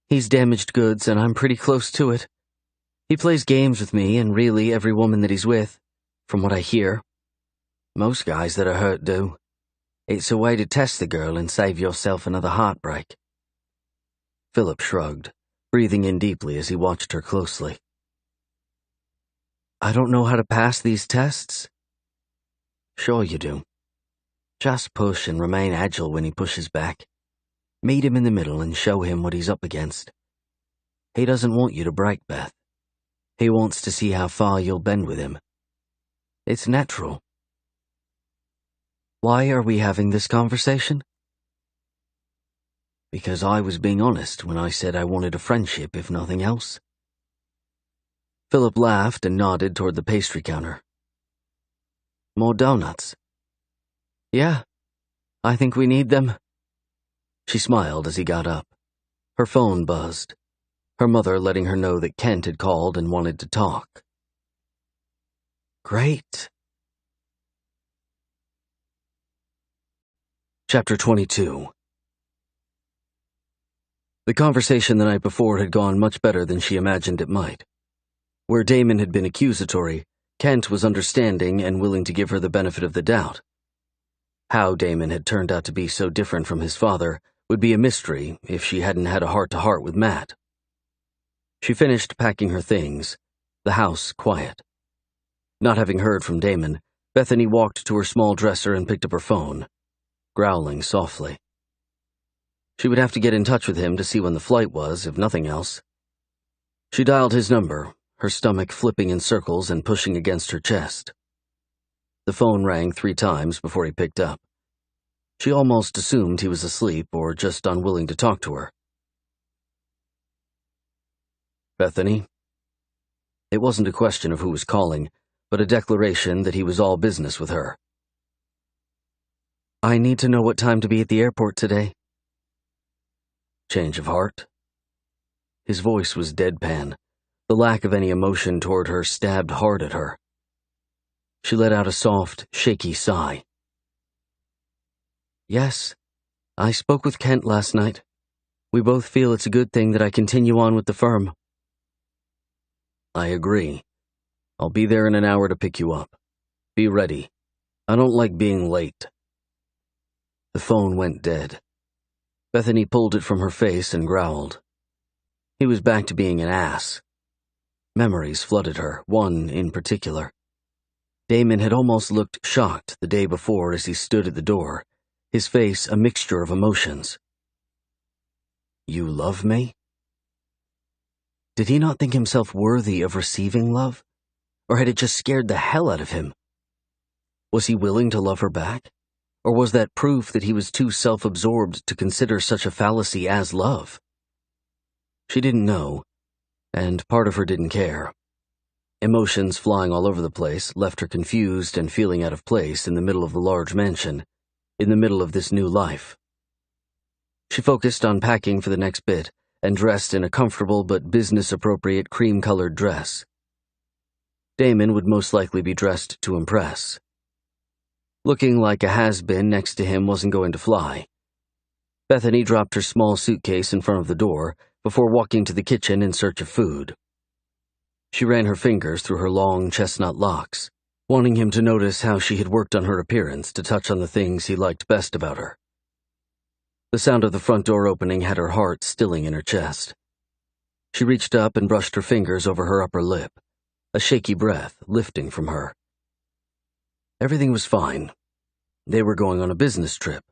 He's damaged goods and I'm pretty close to it. He plays games with me and really every woman that he's with, from what I hear. Most guys that are hurt do. It's a way to test the girl and save yourself another heartbreak. Philip shrugged, breathing in deeply as he watched her closely. I don't know how to pass these tests. Sure you do. Just push and remain agile when he pushes back. Meet him in the middle and show him what he's up against. He doesn't want you to break, Beth. He wants to see how far you'll bend with him. It's natural. Why are we having this conversation? Because I was being honest when I said I wanted a friendship, if nothing else. Philip laughed and nodded toward the pastry counter. More donuts? Yeah, I think we need them. She smiled as he got up. Her phone buzzed, her mother letting her know that Kent had called and wanted to talk. Great. Chapter 22. The conversation the night before had gone much better than she imagined it might. Where Damon had been accusatory, Kent was understanding and willing to give her the benefit of the doubt. How Damon had turned out to be so different from his father would be a mystery if she hadn't had a heart-to-heart with Matt. She finished packing her things, the house quiet. Not having heard from Damon, Bethany walked to her small dresser and picked up her phone, growling softly. She would have to get in touch with him to see when the flight was, if nothing else. She dialed his number, her stomach flipping in circles and pushing against her chest. The phone rang 3 times before he picked up. She almost assumed he was asleep or just unwilling to talk to her. Bethany? It wasn't a question of who was calling, but a declaration that he was all business with her. I need to know what time to be at the airport today. Change of heart? His voice was deadpan. The lack of any emotion toward her stabbed hard at her. She let out a soft, shaky sigh. Yes, I spoke with Kent last night. We both feel it's a good thing that I continue on with the firm. I agree. I'll be there in an hour to pick you up. Be ready. I don't like being late. The phone went dead. Bethany pulled it from her face and growled. He was back to being an ass. Memories flooded her, one in particular. Damon had almost looked shocked the day before as he stood at the door, his face a mixture of emotions. You love me? Did he not think himself worthy of receiving love? Or had it just scared the hell out of him? Was he willing to love her back? Or was that proof that he was too self-absorbed to consider such a fallacy as love? She didn't know, and part of her didn't care. Emotions flying all over the place left her confused and feeling out of place in the middle of the large mansion, in the middle of this new life. She focused on packing for the next bit and dressed in a comfortable but business-appropriate cream-colored dress. Damon would most likely be dressed to impress. Looking like a has-been next to him wasn't going to fly. Bethany dropped her small suitcase in front of the door before walking to the kitchen in search of food. She ran her fingers through her long chestnut locks, wanting him to notice how she had worked on her appearance to touch on the things he liked best about her. The sound of the front door opening had her heart stilling in her chest. She reached up and brushed her fingers over her upper lip, a shaky breath lifting from her. Everything was fine. They were going on a business trip.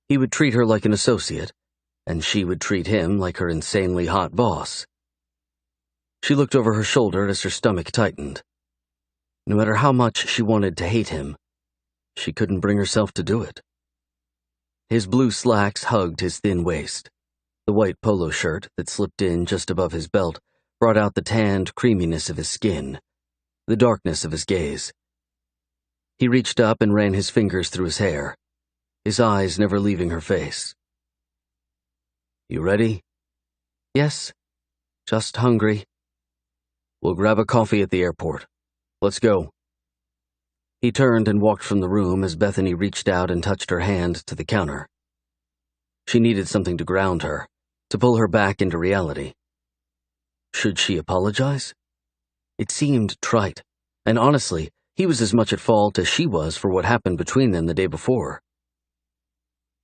He would treat her like an associate, and she would treat him like her insanely hot boss. She looked over her shoulder as her stomach tightened. No matter how much she wanted to hate him, she couldn't bring herself to do it. His blue slacks hugged his thin waist. The white polo shirt that slipped in just above his belt brought out the tanned creaminess of his skin, the darkness of his gaze. He reached up and ran his fingers through his hair, his eyes never leaving her face. You ready? Yes, just hungry. We'll grab a coffee at the airport. Let's go. He turned and walked from the room as Bethany reached out and touched her hand to the counter. She needed something to ground her, to pull her back into reality. Should she apologize? It seemed trite, and honestly, he was as much at fault as she was for what happened between them the day before.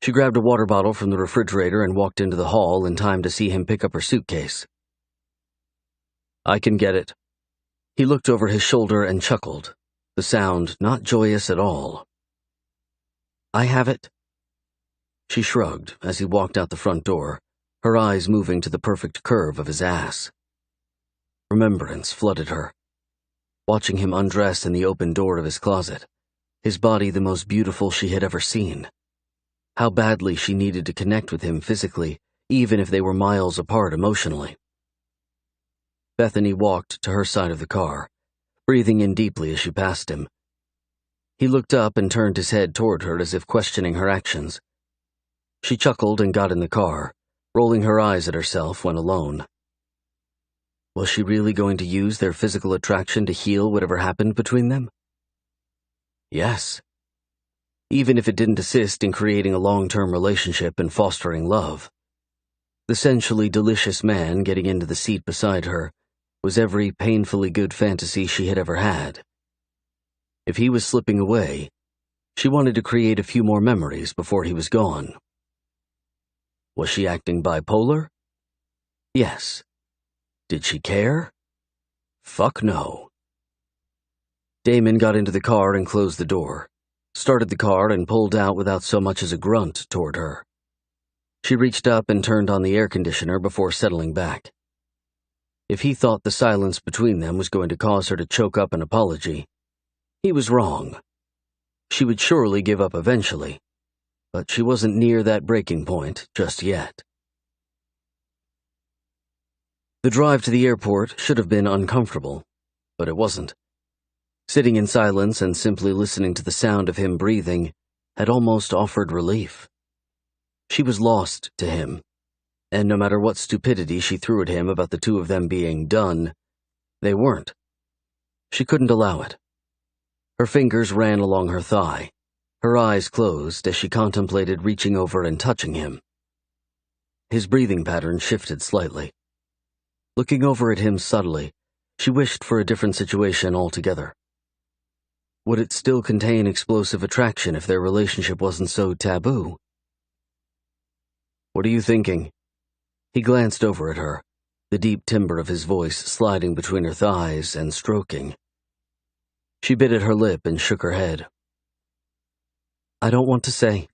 She grabbed a water bottle from the refrigerator and walked into the hall in time to see him pick up her suitcase. I can get it. He looked over his shoulder and chuckled, the sound not joyous at all. I have it. She shrugged as he walked out the front door, her eyes moving to the perfect curve of his ass. Remembrance flooded her. Watching him undress in the open door of his closet, his body the most beautiful she had ever seen. How badly she needed to connect with him physically, even if they were miles apart emotionally. Bethany walked to her side of the car, breathing in deeply as she passed him. He looked up and turned his head toward her as if questioning her actions. She chuckled and got in the car, rolling her eyes at herself when alone. Was she really going to use their physical attraction to heal whatever happened between them? Yes. even if it didn't assist in creating a long-term relationship and fostering love. The sensually delicious man getting into the seat beside her was every painfully good fantasy she had ever had. If he was slipping away, she wanted to create a few more memories before he was gone. Was she acting bipolar? Yes. Did she care? Fuck no. Damon got into the car and closed the door, started the car and pulled out without so much as a grunt toward her. She reached up and turned on the air conditioner before settling back. If he thought the silence between them was going to cause her to choke up an apology, he was wrong. She would surely give up eventually, but she wasn't near that breaking point just yet. The drive to the airport should have been uncomfortable, but it wasn't. Sitting in silence and simply listening to the sound of him breathing had almost offered relief. She was lost to him, and no matter what stupidity she threw at him about the two of them being done, they weren't. She couldn't allow it. Her fingers ran along her thigh, her eyes closed as she contemplated reaching over and touching him. His breathing pattern shifted slightly. Looking over at him subtly, she wished for a different situation altogether. Would it still contain explosive attraction if their relationship wasn't so taboo? "What are you thinking?" He glanced over at her, the deep timbre of his voice sliding between her thighs and stroking. She bit at her lip and shook her head. "I don't want to say."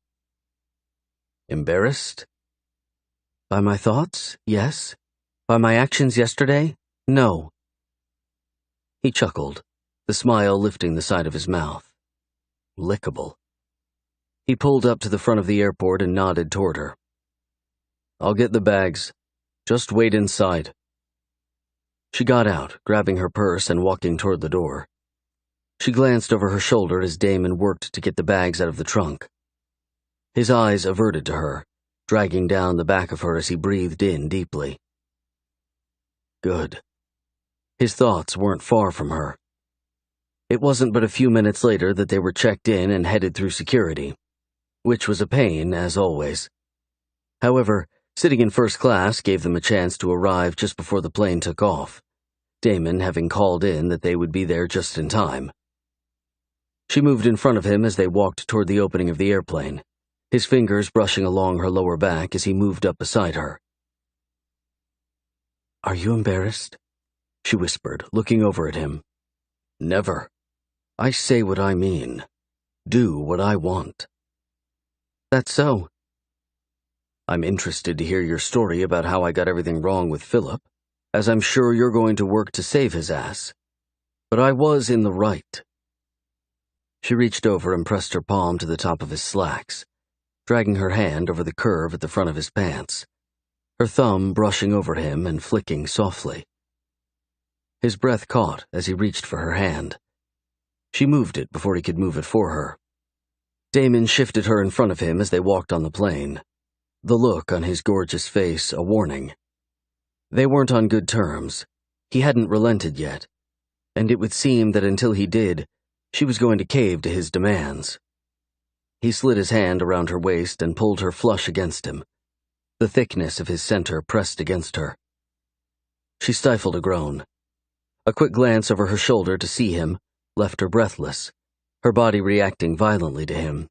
Embarrassed? By my thoughts, yes. By my actions yesterday, no. He chuckled, the smile lifting the side of his mouth. Lickable. He pulled up to the front of the airport and nodded toward her. "I'll get the bags. Just wait inside." She got out, grabbing her purse and walking toward the door. She glanced over her shoulder as Damon worked to get the bags out of the trunk. His eyes averted to her, dragging down the back of her as he breathed in deeply. Good. His thoughts weren't far from her. It wasn't but a few minutes later that they were checked in and headed through security, which was a pain, as always. However, sitting in first class gave them a chance to arrive just before the plane took off, Damon having called in that they would be there just in time. She moved in front of him as they walked toward the opening of the airplane, his fingers brushing along her lower back as he moved up beside her. "Are you embarrassed?" she whispered, looking over at him. "Never. I say what I mean. Do what I want." "That's so." "I'm interested to hear your story about how I got everything wrong with Philip, as I'm sure you're going to work to save his ass. But I was in the right." She reached over and pressed her palm to the top of his slacks, dragging her hand over the curve at the front of his pants, her thumb brushing over him and flicking softly. His breath caught as he reached for her hand. She moved it before he could move it for her. Damon shifted her in front of him as they walked on the plane, the look on his gorgeous face a warning. They weren't on good terms. He hadn't relented yet, and it would seem that until he did, she was going to cave to his demands. He slid his hand around her waist and pulled her flush against him, the thickness of his center pressed against her. She stifled a groan. A quick glance over her shoulder to see him left her breathless, her body reacting violently to him.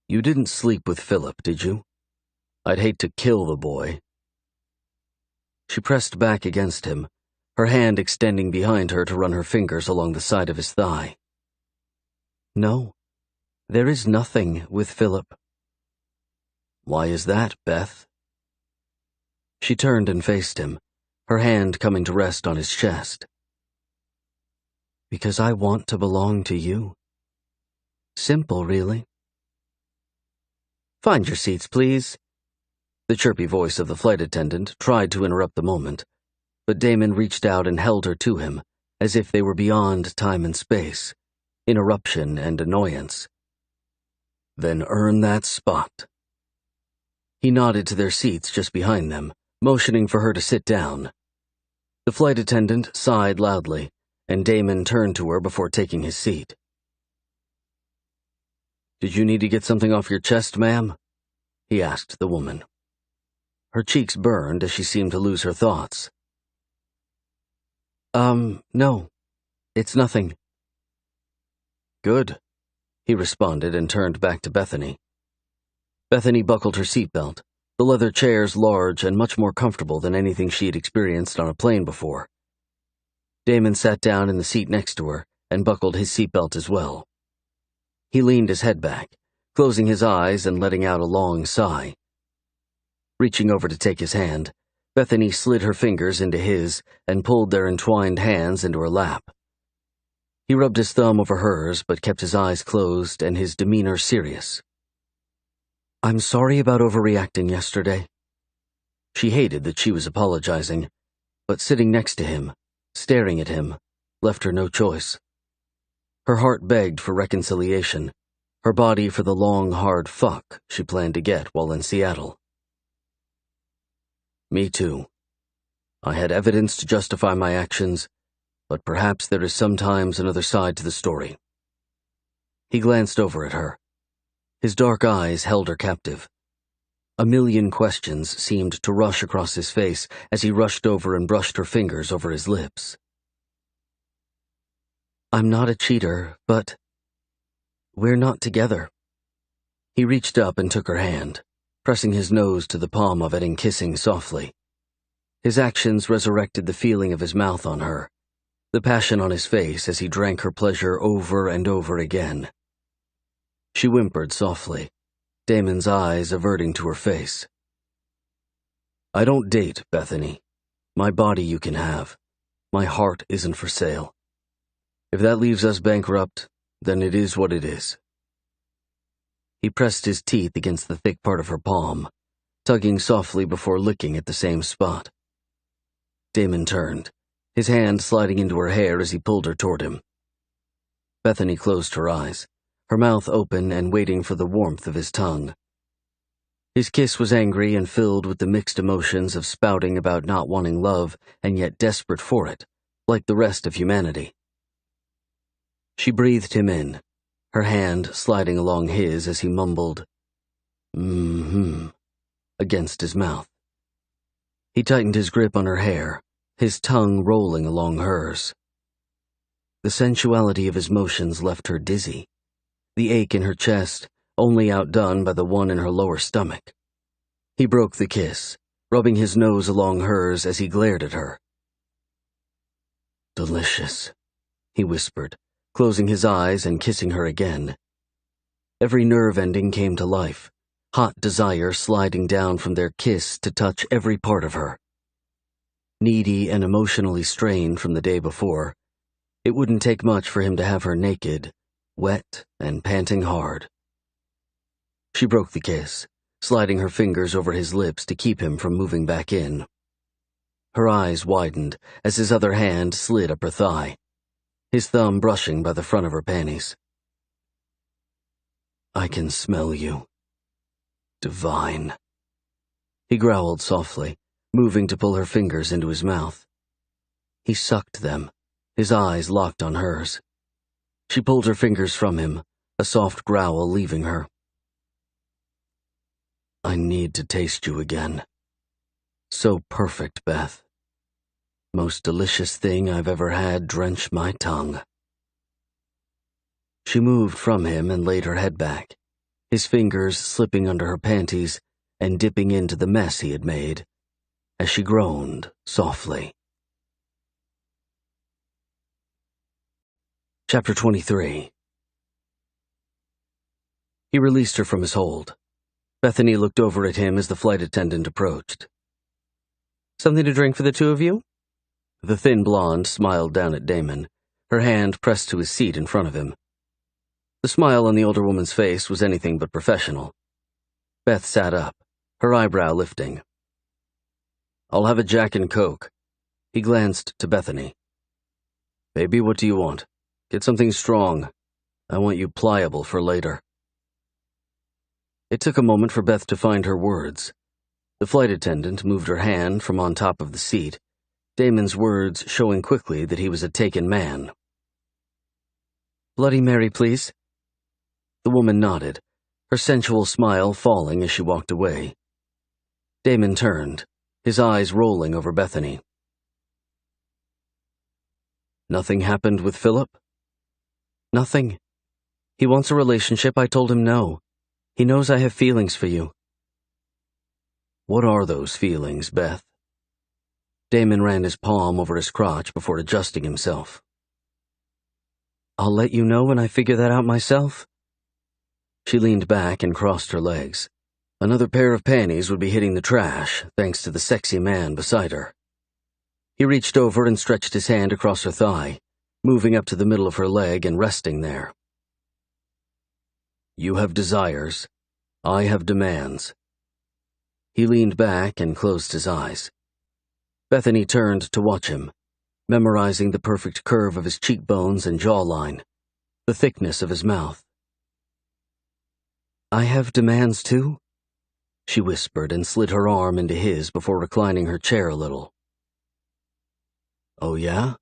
"You didn't sleep with Philip, did you? I'd hate to kill the boy." She pressed back against him, her hand extending behind her to run her fingers along the side of his thigh. "No, there is nothing with Philip." "Why is that, Beth?" She turned and faced him, her hand coming to rest on his chest. "Because I want to belong to you. Simple, really." "Find your seats, please." The chirpy voice of the flight attendant tried to interrupt the moment, but Damon reached out and held her to him, as if they were beyond time and space, interruption and annoyance. "Then earn that spot." He nodded to their seats just behind them, motioning for her to sit down. The flight attendant sighed loudly, and Damon turned to her before taking his seat. Did you need to get something off your chest, ma'am? He asked the woman. Her cheeks burned as she seemed to lose her thoughts. No. It's nothing. Good, he responded and turned back to Bethany. Bethany buckled her seatbelt, the leather chairs large and much more comfortable than anything she had experienced on a plane before. Damon sat down in the seat next to her and buckled his seatbelt as well. He leaned his head back, closing his eyes and letting out a long sigh. Reaching over to take his hand, Bethany slid her fingers into his and pulled their entwined hands into her lap. He rubbed his thumb over hers but kept his eyes closed and his demeanor serious. I'm sorry about overreacting yesterday. She hated that she was apologizing, but sitting next to him, staring at him, left her no choice. Her heart begged for reconciliation, her body for the long, hard fuck she planned to get while in Seattle. Me too. I had evidence to justify my actions, but perhaps there is sometimes another side to the story. He glanced over at her. His dark eyes held her captive. A million questions seemed to rush across his face as he rushed over and brushed her fingers over his lips. I'm not a cheater, but we're not together. He reached up and took her hand, pressing his nose to the palm of it and kissing softly. His actions resurrected the feeling of his mouth on her, the passion on his face as he drank her pleasure over and over again. She whimpered softly, Damon's eyes averting to her face. I don't date, Bethany. My body you can have. My heart isn't for sale. If that leaves us bankrupt, then it is what it is. He pressed his teeth against the thick part of her palm, tugging softly before licking at the same spot. Damon turned, his hand sliding into her hair as he pulled her toward him. Bethany closed her eyes, her mouth open and waiting for the warmth of his tongue. His kiss was angry and filled with the mixed emotions of spouting about not wanting love and yet desperate for it, like the rest of humanity. She breathed him in, her hand sliding along his as he mumbled, against his mouth. He tightened his grip on her hair, his tongue rolling along hers. The sensuality of his motions left her dizzy, the ache in her chest only outdone by the one in her lower stomach. He broke the kiss, rubbing his nose along hers as he glared at her. Delicious, he whispered, closing his eyes and kissing her again. Every nerve ending came to life, hot desire sliding down from their kiss to touch every part of her. Needy and emotionally strained from the day before, it wouldn't take much for him to have her naked, wet and panting hard. She broke the kiss, sliding her fingers over his lips to keep him from moving back in. Her eyes widened as his other hand slid up her thigh, his thumb brushing by the front of her panties. I can smell you. Divine. He growled softly, moving to pull her fingers into his mouth. He sucked them, his eyes locked on hers. She pulled her fingers from him, a soft growl leaving her. I need to taste you again. So perfect, Beth. Most delicious thing I've ever had drench my tongue. She moved from him and laid her head back, his fingers slipping under her panties and dipping into the mess he had made, as she groaned softly. Chapter 23. He released her from his hold. Bethany looked over at him as the flight attendant approached. Something to drink for the two of you? The thin blonde smiled down at Damon, her hand pressed to his seat in front of him. The smile on the older woman's face was anything but professional. Beth sat up, her eyebrow lifting. I'll have a Jack and Coke. He glanced to Bethany. Baby, what do you want? Get something strong. I want you pliable for later. It took a moment for Beth to find her words. The flight attendant moved her hand from on top of the seat, Damon's words showing quickly that he was a taken man. Bloody Mary, please. The woman nodded, her sensual smile falling as she walked away. Damon turned, his eyes rolling over Bethany. Nothing happened with Philip? Nothing. He wants a relationship. I told him no. He knows I have feelings for you. What are those feelings, Beth? Damon ran his palm over his crotch before adjusting himself. I'll let you know when I figure that out myself. She leaned back and crossed her legs. Another pair of panties would be hitting the trash, thanks to the sexy man beside her. He reached over and stretched his hand across her thigh, moving up to the middle of her leg and resting there. You have desires. I have demands. He leaned back and closed his eyes. Bethany turned to watch him, memorizing the perfect curve of his cheekbones and jawline, the thickness of his mouth. I have demands too? She whispered and slid her arm into his before reclining her chair a little. Oh, yeah?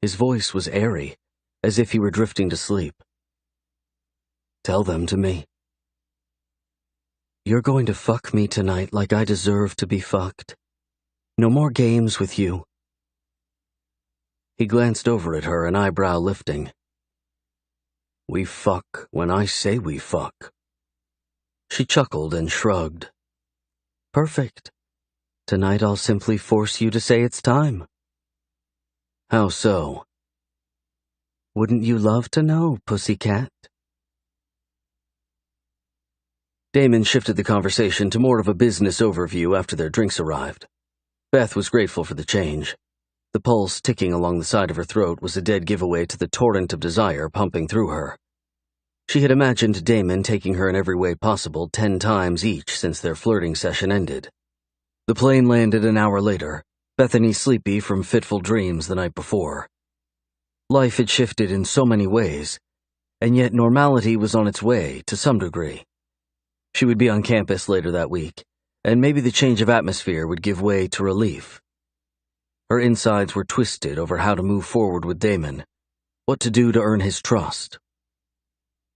His voice was airy, as if he were drifting to sleep. Tell them to me. You're going to fuck me tonight like I deserve to be fucked. No more games with you. He glanced over at her, an eyebrow lifting. We fuck when I say we fuck. She chuckled and shrugged. Perfect. Tonight I'll simply force you to say it's time. How so? Wouldn't you love to know, pussycat? Damon shifted the conversation to more of a business overview after their drinks arrived. Beth was grateful for the change. The pulse ticking along the side of her throat was a dead giveaway to the torrent of desire pumping through her. She had imagined Damon taking her in every way possible 10 times each since their flirting session ended. The plane landed an hour later, Bethany sleepy from fitful dreams the night before. Life had shifted in so many ways, and yet normality was on its way to some degree. She would be on campus later that week, and maybe the change of atmosphere would give way to relief. Her insides were twisted over how to move forward with Damon, what to do to earn his trust.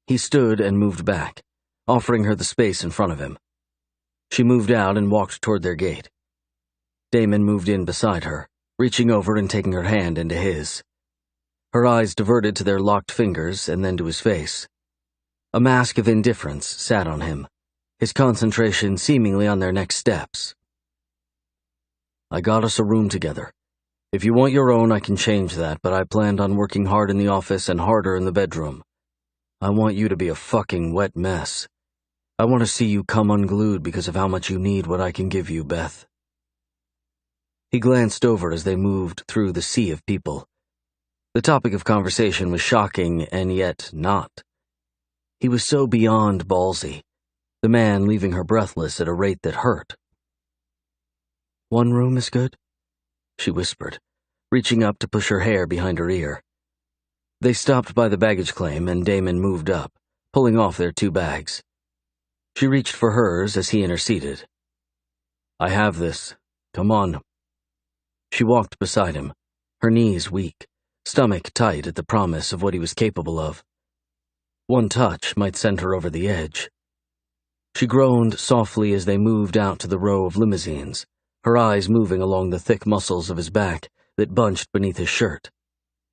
He stood and moved back, offering her the space in front of him. She moved out and walked toward their gate. Damon moved in beside her, reaching over and taking her hand into his. Her eyes diverted to their locked fingers and then to his face. A mask of indifference sat on him, his concentration seemingly on their next steps. I got us a room together. If you want your own, I can change that, but I planned on working hard in the office and harder in the bedroom. I want you to be a fucking wet mess. I want to see you come unglued because of how much you need what I can give you, Beth. He glanced over as they moved through the sea of people. The topic of conversation was shocking and yet not. He was so beyond ballsy, the man leaving her breathless at a rate that hurt. One room is good, she whispered, reaching up to push her hair behind her ear. They stopped by the baggage claim and Damon moved up, pulling off their 2 bags. She reached for hers as he interceded. I have this. Come on. She walked beside him, her knees weak, stomach tight at the promise of what he was capable of. One touch might send her over the edge. She groaned softly as they moved out to the row of limousines, her eyes moving along the thick muscles of his back that bunched beneath his shirt.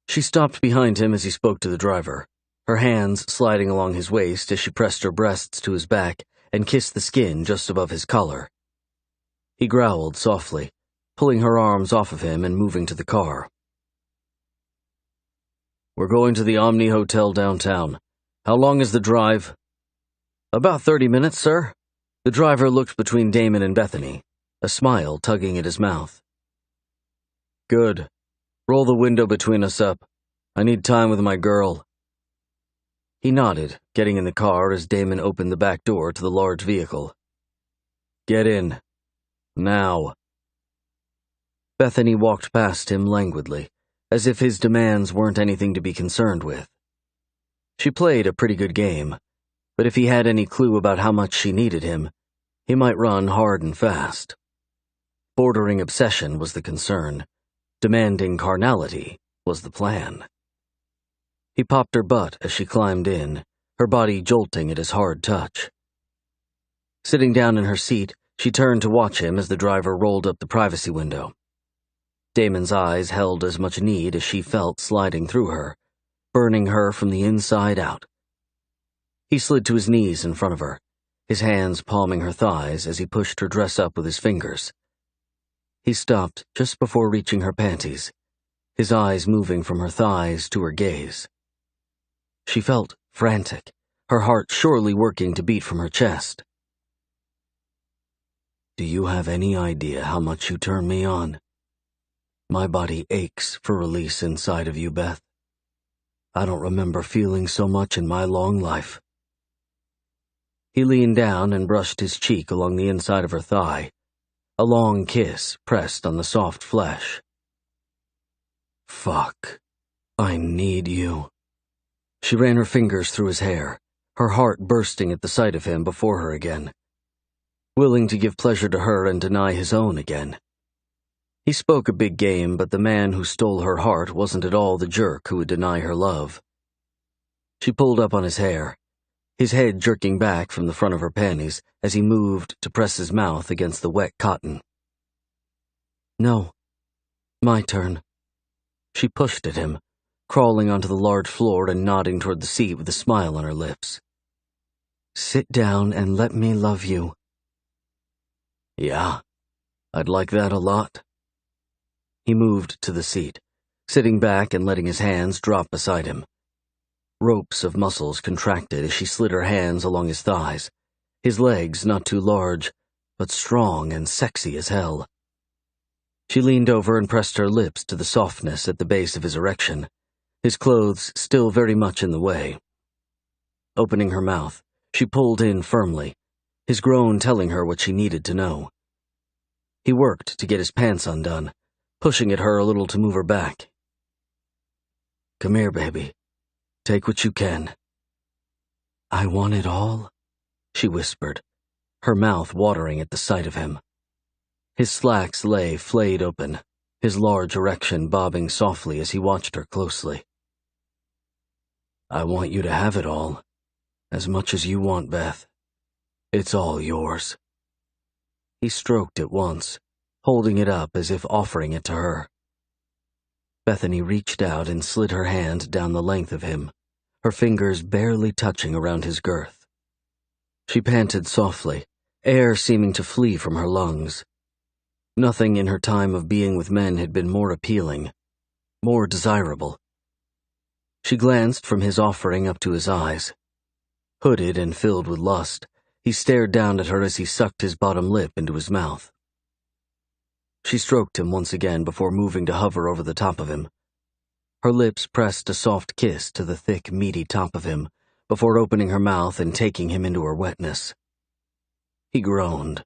She stopped behind him as he spoke to the driver, her hands sliding along his waist as she pressed her breasts to his back and kissed the skin just above his collar. He growled softly, pulling her arms off of him and moving to the car. We're going to the Omni Hotel downtown. How long is the drive? About 30 minutes, sir. The driver looked between Damon and Bethany, a smile tugging at his mouth. Good. Roll the window between us up. I need time with my girl. He nodded, getting in the car as Damon opened the back door to the large vehicle. Get in. Now. Bethany walked past him languidly, as if his demands weren't anything to be concerned with. She played a pretty good game, but if he had any clue about how much she needed him, he might run hard and fast. Bordering obsession was the concern. Demanding carnality was the plan. He popped her butt as she climbed in, her body jolting at his hard touch. Sitting down in her seat, she turned to watch him as the driver rolled up the privacy window. Damon's eyes held as much need as she felt sliding through her, burning her from the inside out. He slid to his knees in front of her, his hands palming her thighs as he pushed her dress up with his fingers. He stopped just before reaching her panties, his eyes moving from her thighs to her gaze. She felt frantic, her heart surely working to beat from her chest. "Do you have any idea how much you turn me on? My body aches for release inside of you, Beth. I don't remember feeling so much in my long life." He leaned down and brushed his cheek along the inside of her thigh, a long kiss pressed on the soft flesh. "Fuck. I need you." She ran her fingers through his hair, her heart bursting at the sight of him before her again, willing to give pleasure to her and deny his own again. He spoke a big game, but the man who stole her heart wasn't at all the jerk who would deny her love. She pulled up on his hair, his head jerking back from the front of her panties as he moved to press his mouth against the wet cotton. "No. My turn." She pushed at him, crawling onto the large floor and nodding toward the seat with a smile on her lips. "Sit down and let me love you." "Yeah, I'd like that a lot." He moved to the seat, sitting back and letting his hands drop beside him. Ropes of muscles contracted as she slid her hands along his thighs, his legs not too large, but strong and sexy as hell. She leaned over and pressed her lips to the softness at the base of his erection, his clothes still very much in the way. Opening her mouth, she pulled in firmly, his groan telling her what she needed to know. He worked to get his pants undone, pushing at her a little to move her back. "Come here, baby. Take what you can." "I want it all," she whispered, her mouth watering at the sight of him. His slacks lay flayed open, his large erection bobbing softly as he watched her closely. "I want you to have it all, as much as you want, Beth. It's all yours." He stroked it once, holding it up as if offering it to her. Bethany reached out and slid her hand down the length of him, her fingers barely touching around his girth. She panted softly, air seeming to flee from her lungs. Nothing in her time of being with men had been more appealing, more desirable. She glanced from his offering up to his eyes. Hooded and filled with lust, he stared down at her as he sucked his bottom lip into his mouth. She stroked him once again before moving to hover over the top of him. Her lips pressed a soft kiss to the thick, meaty top of him before opening her mouth and taking him into her wetness. He groaned,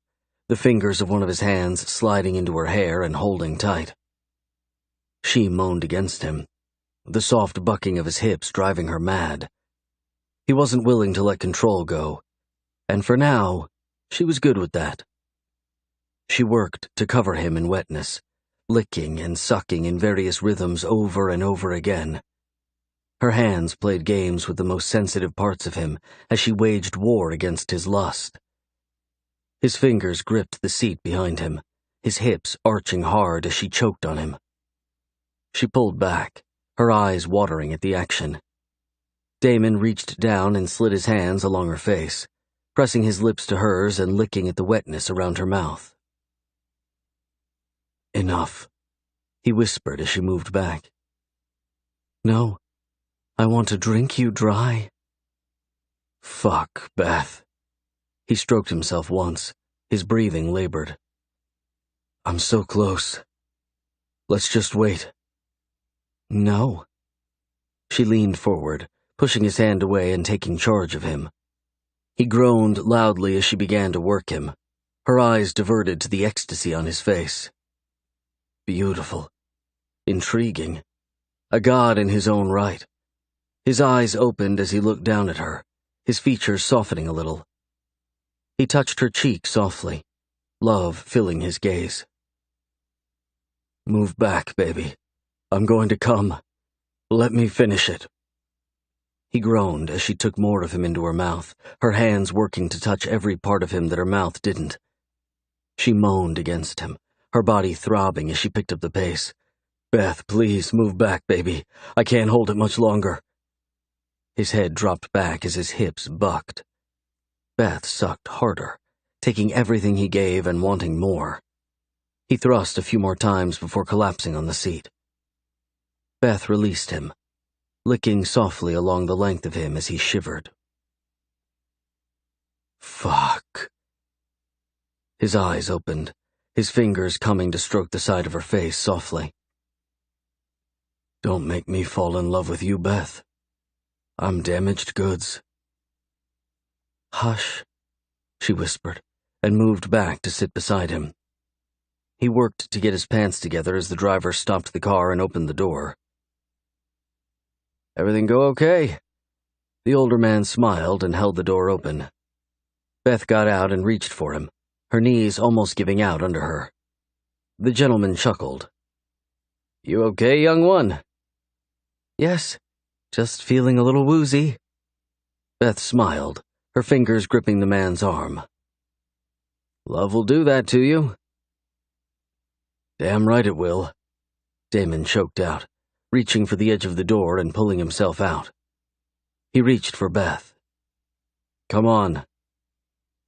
the fingers of one of his hands sliding into her hair and holding tight. She moaned against him, the soft bucking of his hips driving her mad. He wasn't willing to let control go, and for now, she was good with that. She worked to cover him in wetness, licking and sucking in various rhythms over and over again. Her hands played games with the most sensitive parts of him as she waged war against his lust. His fingers gripped the seat behind him, his hips arching hard as she choked on him. She pulled back, her eyes watering at the action. Damon reached down and slid his hands along her face, pressing his lips to hers and licking at the wetness around her mouth. "Enough," he whispered as she moved back. "No, I want to drink you dry." "Fuck, Beth." He stroked himself once, his breathing labored. "I'm so close. Let's just wait." "No." She leaned forward, pushing his hand away and taking charge of him. He groaned loudly as she began to work him, her eyes diverted to the ecstasy on his face. Beautiful. Intriguing. A god in his own right. His eyes opened as he looked down at her, his features softening a little. He touched her cheek softly, love filling his gaze. "Move back, baby. I'm going to come. Let me finish it." He groaned as she took more of him into her mouth, her hands working to touch every part of him that her mouth didn't. She moaned against him, her body throbbing as she picked up the pace. "Beth, please, move back, baby. I can't hold it much longer." His head dropped back as his hips bucked. Beth sucked harder, taking everything he gave and wanting more. He thrust a few more times before collapsing on the seat. Beth released him, licking softly along the length of him as he shivered. Fuck. His eyes opened, his fingers coming to stroke the side of her face softly. "Don't make me fall in love with you, Beth. I'm damaged goods." "Hush," she whispered, and moved back to sit beside him. He worked to get his pants together as the driver stopped the car and opened the door. "Everything go okay?" The older man smiled and held the door open. Beth got out and reached for him, her knees almost giving out under her. The gentleman chuckled. "You okay, young one?" "Yes, just feeling a little woozy." Beth smiled, her fingers gripping the man's arm. "Love will do that to you." "Damn right it will," Damon choked out, reaching for the edge of the door and pulling himself out. He reached for Beth. "Come on.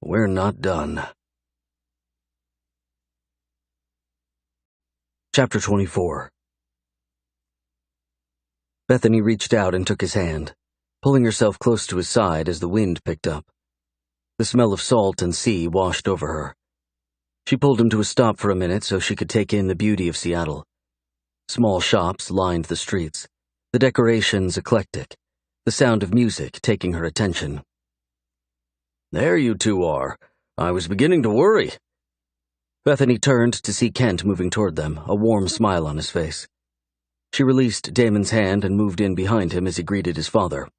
We're not done." Chapter 24. Bethany reached out and took his hand, pulling herself close to his side as the wind picked up. The smell of salt and sea washed over her. She pulled him to a stop for a minute so she could take in the beauty of Seattle. Small shops lined the streets, the decorations eclectic, the sound of music taking her attention. "There you two are. I was beginning to worry." Bethany turned to see Kent moving toward them, a warm smile on his face. She released Damon's hand and moved in behind him as he greeted his father.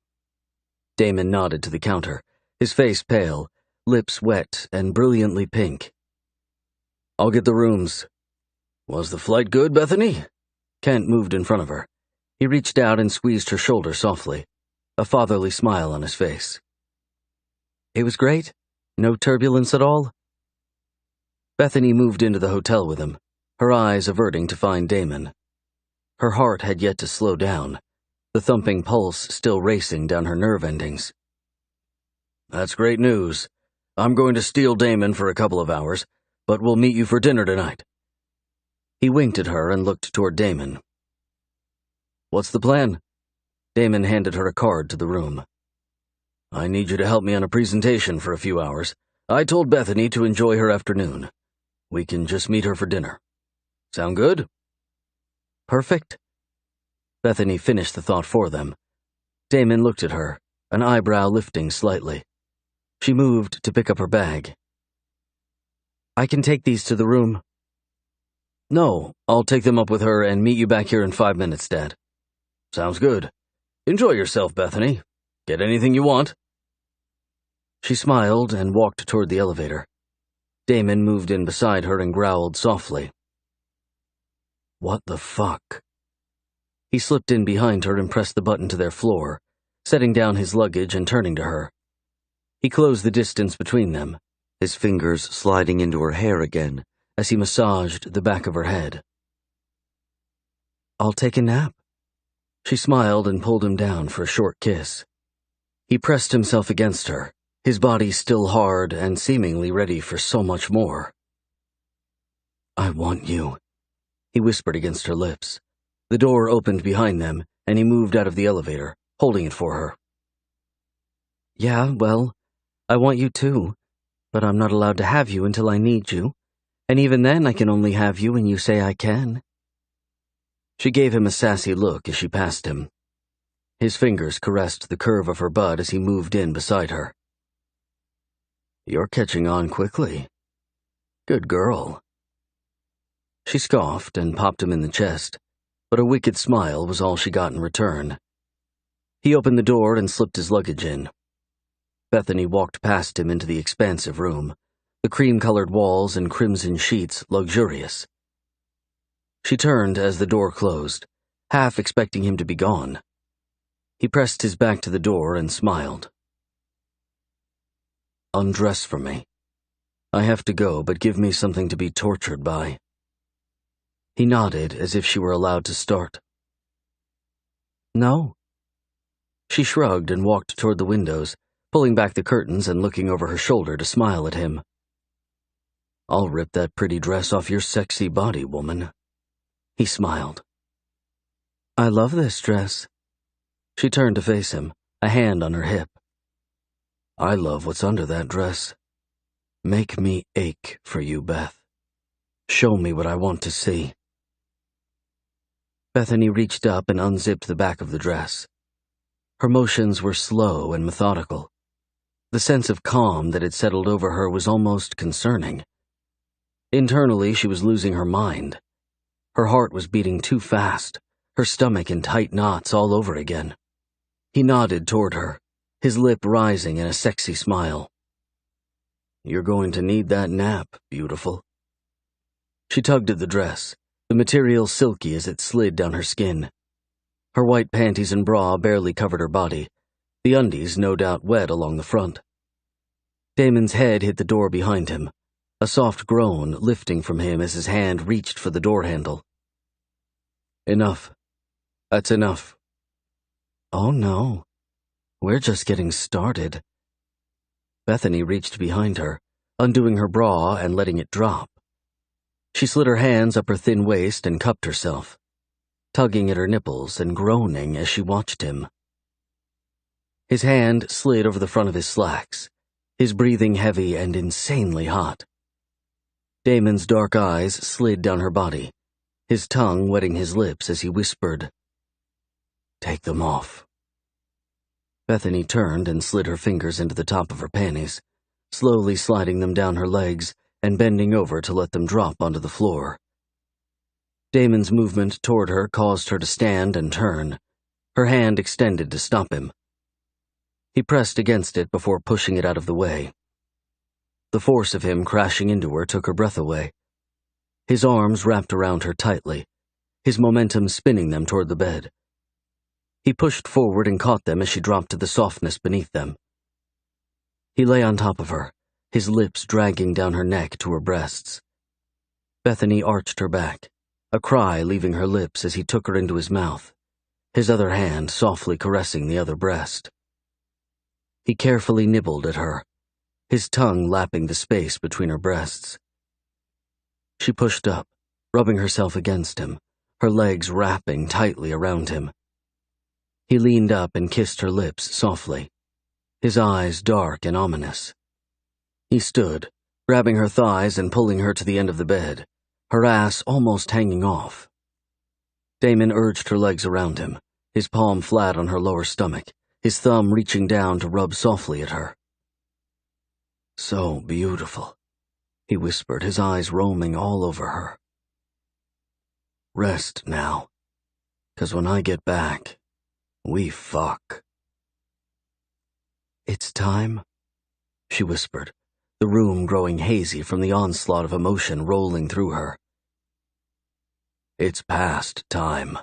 Damon nodded to the counter, his face pale, lips wet and brilliantly pink. "I'll get the rooms." "Was the flight good, Bethany?" Kent moved in front of her. He reached out and squeezed her shoulder softly, a fatherly smile on his face. "It was great. No turbulence at all." Bethany moved into the hotel with him, her eyes averting to find Damon. Her heart had yet to slow down, the thumping pulse still racing down her nerve endings. "That's great news. I'm going to steal Damon for a couple of hours, but we'll meet you for dinner tonight." He winked at her and looked toward Damon. "What's the plan?" Damon handed her a card to the room. "I need you to help me on a presentation for a few hours. I told Bethany to enjoy her afternoon. We can just meet her for dinner. Sound good?" "Perfect." Bethany finished the thought for them. Damon looked at her, an eyebrow lifting slightly. She moved to pick up her bag. "I can take these to the room." "No, I'll take them up with her and meet you back here in 5 minutes, Dad." "Sounds good. Enjoy yourself, Bethany. Get anything you want." She smiled and walked toward the elevator. Damon moved in beside her and growled softly. "What the fuck?" He slipped in behind her and pressed the button to their floor, setting down his luggage and turning to her. He closed the distance between them, his fingers sliding into her hair again as he massaged the back of her head. "I'll take a nap." She smiled and pulled him down for a short kiss. He pressed himself against her, his body still hard and seemingly ready for so much more. "I want you," he whispered against her lips. The door opened behind them, and he moved out of the elevator, holding it for her. "Yeah, well, I want you too, but I'm not allowed to have you until I need you, and even then I can only have you when you say I can." She gave him a sassy look as she passed him. His fingers caressed the curve of her butt as he moved in beside her. "You're catching on quickly. Good girl." She scoffed and popped him in the chest, but a wicked smile was all she got in return. He opened the door and slipped his luggage in. Bethany walked past him into the expansive room, the cream-colored walls and crimson sheets luxurious. She turned as the door closed, half expecting him to be gone. He pressed his back to the door and smiled. "Undress for me. I have to go, but give me something to be tortured by." He nodded as if she were allowed to start. "No." She shrugged and walked toward the windows, pulling back the curtains and looking over her shoulder to smile at him. "I'll rip that pretty dress off your sexy body, woman." He smiled. "I love this dress." She turned to face him, a hand on her hip. "I love what's under that dress. Make me ache for you, Beth. Show me what I want to see." Bethany reached up and unzipped the back of the dress. Her motions were slow and methodical. The sense of calm that had settled over her was almost concerning. Internally, she was losing her mind. Her heart was beating too fast, her stomach in tight knots all over again. He nodded toward her, his lip rising in a sexy smile. "You're going to need that nap, beautiful." She tugged at the dress, the material silky as it slid down her skin. Her white panties and bra barely covered her body, the undies no doubt wet along the front. Damon's head hit the door behind him, a soft groan lifting from him as his hand reached for the door handle. "Enough. That's enough." "Oh no, we're just getting started." Bethany reached behind her, undoing her bra and letting it drop. She slid her hands up her thin waist and cupped herself, tugging at her nipples and groaning as she watched him. His hand slid over the front of his slacks, his breathing heavy and insanely hot. Damon's dark eyes slid down her body, his tongue wetting his lips as he whispered, "Take them off." Bethany turned and slid her fingers into the top of her panties, slowly sliding them down her legs and bending over to let them drop onto the floor. Damon's movement toward her caused her to stand and turn, her hand extended to stop him. He pressed against it before pushing it out of the way. The force of him crashing into her took her breath away. His arms wrapped around her tightly, his momentum spinning them toward the bed. He pushed forward and caught them as she dropped to the softness beneath them. He lay on top of her, his lips dragging down her neck to her breasts. Bethany arched her back, a cry leaving her lips as he took her into his mouth, his other hand softly caressing the other breast. He carefully nibbled at her, his tongue lapping the space between her breasts. She pushed up, rubbing herself against him, her legs wrapping tightly around him. He leaned up and kissed her lips softly, his eyes dark and ominous. He stood, grabbing her thighs and pulling her to the end of the bed, her ass almost hanging off. Damon urged her legs around him, his palm flat on her lower stomach, his thumb reaching down to rub softly at her. "So beautiful," he whispered, his eyes roaming all over her. "Rest now, 'cause when I get back, we fuck." "It's time," she whispered, the room growing hazy from the onslaught of emotion rolling through her. "It's past time."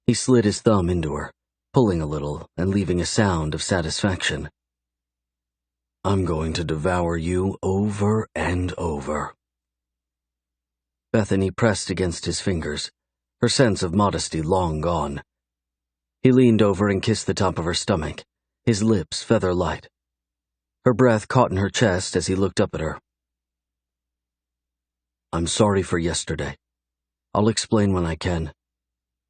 He slid his thumb into her, pulling a little and leaving a sound of satisfaction. "I'm going to devour you over and over." Bethany pressed against his fingers, her sense of modesty long gone. He leaned over and kissed the top of her stomach, his lips feather light. Her breath caught in her chest as he looked up at her. "I'm sorry for yesterday. I'll explain when I can.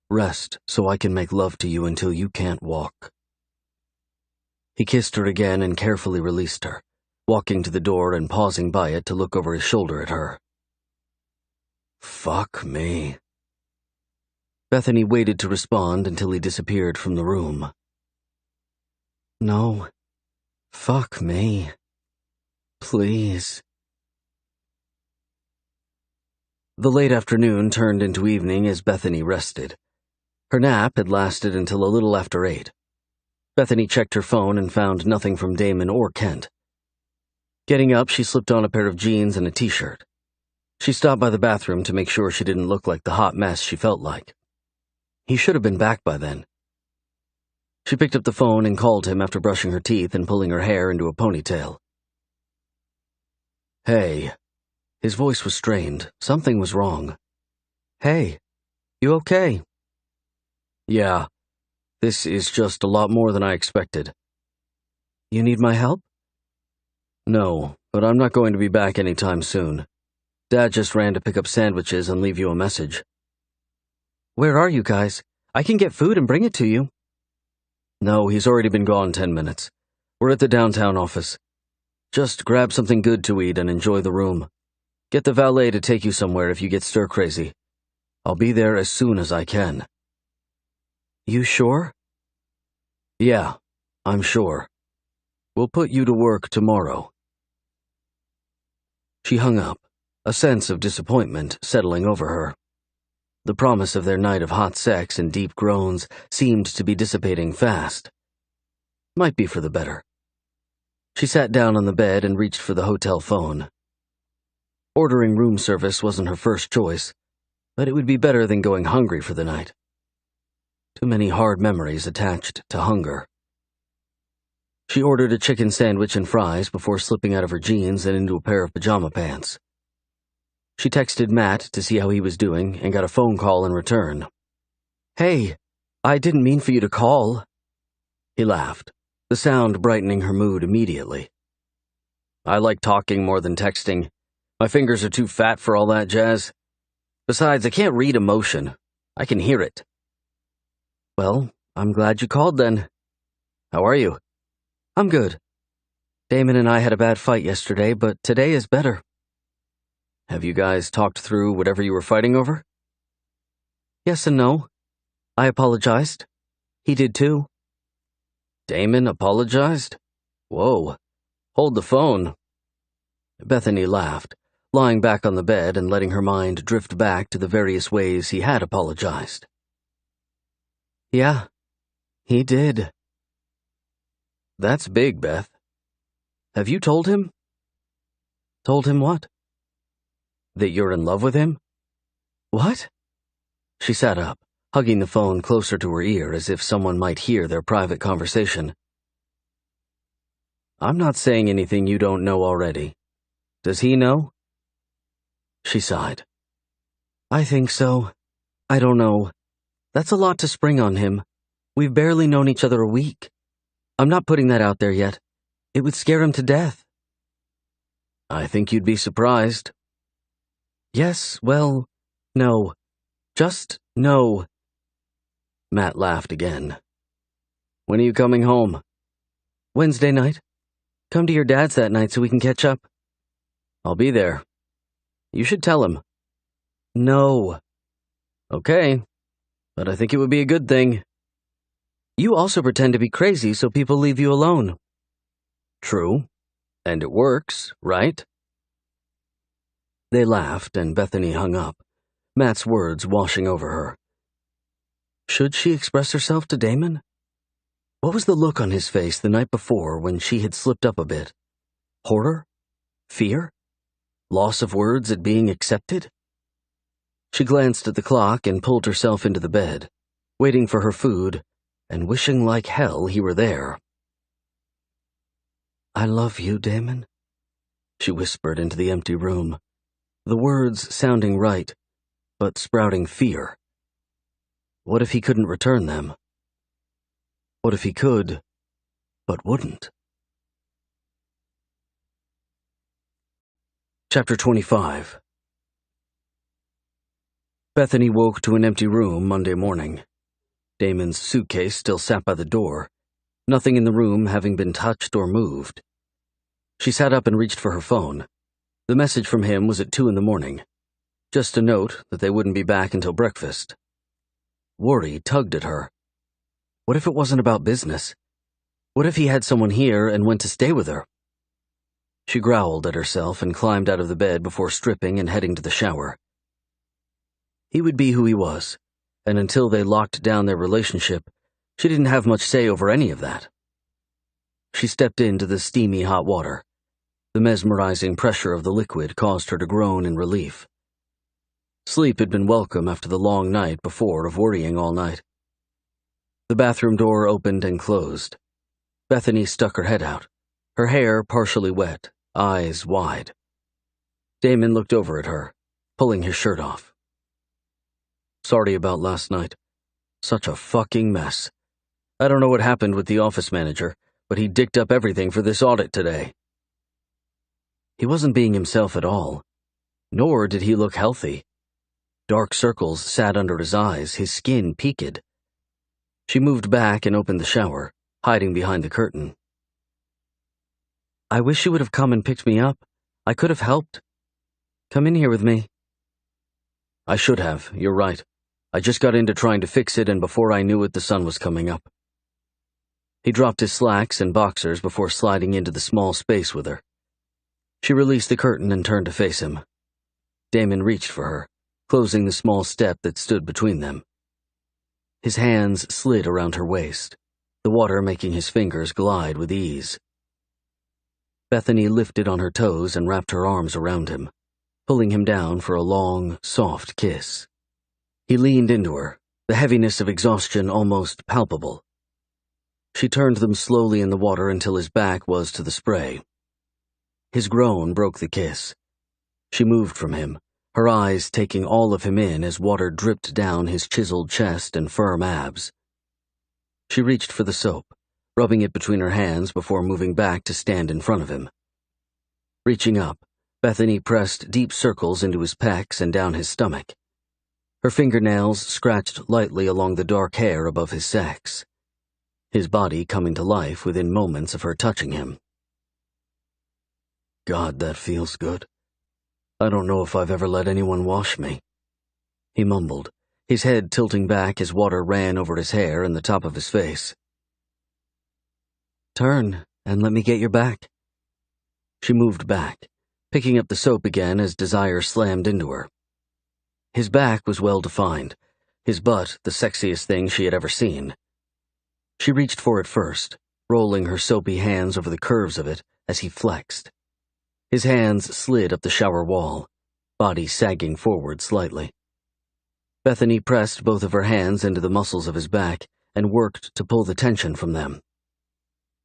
Rest so I can make love to you until you can't walk." He kissed her again and carefully released her, walking to the door and pausing by it to look over his shoulder at her. "Fuck me." Bethany waited to respond until he disappeared from the room. "No. Fuck me. Please." The late afternoon turned into evening as Bethany rested. Her nap had lasted until a little after 8. Bethany checked her phone and found nothing from Damon or Kent. Getting up, she slipped on a pair of jeans and a t-shirt. She stopped by the bathroom to make sure she didn't look like the hot mess she felt like. He should have been back by then. She picked up the phone and called him after brushing her teeth and pulling her hair into a ponytail. Hey. His voice was strained. Something was wrong. Hey, you okay? Yeah. This is just a lot more than I expected. You need my help? No, but I'm not going to be back anytime soon. Dad just ran to pick up sandwiches and leave you a message. Where are you guys? I can get food and bring it to you. No, he's already been gone 10 minutes. We're at the downtown office. Just grab something good to eat and enjoy the room. Get the valet to take you somewhere if you get stir-crazy. I'll be there as soon as I can. You sure? Yeah, I'm sure. We'll put you to work tomorrow. She hung up, a sense of disappointment settling over her. The promise of their night of hot sex and deep groans seemed to be dissipating fast. Might be for the better. She sat down on the bed and reached for the hotel phone. Ordering room service wasn't her first choice, but it would be better than going hungry for the night. Too many hard memories attached to hunger. She ordered a chicken sandwich and fries before slipping out of her jeans and into a pair of pajama pants. She texted Matt to see how he was doing and got a phone call in return. Hey, I didn't mean for you to call. He laughed, the sound brightening her mood immediately. I like talking more than texting. My fingers are too fat for all that jazz. Besides, I can't read emotion. I can hear it. Well, I'm glad you called then. How are you? I'm good. Damon and I had a bad fight yesterday, but today is better. Have you guys talked through whatever you were fighting over? Yes and no. I apologized. He did too. Damon apologized? Whoa. Hold the phone. Bethany laughed, lying back on the bed and letting her mind drift back to the various ways he had apologized. Yeah, he did. That's big, Beth. Have you told him? Told him what? That you're in love with him? What? She sat up, hugging the phone closer to her ear as if someone might hear their private conversation. I'm not saying anything you don't know already. Does he know? She sighed. I think so. I don't know. That's a lot to spring on him. We've barely known each other a week. I'm not putting that out there yet. It would scare him to death. I think you'd be surprised. Yes, well, no. Just no. Matt laughed again. When are you coming home? Wednesday night. Come to your dad's that night so we can catch up. I'll be there. You should tell him. No. Okay, but I think it would be a good thing. You also pretend to be crazy so people leave you alone. True. And it works, right? They laughed and Bethany hung up, Matt's words washing over her. Should she express herself to Damon? What was the look on his face the night before when she had slipped up a bit? Horror? Fear? Loss of words at being accepted? She glanced at the clock and pulled herself into the bed, waiting for her food and wishing like hell he were there. I love you, Damon, she whispered into the empty room, the words sounding right, but sprouting fear. What if he couldn't return them? What if he could, but wouldn't? Chapter 25. Bethany woke to an empty room Monday morning. Damon's suitcase still sat by the door, nothing in the room having been touched or moved. She sat up and reached for her phone. The message from him was at 2 a.m, just a note that they wouldn't be back until breakfast. Worry tugged at her. What if it wasn't about business? What if he had someone here and went to stay with her? She growled at herself and climbed out of the bed before stripping and heading to the shower. He would be who he was, and until they locked down their relationship, she didn't have much say over any of that. She stepped into the steamy hot water. The mesmerizing pressure of the liquid caused her to groan in relief. Sleep had been welcome after the long night before of worrying all night. The bathroom door opened and closed. Bethany stuck her head out, her hair partially wet, eyes wide. Damon looked over at her, pulling his shirt off. Sorry about last night. Such a fucking mess. I don't know what happened with the office manager, but he dicked up everything for this audit today. He wasn't being himself at all, nor did he look healthy. Dark circles sat under his eyes, his skin peaked. She moved back and opened the shower, hiding behind the curtain. I wish you would have come and picked me up. I could have helped. Come in here with me. I should have, you're right. I just got into trying to fix it, and before I knew it, the sun was coming up. He dropped his slacks and boxers before sliding into the small space with her. She released the curtain and turned to face him. Damon reached for her, closing the small step that stood between them. His hands slid around her waist, the water making his fingers glide with ease. Bethany lifted on her toes and wrapped her arms around him, pulling him down for a long, soft kiss. He leaned into her, the heaviness of exhaustion almost palpable. She turned them slowly in the water until his back was to the spray. His groan broke the kiss. She moved from him, her eyes taking all of him in as water dripped down his chiseled chest and firm abs. She reached for the soap, rubbing it between her hands before moving back to stand in front of him. Reaching up, Bethany pressed deep circles into his pecs and down his stomach. Her fingernails scratched lightly along the dark hair above his sex, his body coming to life within moments of her touching him. God, that feels good. I don't know if I've ever let anyone wash me. He mumbled, his head tilting back as water ran over his hair and the top of his face. Turn, and let me get your back. She moved back, picking up the soap again as desire slammed into her. His back was well-defined, his butt the sexiest thing she had ever seen. She reached for it first, rolling her soapy hands over the curves of it as he flexed. His hands slid up the shower wall, body sagging forward slightly. Bethany pressed both of her hands into the muscles of his back and worked to pull the tension from them.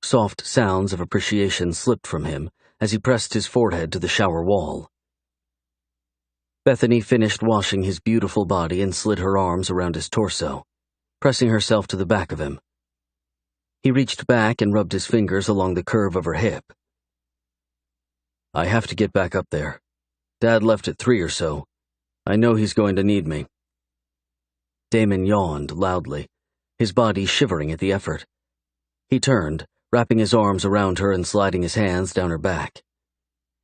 Soft sounds of appreciation slipped from him as he pressed his forehead to the shower wall. Bethany finished washing his beautiful body and slid her arms around his torso, pressing herself to the back of him. He reached back and rubbed his fingers along the curve of her hip. I have to get back up there. Dad left at 3 or so. I know he's going to need me. Damon yawned loudly, his body shivering at the effort. He turned, wrapping his arms around her and sliding his hands down her back.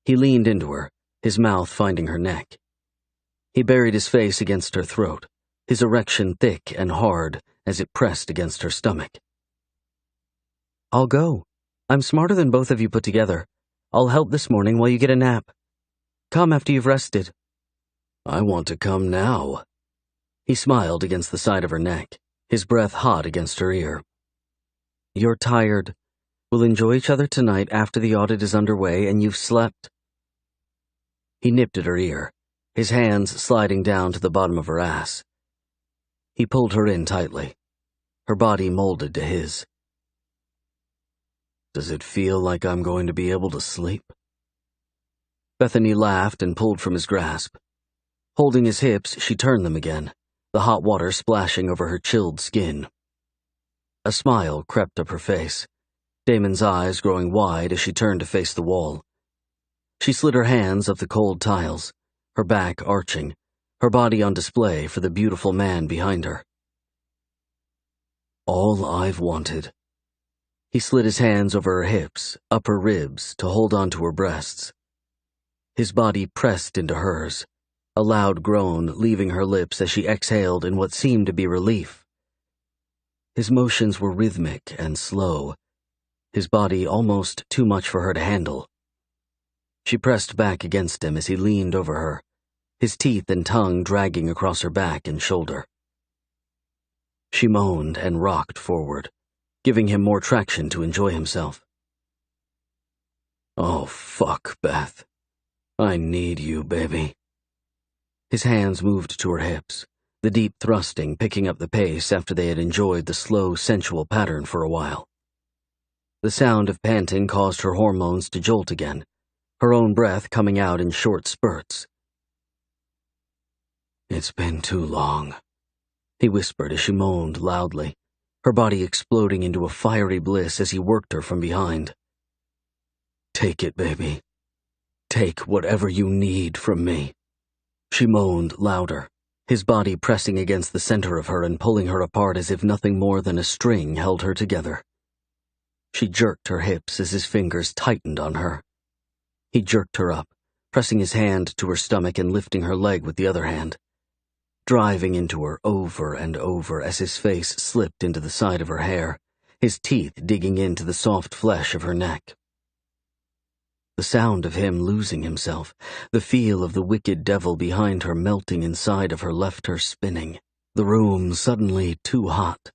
He leaned into her, his mouth finding her neck. He buried his face against her throat, his erection thick and hard as it pressed against her stomach. I'll go. I'm smarter than both of you put together. I'll help this morning while you get a nap. Come after you've rested. I want to come now. He smiled against the side of her neck, his breath hot against her ear. You're tired. We'll enjoy each other tonight after the audit is underway and you've slept. He nipped at her ear, his hands sliding down to the bottom of her ass. He pulled her in tightly, her body molded to his. Does it feel like I'm going to be able to sleep? Bethany laughed and pulled from his grasp. Holding his hips, she turned them again, the hot water splashing over her chilled skin. A smile crept up her face, Damon's eyes growing wide as she turned to face the wall. She slid her hands up the cold tiles, her back arching, her body on display for the beautiful man behind her. All I've wanted. He slid his hands over her hips, up her ribs, to hold onto her breasts. His body pressed into hers, a loud groan leaving her lips as she exhaled in what seemed to be relief. His motions were rhythmic and slow, his body almost too much for her to handle. She pressed back against him as he leaned over her, his teeth and tongue dragging across her back and shoulder. She moaned and rocked forward, giving him more traction to enjoy himself. Oh, fuck, Beth. I need you, baby. His hands moved to her hips, the deep thrusting picking up the pace after they had enjoyed the slow, sensual pattern for a while. The sound of panting caused her hormones to jolt again, her own breath coming out in short spurts. "It's been too long," he whispered as she moaned loudly, her body exploding into a fiery bliss as he worked her from behind. "Take it, baby. Take whatever you need from me," she moaned louder, his body pressing against the center of her and pulling her apart as if nothing more than a string held her together. She jerked her hips as his fingers tightened on her. He jerked her up, pressing his hand to her stomach and lifting her leg with the other hand, driving into her over and over as his face slipped into the side of her hair, his teeth digging into the soft flesh of her neck. The sound of him losing himself, the feel of the wicked devil behind her melting inside of her left her spinning, the room suddenly too hot,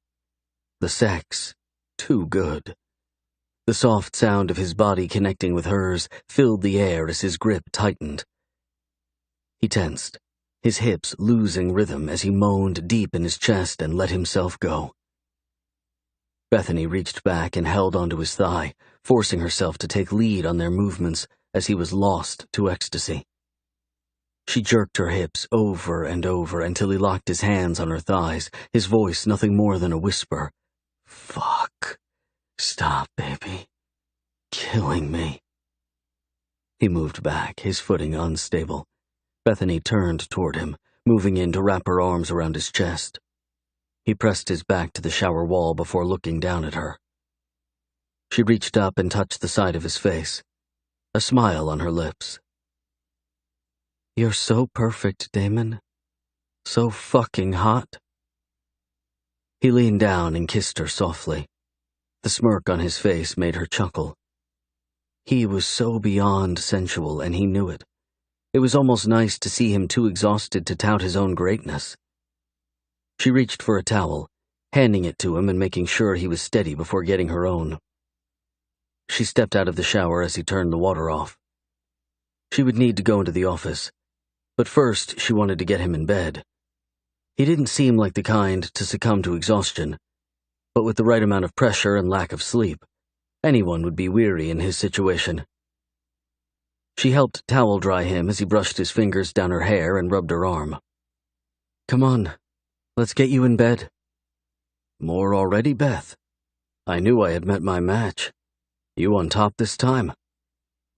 the sex too good. The soft sound of his body connecting with hers filled the air as his grip tightened. He tensed, his hips losing rhythm as he moaned deep in his chest and let himself go. Bethany reached back and held onto his thigh, forcing herself to take lead on their movements as he was lost to ecstasy. She jerked her hips over and over until he locked his hands on her thighs, his voice nothing more than a whisper. "Fuck. Stop, baby. Killing me." He moved back, his footing unstable. Bethany turned toward him, moving in to wrap her arms around his chest. He pressed his back to the shower wall before looking down at her. She reached up and touched the side of his face, a smile on her lips. "You're so perfect, Damon. So fucking hot." He leaned down and kissed her softly. The smirk on his face made her chuckle. He was so beyond sensual, and he knew it. It was almost nice to see him too exhausted to tout his own greatness. She reached for a towel, handing it to him and making sure he was steady before getting her own. She stepped out of the shower as he turned the water off. She would need to go into the office, but first she wanted to get him in bed. He didn't seem like the kind to succumb to exhaustion, but with the right amount of pressure and lack of sleep, anyone would be weary in his situation. She helped towel dry him as he brushed his fingers down her hair and rubbed her arm. "Come on, let's get you in bed." "More already, Beth? I knew I had met my match. You on top this time?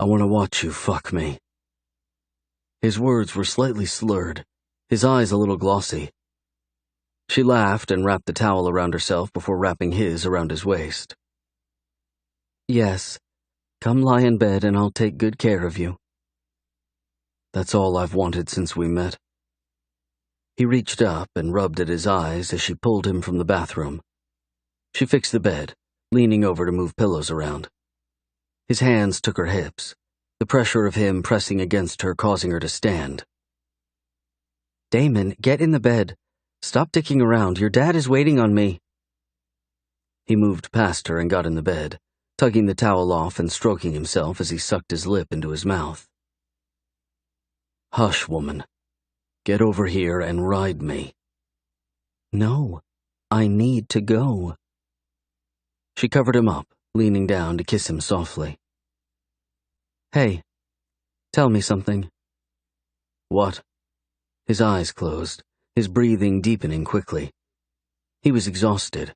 I want to watch you fuck me." His words were slightly slurred, his eyes a little glossy. She laughed and wrapped the towel around herself before wrapping his around his waist. "Yes, come lie in bed and I'll take good care of you." "That's all I've wanted since we met." He reached up and rubbed at his eyes as she pulled him from the bathroom. She fixed the bed, leaning over to move pillows around. His hands took her hips, the pressure of him pressing against her causing her to stand. "Damon, get in the bed. Stop dicking around. Your dad is waiting on me." He moved past her and got in the bed, tugging the towel off and stroking himself as he sucked his lip into his mouth. "Hush, woman. Get over here and ride me." "No, I need to go." She covered him up, leaning down to kiss him softly. "Hey, tell me something." "What?" His eyes closed, his breathing deepening quickly. He was exhausted.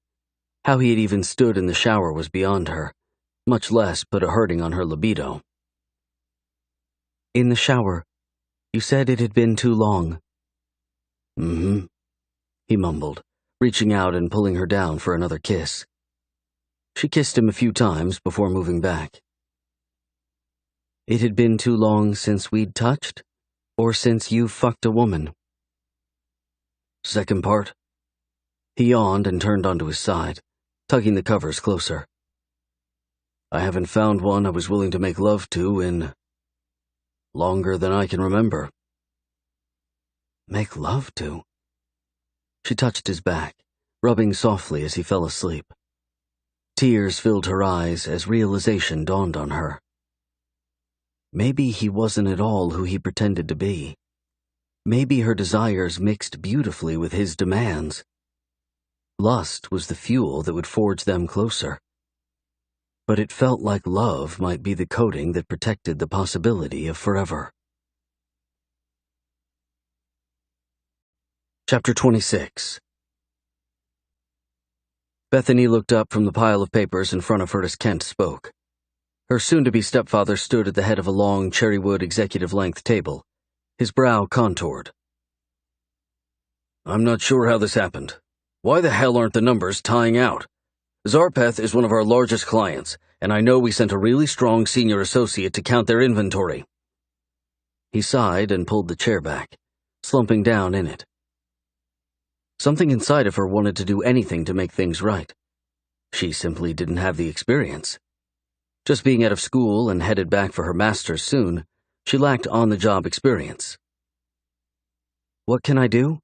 How he had even stood in the shower was beyond her, much less put a hurting on her libido. "In the shower, you said it had been too long." "Mm-hmm," he mumbled, reaching out and pulling her down for another kiss. She kissed him a few times before moving back. "It had been too long since we'd touched, or since you fucked a woman?" "Second part." He yawned and turned onto his side, tugging the covers closer. "I haven't found one I was willing to make love to in longer than I can remember." Make love to? She touched his back, rubbing softly as he fell asleep. Tears filled her eyes as realization dawned on her. Maybe he wasn't at all who he pretended to be. Maybe her desires mixed beautifully with his demands. Lust was the fuel that would forge them closer. But it felt like love might be the coating that protected the possibility of forever. Chapter 26. Bethany looked up from the pile of papers in front of her as Kent spoke. Her soon-to-be stepfather stood at the head of a long cherrywood executive-length table, his brow contoured. "I'm not sure how this happened. Why the hell aren't the numbers tying out? Zarpeth is one of our largest clients, and I know we sent a really strong senior associate to count their inventory." He sighed and pulled the chair back, slumping down in it. Something inside of her wanted to do anything to make things right. She simply didn't have the experience. Just being out of school and headed back for her master's soon, she lacked on-the-job experience. "What can I do?"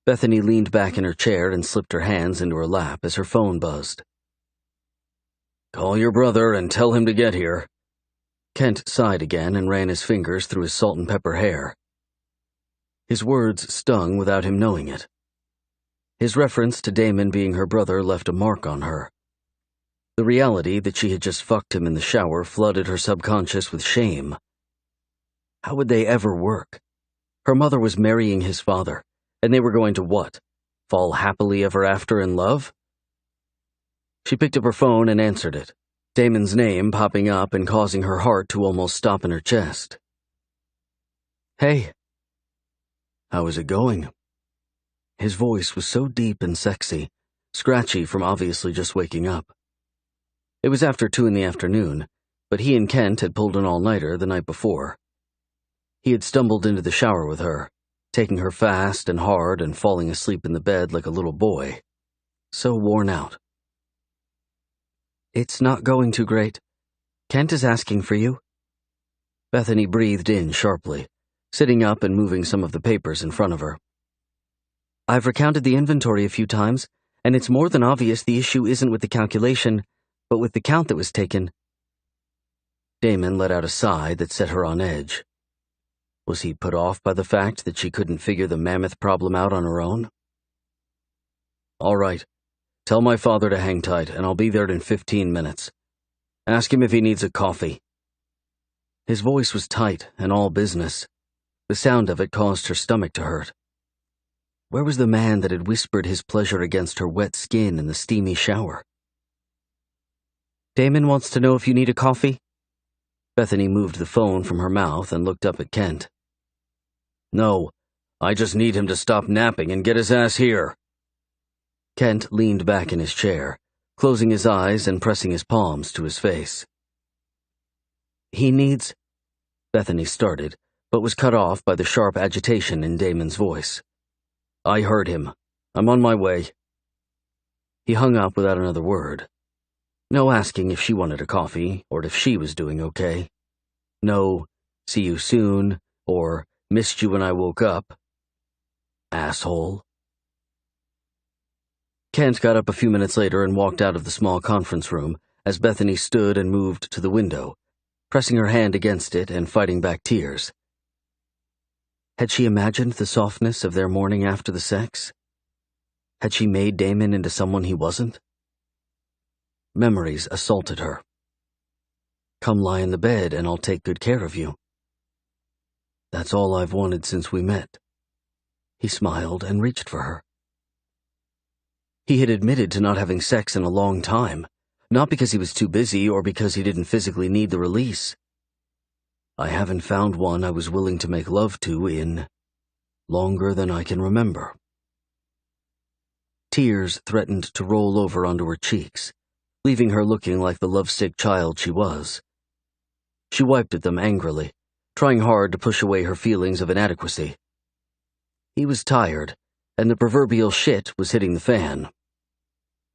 Bethany leaned back in her chair and slipped her hands into her lap as her phone buzzed. "Call your brother and tell him to get here." Kent sighed again and ran his fingers through his salt and pepper hair. His words stung without him knowing it. His reference to Damon being her brother left a mark on her. The reality that she had just fucked him in the shower flooded her subconscious with shame. How would they ever work? Her mother was marrying his father, and they were going to what? Fall happily ever after in love? She picked up her phone and answered it, Damon's name popping up and causing her heart to almost stop in her chest. "Hey." "How is it going?" His voice was so deep and sexy, scratchy from obviously just waking up. It was after 2 p.m, but he and Kent had pulled an all-nighter the night before. He had stumbled into the shower with her, taking her fast and hard and falling asleep in the bed like a little boy. So worn out. "It's not going too great. Kent is asking for you." Bethany breathed in sharply, sitting up and moving some of the papers in front of her. "I've recounted the inventory a few times, and it's more than obvious the issue isn't with the calculation, but with the count that was taken." Damon let out a sigh that set her on edge. Was he put off by the fact that she couldn't figure the mammoth problem out on her own? "All right. Tell my father to hang tight, and I'll be there in 15 minutes. Ask him if he needs a coffee." His voice was tight and all business. The sound of it caused her stomach to hurt. Where was the man that had whispered his pleasure against her wet skin in the steamy shower? "Damon wants to know if you need a coffee?" Bethany moved the phone from her mouth and looked up at Kent. "No, I just need him to stop napping and get his ass here." Kent leaned back in his chair, closing his eyes and pressing his palms to his face. "He needs—" Bethany started, but was cut off by the sharp agitation in Damon's voice. "I heard him. I'm on my way." He hung up without another word. No asking if she wanted a coffee or if she was doing okay. No, "see you soon," or "missed you when I woke up." Asshole. Kent got up a few minutes later and walked out of the small conference room as Bethany stood and moved to the window, pressing her hand against it and fighting back tears. Had she imagined the softness of their morning after the sex? Had she made Damon into someone he wasn't? Memories assaulted her. "Come lie in the bed and I'll take good care of you." "That's all I've wanted since we met." He smiled and reached for her. He had admitted to not having sex in a long time, not because he was too busy or because he didn't physically need the release. "I haven't found one I was willing to make love to in longer than I can remember." Tears threatened to roll over onto her cheeks, leaving her looking like the lovesick child she was. She wiped at them angrily, trying hard to push away her feelings of inadequacy. He was tired, and the proverbial shit was hitting the fan.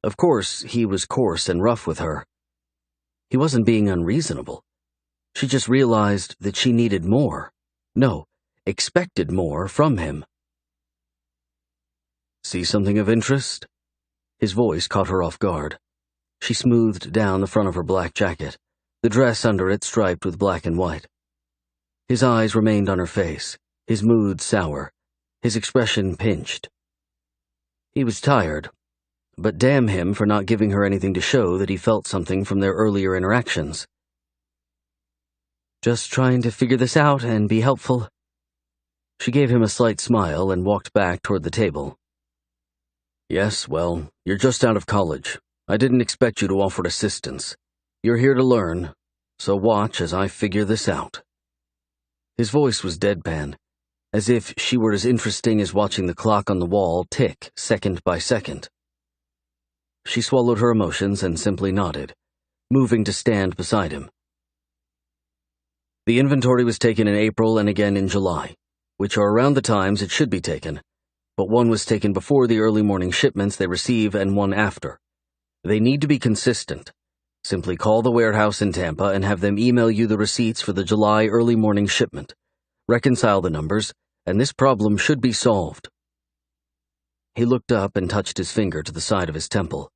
Of course, he was coarse and rough with her. He wasn't being unreasonable. She just realized that she needed more. No, expected more from him. "See something of interest?" His voice caught her off guard. She smoothed down the front of her black jacket, the dress under it striped with black and white. His eyes remained on her face, his mood sour, his expression pinched. He was tired, but damn him for not giving her anything to show that he felt something from their earlier interactions. "Just trying to figure this out and be helpful." She gave him a slight smile and walked back toward the table. "Yes, well, you're just out of college. I didn't expect you to offer assistance. You're here to learn, so watch as I figure this out." His voice was deadpan, as if she were as interesting as watching the clock on the wall tick second by second. She swallowed her emotions and simply nodded, moving to stand beside him. The inventory was taken in April and again in July, which are around the times it should be taken, but one was taken before the early morning shipments they receive and one after. They need to be consistent. Simply call the warehouse in Tampa and have them email you the receipts for the July early morning shipment. Reconcile the numbers, and this problem should be solved. He looked up and touched his finger to the side of his temple.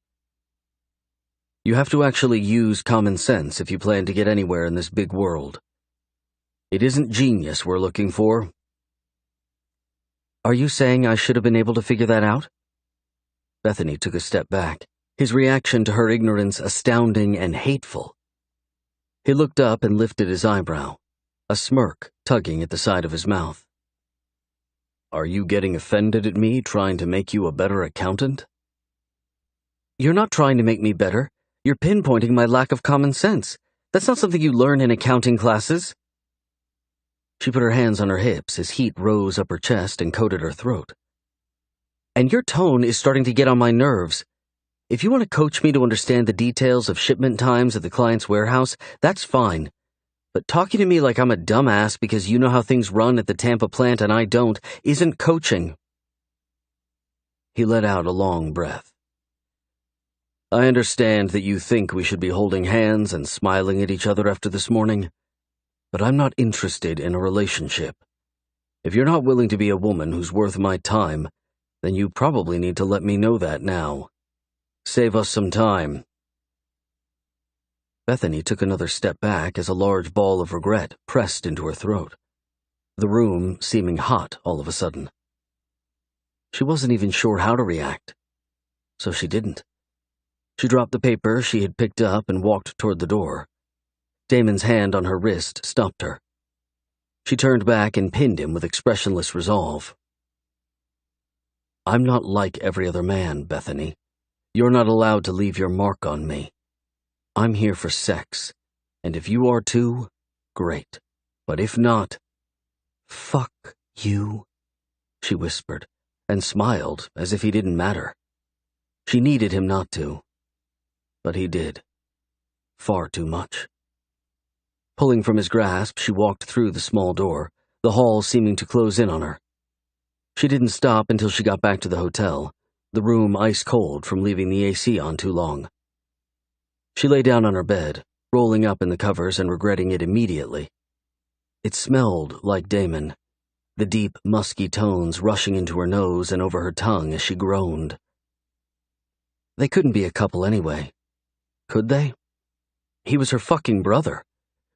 You have to actually use common sense if you plan to get anywhere in this big world. It isn't genius we're looking for. Are you saying I should have been able to figure that out? Bethany took a step back, his reaction to her ignorance astounding and hateful. He looked up and lifted his eyebrow, a smirk tugging at the side of his mouth. Are you getting offended at me trying to make you a better accountant? You're not trying to make me better. You're pinpointing my lack of common sense. That's not something you learn in accounting classes. She put her hands on her hips as heat rose up her chest and coated her throat. And your tone is starting to get on my nerves. If you want to coach me to understand the details of shipment times at the client's warehouse, that's fine. But talking to me like I'm a dumbass because you know how things run at the Tampa plant and I don't isn't coaching. He let out a long breath. I understand that you think we should be holding hands and smiling at each other after this morning, but I'm not interested in a relationship. If you're not willing to be a woman who's worth my time, then you probably need to let me know that now. Save us some time. Bethany took another step back as a large ball of regret pressed into her throat, the room seeming hot all of a sudden. She wasn't even sure how to react, so she didn't. She dropped the paper she had picked up and walked toward the door. Damon's hand on her wrist stopped her. She turned back and pinned him with expressionless resolve. I'm not like every other man, Bethany. You're not allowed to leave your mark on me. I'm here for sex, and if you are too, great. But if not, fuck you, she whispered, and smiled as if he didn't matter. She needed him not to, but he did. Far too much. Pulling from his grasp, she walked through the small door, the hall seeming to close in on her. She didn't stop until she got back to the hotel, the room ice-cold from leaving the AC on too long. She lay down on her bed, rolling up in the covers and regretting it immediately. It smelled like Damon, the deep, musky tones rushing into her nose and over her tongue as she groaned. They couldn't be a couple anyway. Could they? He was her fucking brother.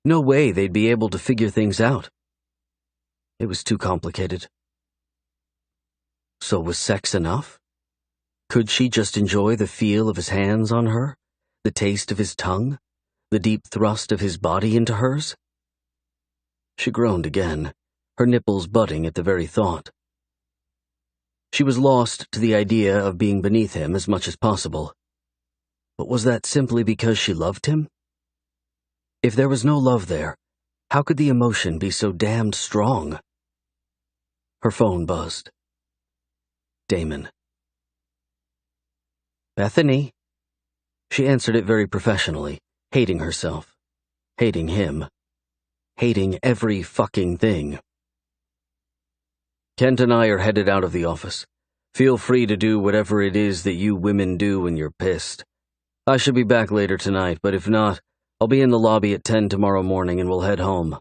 No way they'd be able to figure things out. It was too complicated. So was sex enough? Could she just enjoy the feel of his hands on her, the taste of his tongue, the deep thrust of his body into hers? She groaned again, her nipples budding at the very thought. She was lost to the idea of being beneath him as much as possible. But was that simply because she loved him? If there was no love there, how could the emotion be so damned strong? Her phone buzzed. Damon. Bethany. She answered it very professionally, hating herself, hating him, hating every fucking thing. Kent and I are headed out of the office. Feel free to do whatever it is that you women do when you're pissed. I should be back later tonight, but if not, I'll be in the lobby at 10 tomorrow morning and we'll head home.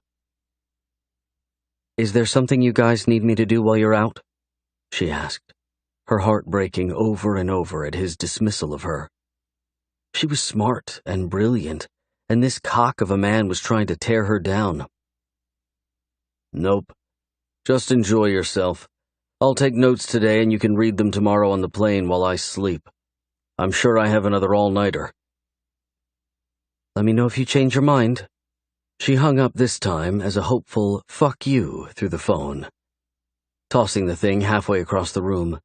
Is there something you guys need me to do while you're out? She asked, her heart breaking over and over at his dismissal of her. She was smart and brilliant, and this cock of a man was trying to tear her down. Nope. Just enjoy yourself. I'll take notes today and you can read them tomorrow on the plane while I sleep. I'm sure I have another all-nighter. Let me know if you change your mind. She hung up this time as a hopeful "fuck you" through the phone. Tossing the thing halfway across the room,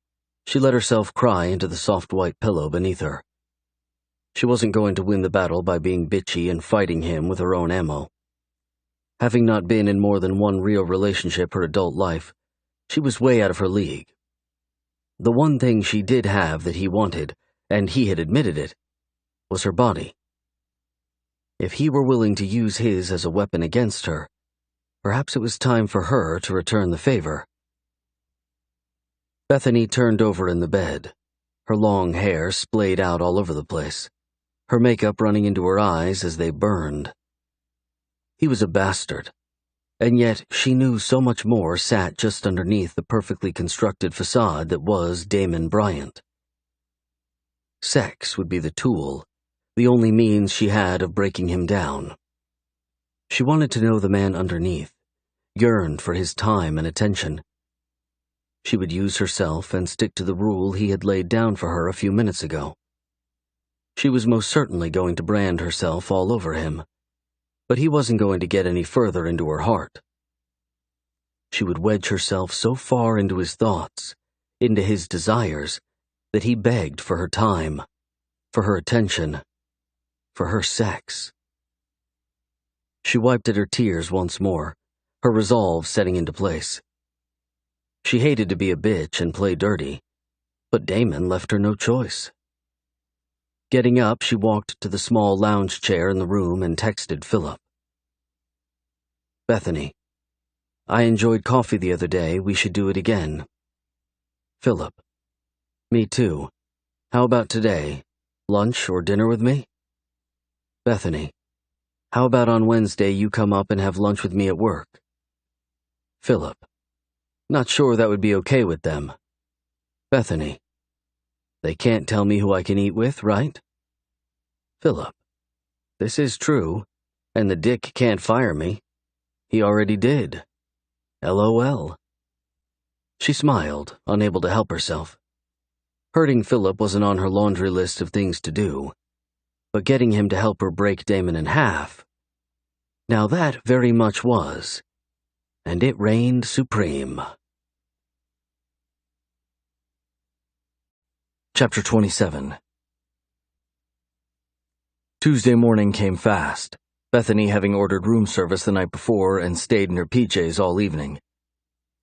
she let herself cry into the soft white pillow beneath her. She wasn't going to win the battle by being bitchy and fighting him with her own ammo. Having not been in more than one real relationship her adult life, she was way out of her league. The one thing she did have that he wanted, and he had admitted it, was her body. If he were willing to use his as a weapon against her, perhaps it was time for her to return the favor. Bethany turned over in the bed, her long hair splayed out all over the place, her makeup running into her eyes as they burned. He was a bastard, and yet she knew so much more sat just underneath the perfectly constructed facade that was Damon Bryant. Sex would be the tool, the only means she had of breaking him down. She wanted to know the man underneath, yearned for his time and attention. She would use herself and stick to the rule he had laid down for her a few minutes ago. She was most certainly going to brand herself all over him, but he wasn't going to get any further into her heart. She would wedge herself so far into his thoughts, into his desires, that he begged for her time, for her attention, for her sex. She wiped at her tears once more, her resolve setting into place. She hated to be a bitch and play dirty, but Damon left her no choice. Getting up, she walked to the small lounge chair in the room and texted Philip. Bethany, I enjoyed coffee the other day. We should do it again. Philip, me too. How about today? Lunch or dinner with me? Bethany, how about on Wednesday you come up and have lunch with me at work? Philip, not sure that would be okay with them. Bethany, they can't tell me who I can eat with, right? Philip, this is true, and the dick can't fire me. He already did. LOL. She smiled, unable to help herself. Hurting Philip wasn't on her laundry list of things to do, but getting him to help her break Damon in half, now that very much was, and it reigned supreme. Chapter 27. Tuesday morning came fast, Bethany having ordered room service the night before and stayed in her PJs all evening.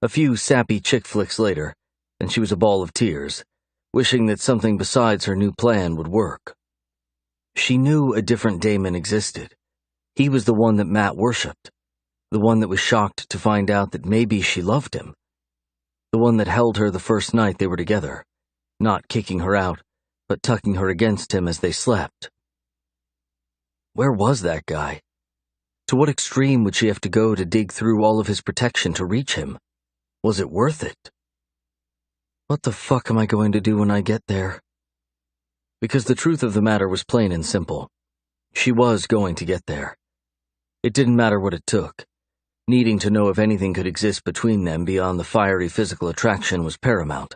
A few sappy chick flicks later, and she was a ball of tears, wishing that something besides her new plan would work. She knew a different Damon existed. He was the one that Matt worshipped, the one that was shocked to find out that maybe she loved him, the one that held her the first night they were together, not kicking her out, but tucking her against him as they slept. Where was that guy? To what extreme would she have to go to dig through all of his protection to reach him? Was it worth it? What the fuck am I going to do when I get there? Because the truth of the matter was plain and simple. She was going to get there. It didn't matter what it took. Needing to know if anything could exist between them beyond the fiery physical attraction was paramount.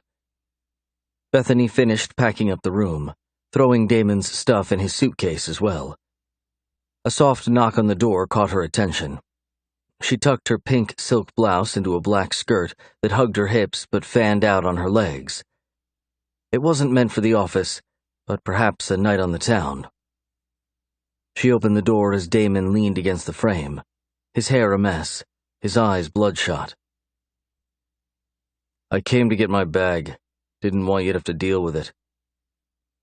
Bethany finished packing up the room, throwing Damon's stuff in his suitcase as well. A soft knock on the door caught her attention. She tucked her pink silk blouse into a black skirt that hugged her hips but fanned out on her legs. It wasn't meant for the office, but perhaps a night on the town. She opened the door as Damon leaned against the frame, his hair a mess, his eyes bloodshot. I came to get my bag. Didn't want you to have to deal with it.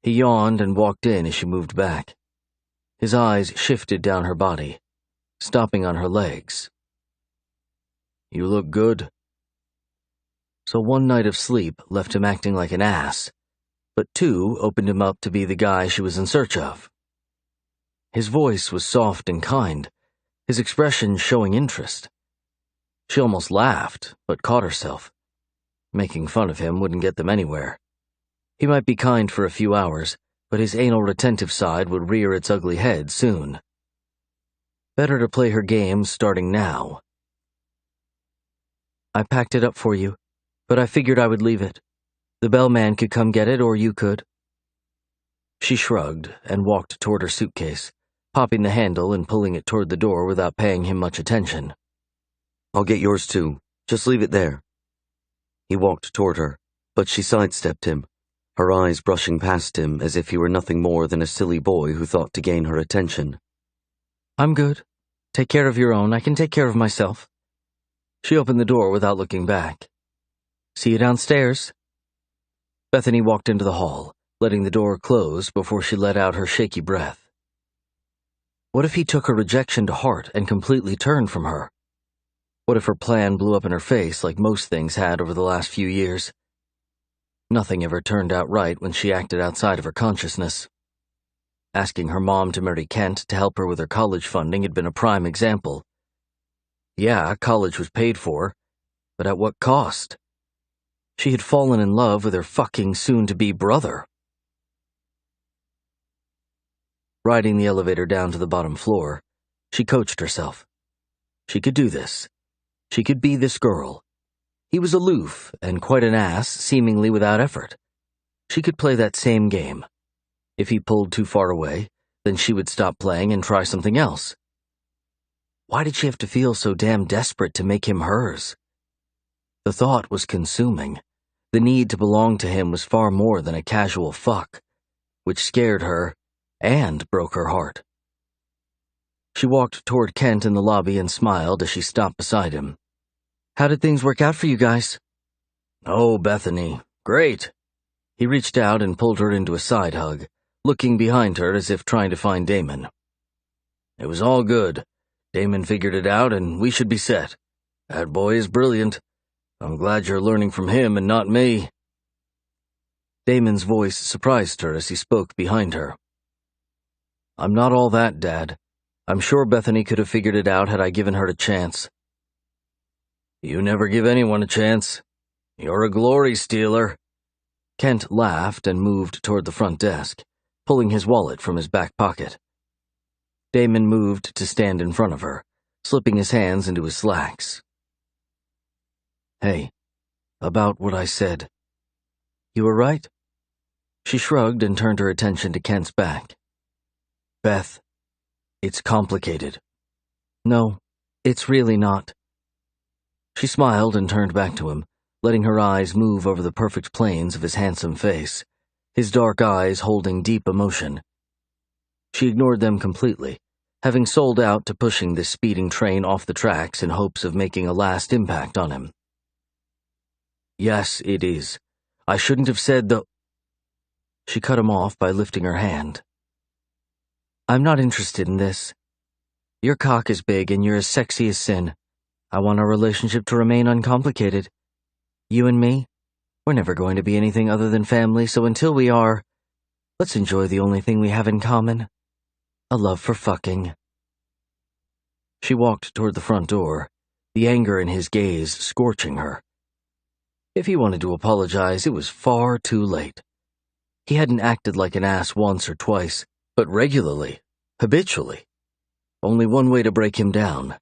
He yawned and walked in as she moved back. His eyes shifted down her body, stopping on her legs. You look good. So one night of sleep left him acting like an ass, but two opened him up to be the guy she was in search of. His voice was soft and kind, his expression showing interest. She almost laughed, but caught herself. Making fun of him wouldn't get them anywhere. He might be kind for a few hours, but his anal retentive side would rear its ugly head soon. Better to play her game starting now. I packed it up for you, but I figured I would leave it. The bellman could come get it, or you could." She shrugged and walked toward her suitcase, popping the handle and pulling it toward the door without paying him much attention. "I'll get yours too. Just leave it there." He walked toward her, but she sidestepped him, her eyes brushing past him as if he were nothing more than a silly boy who thought to gain her attention. "I'm good. Take care of your own. I can take care of myself." She opened the door without looking back. "See you downstairs." Bethany walked into the hall, letting the door close before she let out her shaky breath. What if he took her rejection to heart and completely turned from her? What if her plan blew up in her face like most things had over the last few years? Nothing ever turned out right when she acted outside of her consciousness. Asking her mom to marry Kent to help her with her college funding had been a prime example. Yeah, college was paid for, but at what cost? She had fallen in love with her fucking soon-to-be brother. Riding the elevator down to the bottom floor, she coached herself. She could do this. She could be this girl. He was aloof and quite an ass, seemingly without effort. She could play that same game. If he pulled too far away, then she would stop playing and try something else. Why did she have to feel so damn desperate to make him hers? The thought was consuming. The need to belong to him was far more than a casual fuck, which scared her and broke her heart. She walked toward Kent in the lobby and smiled as she stopped beside him. "How did things work out for you guys?" "Oh, Bethany, great." He reached out and pulled her into a side hug, looking behind her as if trying to find Damon. "It was all good. Damon figured it out and we should be set. That boy is brilliant. I'm glad you're learning from him and not me." Damon's voice surprised her as he spoke behind her. "I'm not all that, Dad. I'm sure Bethany could have figured it out had I given her a chance." "You never give anyone a chance. You're a glory stealer." Kent laughed and moved toward the front desk, pulling his wallet from his back pocket. Damon moved to stand in front of her, slipping his hands into his slacks. "Hey, about what I said. You were right?" She shrugged and turned her attention to Kent's back. "Beth, it's complicated." "No, it's really not." She smiled and turned back to him, letting her eyes move over the perfect planes of his handsome face, his dark eyes holding deep emotion. She ignored them completely, having sold out to pushing this speeding train off the tracks in hopes of making a last impact on him. "Yes, it is. I shouldn't have said the—" She cut him off by lifting her hand. "I'm not interested in this. Your cock is big and you're as sexy as sin. I want our relationship to remain uncomplicated. You and me, we're never going to be anything other than family, so until we are, let's enjoy the only thing we have in common. A love for fucking." She walked toward the front door, the anger in his gaze scorching her. If he wanted to apologize, it was far too late. He hadn't acted like an ass once or twice, but regularly, habitually. Only one way to break him down.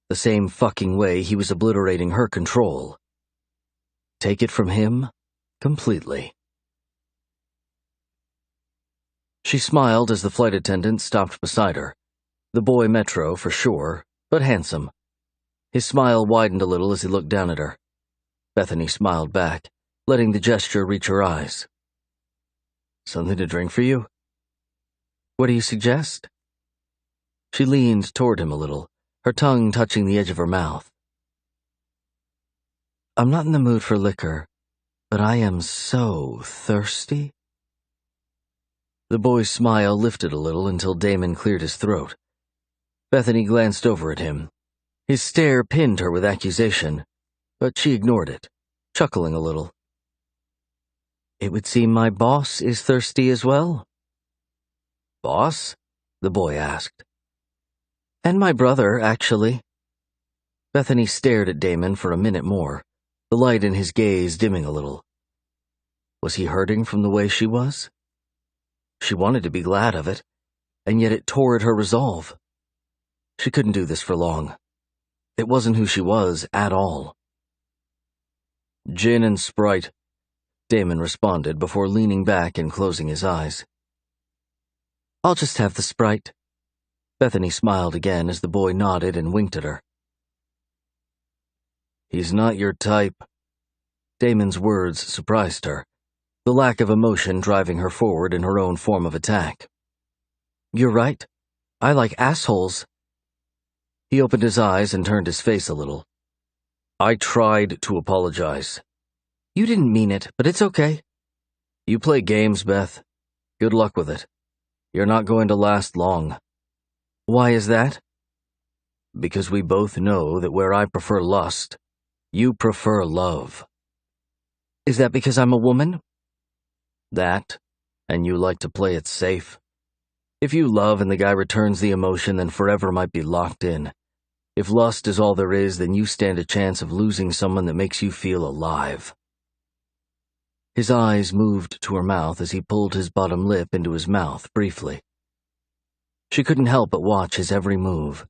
The same fucking way he was obliterating her control. Take it from him completely. She smiled as the flight attendant stopped beside her. The boy Metro, for sure, but handsome. His smile widened a little as he looked down at her. Bethany smiled back, letting the gesture reach her eyes. "Something to drink for you?" "What do you suggest?" She leaned toward him a little, her tongue touching the edge of her mouth. "I'm not in the mood for liquor, but I am so thirsty." The boy's smile lifted a little until Damon cleared his throat. Bethany glanced over at him. His stare pinned her with accusation, but she ignored it, chuckling a little. "It would seem my boss is thirsty as well." "Boss?" the boy asked. "And my brother, actually." Bethany stared at Damon for a minute more, the light in his gaze dimming a little. Was he hurting from the way she was? She wanted to be glad of it, and yet it tore at her resolve. She couldn't do this for long. It wasn't who she was at all. Gin and Sprite, Damon responded before leaning back and closing his eyes. I'll just have the Sprite. Bethany smiled again as the boy nodded and winked at her. He's not your type. Damon's words surprised her, the lack of emotion driving her forward in her own form of attack. You're right. I like assholes. He opened his eyes and turned his face a little. I tried to apologize. You didn't mean it, but it's okay. You play games, Beth. Good luck with it. You're not going to last long. Why is that? Because we both know that where I prefer lust, you prefer love. Is that because I'm a woman? That, and you like to play it safe. If you love and the guy returns the emotion, then forever might be locked in. If lust is all there is, then you stand a chance of losing someone that makes you feel alive. His eyes moved to her mouth as he pulled his bottom lip into his mouth briefly. She couldn't help but watch his every move,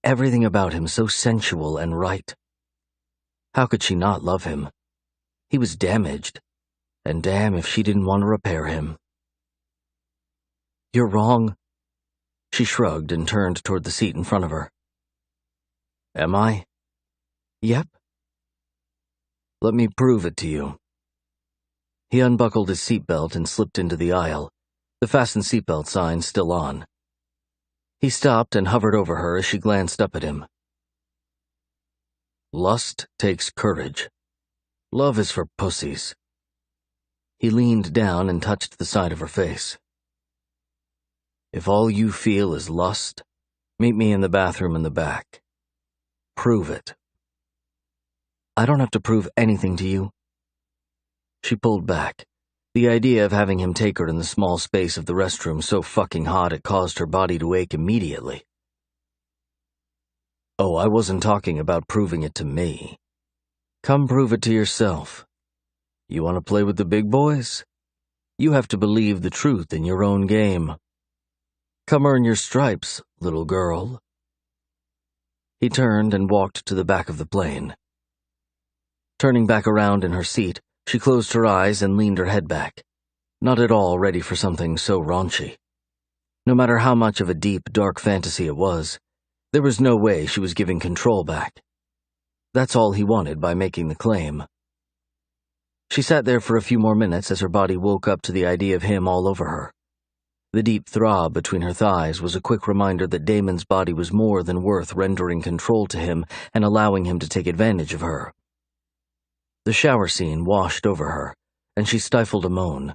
everything about him so sensual and right. How could she not love him? He was damaged, and damn if she didn't want to repair him. You're wrong. She shrugged and turned toward the seat in front of her. Am I? Yep. Let me prove it to you. He unbuckled his seatbelt and slipped into the aisle, the fasten seatbelt sign still on. He stopped and hovered over her as she glanced up at him. Lust takes courage. Love is for pussies. He leaned down and touched the side of her face. If all you feel is lust, meet me in the bathroom in the back. Prove it. I don't have to prove anything to you. She pulled back. The idea of having him take her in the small space of the restroom so fucking hot it caused her body to ache immediately. Oh, I wasn't talking about proving it to me. Come prove it to yourself. You want to play with the big boys? You have to believe the truth in your own game. Come earn your stripes, little girl. He turned and walked to the back of the plane. Turning back around in her seat, she closed her eyes and leaned her head back, not at all ready for something so raunchy. No matter how much of a deep, dark fantasy it was, there was no way she was giving control back. That's all he wanted by making the claim. She sat there for a few more minutes as her body woke up to the idea of him all over her. The deep throb between her thighs was a quick reminder that Damon's body was more than worth rendering control to him and allowing him to take advantage of her. The shower scene washed over her, and she stifled a moan,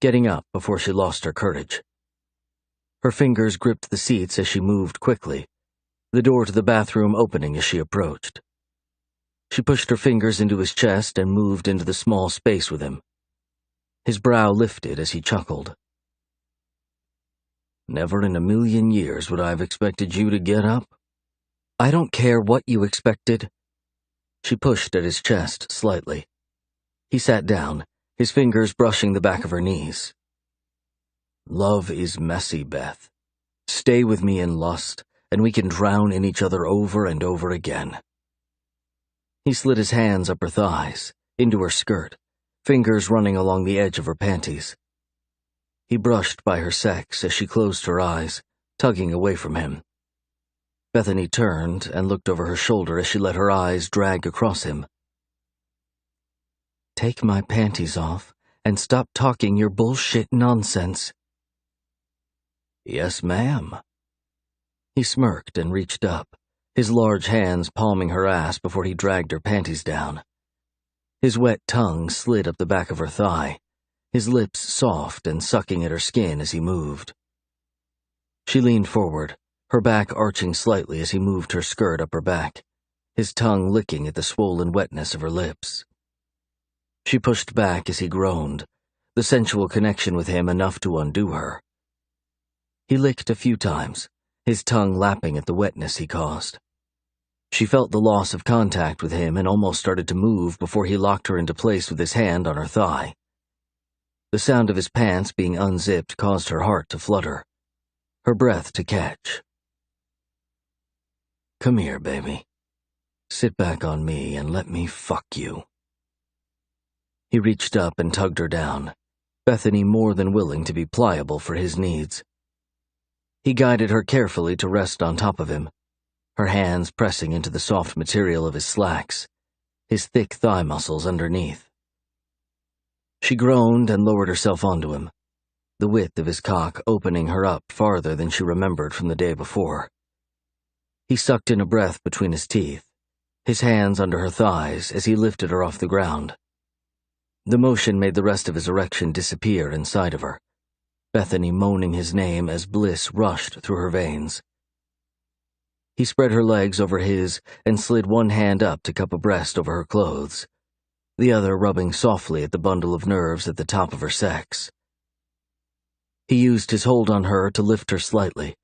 getting up before she lost her courage. Her fingers gripped the seats as she moved quickly, the door to the bathroom opening as she approached. She pushed her fingers into his chest and moved into the small space with him. His brow lifted as he chuckled. Never in a million years would I have expected you to get up. I don't care what you expected. She pushed at his chest slightly. He sat down, his fingers brushing the back of her knees. Love is messy, Beth. Stay with me in lust, and we can drown in each other over and over again. He slid his hands up her thighs, into her skirt, fingers running along the edge of her panties. He brushed by her sex as she closed her eyes, tugging away from him. Bethany turned and looked over her shoulder as she let her eyes drag across him. Take my panties off and stop talking your bullshit nonsense. Yes, ma'am. He smirked and reached up, his large hands palming her ass before he dragged her panties down. His wet tongue slid up the back of her thigh, his lips soft and sucking at her skin as he moved. She leaned forward, her back arching slightly as he moved her skirt up her back, his tongue licking at the swollen wetness of her lips. She pushed back as he groaned, the sensual connection with him enough to undo her. He licked a few times, his tongue lapping at the wetness he caused. She felt the loss of contact with him and almost started to move before he locked her into place with his hand on her thigh. The sound of his pants being unzipped caused her heart to flutter, her breath to catch. Come here, baby. Sit back on me and let me fuck you. He reached up and tugged her down, Bethany more than willing to be pliable for his needs. He guided her carefully to rest on top of him, her hands pressing into the soft material of his slacks, his thick thigh muscles underneath. She groaned and lowered herself onto him, the width of his cock opening her up farther than she remembered from the day before. He sucked in a breath between his teeth, his hands under her thighs as he lifted her off the ground. The motion made the rest of his erection disappear inside of her, Bethany moaning his name as bliss rushed through her veins. He spread her legs over his and slid one hand up to cup a breast over her clothes, the other rubbing softly at the bundle of nerves at the top of her sex. He used his hold on her to lift her slightly,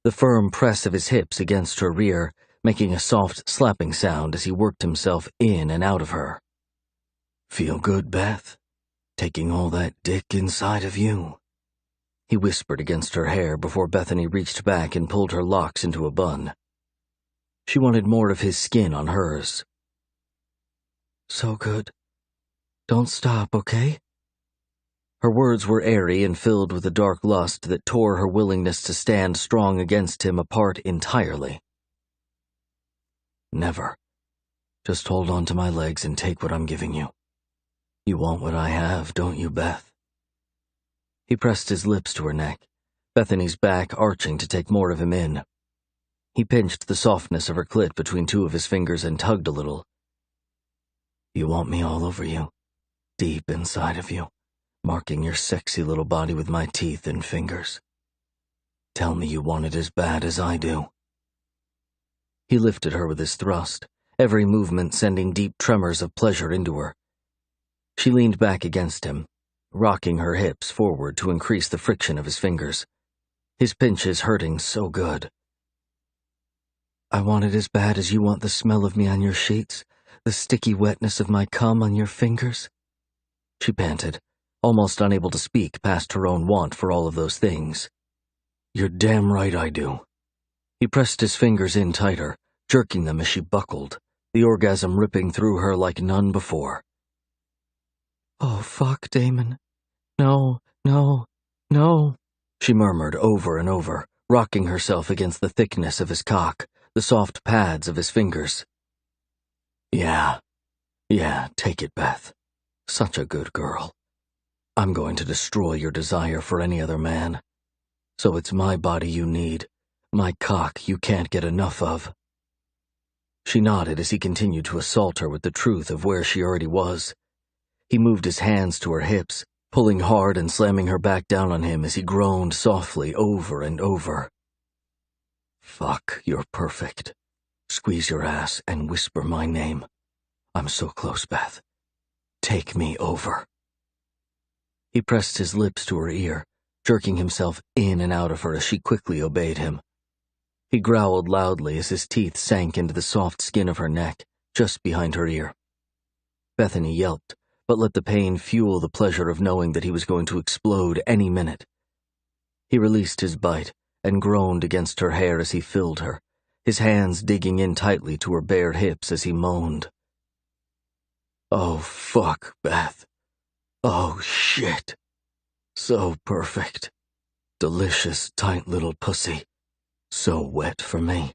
the firm press of his hips against her rear making a soft slapping sound as he worked himself in and out of her. "Feel good, Beth? Taking all that dick inside of you?" He whispered against her hair before Bethany reached back and pulled her locks into a bun. She wanted more of his skin on hers. "So good. Don't stop, okay?" Her words were airy and filled with a dark lust that tore her willingness to stand strong against him apart entirely. "Never. Just hold on to my legs and take what I'm giving you. You want what I have, don't you, Beth?" He pressed his lips to her neck, Bethany's back arching to take more of him in. He pinched the softness of her clit between two of his fingers and tugged a little. "You want me all over you, deep inside of you, marking your sexy little body with my teeth and fingers. Tell me you want it as bad as I do." He lifted her with his thrust, every movement sending deep tremors of pleasure into her. She leaned back against him, rocking her hips forward to increase the friction of his fingers, his pinches hurting so good. "I want it as bad as you want the smell of me on your sheets, the sticky wetness of my cum on your fingers," she panted, almost unable to speak past her own want for all of those things. "You're damn right I do." He pressed his fingers in tighter, jerking them as she buckled, the orgasm ripping through her like none before. "Oh, fuck, Damon. No, no, no," she murmured over and over, rocking herself against the thickness of his cock, the soft pads of his fingers. Yeah, take it, Beth. Such a good girl. I'm going to destroy your desire for any other man. So it's my body you need, my cock you can't get enough of." She nodded as he continued to assault her with the truth of where she already was. He moved his hands to her hips, pulling hard and slamming her back down on him as he groaned softly over and over. "Fuck, you're perfect. Squeeze your ass and whisper my name. I'm so close, Beth. Take me over." He pressed his lips to her ear, jerking himself in and out of her as she quickly obeyed him. He growled loudly as his teeth sank into the soft skin of her neck, just behind her ear. Bethany yelped, but let the pain fuel the pleasure of knowing that he was going to explode any minute. He released his bite and groaned against her hair as he filled her, his hands digging in tightly to her bared hips as he moaned. "Oh, fuck, Beth. Oh, shit. So perfect. Delicious, tight little pussy. So wet for me."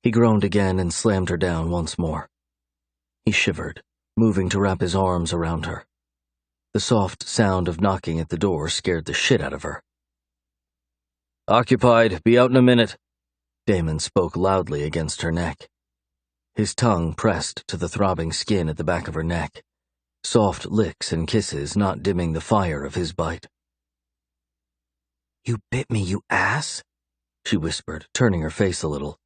He groaned again and slammed her down once more. He shivered, moving to wrap his arms around her. The soft sound of knocking at the door scared the shit out of her. "Occupied. Be out in a minute." Damon spoke loudly against her neck. His tongue pressed to the throbbing skin at the back of her neck, soft licks and kisses not dimming the fire of his bite. "You bit me, you ass," she whispered, turning her face a little.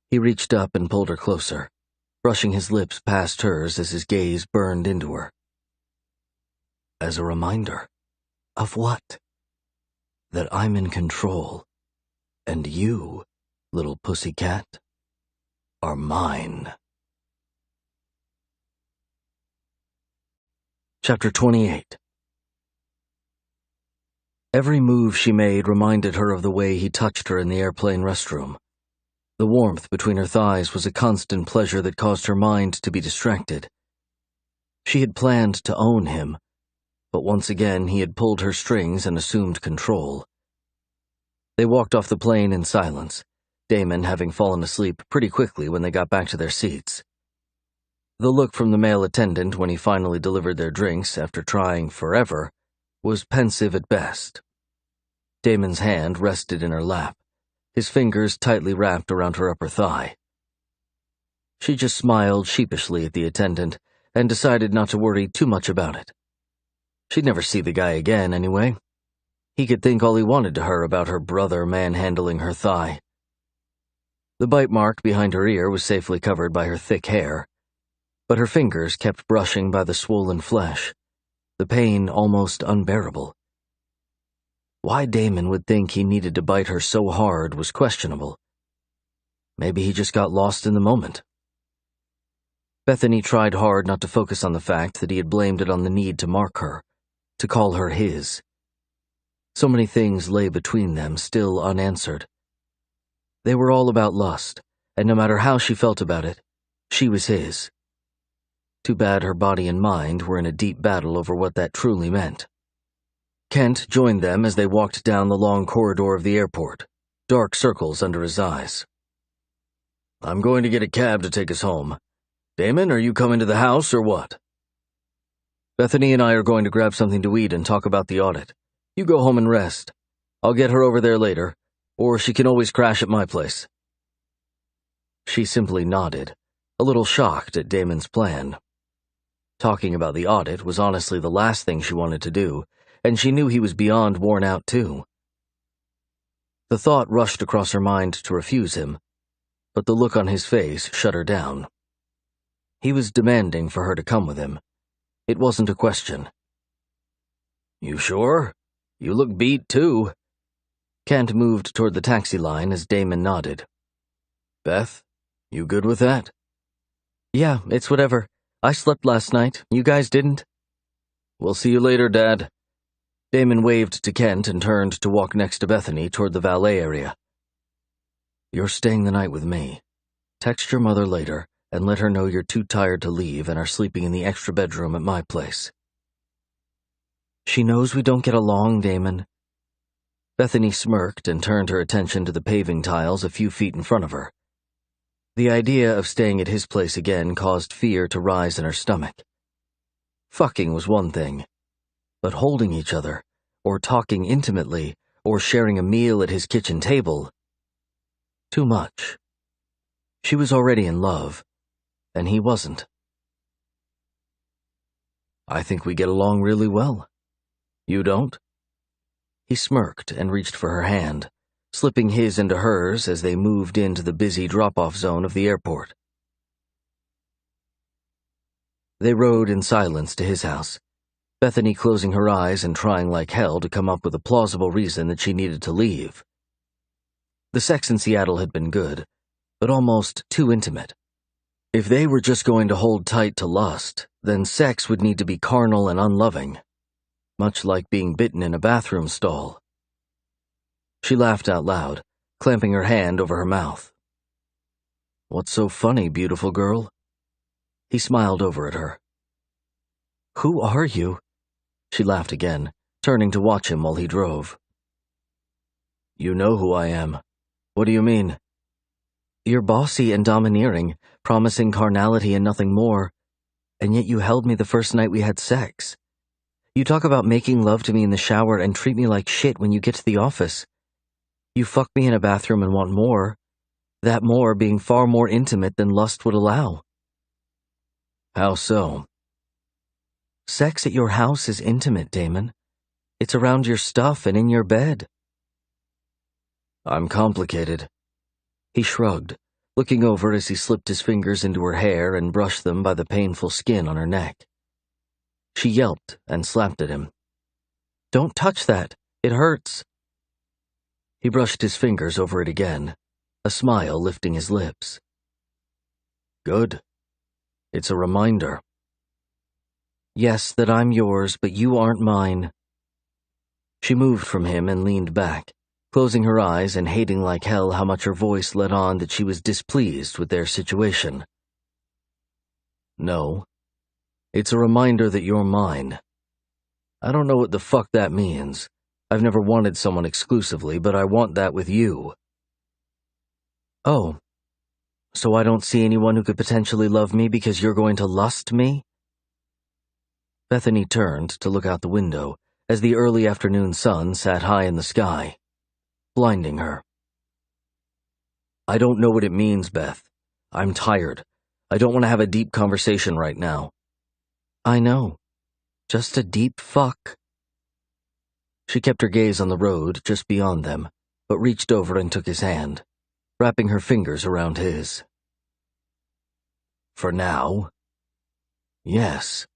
He reached up and pulled her closer, brushing his lips past hers as his gaze burned into her. "As a reminder." "Of what?" "That I'm in control, and you, little pussycat, are mine." Chapter 28. Every move she made reminded her of the way he touched her in the airplane restroom. The warmth between her thighs was a constant pleasure that caused her mind to be distracted. She had planned to own him, but once again he had pulled her strings and assumed control. They walked off the plane in silence, Damon having fallen asleep pretty quickly when they got back to their seats. The look from the male attendant when he finally delivered their drinks after trying forever was pensive at best. Damon's hand rested in her lap, his fingers tightly wrapped around her upper thigh. She just smiled sheepishly at the attendant and decided not to worry too much about it. She'd never see the guy again anyway. He could think all he wanted to her about her brother manhandling her thigh. The bite mark behind her ear was safely covered by her thick hair, but her fingers kept brushing by the swollen flesh, the pain almost unbearable. Why Damon would think he needed to bite her so hard was questionable. Maybe he just got lost in the moment. Bethany tried hard not to focus on the fact that he had blamed it on the need to mark her, to call her his. So many things lay between them, still unanswered. They were all about lust, and no matter how she felt about it, she was his. Too bad her body and mind were in a deep battle over what that truly meant. Kent joined them as they walked down the long corridor of the airport, dark circles under his eyes. "I'm going to get a cab to take us home. Damon, are you coming to the house or what?" "Bethany and I are going to grab something to eat and talk about the audit. You go home and rest. I'll get her over there later, or she can always crash at my place." She simply nodded, a little shocked at Damon's plan. Talking about the audit was honestly the last thing she wanted to do, and she knew he was beyond worn out too. The thought rushed across her mind to refuse him, but the look on his face shut her down. He was demanding for her to come with him. It wasn't a question. "You sure? You look beat too." Kent moved toward the taxi line as Damon nodded. "Beth, you good with that?" "Yeah, it's whatever. I slept last night. You guys didn't." "We'll see you later, Dad." Damon waved to Kent and turned to walk next to Bethany toward the valet area. "You're staying the night with me. Text your mother later and let her know you're too tired to leave and are sleeping in the extra bedroom at my place." "She knows we don't get along, Damon." Bethany smirked and turned her attention to the paving tiles a few feet in front of her. The idea of staying at his place again caused fear to rise in her stomach. Fucking was one thing, but holding each other, or talking intimately, or sharing a meal at his kitchen table, too much. She was already in love, and he wasn't. "I think we get along really well. You don't?" He smirked and reached for her hand, slipping his into hers as they moved into the busy drop-off zone of the airport. They rode in silence to his house, Bethany closing her eyes and trying like hell to come up with a plausible reason that she needed to leave. The sex in Seattle had been good, but almost too intimate. If they were just going to hold tight to lust, then sex would need to be carnal and unloving, much like being bitten in a bathroom stall. She laughed out loud, clamping her hand over her mouth. "What's so funny, beautiful girl?" He smiled over at her. "Who are you?" She laughed again, turning to watch him while he drove. "You know who I am. What do you mean?" "You're bossy and domineering, promising carnality and nothing more, and yet you held me the first night we had sex. You talk about making love to me in the shower and treat me like shit when you get to the office. You fuck me in a bathroom and want more, that more being far more intimate than lust would allow." "How so?" "Sex at your house is intimate, Damon. It's around your stuff and in your bed." "I'm complicated." He shrugged, looking over as he slipped his fingers into her hair and brushed them by the painful skin on her neck. She yelped and slapped at him. "Don't touch that. It hurts." He brushed his fingers over it again, a smile lifting his lips. "Good. It's a reminder." "Yes, that I'm yours, but you aren't mine." She moved from him and leaned back, closing her eyes and hating like hell how much her voice let on that she was displeased with their situation. "No." It's a reminder that you're mine. I don't know what the fuck that means. I've never wanted someone exclusively, but I want that with you. Oh, so I don't see anyone who could potentially love me because you're going to lust me? Bethany turned to look out the window as the early afternoon sun sat high in the sky, blinding her. I don't know what it means, Beth. I'm tired. I don't want to have a deep conversation right now. I know. Just a deep fuck. She kept her gaze on the road just beyond them, but reached over and took his hand, wrapping her fingers around his. For now? Yes.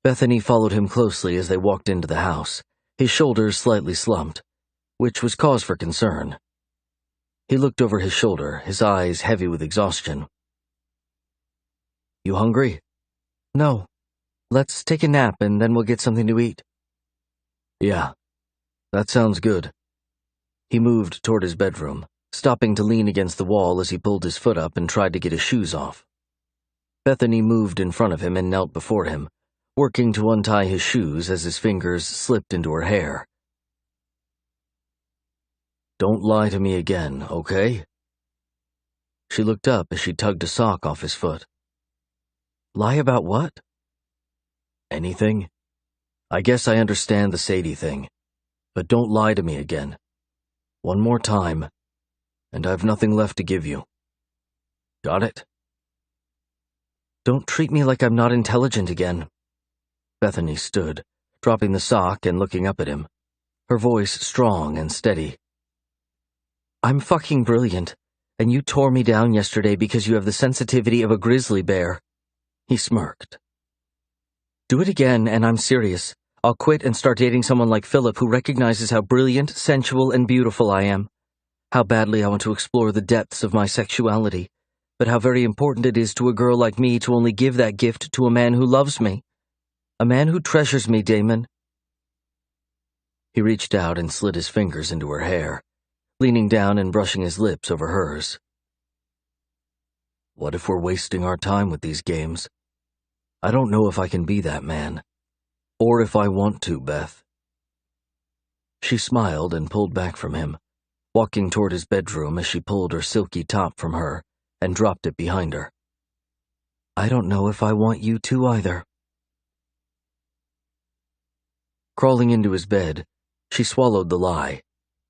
Bethany followed him closely as they walked into the house, his shoulders slightly slumped, which was cause for concern. He looked over his shoulder, his eyes heavy with exhaustion. You hungry? No. Let's take a nap and then we'll get something to eat. Yeah, that sounds good. He moved toward his bedroom, stopping to lean against the wall as he pulled his foot up and tried to get his shoes off. Bethany moved in front of him and knelt before him, working to untie his shoes as his fingers slipped into her hair. Don't lie to me again, okay? She looked up as she tugged a sock off his foot. Lie about what? Anything. I guess I understand the Sadie thing, but don't lie to me again. One more time, and I've nothing left to give you. Got it? Don't treat me like I'm not intelligent again. Bethany stood, dropping the sock and looking up at him, her voice strong and steady. I'm fucking brilliant, and you tore me down yesterday because you have the sensitivity of a grizzly bear. He smirked. Do it again, and I'm serious. I'll quit and start dating someone like Philip who recognizes how brilliant, sensual, and beautiful I am. How badly I want to explore the depths of my sexuality, but how very important it is to a girl like me to only give that gift to a man who loves me. A man who treasures me, Damon. He reached out and slid his fingers into her hair, leaning down and brushing his lips over hers. What if we're wasting our time with these games? I don't know if I can be that man. Or if I want to, Beth. She smiled and pulled back from him, walking toward his bedroom as she pulled her silky top from her and dropped it behind her. I don't know if I want you to either. Crawling into his bed, she swallowed the lie,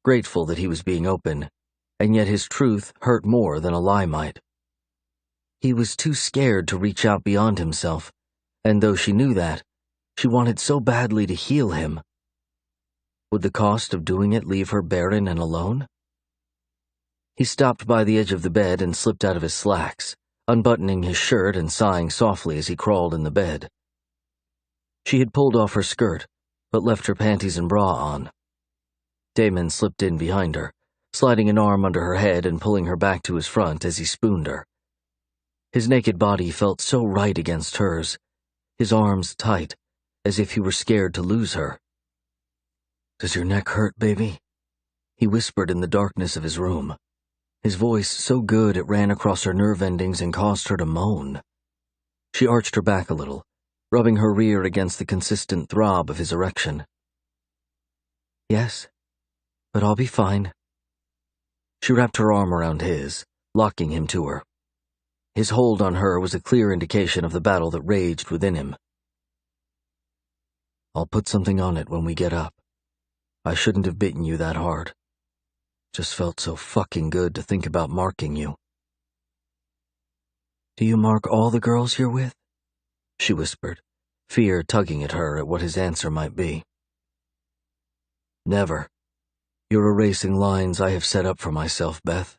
grateful that he was being open, and yet his truth hurt more than a lie might. He was too scared to reach out beyond himself, and though she knew that, she wanted so badly to heal him. Would the cost of doing it leave her barren and alone? He stopped by the edge of the bed and slipped out of his slacks, unbuttoning his shirt and sighing softly as he crawled in the bed. She had pulled off her skirt, but left her panties and bra on. Damon slipped in behind her, sliding an arm under her head and pulling her back to his front as he spooned her. His naked body felt so right against hers, his arms tight, as if he were scared to lose her. Does your neck hurt, baby? He whispered in the darkness of his room, his voice so good it ran across her nerve endings and caused her to moan. She arched her back a little, rubbing her rear against the consistent throb of his erection. Yes, but I'll be fine. She wrapped her arm around his, locking him to her. His hold on her was a clear indication of the battle that raged within him. I'll put something on it when we get up. I shouldn't have bitten you that hard. Just felt so fucking good to think about marking you. Do you mark all the girls you're with? She whispered, fear tugging at her at what his answer might be. Never. You're erasing lines I have set up for myself, Beth.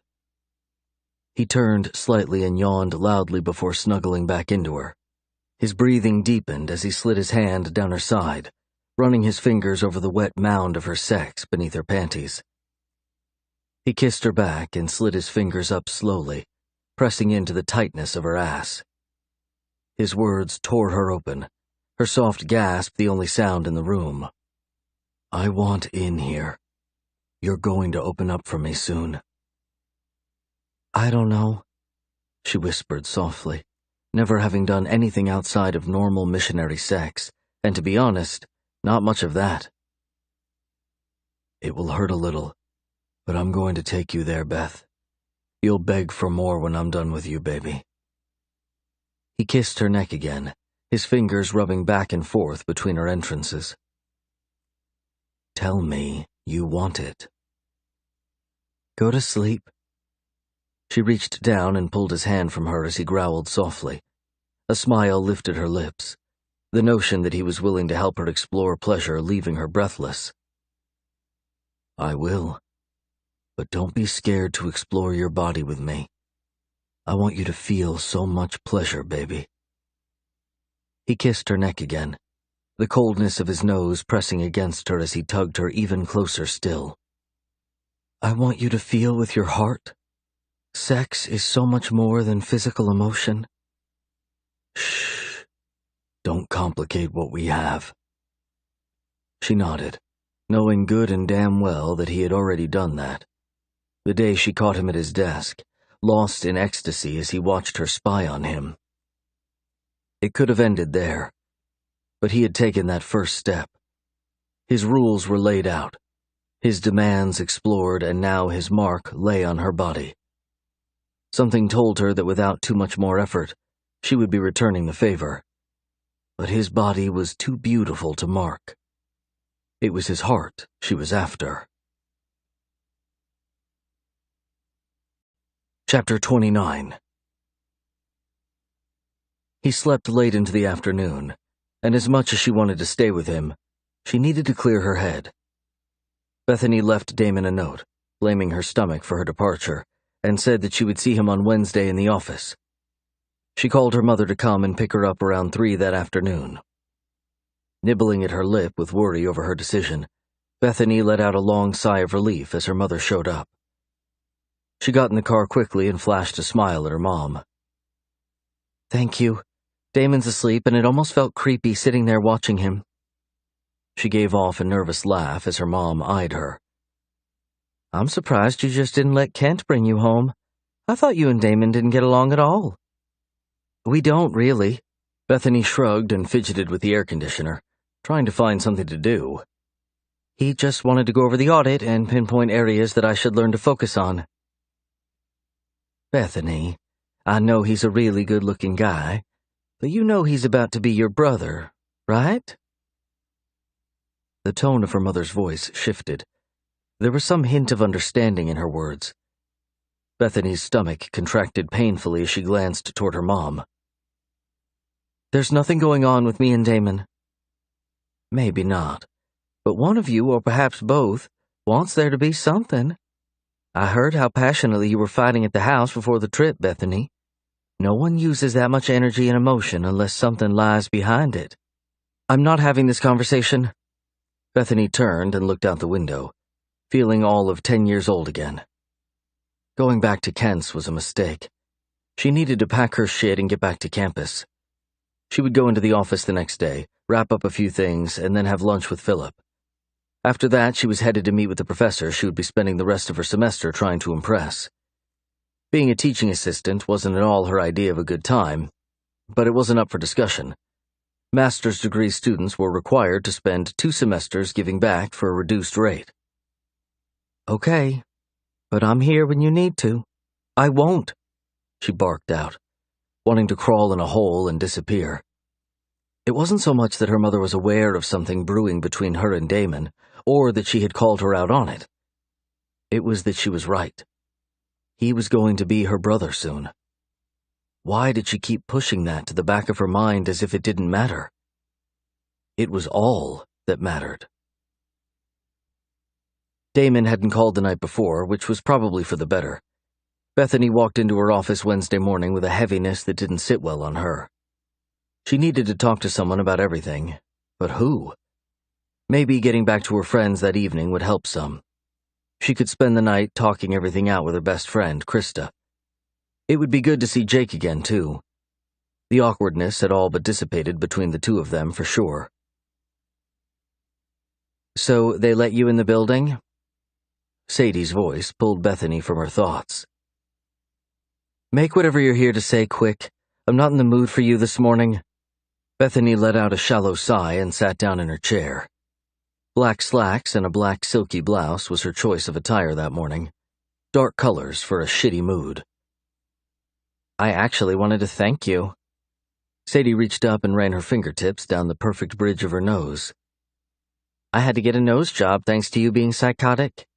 He turned slightly and yawned loudly before snuggling back into her. His breathing deepened as he slid his hand down her side, running his fingers over the wet mound of her sex beneath her panties. He kissed her back and slid his fingers up slowly, pressing into the tightness of her ass. His words tore her open, her soft gasp the only sound in the room. I want in here. You're going to open up for me soon. I don't know, she whispered softly, never having done anything outside of normal missionary sex, and to be honest, not much of that. It will hurt a little, but I'm going to take you there, Beth. You'll beg for more when I'm done with you, baby. He kissed her neck again, his fingers rubbing back and forth between her entrances. Tell me you want it. Go to sleep. She reached down and pulled his hand from her as he growled softly. A smile lifted her lips, the notion that he was willing to help her explore pleasure leaving her breathless. I will, but don't be scared to explore your body with me. I want you to feel so much pleasure, baby. He kissed her neck again, the coldness of his nose pressing against her as he tugged her even closer still. I want you to feel with your heart. Sex is so much more than physical emotion. Shh. Don't complicate what we have. She nodded, knowing good and damn well that he had already done that. The day she caught him at his desk, lost in ecstasy as he watched her spy on him. It could have ended there, but he had taken that first step. His rules were laid out, his demands explored, and now his mark lay on her body. Something told her that without too much more effort, she would be returning the favor. But his body was too beautiful to mark. It was his heart she was after. Chapter 29. He slept late into the afternoon, and as much as she wanted to stay with him, she needed to clear her head. Bethany left Damon a note, blaming her stomach for her departure, and said that she would see him on Wednesday in the office. She called her mother to come and pick her up around 3 that afternoon. Nibbling at her lip with worry over her decision, Bethany let out a long sigh of relief as her mother showed up. She got in the car quickly and flashed a smile at her mom. Thank you. Damon's asleep, and it almost felt creepy sitting there watching him. She gave off a nervous laugh as her mom eyed her. I'm surprised you just didn't let Kent bring you home. I thought you and Damon didn't get along at all. We don't, really. Bethany shrugged and fidgeted with the air conditioner, trying to find something to do. He just wanted to go over the audit and pinpoint areas that I should learn to focus on. Bethany, I know he's a really good-looking guy, but you know he's about to be your brother, right? The tone of her mother's voice shifted. There was some hint of understanding in her words. Bethany's stomach contracted painfully as she glanced toward her mom. There's nothing going on with me and Damon. Maybe not, but one of you, or perhaps both, wants there to be something. I heard how passionately you were fighting at the house before the trip, Bethany. No one uses that much energy and emotion unless something lies behind it. I'm not having this conversation. Bethany turned and looked out the window, feeling all of 10 years old again. Going back to Kent's was a mistake. She needed to pack her shit and get back to campus. She would go into the office the next day, wrap up a few things, and then have lunch with Philip. After that, she was headed to meet with the professor she would be spending the rest of her semester trying to impress. Being a teaching assistant wasn't at all her idea of a good time, but it wasn't up for discussion. Master's degree students were required to spend 2 semesters giving back for a reduced rate. Okay, but I'm here when you need to. I won't, she barked out, wanting to crawl in a hole and disappear. It wasn't so much that her mother was aware of something brewing between her and Damon, or that she had called her out on it. It was that she was right. He was going to be her brother soon. Why did she keep pushing that to the back of her mind as if it didn't matter? It was all that mattered. Damon hadn't called the night before, which was probably for the better. Bethany walked into her office Wednesday morning with a heaviness that didn't sit well on her. She needed to talk to someone about everything, but who? Maybe getting back to her friends that evening would help some. She could spend the night talking everything out with her best friend, Krista. It would be good to see Jake again, too. The awkwardness had all but dissipated between the two of them, for sure. So they let you in the building? Sadie's voice pulled Bethany from her thoughts. Make whatever you're here to say quick. I'm not in the mood for you this morning." Bethany let out a shallow sigh and sat down in her chair. Black slacks and a black silky blouse was her choice of attire that morning. Dark colors for a shitty mood. "I actually wanted to thank you." Sadie reached up and ran her fingertips down the perfect bridge of her nose. "I had to get a nose job thanks to you being psychotic.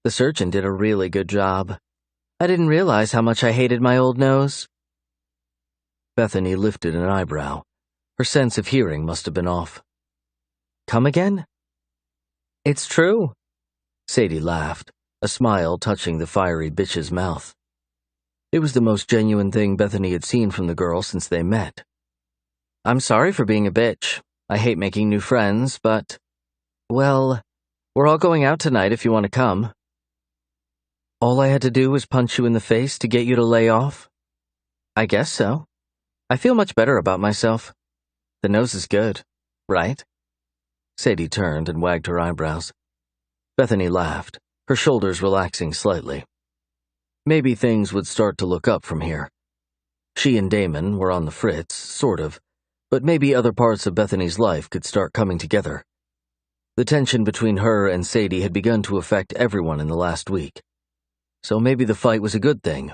The surgeon did a really good job. I didn't realize how much I hated my old nose." Bethany lifted an eyebrow. Her sense of hearing must have been off. "Come again?" "It's true." Sadie laughed, a smile touching the fiery bitch's mouth. It was the most genuine thing Bethany had seen from the girl since they met. "I'm sorry for being a bitch. I hate making new friends, but, well, we're all going out tonight if you want to come." "All I had to do was punch you in the face to get you to lay off?" "I guess so. I feel much better about myself. The nose is good, right?" Sadie turned and wagged her eyebrows. Bethany laughed, her shoulders relaxing slightly. Maybe things would start to look up from here. She and Damon were on the fritz, sort of, but maybe other parts of Bethany's life could start coming together. The tension between her and Sadie had begun to affect everyone in the last week. So maybe the fight was a good thing.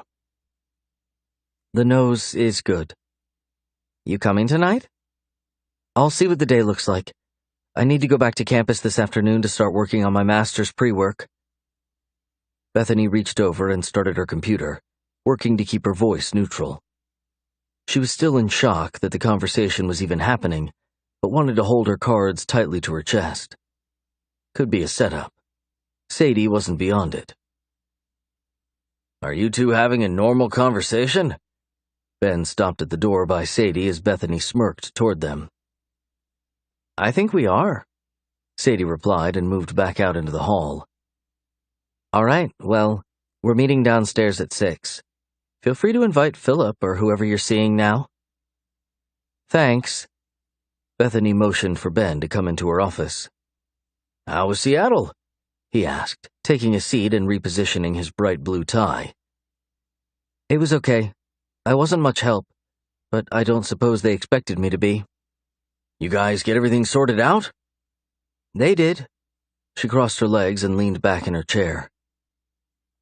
"The nose is good." "You coming tonight?" "I'll see what the day looks like. I need to go back to campus this afternoon to start working on my master's pre-work." Bethany reached over and started her computer, working to keep her voice neutral. She was still in shock that the conversation was even happening, but wanted to hold her cards tightly to her chest. Could be a setup. Sadie wasn't beyond it. "Are you two having a normal conversation?" Ben stopped at the door by Sadie as Bethany smirked toward them. "I think we are," Sadie replied and moved back out into the hall. "All right, well, we're meeting downstairs at 6. Feel free to invite Philip or whoever you're seeing now." "Thanks." Bethany motioned for Ben to come into her office. "How was Seattle?" he asked, taking a seat and repositioning his bright blue tie. "It was okay. I wasn't much help, but I don't suppose they expected me to be." "You guys get everything sorted out?" "They did." She crossed her legs and leaned back in her chair.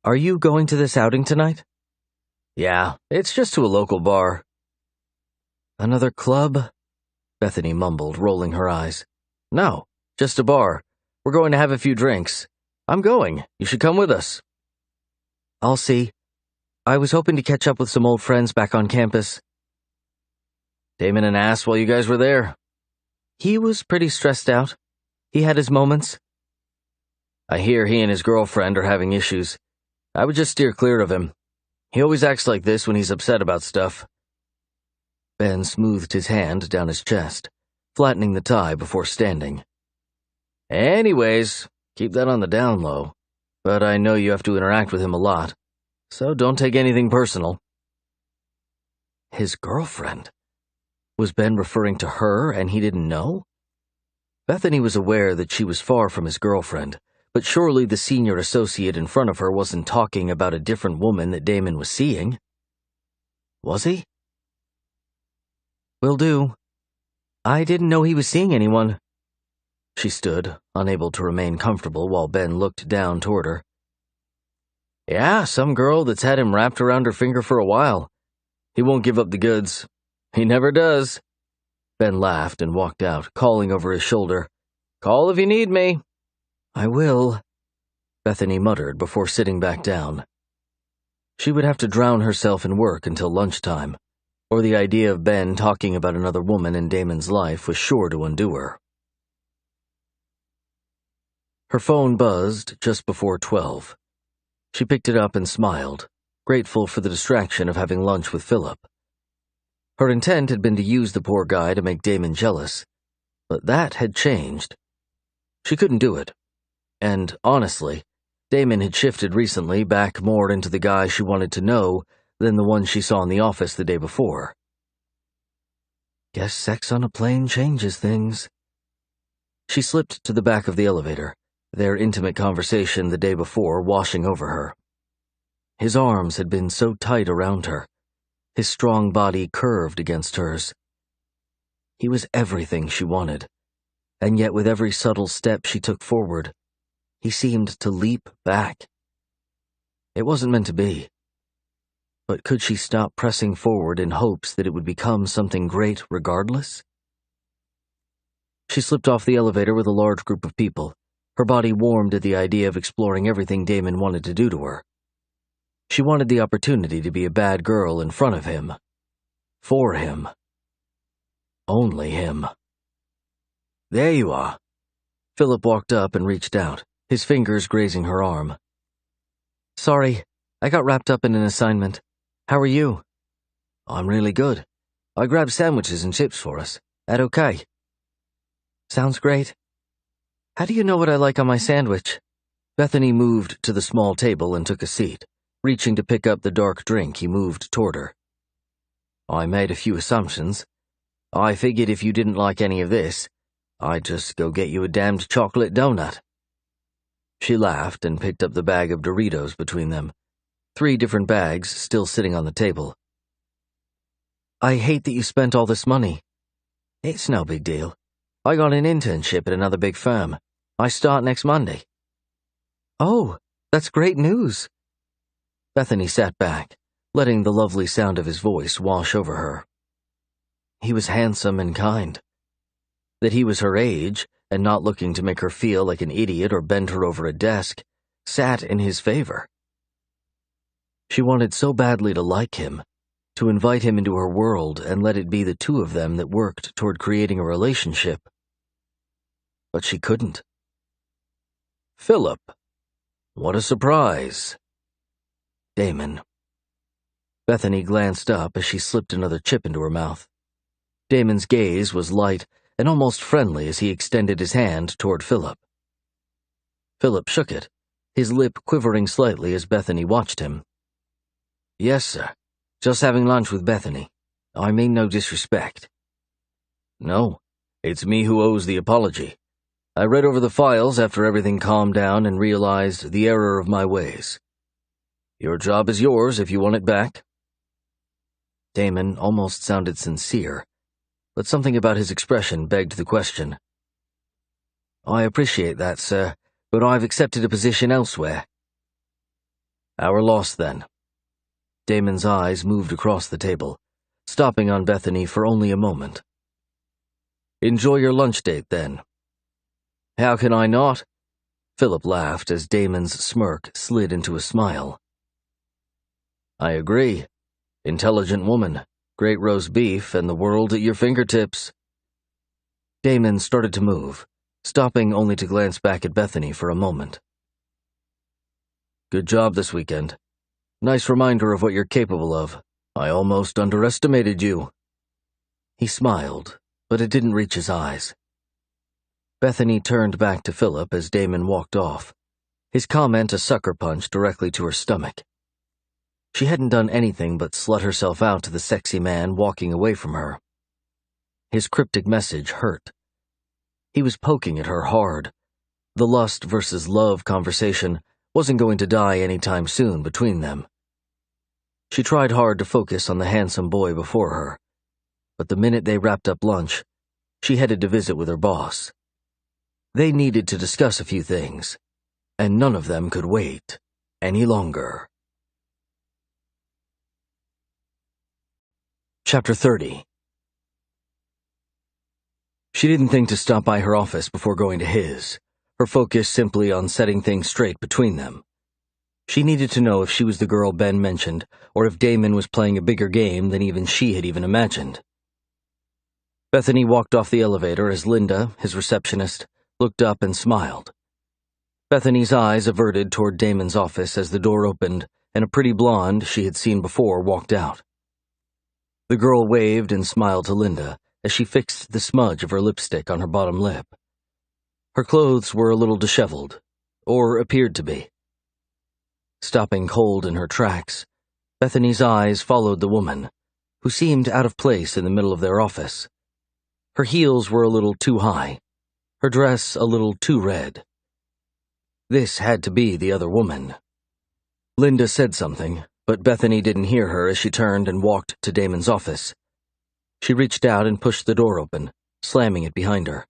"Are you going to this outing tonight?" "Yeah, it's just to a local bar." "Another club?" Bethany mumbled, rolling her eyes. "No, just a bar. We're going to have a few drinks. I'm going. You should come with us." "I'll see. I was hoping to catch up with some old friends back on campus." "Damon an ass while you guys were there?" "He was pretty stressed out. He had his moments." "I hear he and his girlfriend are having issues. I would just steer clear of him. He always acts like this when he's upset about stuff." Ben smoothed his hand down his chest, flattening the tie before standing. "Anyways, keep that on the down low, but I know you have to interact with him a lot, so don't take anything personal." His girlfriend? Was Ben referring to her and he didn't know? Bethany was aware that she was far from his girlfriend, but surely the senior associate in front of her wasn't talking about a different woman that Damon was seeing. Was he? "Will do. I didn't know he was seeing anyone." She stood, unable to remain comfortable while Ben looked down toward her. "Yeah, some girl that's had him wrapped around her finger for a while. He won't give up the goods. He never does." Ben laughed and walked out, calling over his shoulder, "Call if you need me." "I will," Bethany muttered before sitting back down. She would have to drown herself in work until lunchtime, or the idea of Ben talking about another woman in Damon's life was sure to undo her. Her phone buzzed just before 12. She picked it up and smiled, grateful for the distraction of having lunch with Philip. Her intent had been to use the poor guy to make Damon jealous, but that had changed. She couldn't do it. And, honestly, Damon had shifted recently back more into the guy she wanted to know than the one she saw in the office the day before. Guess sex on a plane changes things. She slipped to the back of the elevator, their intimate conversation the day before washing over her. His arms had been so tight around her. his strong body curved against hers. He was everything she wanted, and yet with every subtle step she took forward, he seemed to leap back. It wasn't meant to be. But could she stop pressing forward in hopes that it would become something great regardless? She slipped off the elevator with a large group of people. Her body warmed at the idea of exploring everything Damon wanted to do to her. She wanted the opportunity to be a bad girl in front of him. For him. Only him. There you are. Philip walked up and reached out, his fingers grazing her arm. Sorry, I got wrapped up in an assignment. How are you? I'm really good. I grabbed sandwiches and chips for us. That okay? Sounds great. How do you know what I like on my sandwich? Bethany moved to the small table and took a seat. Reaching to pick up the dark drink, he moved toward her. I made a few assumptions. I figured if you didn't like any of this, I'd just go get you a damned chocolate donut. She laughed and picked up the bag of Doritos between them. 3 different bags still sitting on the table. I hate that you spent all this money. It's no big deal. I got an internship at another big firm. I start next Monday. Oh, that's great news. Bethany sat back, letting the lovely sound of his voice wash over her. He was handsome and kind. That he was her age, and not looking to make her feel like an idiot or bend her over a desk, sat in his favor. She wanted so badly to like him, to invite him into her world and let it be the two of them that worked toward creating a relationship. But she couldn't. Philip. What a surprise. Damon. Bethany glanced up as she slipped another chip into her mouth. Damon's gaze was light and almost friendly as he extended his hand toward Philip. Philip shook it, his lip quivering slightly as Bethany watched him. Yes, sir. Just having lunch with Bethany. I mean no disrespect. No, it's me who owes the apology. I read over the files after everything calmed down and realized the error of my ways. Your job is yours if you want it back. Damon almost sounded sincere, but something about his expression begged the question. I appreciate that, sir, but I've accepted a position elsewhere. Our loss, then. Damon's eyes moved across the table, stopping on Bethany for only a moment. Enjoy your lunch date, then. How can I not? Philip laughed as Damon's smirk slid into a smile. I agree. Intelligent woman, great roast beef, and the world at your fingertips. Damon started to move, stopping only to glance back at Bethany for a moment. Good job this weekend. Nice reminder of what you're capable of. I almost underestimated you. He smiled, but it didn't reach his eyes. Bethany turned back to Philip as Damon walked off, his comment a sucker punch directly to her stomach. She hadn't done anything but slut herself out to the sexy man walking away from her. His cryptic message hurt. He was poking at her hard. The lust versus love conversation wasn't going to die anytime soon between them. She tried hard to focus on the handsome boy before her, but the minute they wrapped up lunch, she headed to visit with her boss. They needed to discuss a few things, and none of them could wait any longer. Chapter 30. She didn't think to stop by her office before going to his, her focus simply on setting things straight between them. She needed to know if she was the girl Ben mentioned, or if Damon was playing a bigger game than even she had even imagined. Bethany walked off the elevator as Linda, his receptionist, looked up and smiled. Bethany's eyes averted toward Damon's office as the door opened and a pretty blonde she had seen before walked out. The girl waved and smiled to Linda as she fixed the smudge of her lipstick on her bottom lip. Her clothes were a little disheveled, or appeared to be. Stopping cold in her tracks, Bethany's eyes followed the woman, who seemed out of place in the middle of their office. Her heels were a little too high, her dress a little too red. This had to be the other woman. Linda said something, but Bethany didn't hear her as she turned and walked to Damon's office. She reached out and pushed the door open, slamming it behind her.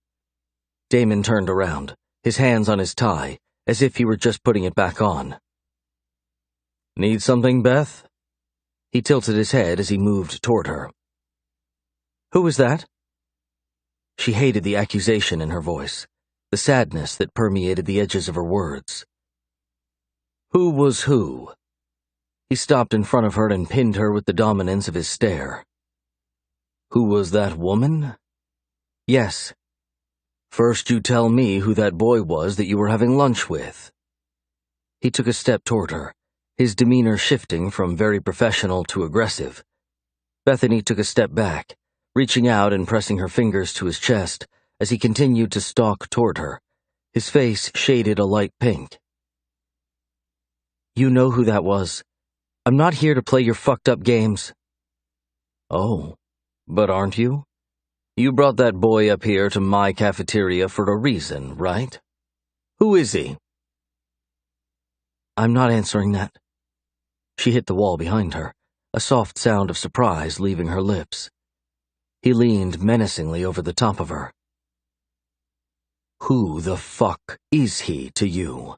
Damon turned around, his hands on his tie, as if he were just putting it back on. "Need something, Beth?" He tilted his head as he moved toward her. "Who was that?" She hated the accusation in her voice, the sadness that permeated the edges of her words. Who was who? He stopped in front of her and pinned her with the dominance of his stare. Who was that woman? Yes. First you tell me who that boy was that you were having lunch with. He took a step toward her, his demeanor shifting from very professional to aggressive. Bethany took a step back, reaching out and pressing her fingers to his chest as he continued to stalk toward her, his face shaded a light pink. You know who that was. I'm not here to play your fucked up games. Oh, but aren't you? You brought that boy up here to my cafeteria for a reason, right? Who is he? I'm not answering that. She hit the wall behind her, a soft sound of surprise leaving her lips. He leaned menacingly over the top of her. Who the fuck is he to you?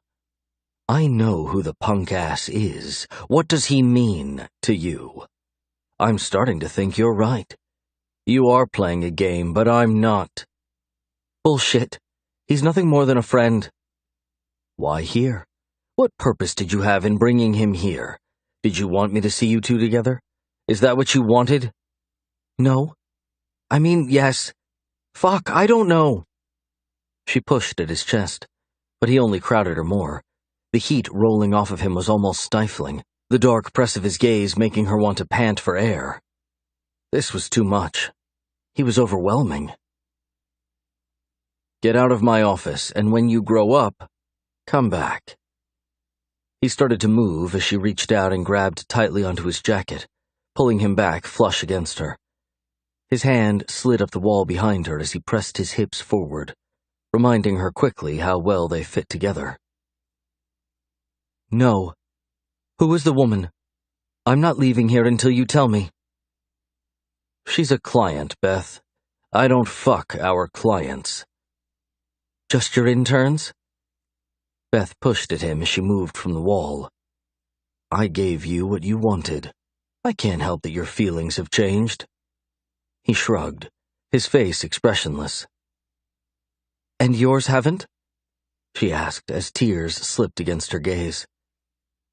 I know who the punk ass is. What does he mean to you? I'm starting to think you're right. You are playing a game, but I'm not. Bullshit. He's nothing more than a friend. Why here? What purpose did you have in bringing him here? Did you want me to see you two together? Is that what you wanted? No. I mean, yes. Fuck, I don't know. She pushed at his chest, but he only crowded her more. The heat rolling off of him was almost stifling, the dark press of his gaze making her want to pant for air. This was too much. He was overwhelming. Get out of my office, and when you grow up, come back. He started to move as she reached out and grabbed tightly onto his jacket, pulling him back flush against her. His hand slid up the wall behind her as he pressed his hips forward, reminding her quickly how well they fit together. No. Who is the woman? I'm not leaving here until you tell me. She's a client, Beth. I don't fuck our clients. Just your interns? Beth pushed at him as she moved from the wall. I gave you what you wanted. I can't help that your feelings have changed. He shrugged, his face expressionless. And yours haven't? She asked as tears slipped against her gaze.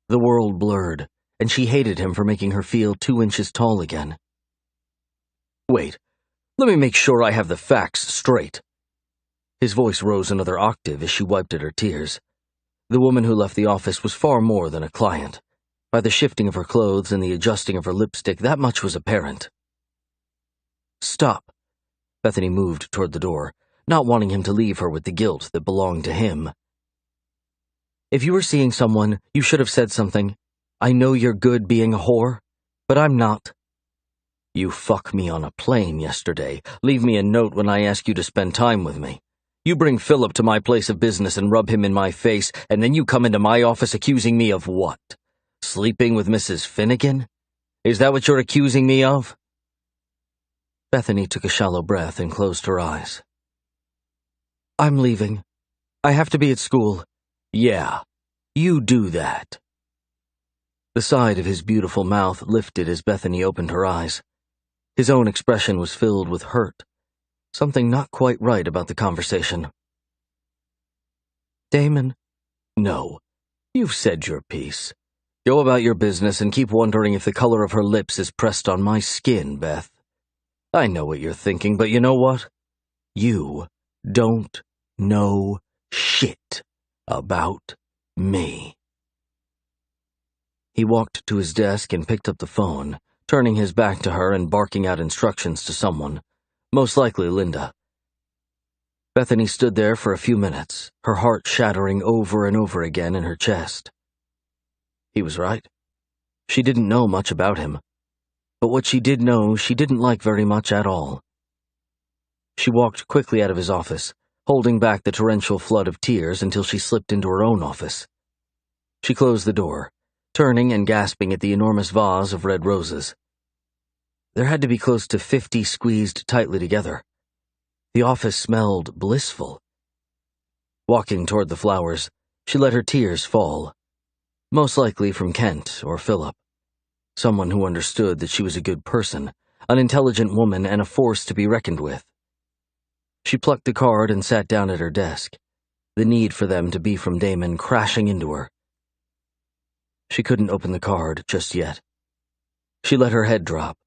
The world blurred, and she hated him for making her feel 2 inches tall again. Wait, let me make sure I have the facts straight. His voice rose another octave as she wiped at her tears. The woman who left the office was far more than a client. By the shifting of her clothes and the adjusting of her lipstick, that much was apparent. Stop. Bethany moved toward the door, not wanting him to leave her with the guilt that belonged to him. If you were seeing someone, you should have said something. I know you're good being a whore, but I'm not. You fuck me on a plane yesterday. Leave me a note when I ask you to spend time with me. You bring Philip to my place of business and rub him in my face, and then you come into my office accusing me of what? Sleeping with Mrs. Finnegan? Is that what you're accusing me of? Bethany took a shallow breath and closed her eyes. I'm leaving. I have to be at school. Yeah, you do that. The side of his beautiful mouth lifted as Bethany opened her eyes. His own expression was filled with hurt. Something not quite right about the conversation. Damon? No, you've said your piece. Go about your business and keep wondering if the color of her lips is pressed on my skin, Beth. I know what you're thinking, but you know what? You don't know shit about me. He walked to his desk and picked up the phone, turning his back to her and barking out instructions to someone, most likely Linda. Bethany stood there for a few minutes, her heart shattering over and over again in her chest. He was right. She didn't know much about him, but what she did know she didn't like very much at all. She walked quickly out of his office, holding back the torrential flood of tears until she slipped into her own office. She closed the door, turning and gasping at the enormous vase of red roses. There had to be close to 50 squeezed tightly together. The office smelled blissful. Walking toward the flowers, she let her tears fall, most likely from Kent or Philip, someone who understood that she was a good person, an intelligent woman, and a force to be reckoned with. She plucked the card and sat down at her desk, the need for them to be from Damon crashing into her. She couldn't open the card just yet. She let her head drop,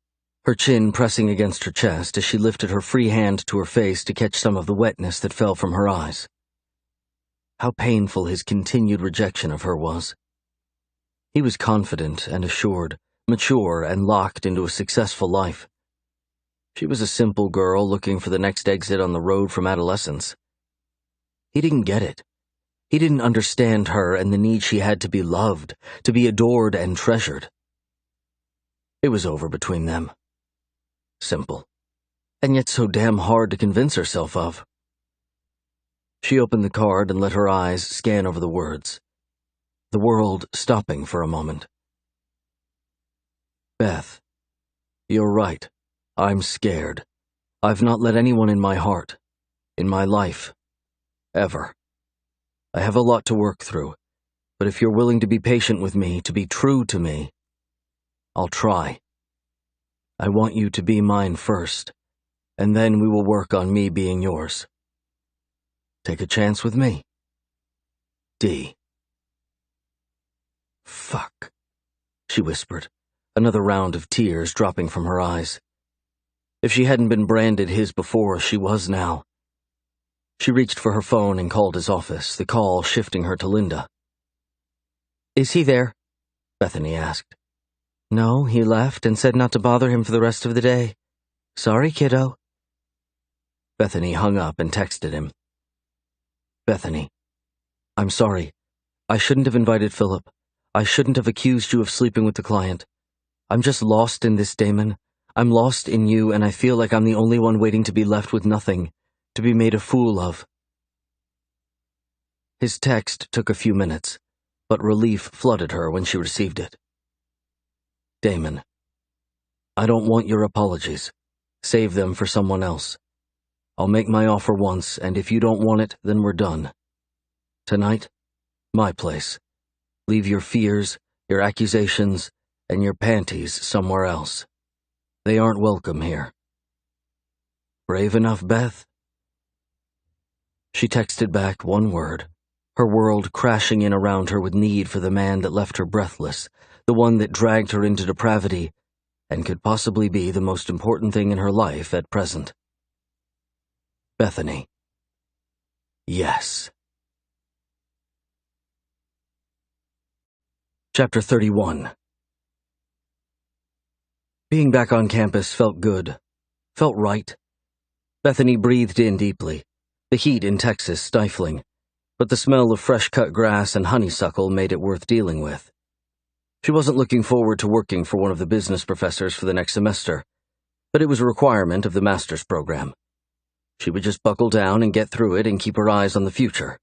her chin pressing against her chest as she lifted her free hand to her face to catch some of the wetness that fell from her eyes. How painful his continued rejection of her was. He was confident and assured, mature and locked into a successful life. She was a simple girl looking for the next exit on the road from adolescence. He didn't get it. He didn't understand her and the need she had to be loved, to be adored and treasured. It was over between them. Simple, and yet so damn hard to convince herself of. She opened the card and let her eyes scan over the words, the world stopping for a moment. Beth, you're right. I'm scared. I've not let anyone in my heart, in my life, ever. I have a lot to work through, but if you're willing to be patient with me, to be true to me, I'll try. I want you to be mine first, and then we will work on me being yours. Take a chance with me. D. Fuck, she whispered, another round of tears dropping from her eyes. If she hadn't been branded his before, she was now. She reached for her phone and called his office, the call shifting her to Linda. Is he there? Bethany asked. No, he left and said not to bother him for the rest of the day. Sorry, kiddo. Bethany hung up and texted him. Bethany, I'm sorry. I shouldn't have invited Philip. I shouldn't have accused you of sleeping with the client. I'm just lost in this, Damon. I'm lost in you, and I feel like I'm the only one waiting to be left with nothing, to be made a fool of. His text took a few minutes, but relief flooded her when she received it. Damon, I don't want your apologies. Save them for someone else. I'll make my offer once, and if you don't want it, then we're done. Tonight, my place. Leave your fears, your accusations, and your panties somewhere else. They aren't welcome here. Brave enough, Beth? She texted back one word, her world crashing in around her with need for the man that left her breathless, the one that dragged her into depravity, and could possibly be the most important thing in her life at present. Bethany. Yes. Chapter 31. Being back on campus felt good, felt right. Bethany breathed in deeply, the heat in Texas stifling, but the smell of fresh-cut grass and honeysuckle made it worth dealing with. She wasn't looking forward to working for one of the business professors for the next semester, but it was a requirement of the master's program. She would just buckle down and get through it and keep her eyes on the future.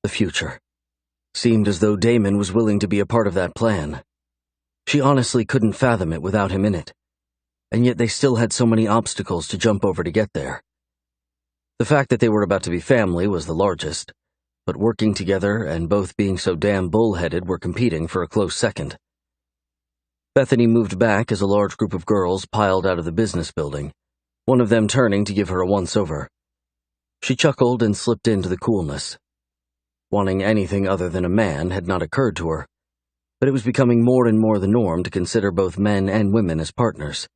The future. Seemed as though Damon was willing to be a part of that plan. She honestly couldn't fathom it without him in it, and yet they still had so many obstacles to jump over to get there. The fact that they were about to be family was the largest, but working together and both being so damn bullheaded were competing for a close second. Bethany moved back as a large group of girls piled out of the business building, one of them turning to give her a once-over. She chuckled and slipped into the coolness. Wanting anything other than a man had not occurred to her, but it was becoming more and more the norm to consider both men and women as partners.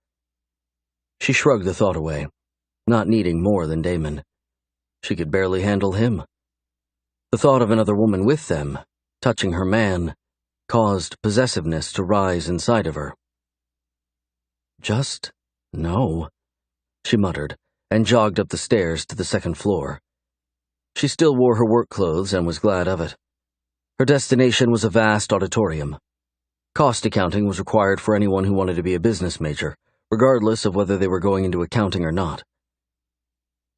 She shrugged the thought away, not needing more than Damon. She could barely handle him. The thought of another woman with them, touching her man, caused possessiveness to rise inside of her. Just no, she muttered, and jogged up the stairs to the second floor. She still wore her work clothes and was glad of it. Her destination was a vast auditorium. Cost accounting was required for anyone who wanted to be a business major, regardless of whether they were going into accounting or not.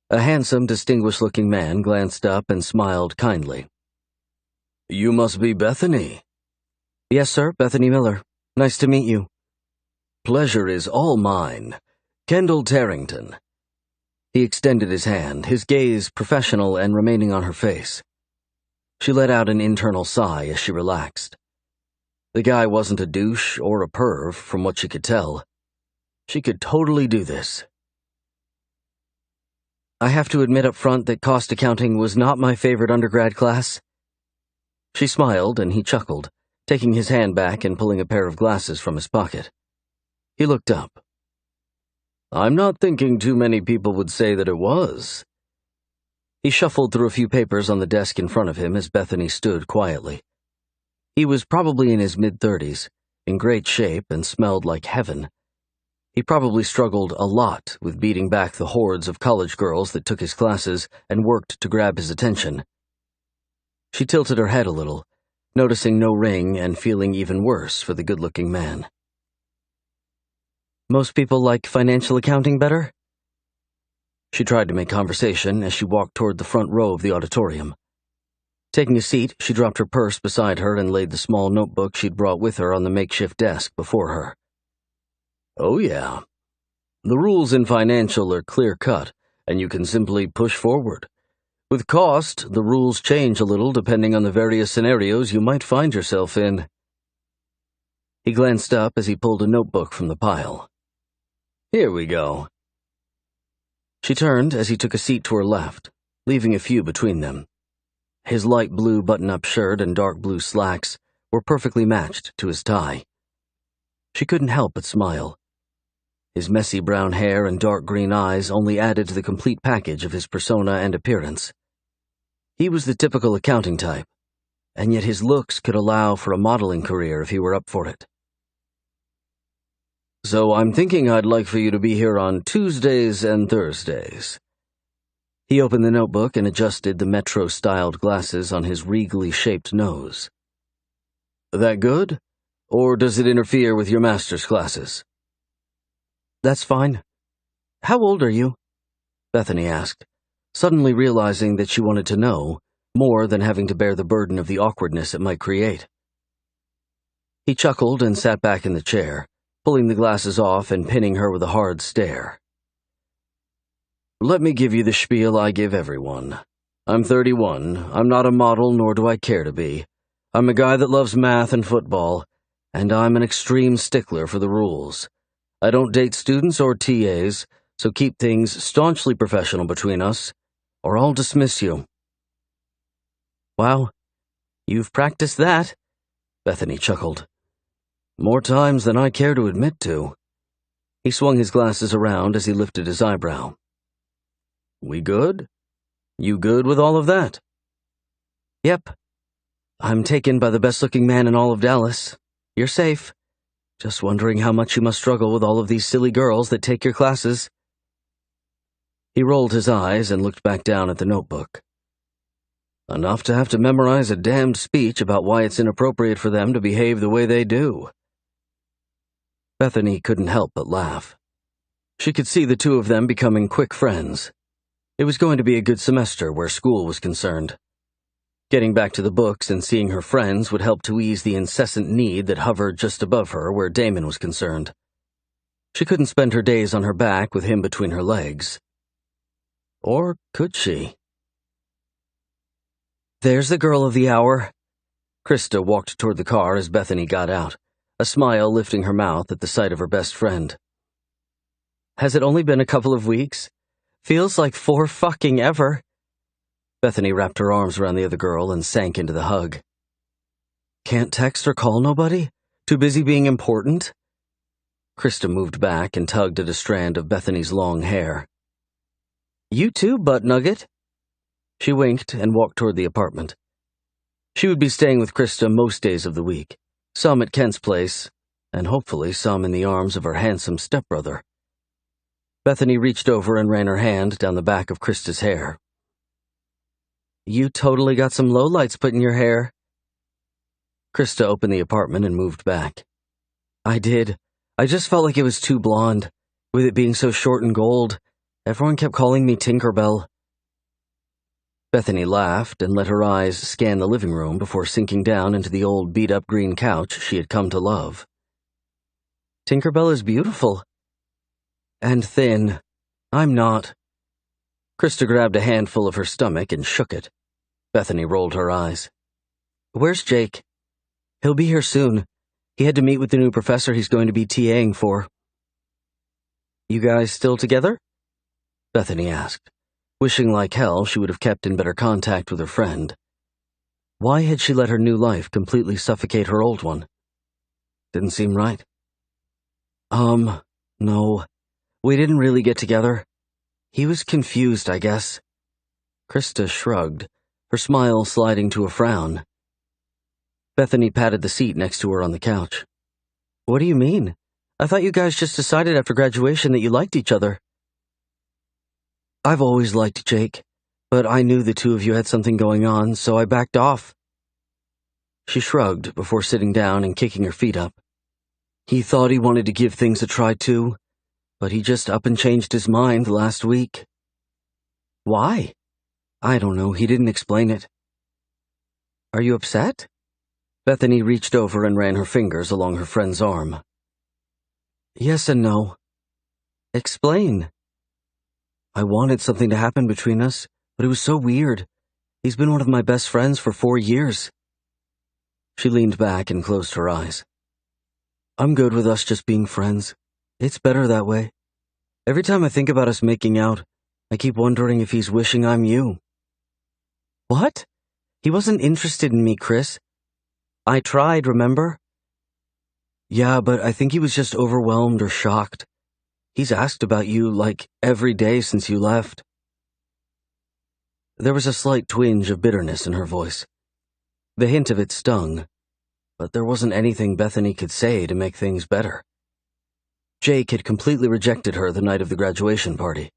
A handsome, distinguished-looking man glanced up and smiled kindly. "You must be Bethany." Yes, sir, Bethany Miller. Nice to meet you. Pleasure is all mine. Kendall Tarrington. He extended his hand, his gaze professional and remaining on her face. She let out an internal sigh as she relaxed. The guy wasn't a douche or a perv, from what she could tell. She could totally do this. I have to admit up front that cost accounting was not my favorite undergrad class. She smiled and he chuckled, taking his hand back and pulling a pair of glasses from his pocket. He looked up. I'm not thinking too many people would say that it was. He shuffled through a few papers on the desk in front of him as Bethany stood quietly. He was probably in his mid-30s, in great shape and smelled like heaven. He probably struggled a lot with beating back the hordes of college girls that took his classes and worked to grab his attention. She tilted her head a little, noticing no ring and feeling even worse for the good-looking man. Most people like financial accounting better? She tried to make conversation as she walked toward the front row of the auditorium. Taking a seat, she dropped her purse beside her and laid the small notebook she'd brought with her on the makeshift desk before her. Oh yeah. The rules in financial are clear-cut, and you can simply push forward. With cost, the rules change a little depending on the various scenarios you might find yourself in. He glanced up as he pulled a notebook from the pile. Here we go. She turned as he took a seat to her left, leaving a few between them. His light blue button-up shirt and dark blue slacks were perfectly matched to his tie. She couldn't help but smile. His messy brown hair and dark green eyes only added to the complete package of his persona and appearance. He was the typical accounting type, and yet his looks could allow for a modeling career if he were up for it. So I'm thinking I'd like for you to be here on Tuesdays and Thursdays. He opened the notebook and adjusted the metro-styled glasses on his regally shaped nose. That good? Or does it interfere with your master's classes? That's fine. How old are you? Bethany asked, suddenly realizing that she wanted to know, more than having to bear the burden of the awkwardness it might create. He chuckled and sat back in the chair, pulling the glasses off and pinning her with a hard stare. Let me give you the spiel I give everyone. I'm 31, I'm not a model nor do I care to be. I'm a guy that loves math and football, and I'm an extreme stickler for the rules. I don't date students or TAs, so keep things staunchly professional between us, or I'll dismiss you. Wow, you've practiced that, Bethany chuckled. More times than I care to admit to. He swung his glasses around as he lifted his eyebrow. We good? You good with all of that? Yep. I'm taken by the best-looking man in all of Dallas. You're safe. Just wondering how much you must struggle with all of these silly girls that take your classes. He rolled his eyes and looked back down at the notebook. Enough to have to memorize a damned speech about why it's inappropriate for them to behave the way they do. Bethany couldn't help but laugh. She could see the two of them becoming quick friends. It was going to be a good semester where school was concerned. Getting back to the books and seeing her friends would help to ease the incessant need that hovered just above her where Damon was concerned. She couldn't spend her days on her back with him between her legs. Or could she? There's the girl of the hour. Krista walked toward the car as Bethany got out, a smile lifting her mouth at the sight of her best friend. Has it only been a couple of weeks? Feels like 4 fucking ever. Bethany wrapped her arms around the other girl and sank into the hug. Can't text or call nobody? Too busy being important? Krista moved back and tugged at a strand of Bethany's long hair. You too, butt nugget. She winked and walked toward the apartment. She would be staying with Krista most days of the week, some at Kent's place, and hopefully some in the arms of her handsome stepbrother. Bethany reached over and ran her hand down the back of Krista's hair. You totally got some lowlights put in your hair. Krista opened the apartment and moved back. I did. I just felt like it was too blonde. With it being so short and gold, everyone kept calling me Tinkerbell. Bethany laughed and let her eyes scan the living room before sinking down into the old beat-up green couch she had come to love. Tinkerbell is beautiful. And thin. I'm not. Krista grabbed a handful of her stomach and shook it. Bethany rolled her eyes. Where's Jake? He'll be here soon. He had to meet with the new professor he's going to be TAing for. You guys still together? Bethany asked, wishing like hell she would have kept in better contact with her friend. Why had she let her new life completely suffocate her old one? Didn't seem right. No. We didn't really get together. He was confused, I guess. Krista shrugged, her smile sliding to a frown. Bethany patted the seat next to her on the couch. What do you mean? I thought you guys just decided after graduation that you liked each other. I've always liked Jake, but I knew the two of you had something going on, so I backed off. She shrugged before sitting down and kicking her feet up. He thought he wanted to give things a try too, but he just up and changed his mind last week. Why? I don't know, he didn't explain it. Are you upset? Bethany reached over and ran her fingers along her friend's arm. Yes and no. Explain. I wanted something to happen between us, but it was so weird. He's been one of my best friends for 4 years. She leaned back and closed her eyes. I'm good with us just being friends. It's better that way. Every time I think about us making out, I keep wondering if he's wishing I'm you. What? He wasn't interested in me, Chris. I tried, remember? Yeah, but I think he was just overwhelmed or shocked. He's asked about you, like, every day since you left. There was a slight twinge of bitterness in her voice. The hint of it stung, but there wasn't anything Bethany could say to make things better. Jake had completely rejected her the night of the graduation party.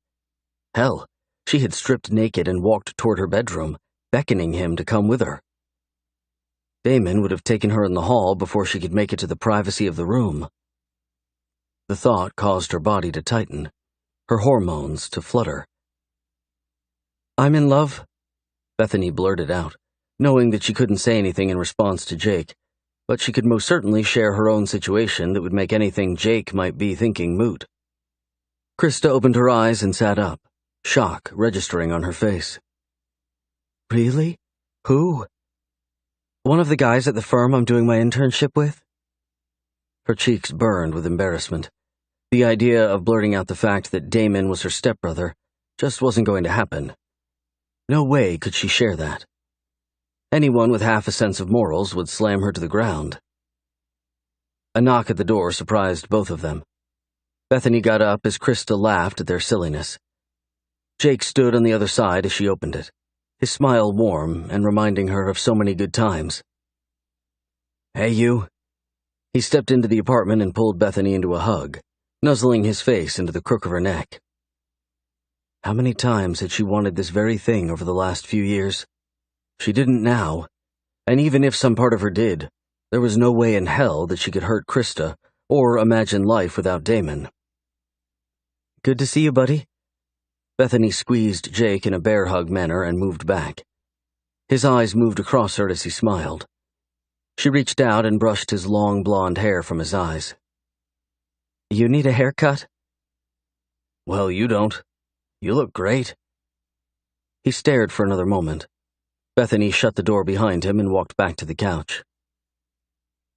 Hell, she had stripped naked and walked toward her bedroom, beckoning him to come with her. Damon would have taken her in the hall before she could make it to the privacy of the room. The thought caused her body to tighten, her hormones to flutter. I'm in love, Bethany blurted out, knowing that she couldn't say anything in response to Jake, but she could most certainly share her own situation that would make anything Jake might be thinking moot. Krista opened her eyes and sat up, shock registering on her face. Really? Who? One of the guys at the firm I'm doing my internship with? Her cheeks burned with embarrassment. The idea of blurting out the fact that Damon was her stepbrother just wasn't going to happen. No way could she share that. Anyone with half a sense of morals would slam her to the ground. A knock at the door surprised both of them. Bethany got up as Krista laughed at their silliness. Jake stood on the other side as she opened it, his smile warm and reminding her of so many good times. Hey, you. He stepped into the apartment and pulled Bethany into a hug, nuzzling his face into the crook of her neck. How many times had she wanted this very thing over the last few years? She didn't now, and even if some part of her did, there was no way in hell that she could hurt Krista or imagine life without Damon. Good to see you, buddy. Bethany squeezed Jake in a bear hug manner and moved back. His eyes moved across her as he smiled. She reached out and brushed his long blonde hair from his eyes. You need a haircut? Well, you don't. You look great. He stared for another moment. Bethany shut the door behind him and walked back to the couch.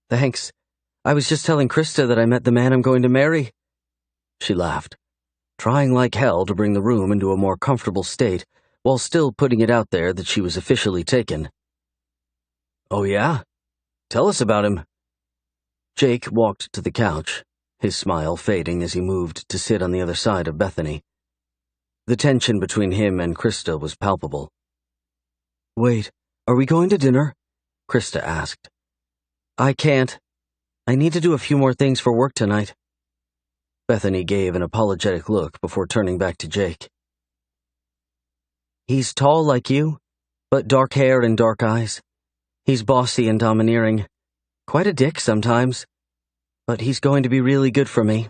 Thanks. I was just telling Krista that I met the man I'm going to marry. She laughed, trying like hell to bring the room into a more comfortable state while still putting it out there that she was officially taken. Oh yeah? Tell us about him. Jake walked to the couch, his smile fading as he moved to sit on the other side of Bethany. The tension between him and Krista was palpable. Wait, are we going to dinner? Krista asked. I can't. I need to do a few more things for work tonight. Bethany gave an apologetic look before turning back to Jake. He's tall like you, but dark hair and dark eyes. He's bossy and domineering. Quite a dick sometimes. But he's going to be really good for me.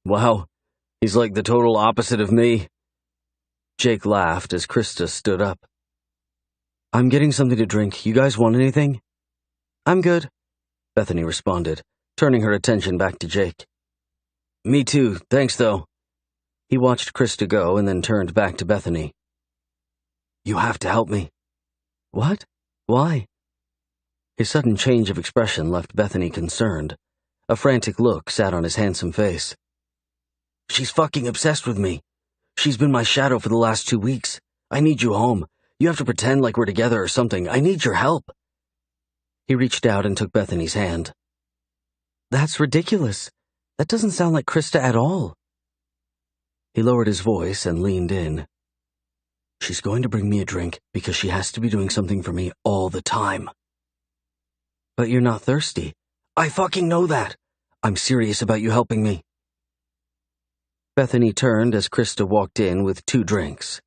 Wow, he's like the total opposite of me. Jake laughed as Krista stood up. I'm getting something to drink. You guys want anything? I'm good, Bethany responded, turning her attention back to Jake. Me too, thanks though. He watched Krista go and then turned back to Bethany. You have to help me. What? Why? His sudden change of expression left Bethany concerned. A frantic look sat on his handsome face. She's fucking obsessed with me. She's been my shadow for the last 2 weeks. I need you home. You have to pretend like we're together or something. I need your help. He reached out and took Bethany's hand. That's ridiculous. That doesn't sound like Krista at all. He lowered his voice and leaned in. She's going to bring me a drink because she has to be doing something for me all the time. But you're not thirsty. I fucking know that. I'm serious about you helping me. Bethany turned as Krista walked in with 2 drinks.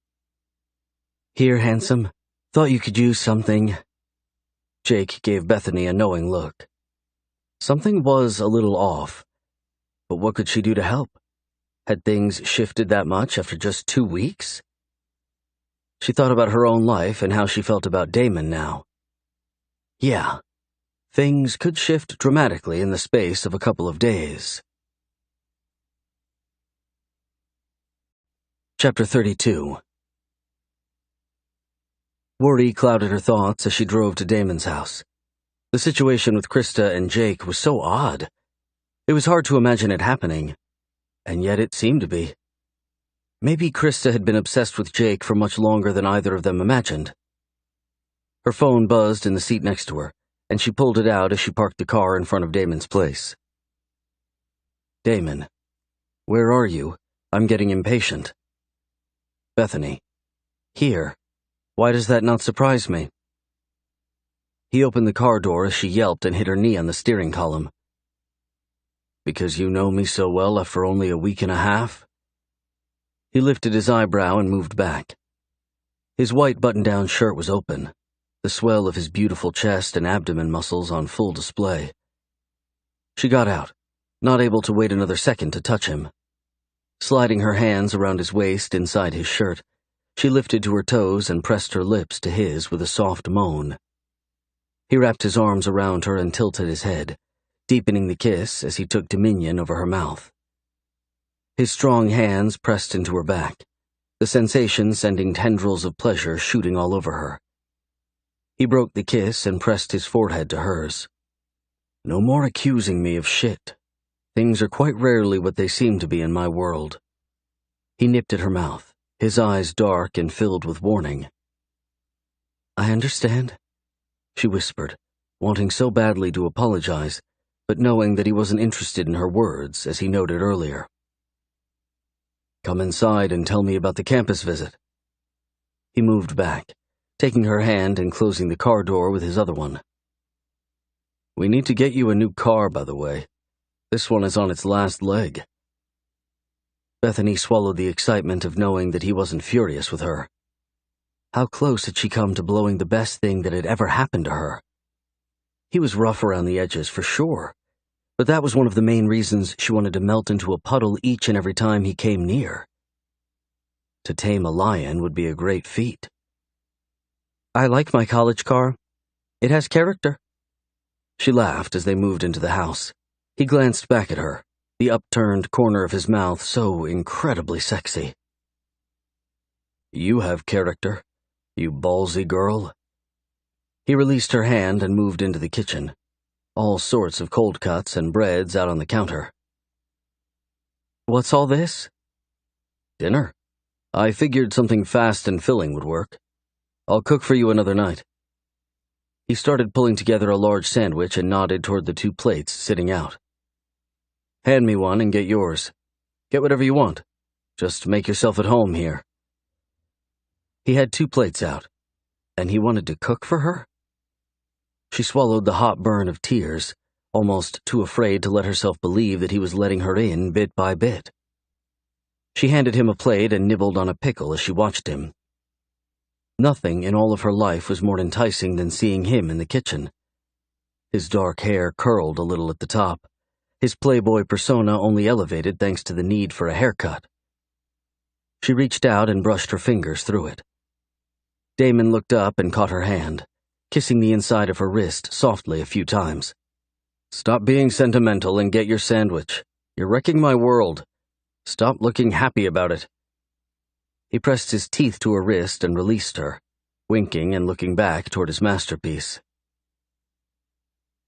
Here, handsome. Thought you could use something. Jake gave Bethany a knowing look. Something was a little off. But what could she do to help? Had things shifted that much after just 2 weeks? She thought about her own life and how she felt about Damon now. Yeah, things could shift dramatically in the space of a couple of days. Chapter 32. Worry clouded her thoughts as she drove to Damon's house. The situation with Krista and Jake was so odd. It was hard to imagine it happening, and yet it seemed to be. Maybe Krista had been obsessed with Jake for much longer than either of them imagined. Her phone buzzed in the seat next to her, and she pulled it out as she parked the car in front of Damon's place. Damon, where are you? I'm getting impatient. Bethany, here. Why does that not surprise me? He opened the car door as she yelped and hit her knee on the steering column. Because you know me so well after only a week and a half? He lifted his eyebrow and moved back. His white button-down shirt was open, the swell of his beautiful chest and abdomen muscles on full display. She got out, not able to wait another second to touch him. Sliding her hands around his waist inside his shirt, she lifted to her toes and pressed her lips to his with a soft moan. He wrapped his arms around her and tilted his head, deepening the kiss as he took dominion over her mouth. His strong hands pressed into her back, the sensation sending tendrils of pleasure shooting all over her. He broke the kiss and pressed his forehead to hers. No more accusing me of shit. Things are quite rarely what they seem to be in my world. He nipped at her mouth, his eyes dark and filled with warning. I understand, she whispered, wanting so badly to apologize, but knowing that he wasn't interested in her words, as he noted earlier. Come inside and tell me about the campus visit. He moved back, taking her hand and closing the car door with his other one. We need to get you a new car, by the way. This one is on its last leg. Bethany swallowed the excitement of knowing that he wasn't furious with her. How close had she come to blowing the best thing that had ever happened to her? He was rough around the edges, for sure, but that was one of the main reasons she wanted to melt into a puddle each and every time he came near. To tame a lion would be a great feat. I like my college car. It has character. She laughed as they moved into the house. He glanced back at her, the upturned corner of his mouth so incredibly sexy. You have character, you ballsy girl. He released her hand and moved into the kitchen, all sorts of cold cuts and breads out on the counter. What's all this? Dinner. I figured something fast and filling would work. I'll cook for you another night. He started pulling together a large sandwich and nodded toward the 2 plates sitting out. Hand me one and get yours. Get whatever you want. Just make yourself at home here. He had 2 plates out, and he wanted to cook for her? She swallowed the hot burn of tears, almost too afraid to let herself believe that he was letting her in bit by bit. She handed him a plate and nibbled on a pickle as she watched him. Nothing in all of her life was more enticing than seeing him in the kitchen. His dark hair curled a little at the top, his playboy persona only elevated thanks to the need for a haircut. She reached out and brushed her fingers through it. Damon looked up and caught her hand, kissing the inside of her wrist softly a few times. "Stop being sentimental and get your sandwich. You're wrecking my world. Stop looking happy about it." He pressed his teeth to her wrist and released her, winking and looking back toward his masterpiece.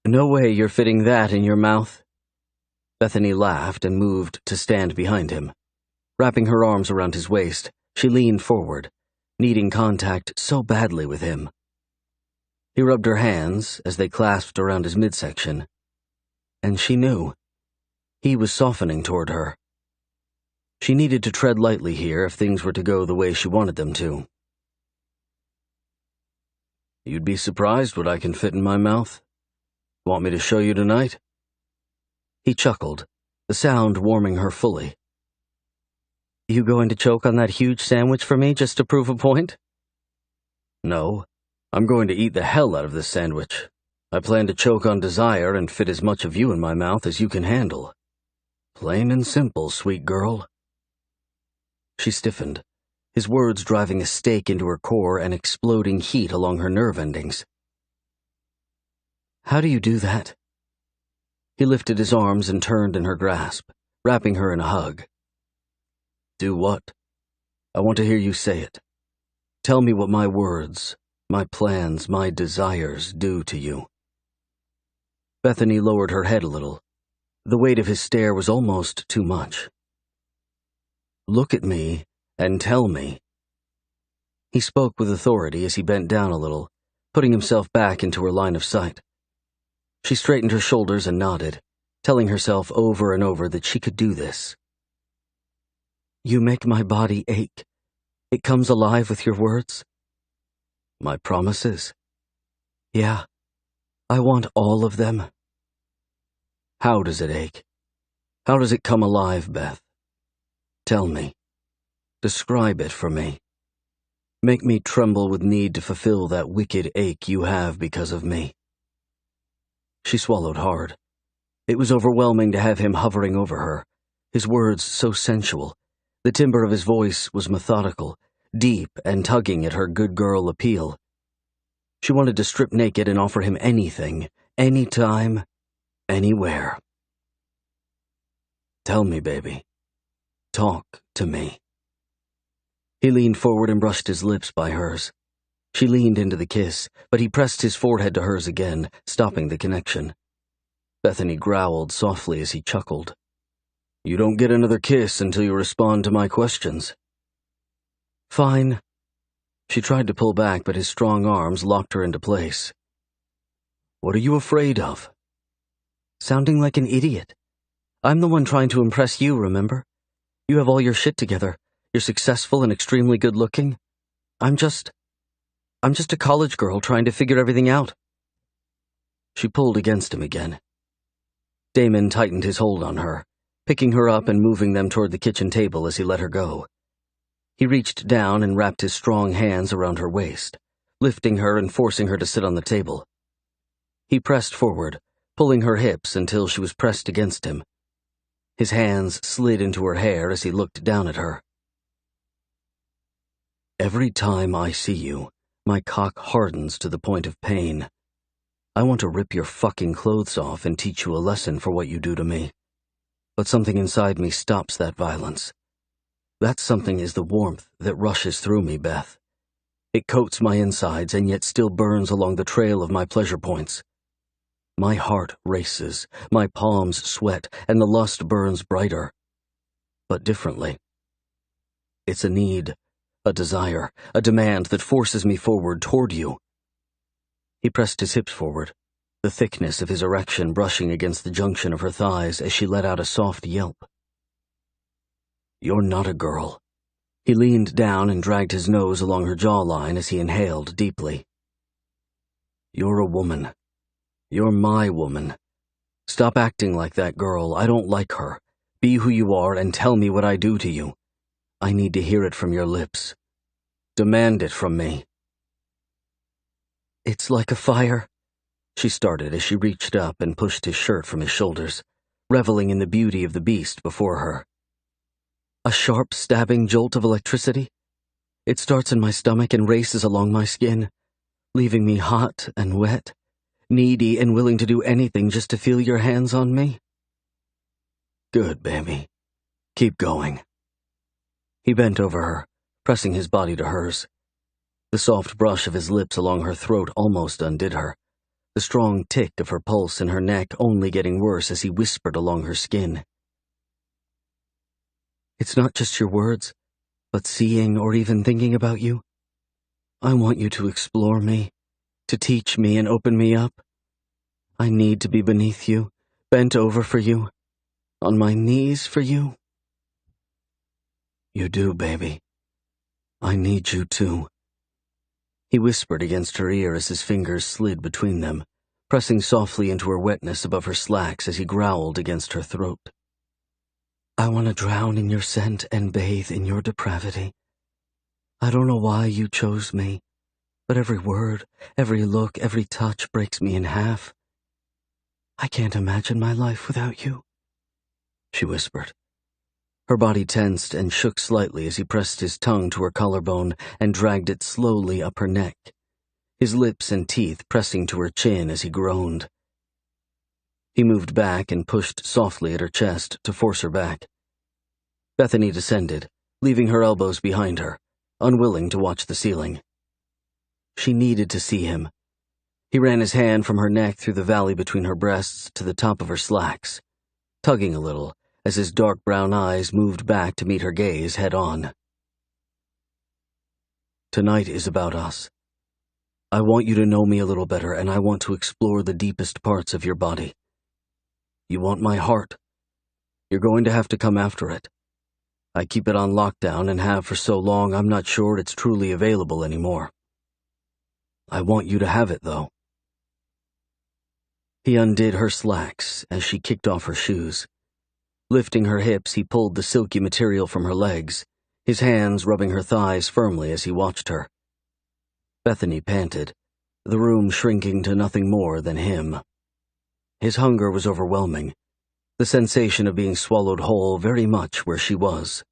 "No way you're fitting that in your mouth." Bethany laughed and moved to stand behind him. Wrapping her arms around his waist, she leaned forward, needing contact so badly with him. He rubbed her hands as they clasped around his midsection, and she knew. He was softening toward her. She needed to tread lightly here if things were to go the way she wanted them to. "You'd be surprised what I can fit in my mouth. Want me to show you tonight?" He chuckled, the sound warming her fully. "You going to choke on that huge sandwich for me just to prove a point?" "No, I'm going to eat the hell out of this sandwich. I plan to choke on desire and fit as much of you in my mouth as you can handle. Plain and simple, sweet girl." She stiffened, his words driving a stake into her core and exploding heat along her nerve endings. "How do you do that?" He lifted his arms and turned in her grasp, wrapping her in a hug. "Do what? I want to hear you say it. Tell me what my words, my plans, my desires do to you." Bethany lowered her head a little. The weight of his stare was almost too much. "Look at me and tell me." He spoke with authority as he bent down a little, putting himself back into her line of sight. She straightened her shoulders and nodded, telling herself over and over that she could do this. "You make my body ache. It comes alive with your words." "My promises?" "Yeah. I want all of them." "How does it ache? How does it come alive, Beth? Tell me. Describe it for me. Make me tremble with need to fulfill that wicked ache you have because of me." She swallowed hard. It was overwhelming to have him hovering over her, his words so sensual. The timbre of his voice was methodical, deep and tugging at her good girl appeal. She wanted to strip naked and offer him anything, anytime, anywhere. "Tell me, baby. Talk to me." He leaned forward and brushed his lips by hers. She leaned into the kiss, but he pressed his forehead to hers again, stopping the connection. Bethany growled softly as he chuckled. "You don't get another kiss until you respond to my questions." "Fine." She tried to pull back, but his strong arms locked her into place. "What are you afraid of?" "Sounding like an idiot. I'm the one trying to impress you, remember? You have all your shit together. You're successful and extremely good-looking. I'm just a college girl trying to figure everything out." She pulled against him again. Damon tightened his hold on her, picking her up and moving them toward the kitchen table as he let her go. He reached down and wrapped his strong hands around her waist, lifting her and forcing her to sit on the table. He pressed forward, pulling her hips until she was pressed against him. His hands slid into her hair as he looked down at her. "Every time I see you, my cock hardens to the point of pain. I want to rip your fucking clothes off and teach you a lesson for what you do to me. But something inside me stops that violence. That something is the warmth that rushes through me, Beth. It coats my insides and yet still burns along the trail of my pleasure points. My heart races, my palms sweat, and the lust burns brighter. But differently. It's a need, a desire, a demand that forces me forward toward you." He pressed his hips forward, the thickness of his erection brushing against the junction of her thighs as she let out a soft yelp. "You're not a girl." He leaned down and dragged his nose along her jawline as he inhaled deeply. "You're a woman. You're my woman. Stop acting like that girl. I don't like her. Be who you are and tell me what I do to you. I need to hear it from your lips. Demand it from me." "It's like a fire," she started as she reached up and pushed his shirt from his shoulders, reveling in the beauty of the beast before her. A sharp, stabbing jolt of electricity. It starts in my stomach and races along my skin, leaving me hot and wet, needy and willing to do anything just to feel your hands on me. Good, baby. Keep going. He bent over her, pressing his body to hers. The soft brush of his lips along her throat almost undid her, the strong tick of her pulse in her neck only getting worse as he whispered along her skin. It's not just your words, but seeing or even thinking about you. I want you to explore me, to teach me and open me up. I need to be beneath you, bent over for you, on my knees for you. You do, baby. I need you too. He whispered against her ear as his fingers slid between them, pressing softly into her wetness above her slacks as he growled against her throat. I want to drown in your scent and bathe in your depravity. I don't know why you chose me, but every word, every look, every touch breaks me in half. I can't imagine my life without you, she whispered. Her body tensed and shook slightly as he pressed his tongue to her collarbone and dragged it slowly up her neck, his lips and teeth pressing to her chin as he groaned. He moved back and pushed softly at her chest to force her back. Bethany descended, leaving her elbows behind her, unwilling to watch the ceiling. She needed to see him. He ran his hand from her neck through the valley between her breasts to the top of her slacks, tugging a little as his dark brown eyes moved back to meet her gaze head-on. Tonight is about us. I want you to know me a little better, and I want to explore the deepest parts of your body. You want my heart. You're going to have to come after it. I keep it on lockdown and have for so long I'm not sure it's truly available anymore. I want you to have it, though. He undid her slacks as she kicked off her shoes. Lifting her hips, he pulled the silky material from her legs, his hands rubbing her thighs firmly as he watched her. Bethany panted, the room shrinking to nothing more than him. His hunger was overwhelming, the sensation of being swallowed whole very much where she was.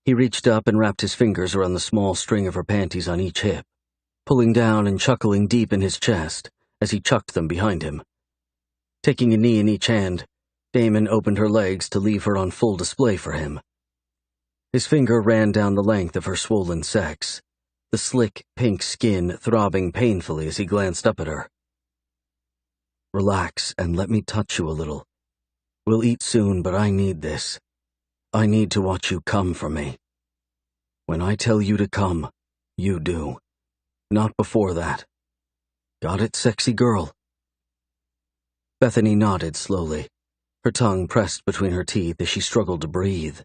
He reached up and wrapped his fingers around the small string of her panties on each hip, pulling down and chuckling deep in his chest as he chucked them behind him. Taking a knee in each hand, Damon opened her legs to leave her on full display for him. His finger ran down the length of her swollen sex, the slick, pink skin throbbing painfully as he glanced up at her. Relax and let me touch you a little. We'll eat soon, but I need this. I need to watch you come for me. When I tell you to come, you do. Not before that. Got it, sexy girl? Bethany nodded slowly, her tongue pressed between her teeth as she struggled to breathe.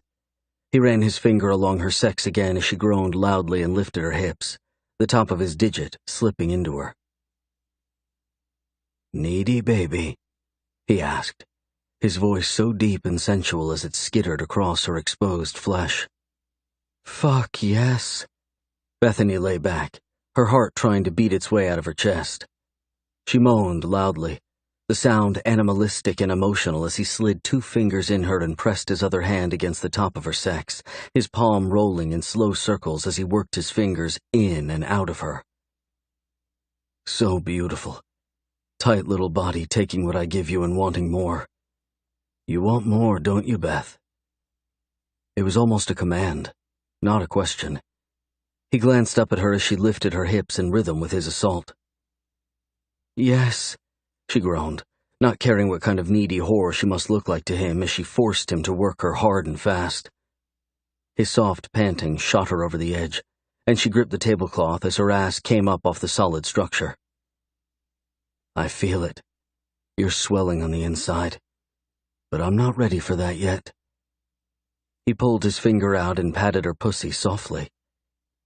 He ran his finger along her sex again as she groaned loudly and lifted her hips, the top of his digit slipping into her. Needy baby? He asked, his voice so deep and sensual as it skittered across her exposed flesh. Fuck yes. Bethany lay back, her heart trying to beat its way out of her chest. She moaned loudly, the sound animalistic and emotional as he slid 2 fingers in her and pressed his other hand against the top of her sex, his palm rolling in slow circles as he worked his fingers in and out of her. So beautiful. Tight little body taking what I give you and wanting more. You want more, don't you, Beth? It was almost a command, not a question. He glanced up at her as she lifted her hips in rhythm with his assault. Yes, she groaned, not caring what kind of needy whore she must look like to him as she forced him to work her hard and fast. His soft panting shot her over the edge, and she gripped the tablecloth as her ass came up off the solid structure. I feel it. You're swelling on the inside. But I'm not ready for that yet. He pulled his finger out and patted her pussy softly.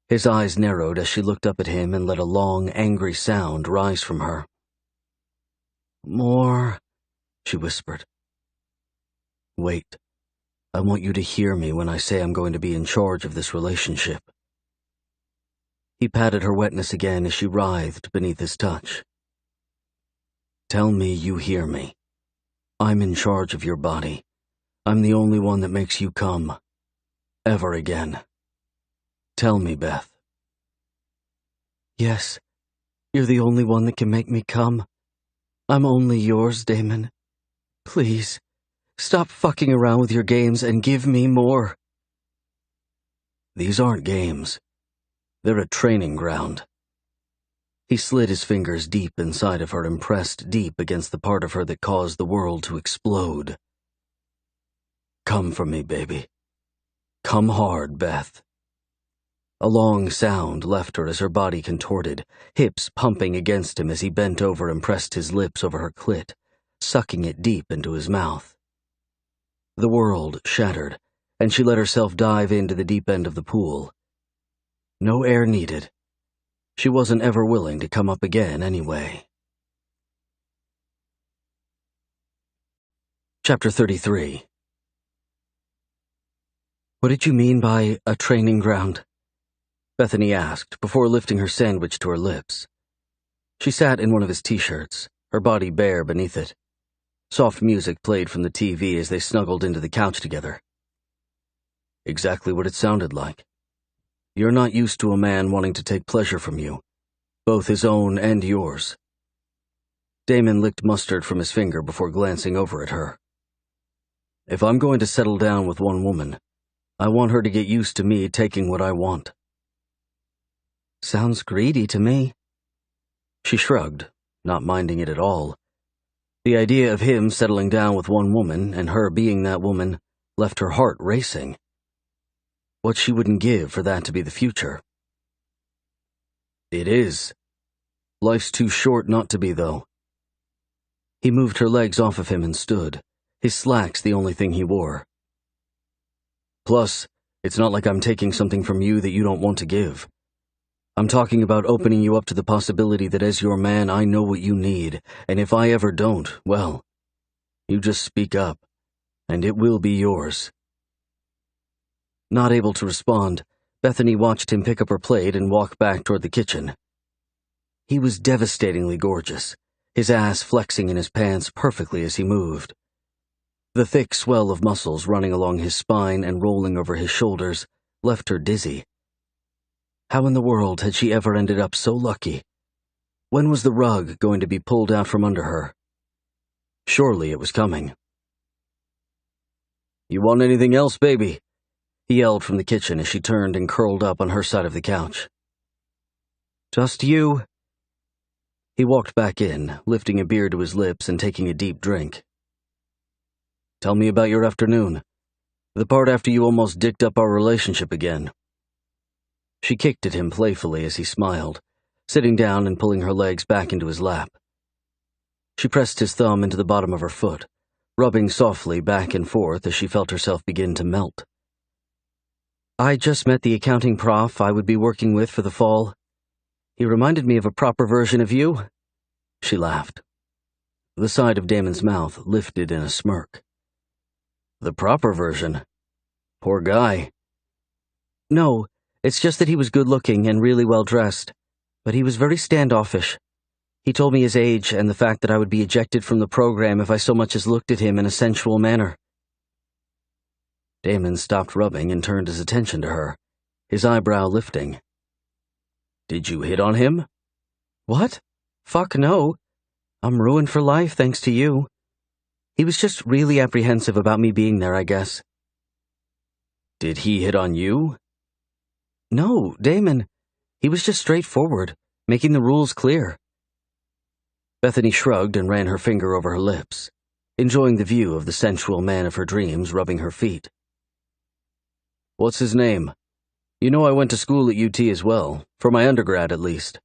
His eyes narrowed as she looked up at him and let a long, angry sound rise from her. More, she whispered. Wait. I want you to hear me when I say I'm going to be in charge of this relationship. He patted her wetness again as she writhed beneath his touch. Tell me you hear me. I'm in charge of your body. I'm the only one that makes you come. Ever again. Tell me, Beth. Yes, you're the only one that can make me come. I'm only yours, Damon. Please, stop fucking around with your games and give me more. These aren't games. They're a training ground. He slid his fingers deep inside of her and pressed deep against the part of her that caused the world to explode. Come for me, baby. Come hard, Beth. A long sound left her as her body contorted, hips pumping against him as he bent over and pressed his lips over her clit, sucking it deep into his mouth. The world shattered, and she let herself dive into the deep end of the pool. No air needed. She wasn't ever willing to come up again anyway. Chapter 33. What did you mean by a training ground? Bethany asked before lifting her sandwich to her lips. She sat in one of his t-shirts, her body bare beneath it. Soft music played from the TV as they snuggled into the couch together. Exactly what it sounded like. You're not used to a man wanting to take pleasure from you, both his own and yours. Damon licked mustard from his finger before glancing over at her. If I'm going to settle down with one woman, I want her to get used to me taking what I want. Sounds greedy to me. She shrugged, not minding it at all. The idea of him settling down with one woman and her being that woman left her heart racing. What she wouldn't give for that to be the future. It is. Life's too short not to be, though. He moved her legs off of him and stood, his slacks the only thing he wore. Plus, it's not like I'm taking something from you that you don't want to give. I'm talking about opening you up to the possibility that as your man I know what you need, and if I ever don't, well, you just speak up, and it will be yours. Not able to respond, Bethany watched him pick up her plate and walk back toward the kitchen. He was devastatingly gorgeous, his ass flexing in his pants perfectly as he moved. The thick swell of muscles running along his spine and rolling over his shoulders left her dizzy. How in the world had she ever ended up so lucky? When was the rug going to be pulled out from under her? Surely it was coming. You want anything else, baby? He yelled from the kitchen as she turned and curled up on her side of the couch. Just you. He walked back in, lifting a beer to his lips and taking a deep drink. Tell me about your afternoon. The part after you almost dicked up our relationship again. She kicked at him playfully as he smiled, sitting down and pulling her legs back into his lap. She pressed his thumb into the bottom of her foot, rubbing softly back and forth as she felt herself begin to melt. I just met the accounting prof I would be working with for the fall. He reminded me of a proper version of you. She laughed. The side of Damon's mouth lifted in a smirk. The proper version? Poor guy. No, it's just that he was good-looking and really well-dressed, but he was very standoffish. He told me his age and the fact that I would be ejected from the program if I so much as looked at him in a sensual manner. Damon stopped rubbing and turned his attention to her, his eyebrow lifting. Did you hit on him? What? Fuck no. I'm ruined for life thanks to you. He was just really apprehensive about me being there, I guess. Did he hit on you? No, Damon. He was just straightforward, making the rules clear. Bethany shrugged and ran her finger over her lips, enjoying the view of the sensual man of her dreams rubbing her feet. What's his name? You know I went to school at UT as well, for my undergrad at least.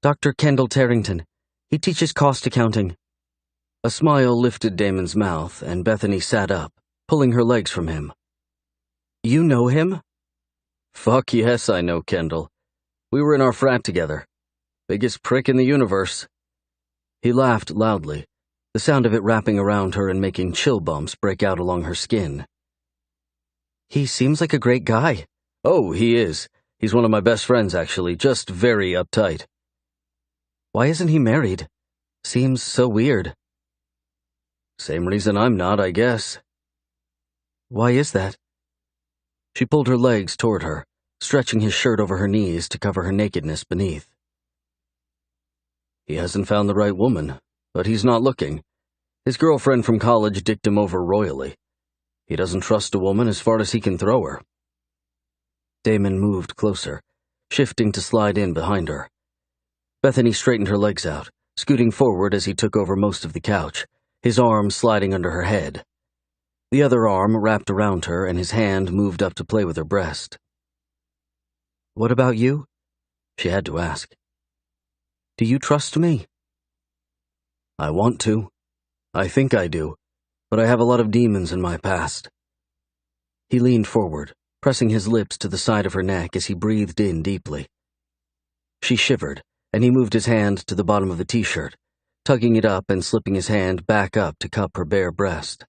Dr. Kendall Tarrington. He teaches cost accounting. A smile lifted Damon's mouth, and Bethany sat up, pulling her legs from him. You know him? Fuck yes, I know Kendall. We were in our frat together. Biggest prick in the universe. He laughed loudly, the sound of it wrapping around her and making chill bumps break out along her skin. He seems like a great guy. Oh, he is. He's one of my best friends, actually, just very uptight. Why isn't he married? Seems so weird. Same reason I'm not, I guess. Why is that? She pulled her legs toward her, stretching his shirt over her knees to cover her nakedness beneath. He hasn't found the right woman, but he's not looking. His girlfriend from college dicked him over royally. He doesn't trust a woman as far as he can throw her. Damon moved closer, shifting to slide in behind her. Bethany straightened her legs out, scooting forward as he took over most of the couch, his arm sliding under her head. The other arm wrapped around her and his hand moved up to play with her breast. What about you? She had to ask. Do you trust me? I want to. I think I do, but I have a lot of demons in my past. He leaned forward, pressing his lips to the side of her neck as he breathed in deeply. She shivered, and he moved his hand to the bottom of the t-shirt, tugging it up and slipping his hand back up to cup her bare breast.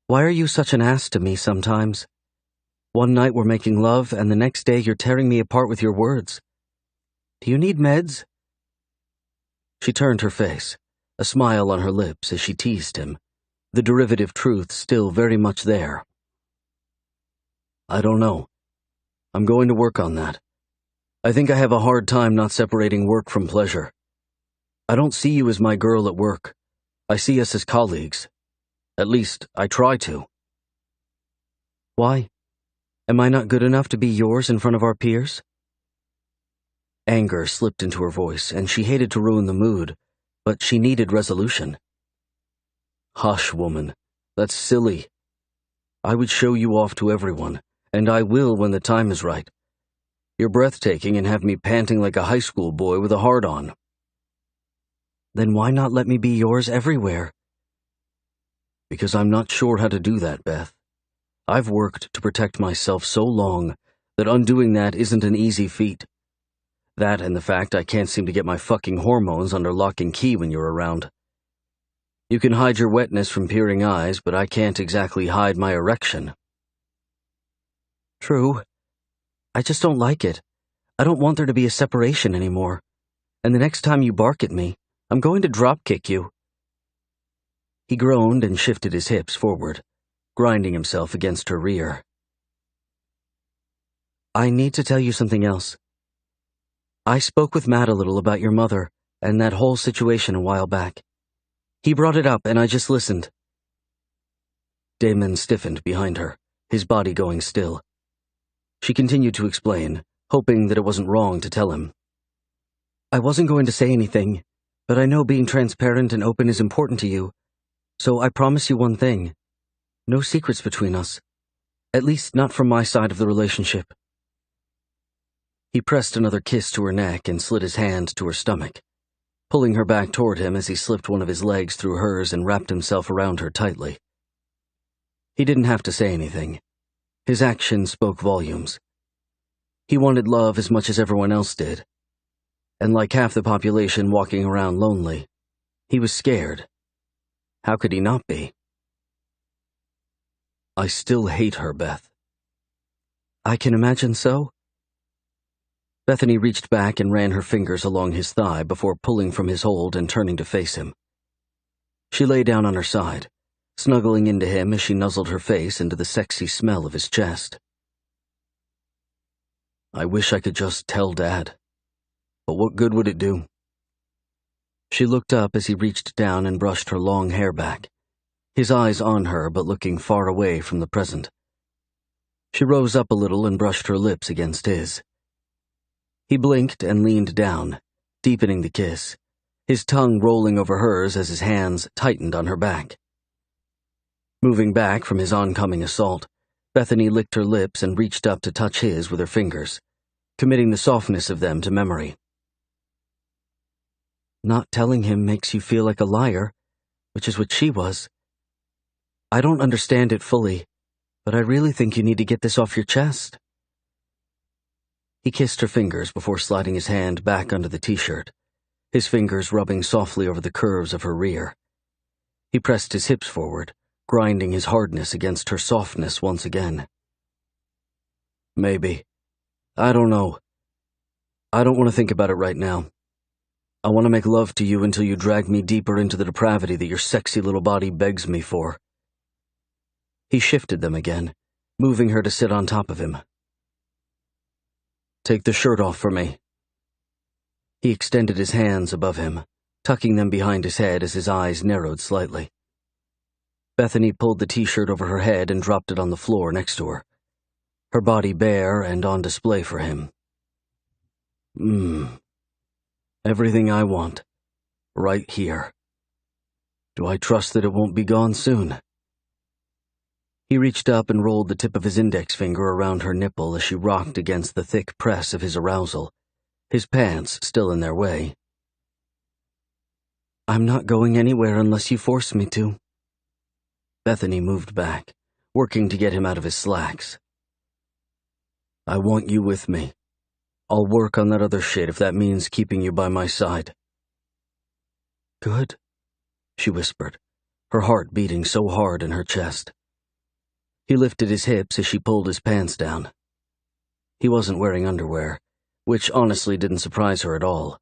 Why are you such an ass to me sometimes? One night we're making love, and the next day you're tearing me apart with your words. Do you need meds? She turned her face, a smile on her lips as she teased him, the derivative truth still very much there. I don't know. I'm going to work on that. I think I have a hard time not separating work from pleasure. I don't see you as my girl at work. I see us as colleagues. At least, I try to. Why? Am I not good enough to be yours in front of our peers? Anger slipped into her voice, and she hated to ruin the mood, but she needed resolution. Hush, woman. That's silly. I would show you off to everyone, and I will when the time is right. You're breathtaking and have me panting like a high school boy with a hard-on. Then why not let me be yours everywhere? Because I'm not sure how to do that, Beth. I've worked to protect myself so long that undoing that isn't an easy feat. That and the fact I can't seem to get my fucking hormones under lock and key when you're around. You can hide your wetness from peering eyes, but I can't exactly hide my erection. True. I just don't like it. I don't want there to be a separation anymore. And the next time you bark at me, I'm going to drop-kick you. He groaned and shifted his hips forward, grinding himself against her rear. I need to tell you something else. I spoke with Matt a little about your mother and that whole situation a while back. He brought it up and I just listened. Damon stiffened behind her, his body going still. She continued to explain, hoping that it wasn't wrong to tell him. I wasn't going to say anything, but I know being transparent and open is important to you, so I promise you one thing. No secrets between us. At least not from my side of the relationship. He pressed another kiss to her neck and slid his hand to her stomach, pulling her back toward him as he slipped one of his legs through hers and wrapped himself around her tightly. He didn't have to say anything. His actions spoke volumes. He wanted love as much as everyone else did. And like half the population walking around lonely, he was scared. How could he not be? I still hate her, Beth. I can imagine so. Bethany reached back and ran her fingers along his thigh before pulling from his hold and turning to face him. She lay down on her side, snuggling into him as she nuzzled her face into the sexy smell of his chest. I wish I could just tell Dad. But what good would it do? She looked up as he reached down and brushed her long hair back, his eyes on her but looking far away from the present. She rose up a little and brushed her lips against his. He blinked and leaned down, deepening the kiss, his tongue rolling over hers as his hands tightened on her back. Moving back from his oncoming assault, Bethany licked her lips and reached up to touch his with her fingers, committing the softness of them to memory. Not telling him makes you feel like a liar, which is what she was. I don't understand it fully, but I really think you need to get this off your chest. He kissed her fingers before sliding his hand back under the t-shirt, his fingers rubbing softly over the curves of her rear. He pressed his hips forward, grinding his hardness against her softness once again. Maybe. I don't know. I don't want to think about it right now. I want to make love to you until you drag me deeper into the depravity that your sexy little body begs me for. He shifted them again, moving her to sit on top of him. "Take the shirt off for me." He extended his hands above him, tucking them behind his head as his eyes narrowed slightly. Bethany pulled the t-shirt over her head and dropped it on the floor next to her, her body bare and on display for him. Everything I want, right here. Do I trust that it won't be gone soon?" He reached up and rolled the tip of his index finger around her nipple as she rocked against the thick press of his arousal, his pants still in their way. "I'm not going anywhere unless you force me to." Bethany moved back, working to get him out of his slacks. "I want you with me. I'll work on that other shit if that means keeping you by my side." "Good," she whispered, her heart beating so hard in her chest. He lifted his hips as she pulled his pants down. He wasn't wearing underwear, which honestly didn't surprise her at all.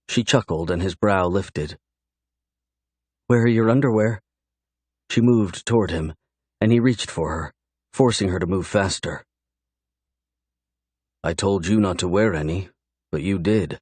She chuckled and his brow lifted. "Where are your underwear?" She moved toward him, and he reached for her, forcing her to move faster. "I told you not to wear any, but you did."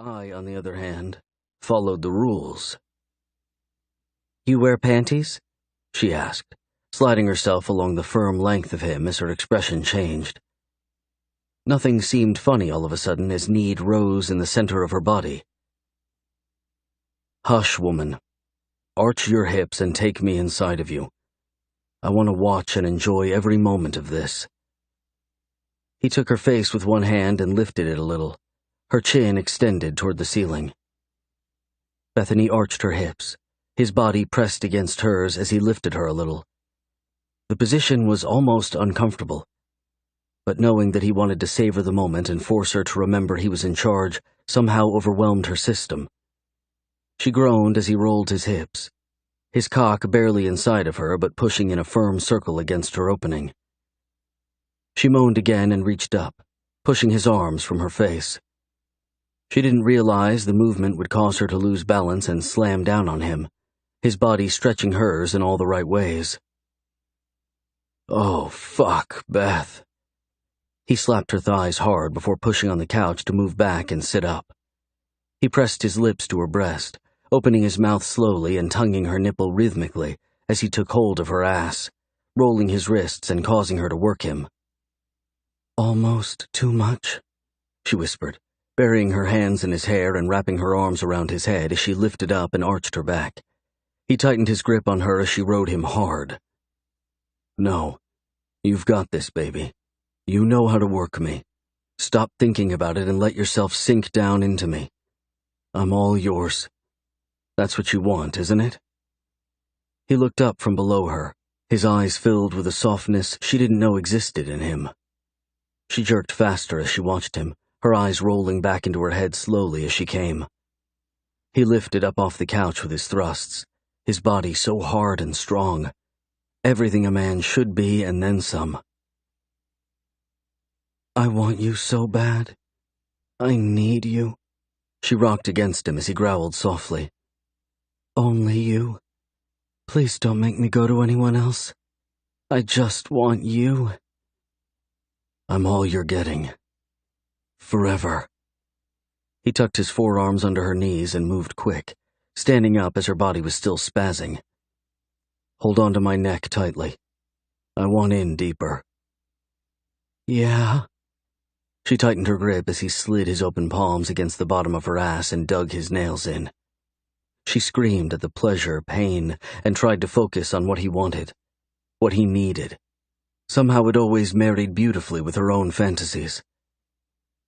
I, on the other hand, followed the rules. "You wear panties?" she asked, sliding herself along the firm length of him as her expression changed. Nothing seemed funny all of a sudden as need rose in the center of her body. "Hush, woman. Arch your hips and take me inside of you. I want to watch and enjoy every moment of this." He took her face with one hand and lifted it a little, her chin extended toward the ceiling. Bethany arched her hips, his body pressed against hers as he lifted her a little, The position was almost uncomfortable, but knowing that he wanted to savor the moment and force her to remember he was in charge somehow overwhelmed her system. She groaned as he rolled his hips, his cock barely inside of her but pushing in a firm circle against her opening. She moaned again and reached up, pushing his arms from her face. She didn't realize the movement would cause her to lose balance and slam down on him, his body stretching hers in all the right ways. "Oh, fuck, Beth." He slapped her thighs hard before pushing on the couch to move back and sit up. He pressed his lips to her breast, opening his mouth slowly and tonguing her nipple rhythmically as he took hold of her ass, rolling his wrists and causing her to work him. "Almost too much," she whispered, burying her hands in his hair and wrapping her arms around his head as she lifted up and arched her back. He tightened his grip on her as she rode him hard. "No, you've got this, baby. You know how to work me. Stop thinking about it and let yourself sink down into me. I'm all yours. That's what you want, isn't it?" He looked up from below her, his eyes filled with a softness she didn't know existed in him. She jerked faster as she watched him, her eyes rolling back into her head slowly as she came. He lifted up off the couch with his thrusts, his body so hard and strong. Everything a man should be and then some. "I want you so bad. I need you." She rocked against him as he growled softly. "Only you. Please don't make me go to anyone else. I just want you." "I'm all you're getting. Forever." He tucked his forearms under her knees and moved quick, standing up as her body was still spazzing. "Hold on to my neck tightly. I want in deeper." "Yeah." She tightened her grip as he slid his open palms against the bottom of her ass and dug his nails in. She screamed at the pleasure, pain, and tried to focus on what he wanted, what he needed. Somehow it always married beautifully with her own fantasies.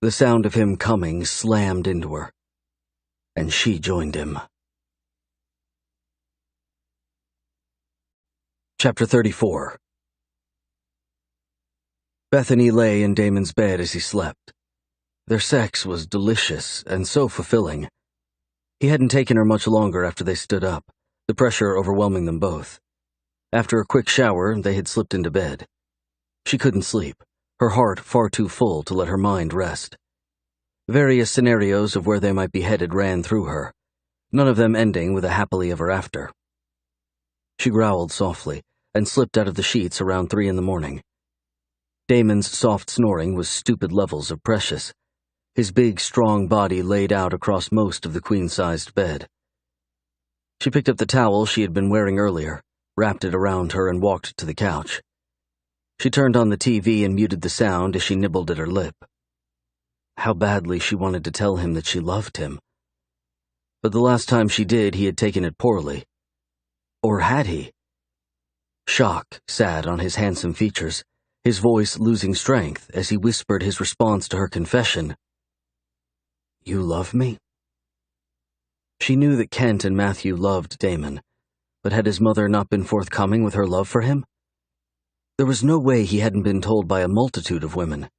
The sound of him coming slammed into her, and she joined him. Chapter 34. Bethany lay in Damon's bed as he slept. Their sex was delicious and so fulfilling. He hadn't taken her much longer after they stood up, the pressure overwhelming them both. After a quick shower, they had slipped into bed. She couldn't sleep, her heart far too full to let her mind rest. Various scenarios of where they might be headed ran through her, none of them ending with a happily ever after. She growled softly and slipped out of the sheets around 3 a.m. Damon's soft snoring was stupid levels of precious, his big, strong body laid out across most of the queen-sized bed. She picked up the towel she had been wearing earlier, wrapped it around her, and walked to the couch. She turned on the TV and muted the sound as she nibbled at her lip. How badly she wanted to tell him that she loved him. But the last time she did, he had taken it poorly. Or had he? Shock sat on his handsome features, his voice losing strength as he whispered his response to her confession. "You love me?" She knew that Kent and Matthew loved Damon, but had his mother not been forthcoming with her love for him? There was no way he hadn't been told by a multitude of women.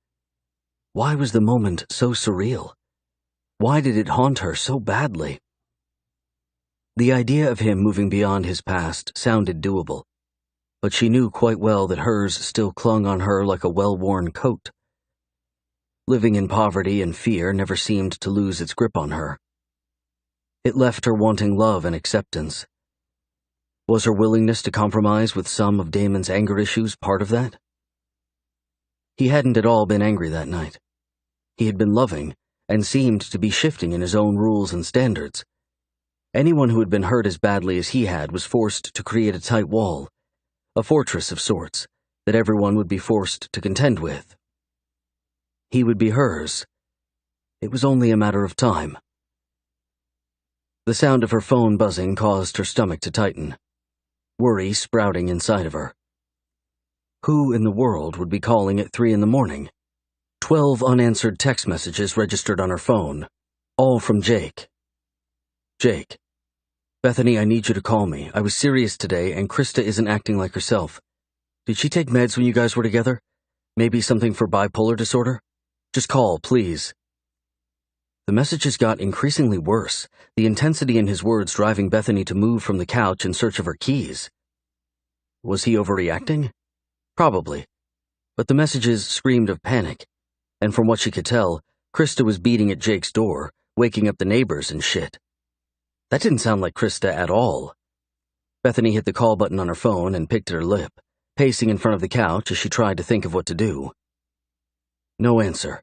Why was the moment so surreal? Why did it haunt her so badly? The idea of him moving beyond his past sounded doable, but she knew quite well that hers still clung on her like a well-worn coat. Living in poverty and fear never seemed to lose its grip on her. It left her wanting love and acceptance. Was her willingness to compromise with some of Damon's anger issues part of that? He hadn't at all been angry that night. He had been loving, and seemed to be shifting in his own rules and standards. Anyone who had been hurt as badly as he had was forced to create a tight wall, a fortress of sorts, that everyone would be forced to contend with. He would be hers. It was only a matter of time. The sound of her phone buzzing caused her stomach to tighten, worry sprouting inside of her. Who in the world would be calling at 3 a.m? 12 unanswered text messages registered on her phone, all from Jake. "Jake, Bethany, I need you to call me. I was serious today, and Krista isn't acting like herself. Did she take meds when you guys were together? Maybe something for bipolar disorder? Just call, please. The messages got increasingly worse, the intensity in his words driving Bethany to move from the couch in search of her keys. Was he overreacting? Probably. But the messages screamed of panic, and from what she could tell, Krista was beating at Jake's door, waking up the neighbors and shit. That didn't sound like Krista at all. Bethany hit the call button on her phone and picked at her lip, pacing in front of the couch as she tried to think of what to do. No answer.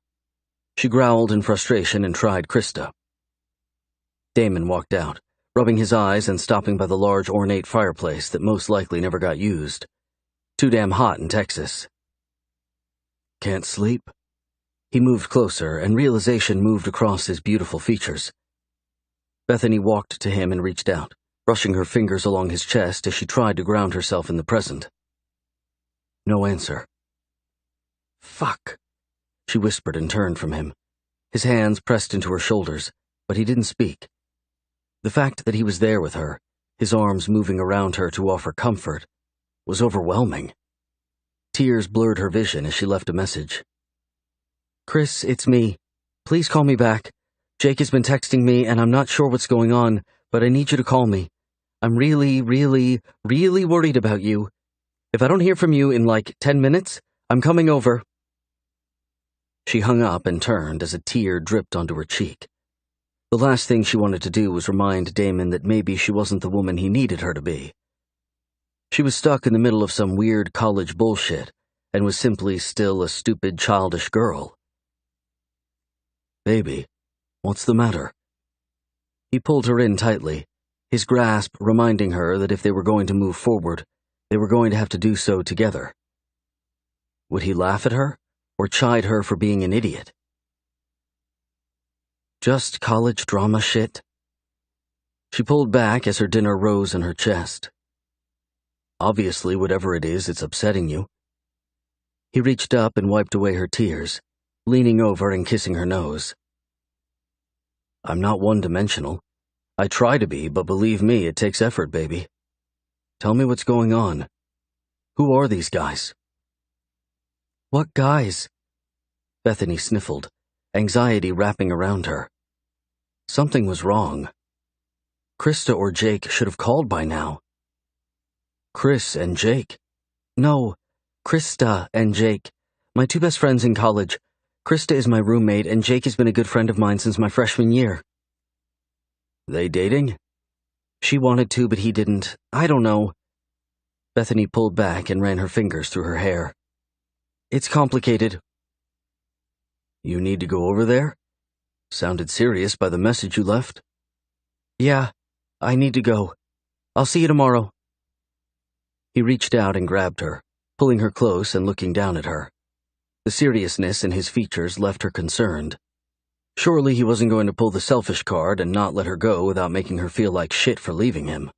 She growled in frustration and tried Krista. Damon walked out, rubbing his eyes and stopping by the large ornate fireplace that most likely never got used. Too damn hot in Texas. Can't sleep? He moved closer, and realization moved across his beautiful features. Bethany walked to him and reached out, brushing her fingers along his chest as she tried to ground herself in the present. No answer. Fuck, she whispered and turned from him. His hands pressed into her shoulders, but he didn't speak. The fact that he was there with her, his arms moving around her to offer comfort, was overwhelming. Tears blurred her vision as she left a message. Chris, it's me. Please call me back. Jake has been texting me and I'm not sure what's going on, but I need you to call me. I'm really, really, really worried about you. If I don't hear from you in like 10 minutes, I'm coming over. She hung up and turned as a tear dripped onto her cheek. The last thing she wanted to do was remind Damon that maybe she wasn't the woman he needed her to be. She was stuck in the middle of some weird college bullshit and was simply still a stupid, childish girl. Baby, what's the matter? He pulled her in tightly, his grasp reminding her that if they were going to move forward, they were going to have to do so together. Would he laugh at her, or chide her for being an idiot? Just college drama shit? She pulled back as her dinner rose in her chest. Obviously, whatever it is, it's upsetting you. He reached up and wiped away her tears, leaning over and kissing her nose. I'm not one-dimensional. I try to be, but believe me, it takes effort, baby. Tell me what's going on. Who are these guys? What guys? Bethany sniffled, anxiety wrapping around her. Something was wrong. Krista or Jake should have called by now. Chris and Jake. No, Krista and Jake. My two best friends in college. Krista is my roommate, and Jake has been a good friend of mine since my freshman year. They dating? She wanted to, but he didn't. I don't know. Bethany pulled back and ran her fingers through her hair. It's complicated. You need to go over there? Sounded serious by the message you left. Yeah, I need to go. I'll see you tomorrow. He reached out and grabbed her, pulling her close and looking down at her. The seriousness in his features left her concerned. Surely he wasn't going to pull the selfish card and not let her go without making her feel like shit for leaving him.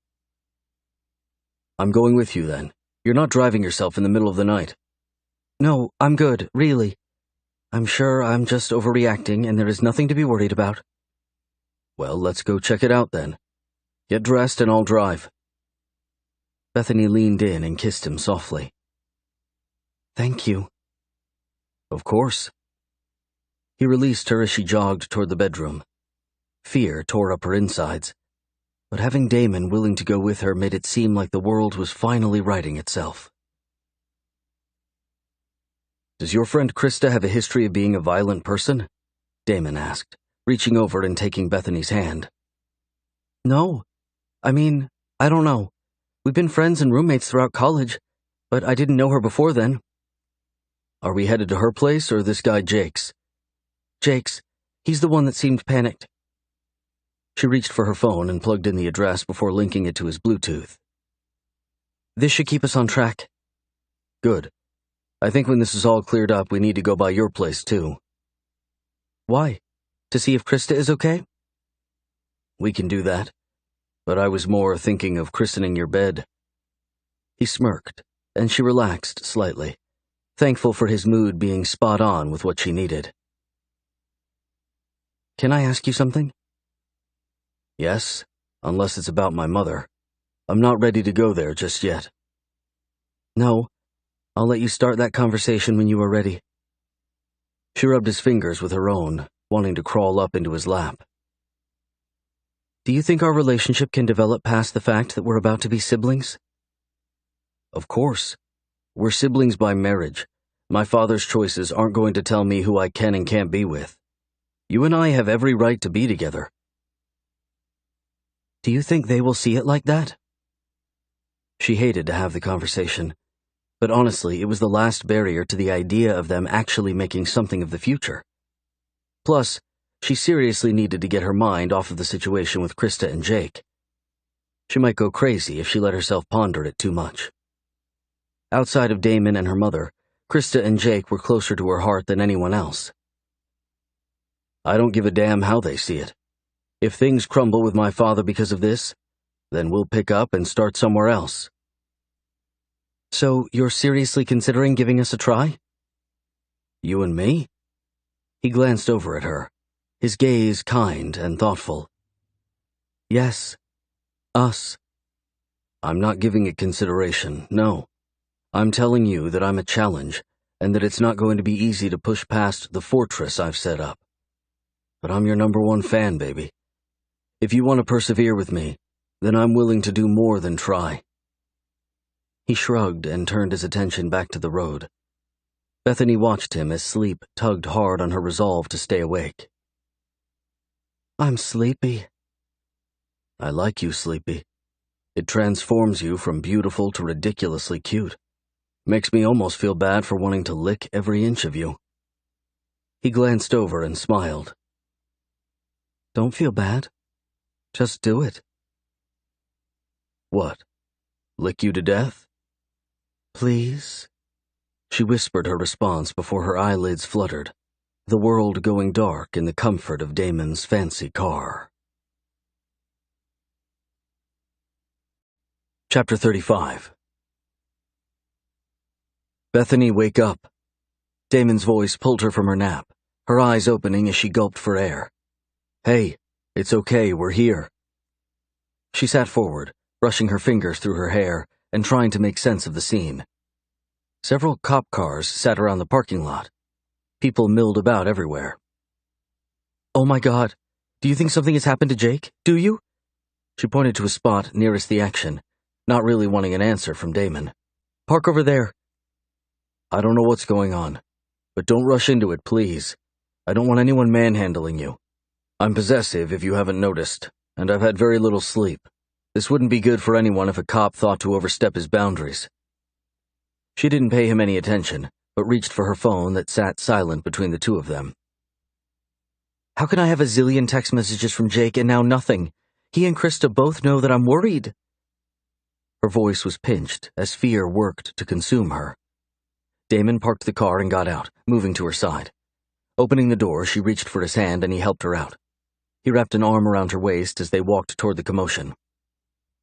I'm going with you then. You're not driving yourself in the middle of the night. No, I'm good, really. I'm sure I'm just overreacting and there is nothing to be worried about. Well, let's go check it out then. Get dressed and I'll drive. Bethany leaned in and kissed him softly. Thank you. Of course. He released her as she jogged toward the bedroom. Fear tore up her insides, but having Damon willing to go with her made it seem like the world was finally righting itself. Does your friend Krista have a history of being a violent person? Damon asked, reaching over and taking Bethany's hand. No. I mean, I don't know. We've been friends and roommates throughout college, but I didn't know her before then. Are we headed to her place or this guy Jake's? Jake's. He's the one that seemed panicked. She reached for her phone and plugged in the address before linking it to his Bluetooth. This should keep us on track. Good. I think when this is all cleared up, we need to go by your place too. Why? To see if Krista is okay? We can do that, but I was more thinking of christening your bed. He smirked, and she relaxed slightly, thankful for his mood being spot on with what she needed. Can I ask you something? Yes, unless it's about my mother. I'm not ready to go there just yet. No, I'll let you start that conversation when you are ready. She rubbed his fingers with her own, wanting to crawl up into his lap. Do you think our relationship can develop past the fact that we're about to be siblings? Of course. We're siblings by marriage. My father's choices aren't going to tell me who I can and can't be with. You and I have every right to be together. Do you think they will see it like that? She hated to have the conversation, but honestly, it was the last barrier to the idea of them actually making something of the future. Plus, she seriously needed to get her mind off of the situation with Krista and Jake. She might go crazy if she let herself ponder it too much. Outside of Damon and her mother, Krista and Jake were closer to her heart than anyone else. I don't give a damn how they see it. If things crumble with my father because of this, then we'll pick up and start somewhere else. So, you're seriously considering giving us a try? You and me? He glanced over at her, his gaze kind and thoughtful. Yes, us. I'm not giving it consideration, no. I'm telling you that I'm a challenge, and that it's not going to be easy to push past the fortress I've set up. But I'm your #1 fan, baby. If you want to persevere with me, then I'm willing to do more than try. He shrugged and turned his attention back to the road. Bethany watched him as sleep tugged hard on her resolve to stay awake. I'm sleepy. I like you, Sleepy. It transforms you from beautiful to ridiculously cute. Makes me almost feel bad for wanting to lick every inch of you. He glanced over and smiled. Don't feel bad. Just do it. What? Lick you to death? Please? She whispered her response before her eyelids fluttered, the world going dark in the comfort of Damon's fancy car. Chapter 35. Bethany, wake up. Damon's voice pulled her from her nap, her eyes opening as she gulped for air. Hey, it's okay, we're here. She sat forward, brushing her fingers through her hair and trying to make sense of the scene. Several cop cars sat around the parking lot. People milled about everywhere. Oh my God, do you think something has happened to Jake? Do you? She pointed to a spot nearest the action, not really wanting an answer from Damon. Park over there. I don't know what's going on, but don't rush into it, please. I don't want anyone manhandling you. I'm possessive, if you haven't noticed, and I've had very little sleep. This wouldn't be good for anyone if a cop thought to overstep his boundaries. She didn't pay him any attention, but reached for her phone that sat silent between the two of them. How can I have a zillion text messages from Jake and now nothing? He and Krista both know that I'm worried. Her voice was pinched as fear worked to consume her. Damon parked the car and got out, moving to her side. Opening the door, she reached for his hand and he helped her out. He wrapped an arm around her waist as they walked toward the commotion.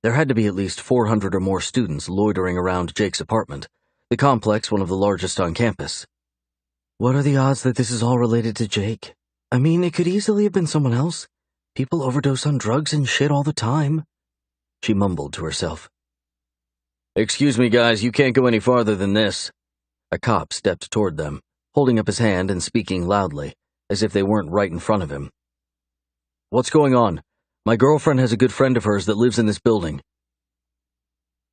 There had to be at least 400 or more students loitering around Jake's apartment, the complex one of the largest on campus. What are the odds that this is all related to Jake? I mean, it could easily have been someone else. People overdose on drugs and shit all the time. She mumbled to herself. Excuse me, guys, you can't go any farther than this. A cop stepped toward them, holding up his hand and speaking loudly, as if they weren't right in front of him. What's going on? My girlfriend has a good friend of hers that lives in this building.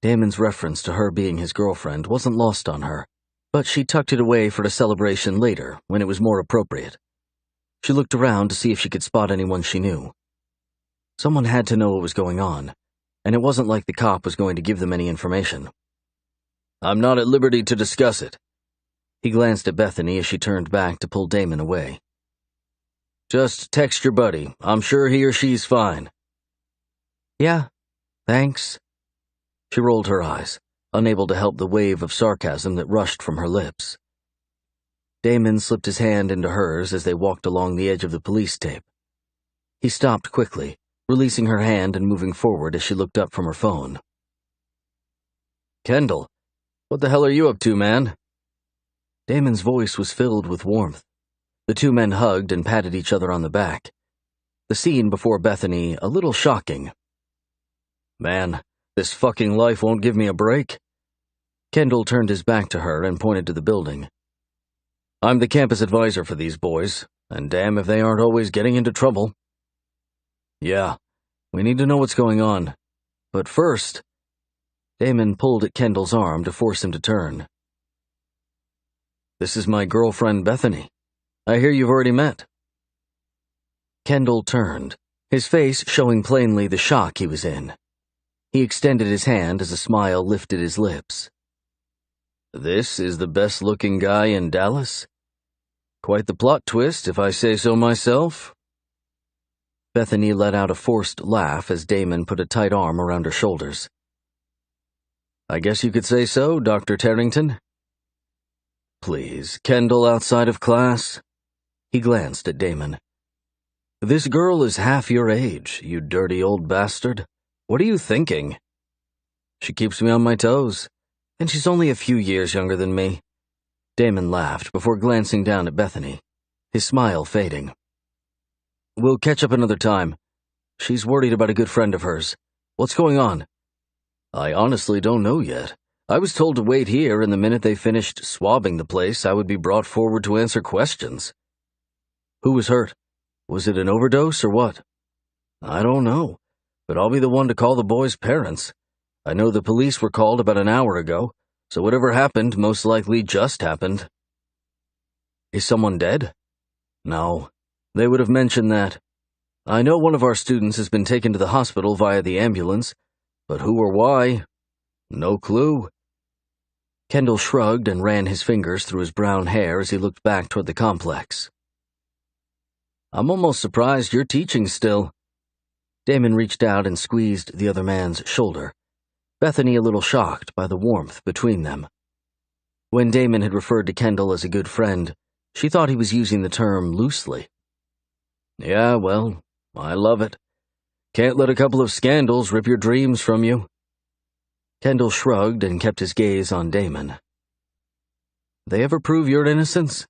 Damon's reference to her being his girlfriend wasn't lost on her, but she tucked it away for the celebration later, when it was more appropriate. She looked around to see if she could spot anyone she knew. Someone had to know what was going on, and it wasn't like the cop was going to give them any information. I'm not at liberty to discuss it. He glanced at Bethany as she turned back to pull Damon away. Just text your buddy. I'm sure he or she's fine. Yeah, thanks. She rolled her eyes, unable to help the wave of sarcasm that rushed from her lips. Damon slipped his hand into hers as they walked along the edge of the police tape. He stopped quickly, releasing her hand and moving forward as she looked up from her phone. Kendall, what the hell are you up to, man? Damon's voice was filled with warmth. The two men hugged and patted each other on the back. The scene before Bethany a little shocking. Man, this fucking life won't give me a break. Kendall turned his back to her and pointed to the building. I'm the campus advisor for these boys, and damn if they aren't always getting into trouble. Yeah, we need to know what's going on. But first, Damon pulled at Kendall's arm to force him to turn. This is my girlfriend Bethany. I hear you've already met. Kendall turned, his face showing plainly the shock he was in. He extended his hand as a smile lifted his lips. This is the best-looking guy in Dallas? Quite the plot twist, if I say so myself. Bethany let out a forced laugh as Damon put a tight arm around her shoulders. I guess you could say so, Dr. Tarrington. Please, Kendall outside of class? He glanced at Damon. This girl is half your age, you dirty old bastard. What are you thinking? She keeps me on my toes, and she's only a few years younger than me. Damon laughed before glancing down at Bethany, his smile fading. We'll catch up another time. She's worried about a good friend of hers. What's going on? I honestly don't know yet. I was told to wait here, and the minute they finished swabbing the place, I would be brought forward to answer questions. Who was hurt? Was it an overdose or what? I don't know, but I'll be the one to call the boys' parents. I know the police were called about an hour ago, so whatever happened most likely just happened. Is someone dead? No, they would have mentioned that. I know one of our students has been taken to the hospital via the ambulance, but who or why? No clue. Kendall shrugged and ran his fingers through his brown hair as he looked back toward the complex. I'm almost surprised you're teaching still. Damon reached out and squeezed the other man's shoulder, Bethany a little shocked by the warmth between them. When Damon had referred to Kendall as a good friend, she thought he was using the term loosely. Yeah, well, I love it. Can't let a couple of scandals rip your dreams from you. Kendall shrugged and kept his gaze on Damon. They ever prove your innocence?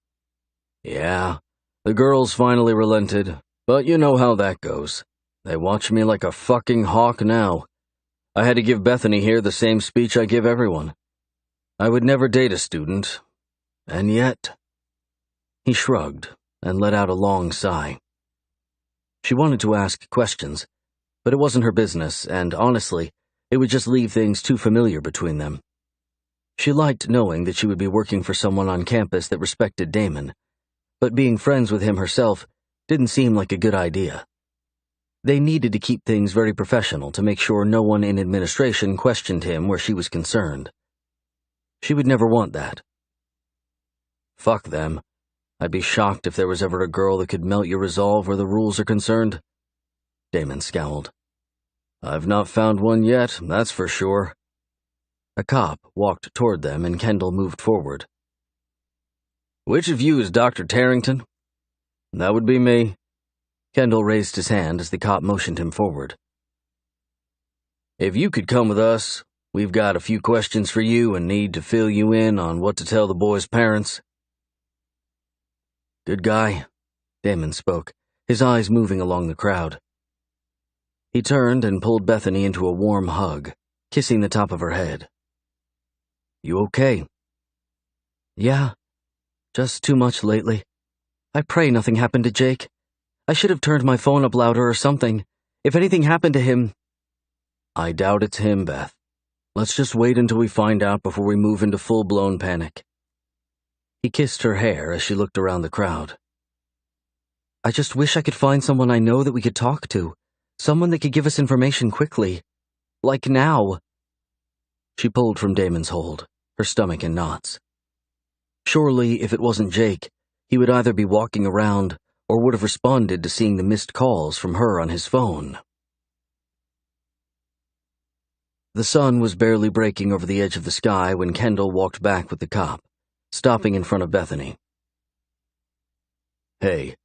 Yeah, the girls finally relented, but you know how that goes. They watch me like a fucking hawk now. I had to give Bethany here the same speech I give everyone. I would never date a student, and yet... He shrugged and let out a long sigh. She wanted to ask questions, but it wasn't her business, and honestly, it would just leave things too familiar between them. She liked knowing that she would be working for someone on campus that respected Damon, but being friends with him herself didn't seem like a good idea. They needed to keep things very professional to make sure no one in administration questioned him where she was concerned. She would never want that. Fuck them. I'd be shocked if there was ever a girl that could melt your resolve where the rules are concerned. Damon scowled. I've not found one yet, that's for sure. A cop walked toward them and Kendall moved forward. Which of you is Dr. Tarrington? That would be me. Kendall raised his hand as the cop motioned him forward. If you could come with us, we've got a few questions for you and need to fill you in on what to tell the boys' parents. Good guy, Damon spoke, his eyes moving along the crowd. He turned and pulled Bethany into a warm hug, kissing the top of her head. You okay? Yeah, just too much lately. I pray nothing happened to Jake. I should have turned my phone up louder or something. If anything happened to him... I doubt it's him, Beth. Let's just wait until we find out before we move into full-blown panic. He kissed her hair as she looked around the crowd. I just wish I could find someone I know that we could talk to. Someone that could give us information quickly. Like now. She pulled from Damon's hold, her stomach in knots. Surely, if it wasn't Jake, he would either be walking around or would have responded to seeing the missed calls from her on his phone. The sun was barely breaking over the edge of the sky when Kendall walked back with the cop, stopping in front of Bethany. Hey,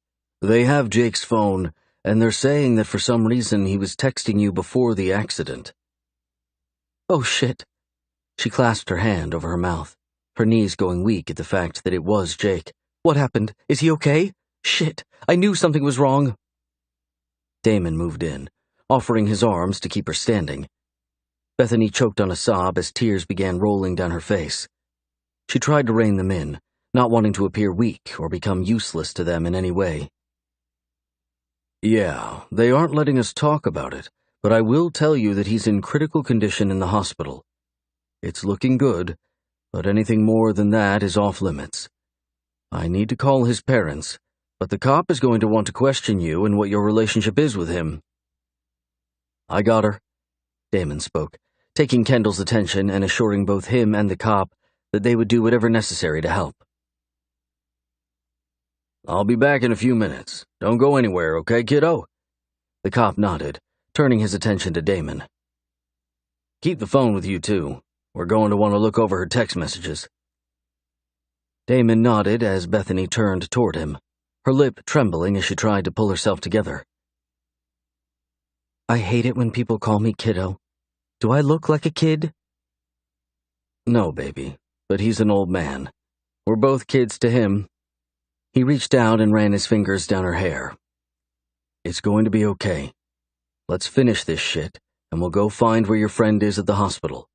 they have Jake's phone, and they're saying that for some reason he was texting you before the accident. Oh shit. She clasped her hand over her mouth, her knees going weak at the fact that it was Jake. What happened? Is he okay? Shit, I knew something was wrong. Damon moved in, offering his arms to keep her standing. Bethany choked on a sob as tears began rolling down her face. She tried to rein them in, not wanting to appear weak or become useless to them in any way. Yeah, they aren't letting us talk about it, but I will tell you that he's in critical condition in the hospital. It's looking good, but anything more than that is off limits. I need to call his parents, but the cop is going to want to question you and what your relationship is with him. I got her, Damon spoke, taking Kendall's attention and assuring both him and the cop that they would do whatever necessary to help. I'll be back in a few minutes. Don't go anywhere, okay, kiddo? The cop nodded, turning his attention to Damon. Keep the phone with you, too. We're going to want to look over her text messages. Damon nodded as Bethany turned toward him, her lip trembling as she tried to pull herself together. I hate it when people call me kiddo. Do I look like a kid? No, baby, but he's an old man. We're both kids to him. He reached out and ran his fingers down her hair. It's going to be okay. Let's finish this shit, and we'll go find where your friend is at the hospital.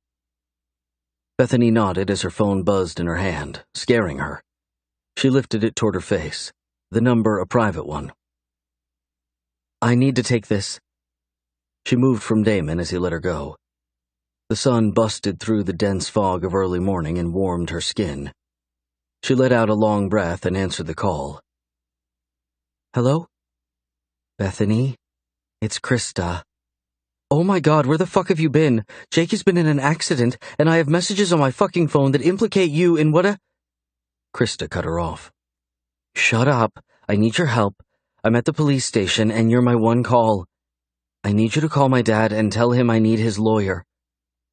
Bethany nodded as her phone buzzed in her hand, scaring her. She lifted it toward her face, the number a private one. I need to take this. She moved from Damon as he let her go. The sun busted through the dense fog of early morning and warmed her skin. She let out a long breath and answered the call. Hello? Bethany? It's Krista. Oh my God, where the fuck have you been? Jake has been in an accident, and I have messages on my fucking phone that implicate you in what a... Krista cut her off. Shut up. I need your help. I'm at the police station, and you're my one call. I need you to call my dad and tell him I need his lawyer.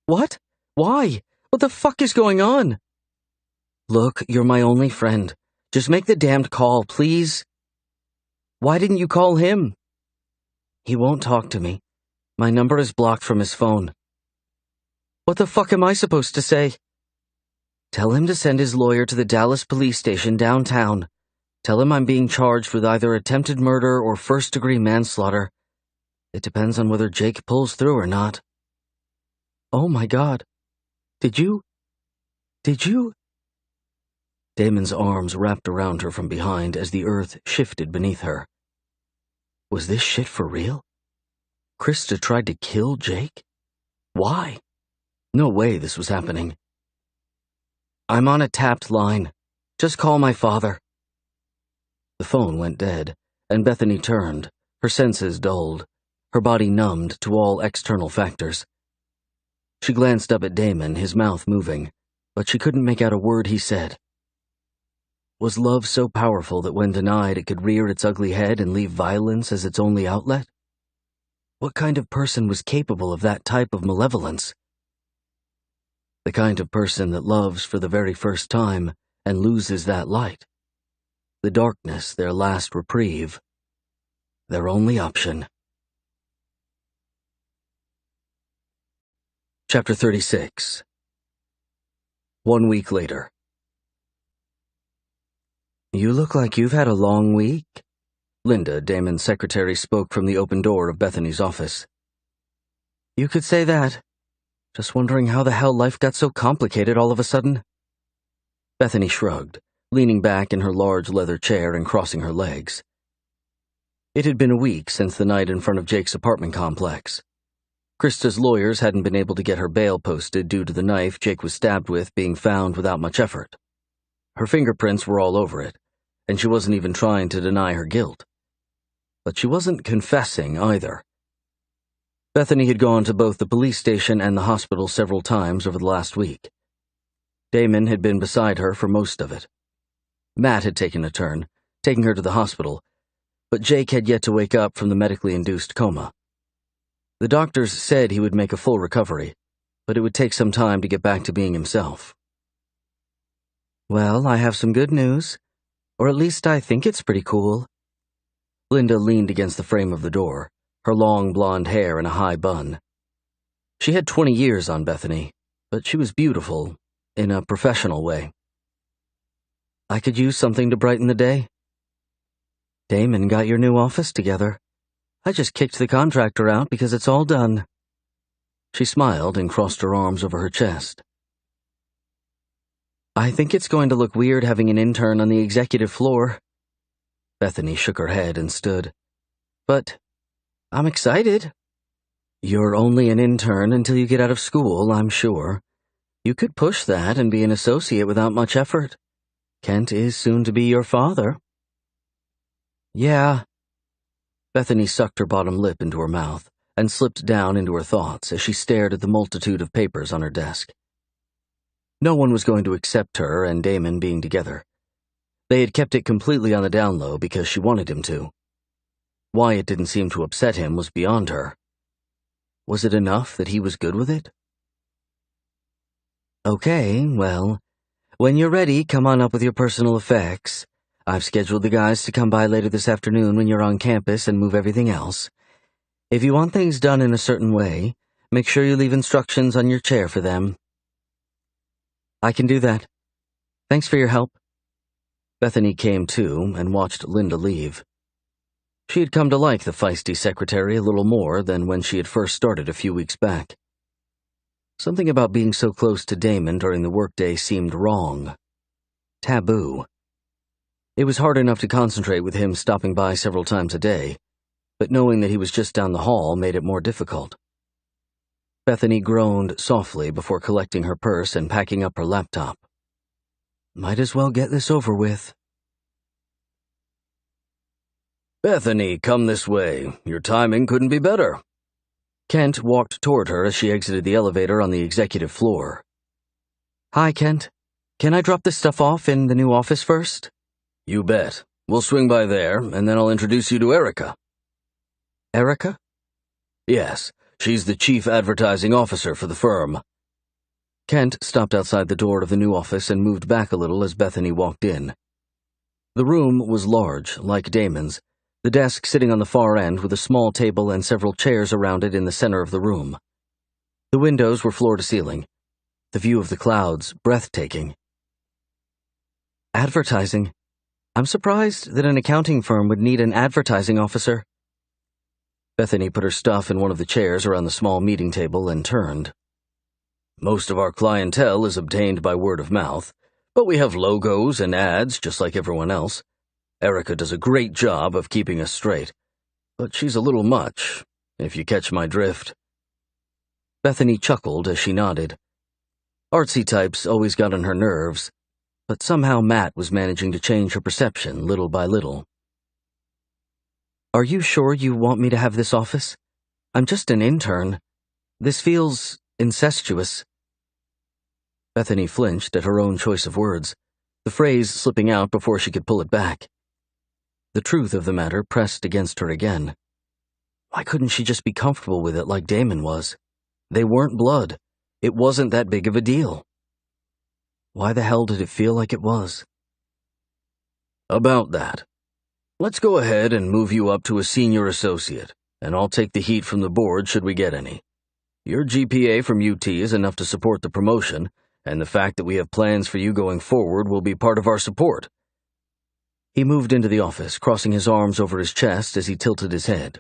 What? Why? What the fuck is going on? Look, you're my only friend. Just make the damned call, please. Why didn't you call him? He won't talk to me. My number is blocked from his phone. What the fuck am I supposed to say? Tell him to send his lawyer to the Dallas police station downtown. Tell him I'm being charged with either attempted murder or first-degree manslaughter. It depends on whether Jake pulls through or not. Oh my God. Did you? Damon's arms wrapped around her from behind as the earth shifted beneath her. Was this shit for real? Krista tried to kill Jake? Why? No way this was happening. I'm on a tapped line. Just call my father. The phone went dead, and Bethany turned, her senses dulled, her body numbed to all external factors. She glanced up at Damon, his mouth moving, but she couldn't make out a word he said. Was love so powerful that when denied it could rear its ugly head and leave violence as its only outlet? What kind of person was capable of that type of malevolence? The kind of person that loves for the very first time and loses that light. The darkness, their last reprieve. Their only option. Chapter 36. 1 week later. You look like you've had a long week. Linda, Damon's secretary, spoke from the open door of Bethany's office. You could say that. Just wondering how the hell life got so complicated all of a sudden. Bethany shrugged, leaning back in her large leather chair and crossing her legs. It had been a week since the night in front of Jake's apartment complex. Krista's lawyers hadn't been able to get her bail posted due to the knife Jake was stabbed with being found without much effort. Her fingerprints were all over it, and she wasn't even trying to deny her guilt. But she wasn't confessing either. Bethany had gone to both the police station and the hospital several times over the last week. Damon had been beside her for most of it. Matt had taken a turn, taking her to the hospital, but Jake had yet to wake up from the medically induced coma. The doctors said he would make a full recovery, but it would take some time to get back to being himself. Well, I have some good news. Or at least I think it's pretty cool. Linda leaned against the frame of the door, her long blonde hair in a high bun. She had 20 years on Bethany, but she was beautiful, in a professional way. I could use something to brighten the day. Damon got your new office together. I just kicked the contractor out because it's all done. She smiled and crossed her arms over her chest. I think it's going to look weird having an intern on the executive floor. Bethany shook her head and stood. But I'm excited. You're only an intern until you get out of school, I'm sure. You could push that and be an associate without much effort. Kent is soon to be your father. Yeah. Bethany sucked her bottom lip into her mouth and slipped down into her thoughts as she stared at the multitude of papers on her desk. No one was going to accept her and Damon being together. They had kept it completely on the down low because she wanted him to. Why it didn't seem to upset him was beyond her. Was it enough that he was good with it? Okay, well, when you're ready, come on up with your personal effects. I've scheduled the guys to come by later this afternoon when you're on campus and move everything else. If you want things done in a certain way, make sure you leave instructions on your chair for them. I can do that. Thanks for your help. Bethany came to and watched Linda leave. She had come to like the feisty secretary a little more than when she had first started a few weeks back. Something about being so close to Damon during the workday seemed wrong. Taboo. It was hard enough to concentrate with him stopping by several times a day, but knowing that he was just down the hall made it more difficult. Bethany groaned softly before collecting her purse and packing up her laptop. Might as well get this over with. Bethany, come this way. Your timing couldn't be better. Kent walked toward her as she exited the elevator on the executive floor. Hi, Kent. Can I drop this stuff off in the new office first? You bet. We'll swing by there, and then I'll introduce you to Erica. Erica? Yes, she's the chief advertising officer for the firm. Kent stopped outside the door of the new office and moved back a little as Bethany walked in. The room was large, like Damon's, the desk sitting on the far end with a small table and several chairs around it in the center of the room. The windows were floor to ceiling. The view of the clouds breathtaking. Advertising. I'm surprised that an accounting firm would need an advertising officer. Bethany put her stuff in one of the chairs around the small meeting table and turned. Most of our clientele is obtained by word of mouth, but we have logos and ads just like everyone else. Erica does a great job of keeping us straight, but she's a little much, if you catch my drift. Bethany chuckled as she nodded. Artsy types always got on her nerves, but somehow Matt was managing to change her perception little by little. Are you sure you want me to have this office? I'm just an intern. This feels incestuous. Bethany flinched at her own choice of words, the phrase slipping out before she could pull it back. The truth of the matter pressed against her again. Why couldn't she just be comfortable with it like Damon was? They weren't blood. It wasn't that big of a deal. Why the hell did it feel like it was? About that. Let's go ahead and move you up to a senior associate, and I'll take the heat from the board should we get any. Your GPA from UT is enough to support the promotion, and the fact that we have plans for you going forward will be part of our support. He moved into the office, crossing his arms over his chest as he tilted his head.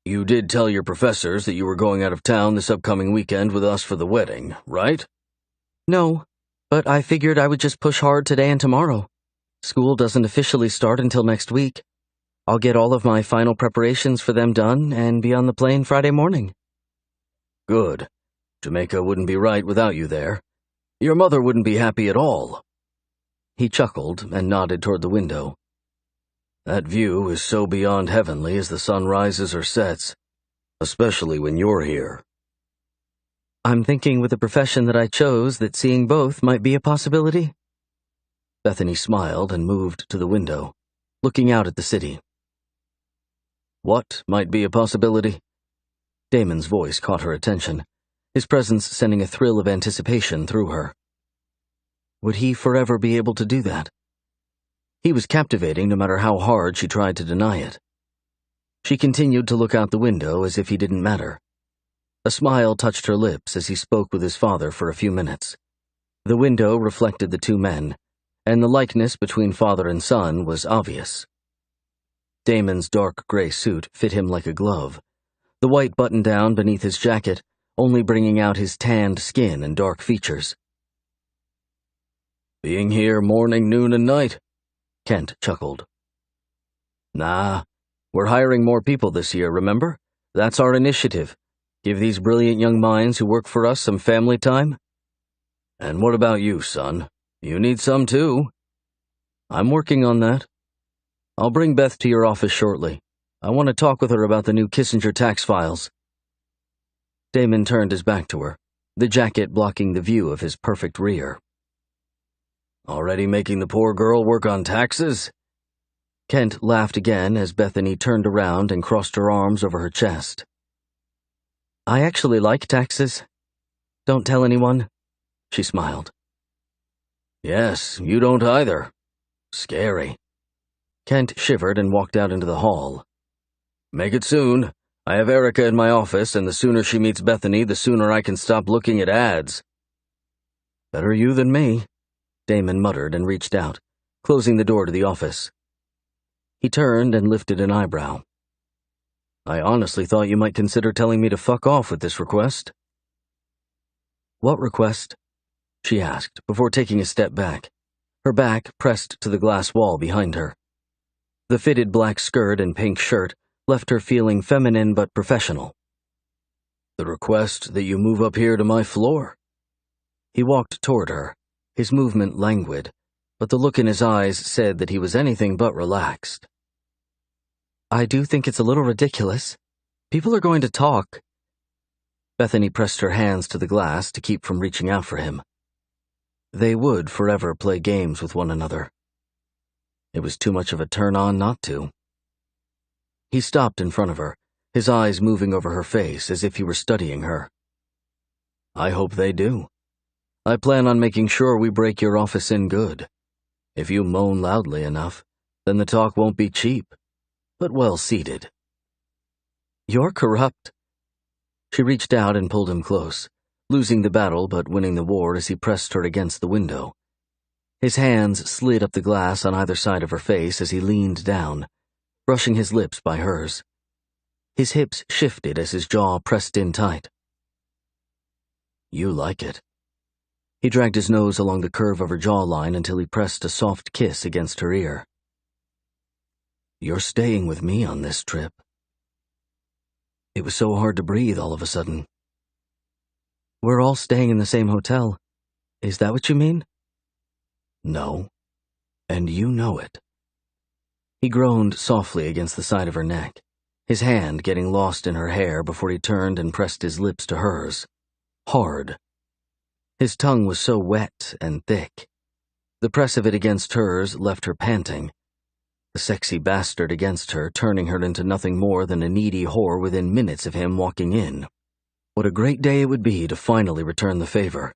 You did tell your professors that you were going out of town this upcoming weekend with us for the wedding, right? No, but I figured I would just push hard today and tomorrow. School doesn't officially start until next week. I'll get all of my final preparations for them done and be on the plane Friday morning. Good. Jamaica wouldn't be right without you there. Your mother wouldn't be happy at all. He chuckled and nodded toward the window. That view is so beyond heavenly as the sun rises or sets, especially when you're here. I'm thinking with the profession that I chose that seeing both might be a possibility. Bethany smiled and moved to the window, looking out at the city. What might be a possibility? Damon's voice caught her attention, his presence sending a thrill of anticipation through her. Would he forever be able to do that? He was captivating no matter how hard she tried to deny it. She continued to look out the window as if he didn't matter. A smile touched her lips as he spoke with his father for a few minutes. The window reflected the two men, and the likeness between father and son was obvious. Damon's dark gray suit fit him like a glove, the white button-down beneath his jacket only bringing out his tanned skin and dark features. "Being here morning, noon, and night," Kent chuckled. "Nah, we're hiring more people this year, remember? That's our initiative. Give these brilliant young minds who work for us some family time. And what about you, son? You need some too." "I'm working on that. I'll bring Beth to your office shortly. I want to talk with her about the new Kissinger tax files." Damon turned his back to her, the jacket blocking the view of his perfect rear. "Already making the poor girl work on taxes?" Kent laughed again as Bethany turned around and crossed her arms over her chest. "I actually like taxes. Don't tell anyone," she smiled. "Yes, you don't either. Scary." Kent shivered and walked out into the hall. "Make it soon. I have Erica in my office, and the sooner she meets Bethany, the sooner I can stop looking at ads." "Better you than me," Damon muttered and reached out, closing the door to the office. He turned and lifted an eyebrow. "I honestly thought you might consider telling me to fuck off with this request." "What request?" she asked before taking a step back, her back pressed to the glass wall behind her. The fitted black skirt and pink shirt left her feeling feminine but professional. "The request that you move up here to my floor." He walked toward her, his movement languid, but the look in his eyes said that he was anything but relaxed. "I do think it's a little ridiculous. People are going to talk." Bethany pressed her hands to the glass to keep from reaching out for him. They would forever play games with one another. It was too much of a turn-on not to. He stopped in front of her, his eyes moving over her face as if he were studying her. "I hope they do. I plan on making sure we break your office in good. If you moan loudly enough, then the talk won't be cheap, but well-seated." "You're corrupt." She reached out and pulled him close, losing the battle but winning the war as he pressed her against the window. His hands slid up the glass on either side of her face as he leaned down, brushing his lips by hers. His hips shifted as his jaw pressed in tight. "You like it." He dragged his nose along the curve of her jawline until he pressed a soft kiss against her ear. "You're staying with me on this trip." It was so hard to breathe all of a sudden. "We're all staying in the same hotel. Is that what you mean?" "No, and you know it." He groaned softly against the side of her neck, his hand getting lost in her hair before he turned and pressed his lips to hers. Hard. His tongue was so wet and thick. The press of it against hers left her panting. The sexy bastard against her, turning her into nothing more than a needy whore within minutes of him walking in. What a great day it would be to finally return the favor.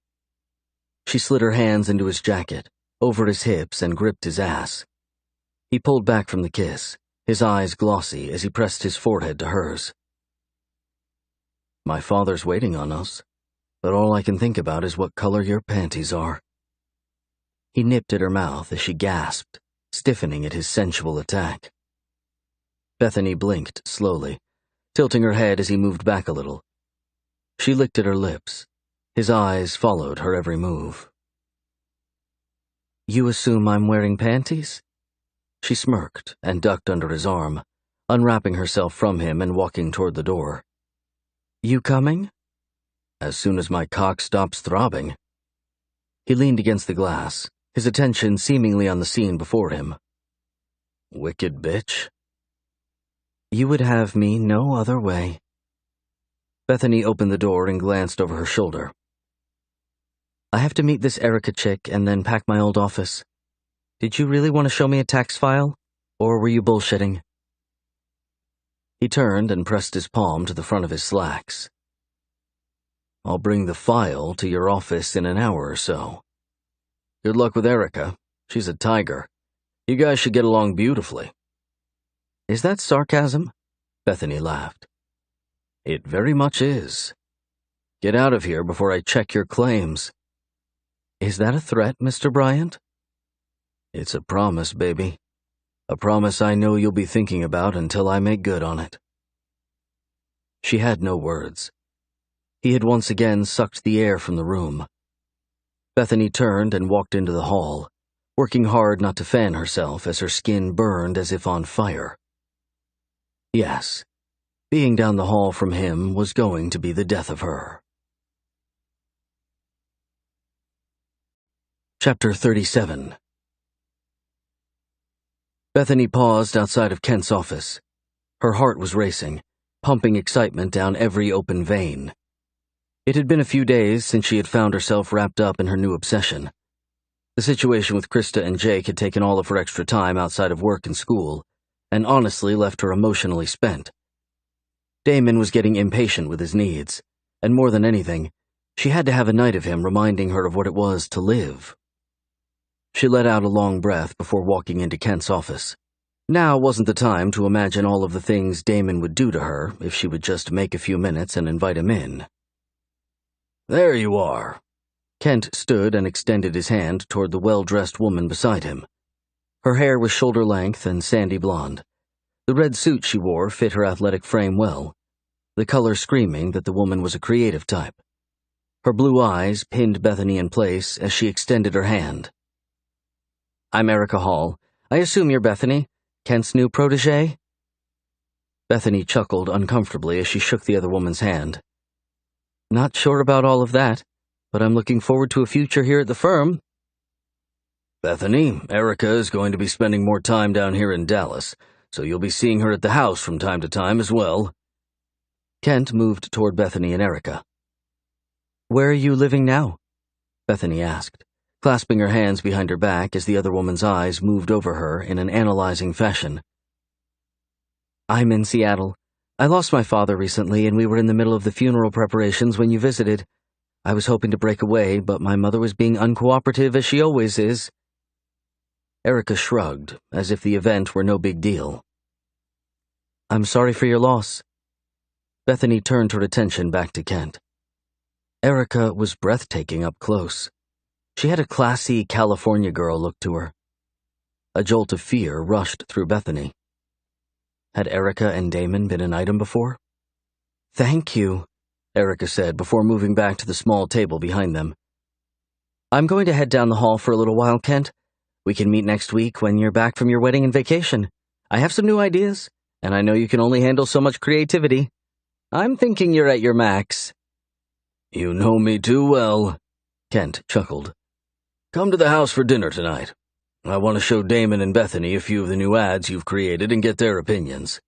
She slid her hands into his jacket, over his hips, and gripped his ass. He pulled back from the kiss, his eyes glossy as he pressed his forehead to hers. "My father's waiting on us, but all I can think about is what color your panties are." He nipped at her mouth as she gasped, stiffening at his sensual attack. Bethany blinked slowly, tilting her head as he moved back a little. She licked at her lips. His eyes followed her every move. "You assume I'm wearing panties?" She smirked and ducked under his arm, unwrapping herself from him and walking toward the door. "You coming?" "As soon as my cock stops throbbing." He leaned against the glass, his attention seemingly on the scene before him. "Wicked bitch." "You would have me no other way." Bethany opened the door and glanced over her shoulder. "I have to meet this Erica chick and then pack my old office. Did you really want to show me a tax file, or were you bullshitting?" He turned and pressed his palm to the front of his slacks. "I'll bring the file to your office in an hour or so. Good luck with Erica. She's a tiger. You guys should get along beautifully." "Is that sarcasm?" Bethany laughed. "It very much is. Get out of here before I check your claims." "Is that a threat, Mr. Bryant?" "It's a promise, baby. A promise I know you'll be thinking about until I make good on it." She had no words. He had once again sucked the air from the room. Bethany turned and walked into the hall, working hard not to fan herself as her skin burned as if on fire. Yes, being down the hall from him was going to be the death of her. Chapter 37. Bethany paused outside of Kent's office. Her heart was racing, pumping excitement down every open vein. It had been a few days since she had found herself wrapped up in her new obsession. The situation with Krista and Jake had taken all of her extra time outside of work and school, and honestly left her emotionally spent. Damon was getting impatient with his needs, and more than anything, she had to have a night of him reminding her of what it was to live. She let out a long breath before walking into Kent's office. Now wasn't the time to imagine all of the things Damon would do to her if she would just make a few minutes and invite him in. "There you are." Kent stood and extended his hand toward the well-dressed woman beside him. Her hair was shoulder-length and sandy blonde. The red suit she wore fit her athletic frame well, the color screaming that the woman was a creative type. Her blue eyes pinned Bethany in place as she extended her hand. "I'm Erica Hall. I assume you're Bethany, Kent's new protégé?" Bethany chuckled uncomfortably as she shook the other woman's hand. "Not sure about all of that, but I'm looking forward to a future here at the firm." "Bethany, Erica is going to be spending more time down here in Dallas, so you'll be seeing her at the house from time to time as well." Kent moved toward Bethany and Erica. "Where are you living now?" Bethany asked, clasping her hands behind her back as the other woman's eyes moved over her in an analyzing fashion. "I'm in Seattle. I lost my father recently, and we were in the middle of the funeral preparations when you visited. I was hoping to break away, but my mother was being uncooperative as she always is." Erica shrugged, as if the event were no big deal. "I'm sorry for your loss." Bethany turned her attention back to Kent. Erica was breathtaking up close. She had a classy California girl look to her. A jolt of fear rushed through Bethany. Had Erica and Damon been an item before? "Thank you," Erica said before moving back to the small table behind them. "I'm going to head down the hall for a little while, Kent. We can meet next week when you're back from your wedding and vacation. I have some new ideas, and I know you can only handle so much creativity. I'm thinking you're at your max." "You know me too well," Kent chuckled. "Come to the house for dinner tonight. I want to show Damon and Bethany a few of the new ads you've created and get their opinions."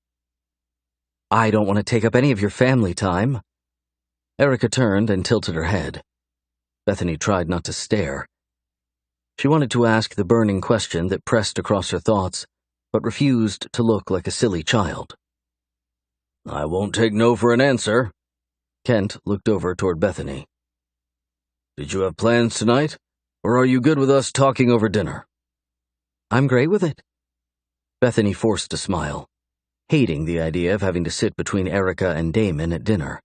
"I don't want to take up any of your family time." Erica turned and tilted her head. Bethany tried not to stare. She wanted to ask the burning question that pressed across her thoughts, but refused to look like a silly child. "I won't take no for an answer." Kent looked over toward Bethany. "Did you have plans tonight, or are you good with us talking over dinner?" "I'm great with it." Bethany forced a smile, hating the idea of having to sit between Erica and Damon at dinner.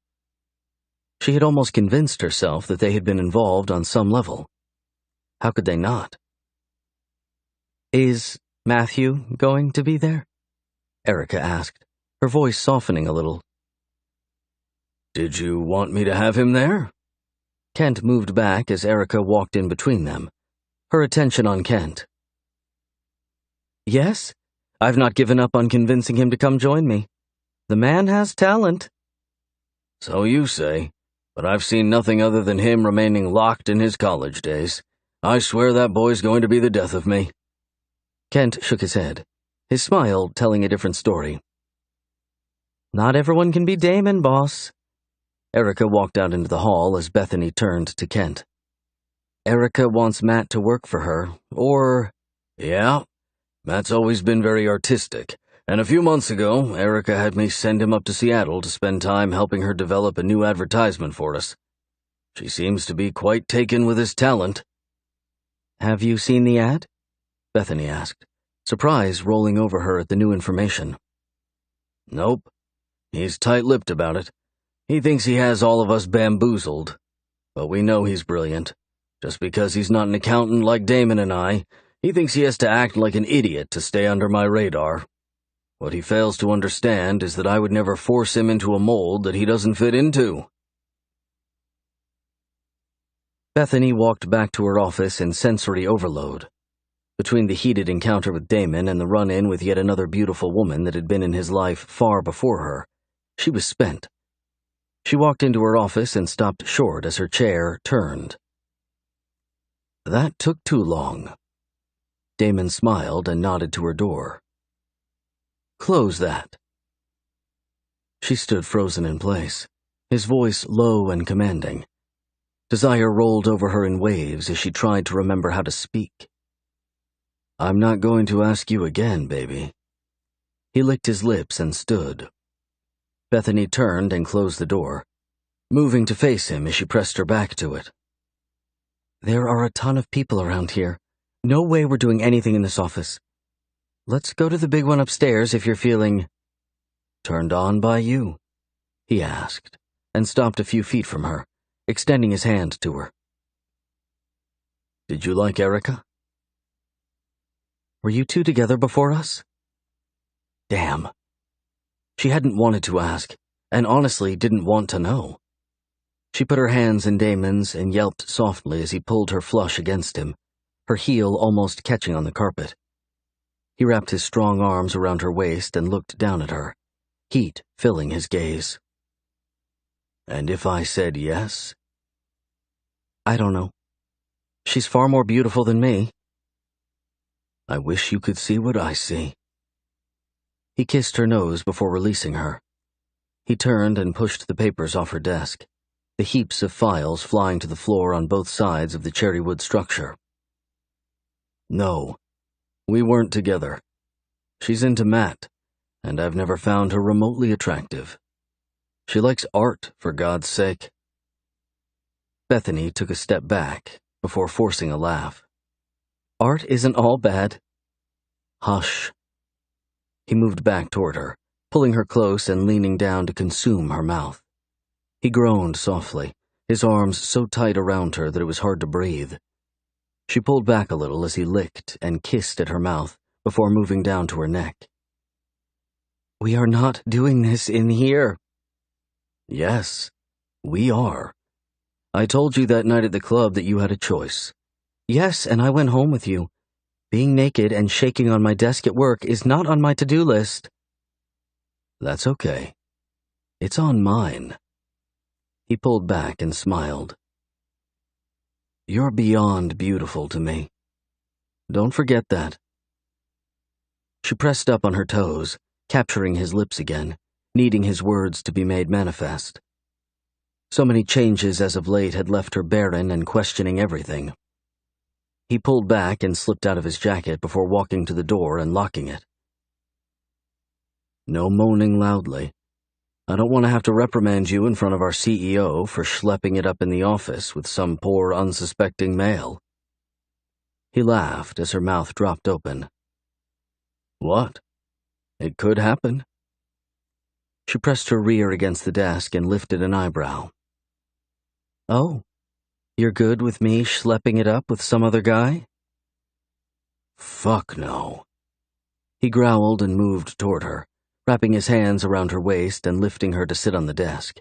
She had almost convinced herself that they had been involved on some level. How could they not? "Is Matthew going to be there?" Erica asked, her voice softening a little. "Did you want me to have him there?" Kent moved back as Erica walked in between them, her attention on Kent. "Yes, I've not given up on convincing him to come join me. The man has talent." "So you say, but I've seen nothing other than him remaining locked in his college days. I swear that boy's going to be the death of me." Kent shook his head, his smile telling a different story. "Not everyone can be Damon, boss." Erica walked out into the hall as Bethany turned to Kent. "Erica wants Matt to work for her, or—" "Yeah, Matt's always been very artistic, and a few months ago, Erica had me send him up to Seattle to spend time helping her develop a new advertisement for us. She seems to be quite taken with his talent." "Have you seen the ad?" Bethany asked, surprise rolling over her at the new information. "Nope. He's tight-lipped about it. He thinks he has all of us bamboozled. But we know he's brilliant. Just because he's not an accountant like Damon and I, he thinks he has to act like an idiot to stay under my radar." What he fails to understand is that I would never force him into a mold that he doesn't fit into. Bethany walked back to her office in sensory overload. Between the heated encounter with Damon and the run-in with yet another beautiful woman that had been in his life far before her, she was spent. She walked into her office and stopped short as her chair turned. That took too long. Damon smiled and nodded to her door. Close that. She stood frozen in place, his voice low and commanding. Desire rolled over her in waves as she tried to remember how to speak. I'm not going to ask you again, baby. He licked his lips and stood. Bethany turned and closed the door, moving to face him as she pressed her back to it. There are a ton of people around here. No way we're doing anything in this office. Let's go to the big one upstairs if you're feeling turned on by you, he asked, and stopped a few feet from her, extending his hand to her. Did you like Erica? Were you two together before us? Damn. She hadn't wanted to ask, and honestly didn't want to know. She put her hands in Damon's and yelped softly as he pulled her flush against him, her heel almost catching on the carpet. He wrapped his strong arms around her waist and looked down at her, heat filling his gaze. And if I said yes? I don't know. She's far more beautiful than me. I wish you could see what I see. He kissed her nose before releasing her. He turned and pushed the papers off her desk, the heaps of files flying to the floor on both sides of the cherrywood structure. No, we weren't together. She's into Matt, and I've never found her remotely attractive. She likes art, for God's sake. Bethany took a step back before forcing a laugh. Art isn't all bad. Hush. He moved back toward her, pulling her close and leaning down to consume her mouth. He groaned softly, his arms so tight around her that it was hard to breathe. She pulled back a little as he licked and kissed at her mouth before moving down to her neck. We are not doing this in here. Yes, we are. I told you that night at the club that you had a choice. Yes, and I went home with you. Being naked and shaking on my desk at work is not on my to-do list. That's okay. It's on mine. He pulled back and smiled. You're beyond beautiful to me. Don't forget that. She pressed up on her toes, capturing his lips again, needing his words to be made manifest. So many changes as of late had left her barren and questioning everything. He pulled back and slipped out of his jacket before walking to the door and locking it. No moaning loudly. I don't want to have to reprimand you in front of our CEO for schlepping it up in the office with some poor unsuspecting male. He laughed as her mouth dropped open. What? It could happen. She pressed her rear against the desk and lifted an eyebrow. Oh, you're good with me schlepping it up with some other guy? Fuck no. He growled and moved toward her, wrapping his hands around her waist and lifting her to sit on the desk.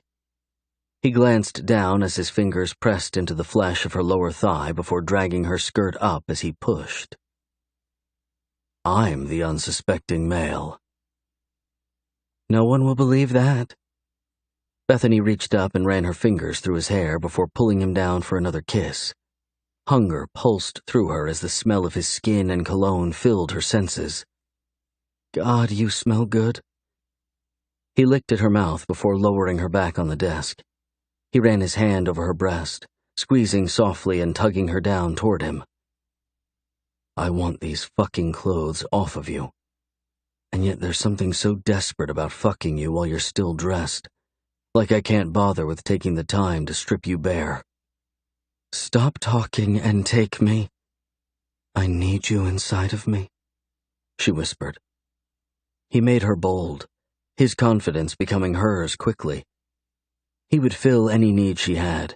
He glanced down as his fingers pressed into the flesh of her lower thigh before dragging her skirt up as he pushed. I'm the unsuspecting male. No one will believe that. Bethany reached up and ran her fingers through his hair before pulling him down for another kiss. Hunger pulsed through her as the smell of his skin and cologne filled her senses. God, you smell good. He licked at her mouth before lowering her back on the desk. He ran his hand over her breast, squeezing softly and tugging her down toward him. I want these fucking clothes off of you. And yet there's something so desperate about fucking you while you're still dressed. Like I can't bother with taking the time to strip you bare. Stop talking and take me. I need you inside of me, she whispered. He made her bold, his confidence becoming hers quickly. He would fill any need she had,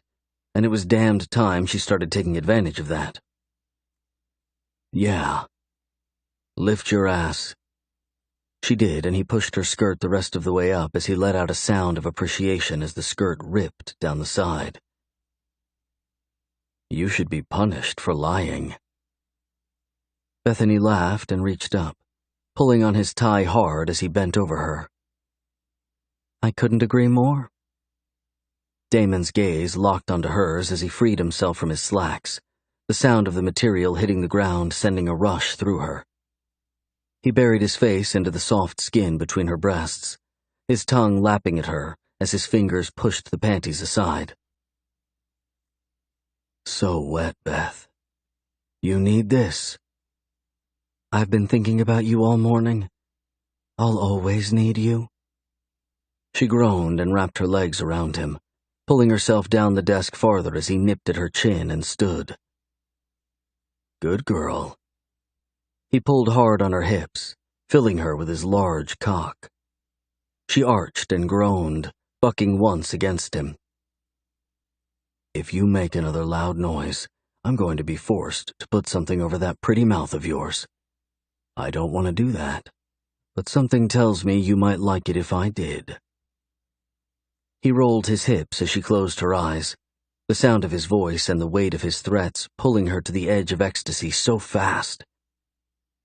and it was damned time she started taking advantage of that. Yeah. Lift your ass. She did, and he pushed her skirt the rest of the way up as he let out a sound of appreciation as the skirt ripped down the side. You should be punished for lying. Bethany laughed and reached up, pulling on his tie hard as he bent over her. I couldn't agree more. Damon's gaze locked onto hers as he freed himself from his slacks, the sound of the material hitting the ground sending a rush through her. He buried his face into the soft skin between her breasts, his tongue lapping at her as his fingers pushed the panties aside. So wet, Beth. You need this. I've been thinking about you all morning. I'll always need you. She groaned and wrapped her legs around him, pulling herself down the desk farther as he nipped at her chin and stood. Good girl. He pulled hard on her hips, filling her with his large cock. She arched and groaned, bucking once against him. If you make another loud noise, I'm going to be forced to put something over that pretty mouth of yours. I don't want to do that, but something tells me you might like it if I did. He rolled his hips as she closed her eyes, the sound of his voice and the weight of his threats pulling her to the edge of ecstasy so fast.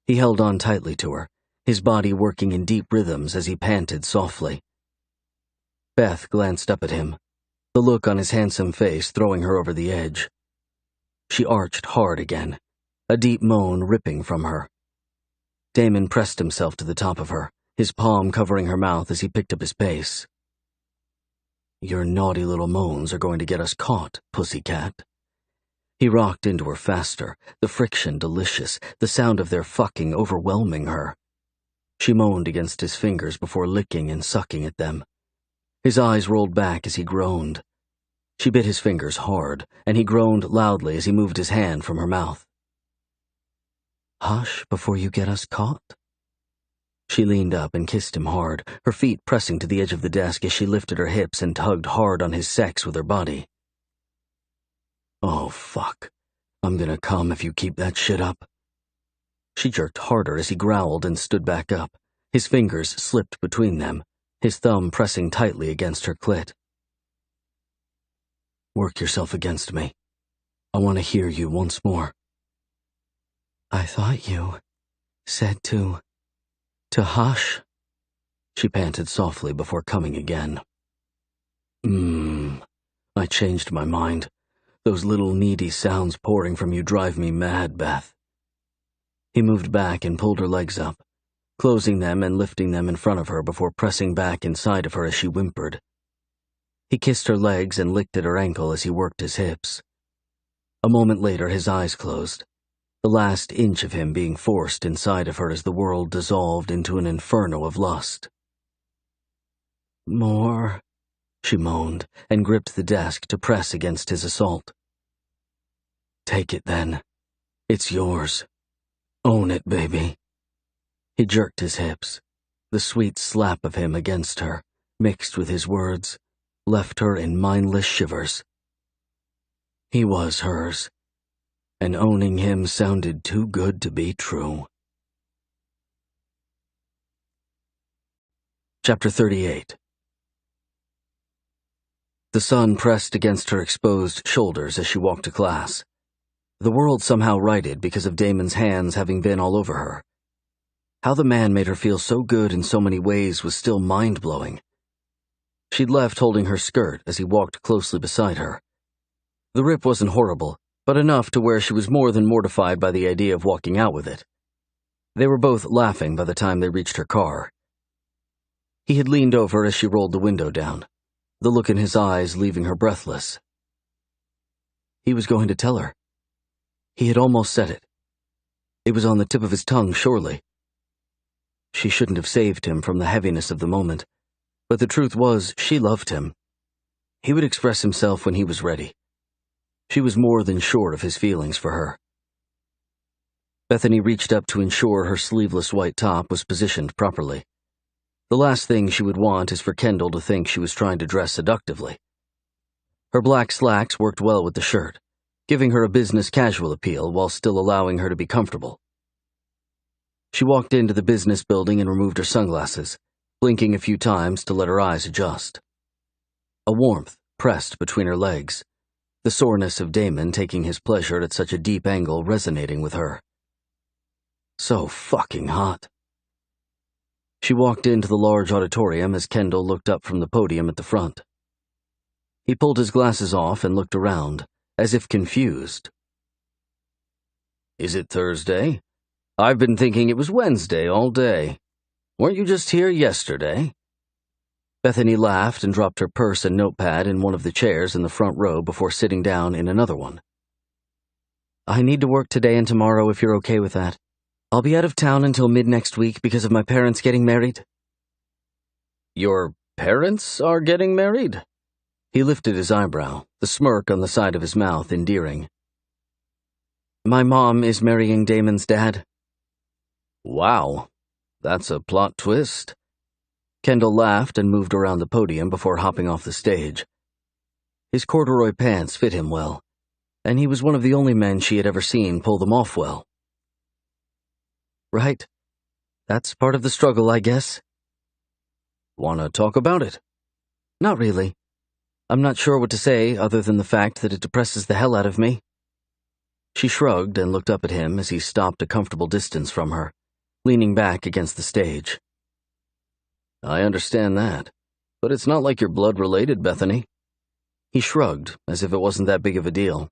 He held on tightly to her, his body working in deep rhythms as he panted softly. Beth glanced up at him, the look on his handsome face throwing her over the edge. She arched hard again, a deep moan ripping from her. Damon pressed himself to the top of her, his palm covering her mouth as he picked up his pace. Your naughty little moans are going to get us caught, pussycat. He rocked into her faster, the friction delicious, the sound of their fucking overwhelming her. She moaned against his fingers before licking and sucking at them. His eyes rolled back as he groaned. She bit his fingers hard, and he groaned loudly as he moved his hand from her mouth. Hush before you get us caught. She leaned up and kissed him hard, her feet pressing to the edge of the desk as she lifted her hips and tugged hard on his sex with her body. Oh, fuck. I'm gonna come if you keep that shit up. She jerked harder as he growled and stood back up, his fingers slipped between them, his thumb pressing tightly against her clit. Work yourself against me. I want to hear you once more. I thought you said to hush, she panted softly before coming again. I changed my mind. Those little needy sounds pouring from you drive me mad, Beth. He moved back and pulled her legs up, closing them and lifting them in front of her before pressing back inside of her as she whimpered. He kissed her legs and licked at her ankle as he worked his hips. A moment later, his eyes closed, the last inch of him being forced inside of her as the world dissolved into an inferno of lust. More, she moaned, and gripped the desk to press against his assault. Take it then. It's yours. Own it, baby. He jerked his hips. The sweet slap of him against her, mixed with his words, left her in mindless shivers. He was hers, and owning him sounded too good to be true. Chapter 38. The sun pressed against her exposed shoulders as she walked to class. The world somehow righted because of Damon's hands having been all over her. How the man made her feel so good in so many ways was still mind-blowing. She'd left holding her skirt as he walked closely beside her. The rip wasn't horrible, but enough to where she was more than mortified by the idea of walking out with it. They were both laughing by the time they reached her car. He had leaned over as she rolled the window down, the look in his eyes leaving her breathless. He was going to tell her. He had almost said it. It was on the tip of his tongue, surely. She shouldn't have saved him from the heaviness of the moment, but the truth was she loved him. He would express himself when he was ready. She was more than sure of his feelings for her. Bethany reached up to ensure her sleeveless white top was positioned properly. The last thing she would want is for Kendall to think she was trying to dress seductively. Her black slacks worked well with the shirt, giving her a business casual appeal while still allowing her to be comfortable. She walked into the business building and removed her sunglasses, blinking a few times to let her eyes adjust. A warmth pressed between her legs, the soreness of Damon taking his pleasure at such a deep angle resonating with her. So fucking hot. She walked into the large auditorium as Kendall looked up from the podium at the front. He pulled his glasses off and looked around, as if confused. "Is it Thursday? I've been thinking it was Wednesday all day. Weren't you just here yesterday?" Bethany laughed and dropped her purse and notepad in one of the chairs in the front row before sitting down in another one. "I need to work today and tomorrow if you're okay with that. I'll be out of town until mid-next week because of my parents getting married." "Your parents are getting married?" He lifted his eyebrow, the smirk on the side of his mouth endearing. "My mom is marrying Damon's dad." "Wow, that's a plot twist." Kendall laughed and moved around the podium before hopping off the stage. His corduroy pants fit him well, and he was one of the only men she had ever seen pull them off well. "Right. That's part of the struggle, I guess." "Wanna talk about it?" "Not really. I'm not sure what to say other than the fact that it depresses the hell out of me." She shrugged and looked up at him as he stopped a comfortable distance from her, leaning back against the stage. "I understand that, but it's not like you're blood-related, Bethany." He shrugged, as if it wasn't that big of a deal.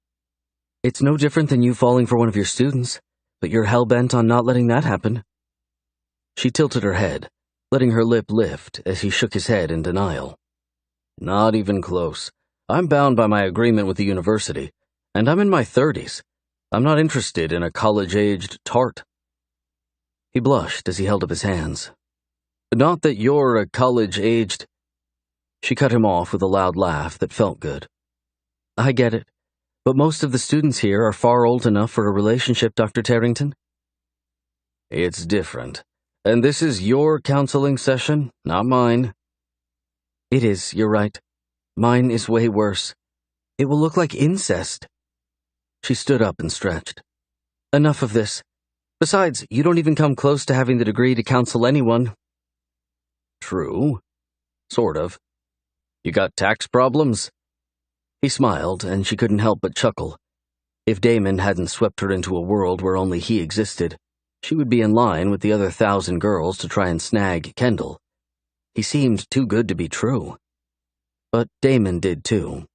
"It's no different than you falling for one of your students, but you're hell-bent on not letting that happen." She tilted her head, letting her lip lift as he shook his head in denial. "Not even close. I'm bound by my agreement with the university, and I'm in my 30s. I'm not interested in a college-aged tart." He blushed as he held up his hands. "Not that you're a college-aged—" She cut him off with a loud laugh that felt good. "I get it, but most of the students here are far old enough for a relationship, Dr. Tarrington." "It's different, and this is your counseling session, not mine." "It is, you're right. Mine is way worse. It will look like incest." She stood up and stretched. "Enough of this. Besides, you don't even come close to having the degree to counsel anyone." "True. Sort of. You got tax problems?" He smiled, and she couldn't help but chuckle. If Damon hadn't swept her into a world where only he existed, she would be in line with the other 1,000 girls to try and snag Kendall. He seemed too good to be true. But Damon did too.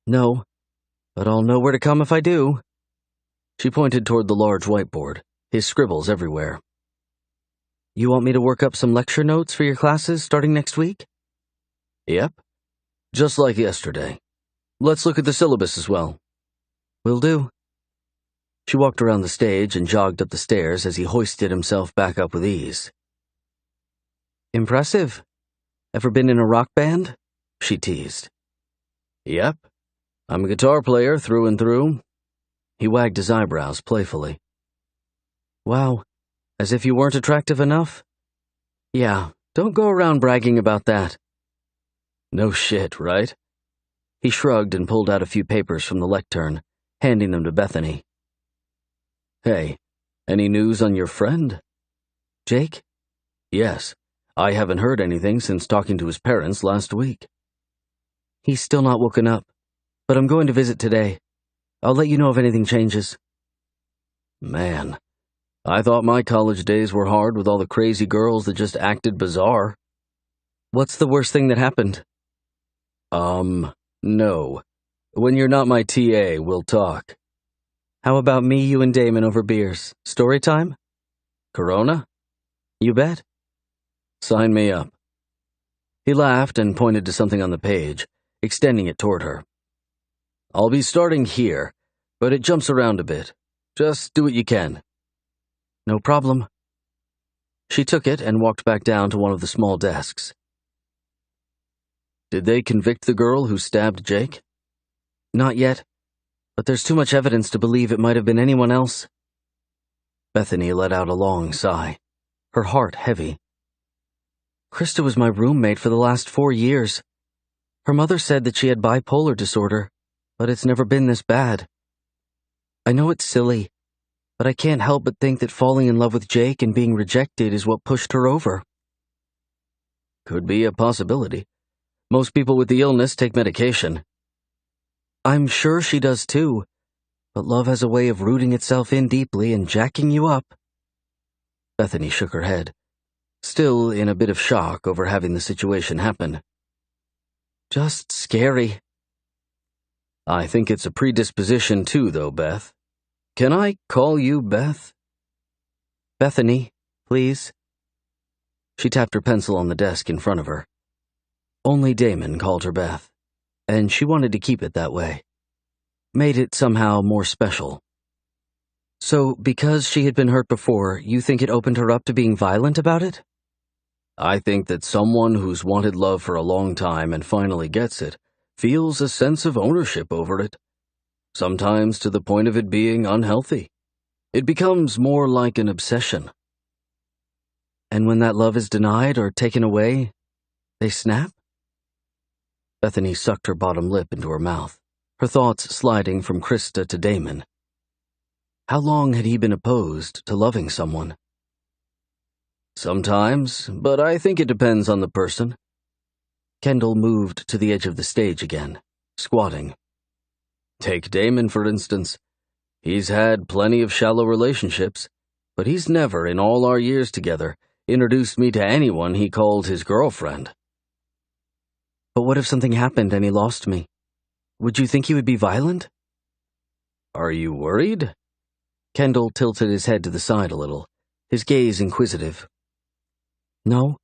"No, but I'll know where to come if I do." She pointed toward the large whiteboard, his scribbles everywhere. "You want me to work up some lecture notes for your classes starting next week?" "Yep. Just like yesterday. Let's look at the syllabus as well." "Will do." She walked around the stage and jogged up the stairs as he hoisted himself back up with ease. "Impressive. Ever been in a rock band?" she teased. "Yep. I'm a guitar player through and through." He wagged his eyebrows playfully. "Wow, as if you weren't attractive enough?" "Yeah, don't go around bragging about that." "No shit, right?" He shrugged and pulled out a few papers from the lectern, handing them to Bethany. "Hey, any news on your friend?" "Jake?" "Yes. I haven't heard anything since talking to his parents last week." "He's still not woken up, but I'm going to visit today. I'll let you know if anything changes." "Man, I thought my college days were hard with all the crazy girls that just acted bizarre." "What's the worst thing that happened?" No. When you're not my TA, we'll talk." "How about me, you, and Damon over beers? Story time?" "Corona?" "You bet." "Sign me up." He laughed and pointed to something on the page, extending it toward her. "I'll be starting here, but it jumps around a bit. Just do what you can." "No problem." She took it and walked back down to one of the small desks. "Did they convict the girl who stabbed Jake?" "Not yet, but there's too much evidence to believe it might have been anyone else." Bethany let out a long sigh, her heart heavy. "Krista was my roommate for the last 4 years. Her mother said that she had bipolar disorder, but it's never been this bad. I know it's silly, but I can't help but think that falling in love with Jake and being rejected is what pushed her over. Could be a possibility. Most people with the illness take medication. I'm sure she does too, but love has a way of rooting itself in deeply and jacking you up. Bethany shook her head, still in a bit of shock over having the situation happen. Just scary. I think it's a predisposition too, though, Beth. Can I call you Beth? Bethany, please. She tapped her pencil on the desk in front of her. Only Damon called her Beth, and she wanted to keep it that way. Made it somehow more special. So, because she had been hurt before, you think it opened her up to being violent about it? I think that someone who's wanted love for a long time and finally gets it feels a sense of ownership over it, sometimes to the point of it being unhealthy. It becomes more like an obsession. And when that love is denied or taken away, they snap? Bethany sucked her bottom lip into her mouth, her thoughts sliding from Krista to Damon. How long had he been opposed to loving someone? Sometimes, but I think it depends on the person. Kendall moved to the edge of the stage again, squatting. Take Damon, for instance. He's had plenty of shallow relationships, but he's never, in all our years together, introduced me to anyone he called his girlfriend. But what if something happened and he lost me? Would you think he would be violent? Are you worried? Kendall tilted his head to the side a little, his gaze inquisitive. No,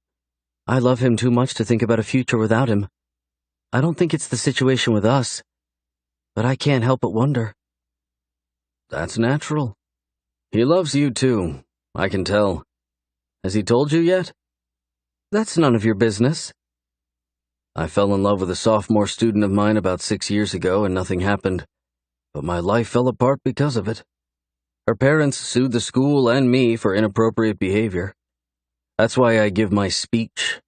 I love him too much to think about a future without him. I don't think it's the situation with us, but I can't help but wonder. That's natural. He loves you too, I can tell. Has he told you yet? That's none of your business. I fell in love with a sophomore student of mine about 6 years ago and nothing happened, but my life fell apart because of it. Her parents sued the school and me for inappropriate behavior. That's why I give my speech.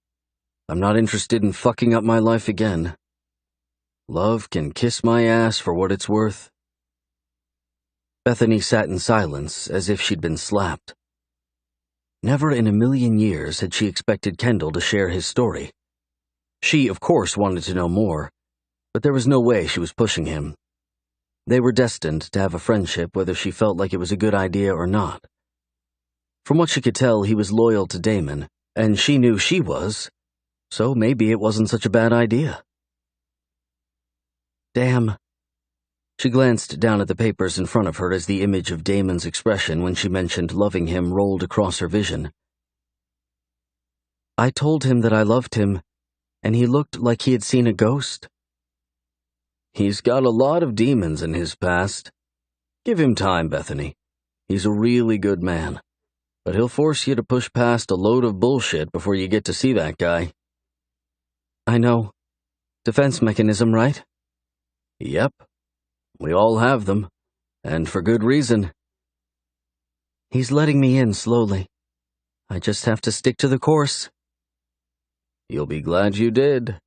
I'm not interested in fucking up my life again. Love can kiss my ass for what it's worth. Bethany sat in silence as if she'd been slapped. Never in a million years had she expected Kendall to share his story. She, of course, wanted to know more, but there was no way she was pushing him. They were destined to have a friendship whether she felt like it was a good idea or not. From what she could tell, he was loyal to Damon, and she knew she was, so maybe it wasn't such a bad idea. Damn. She glanced down at the papers in front of her as the image of Damon's expression when she mentioned loving him rolled across her vision. I told him that I loved him, and he looked like he had seen a ghost. He's got a lot of demons in his past. Give him time, Bethany. He's a really good man. But he'll force you to push past a load of bullshit before you get to see that guy. I know. Defense mechanism, right? Yep. We all have them. And for good reason. He's letting me in slowly. I just have to stick to the course. You'll be glad you did.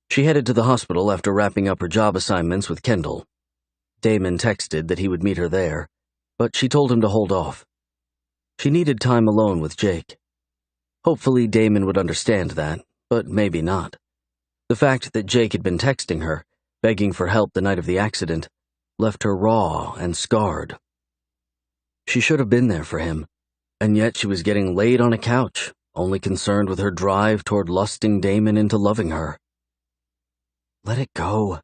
She headed to the hospital after wrapping up her job assignments with Kendall. Damon texted that he would meet her there, but she told him to hold off. She needed time alone with Jake. Hopefully Damon would understand that, but maybe not. The fact that Jake had been texting her, begging for help the night of the accident, left her raw and scarred. She should have been there for him, and yet she was getting laid on a couch, only concerned with her drive toward lusting Damon into loving her. Let it go.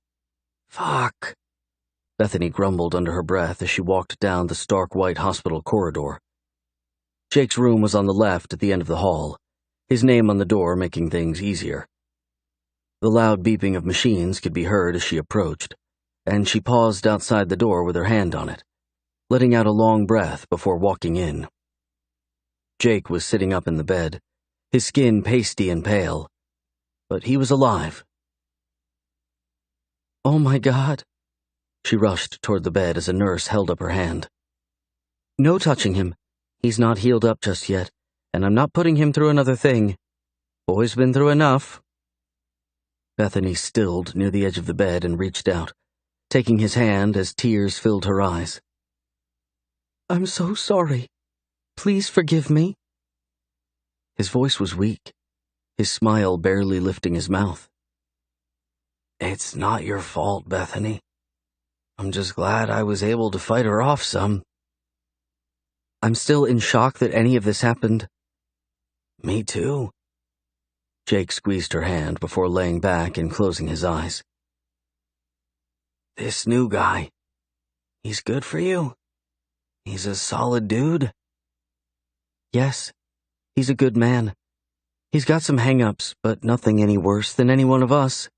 Fuck. Bethany grumbled under her breath as she walked down the stark white hospital corridor. Jake's room was on the left at the end of the hall, his name on the door making things easier. The loud beeping of machines could be heard as she approached, and she paused outside the door with her hand on it, letting out a long breath before walking in. Jake was sitting up in the bed, his skin pasty and pale, but he was alive. Oh my God. She rushed toward the bed as a nurse held up her hand. No touching him. He's not healed up just yet, and I'm not putting him through another thing. Boy's been through enough. Bethany stilled near the edge of the bed and reached out, taking his hand as tears filled her eyes. "I'm so sorry. Please forgive me." His voice was weak, his smile barely lifting his mouth. "It's not your fault, Bethany. I'm just glad I was able to fight her off some." "I'm still in shock that any of this happened." "Me too." Jake squeezed her hand before laying back and closing his eyes. "This new guy, he's good for you? He's a solid dude?" "Yes, he's a good man. He's got some hang-ups, but nothing any worse than any one of us."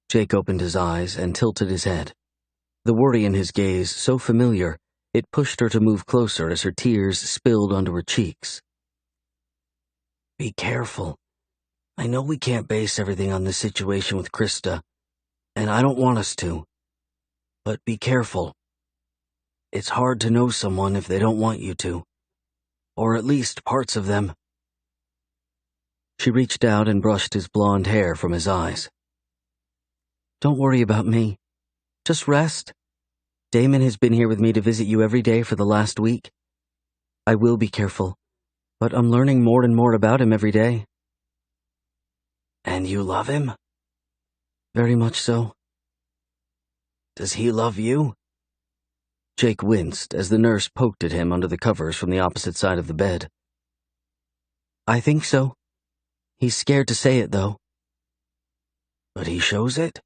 Jake opened his eyes and tilted his head, the worry in his gaze so familiar it pushed her to move closer as her tears spilled onto her cheeks. "Be careful. I know we can't base everything on this situation with Krista, and I don't want us to. But be careful. It's hard to know someone if they don't want you to, or at least parts of them." She reached out and brushed his blonde hair from his eyes. "Don't worry about me. Just rest. Damon has been here with me to visit you every day for the last week. I will be careful, but I'm learning more and more about him every day." "And you love him?" "Very much so." "Does he love you?" Jake winced as the nurse poked at him under the covers from the opposite side of the bed. "I think so. He's scared to say it, though." "But he shows it?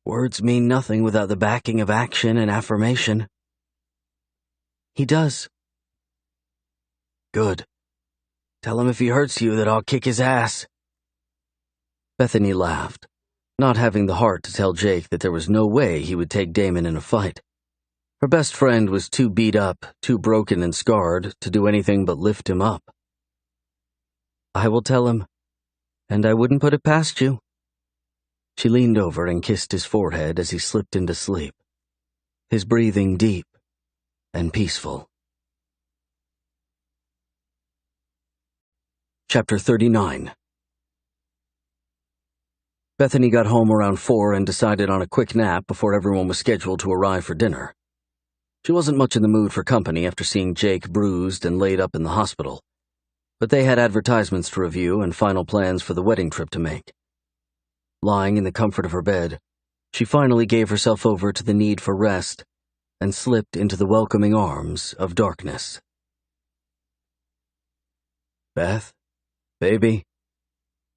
Words mean nothing without the backing of action and affirmation." "He does." "Good. Tell him if he hurts you that I'll kick his ass." Bethany laughed, not having the heart to tell Jake that there was no way he would take Damon in a fight. Her best friend was too beat up, too broken and scarred to do anything but lift him up. "I will tell him, and I wouldn't put it past you." She leaned over and kissed his forehead as he slipped into sleep, his breathing deep and peaceful. Chapter 39. Bethany got home around 4 and decided on a quick nap before everyone was scheduled to arrive for dinner. She wasn't much in the mood for company after seeing Jake bruised and laid up in the hospital, but they had advertisements to review and final plans for the wedding trip to make. Lying in the comfort of her bed, she finally gave herself over to the need for rest and slipped into the welcoming arms of darkness. "Beth? Baby?"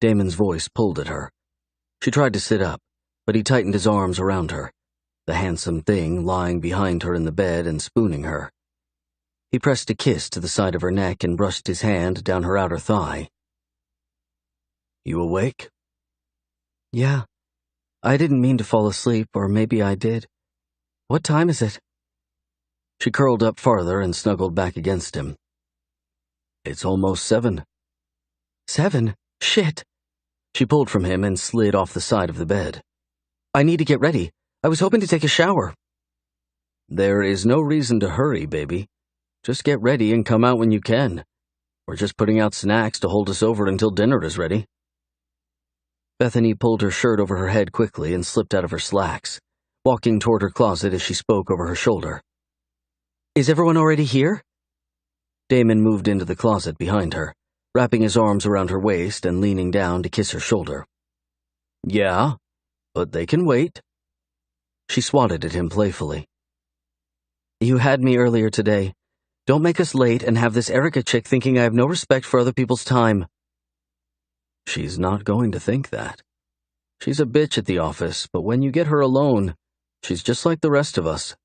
Damon's voice pulled at her. She tried to sit up, but he tightened his arms around her, the handsome thing lying behind her in the bed and spooning her. He pressed a kiss to the side of her neck and brushed his hand down her outer thigh. "You awake?" "Yeah. I didn't mean to fall asleep, or maybe I did. What time is it?" She curled up farther and snuggled back against him. "It's almost 7. 7? Shit!" She pulled from him and slid off the side of the bed. "I need to get ready. I was hoping to take a shower." "There is no reason to hurry, baby. Just get ready and come out when you can. We're just putting out snacks to hold us over until dinner is ready." Bethany pulled her shirt over her head quickly and slipped out of her slacks, walking toward her closet as she spoke over her shoulder. "Is everyone already here?" Damon moved into the closet behind her, wrapping his arms around her waist and leaning down to kiss her shoulder. "Yeah, but they can wait." She swatted at him playfully. "You had me earlier today. Don't make us late and have this Erica chick thinking I have no respect for other people's time." "She's not going to think that. She's a bitch at the office, but when you get her alone, she's just like the rest of us."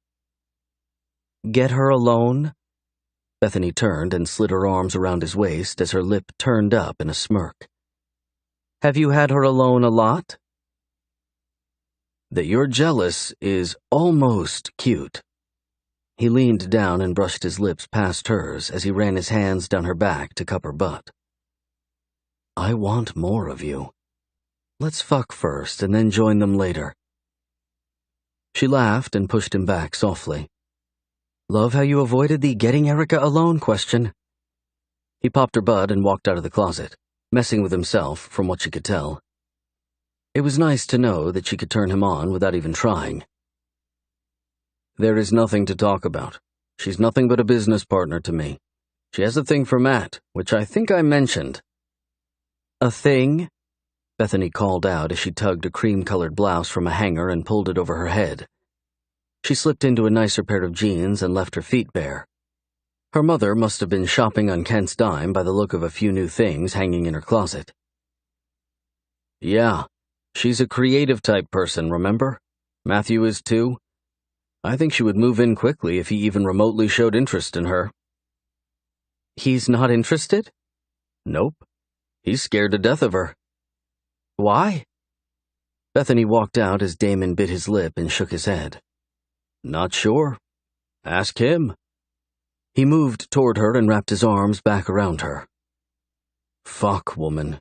"Get her alone?" Bethany turned and slid her arms around his waist as her lip turned up in a smirk. "Have you had her alone a lot?" "That you're jealous is almost cute." He leaned down and brushed his lips past hers as he ran his hands down her back to cup her butt. "I want more of you. Let's fuck first and then join them later." She laughed and pushed him back softly. "Love how you avoided the getting Erica alone question." He popped her butt and walked out of the closet, messing with himself from what she could tell. It was nice to know that she could turn him on without even trying. There is nothing to talk about. She's nothing but a business partner to me. She has a thing for Matt, which I think I mentioned. A thing? Bethany called out as she tugged a cream-colored blouse from a hanger and pulled it over her head. She slipped into a nicer pair of jeans and left her feet bare. Her mother must have been shopping on Kent's dime by the look of a few new things hanging in her closet. Yeah, she's a creative type person, remember? Matthew is too. I think she would move in quickly if he even remotely showed interest in her. He's not interested? Nope. He's scared to death of her. Why? Bethany walked out as Damon bit his lip and shook his head. Not sure. Ask him. He moved toward her and wrapped his arms back around her. Fuck, woman.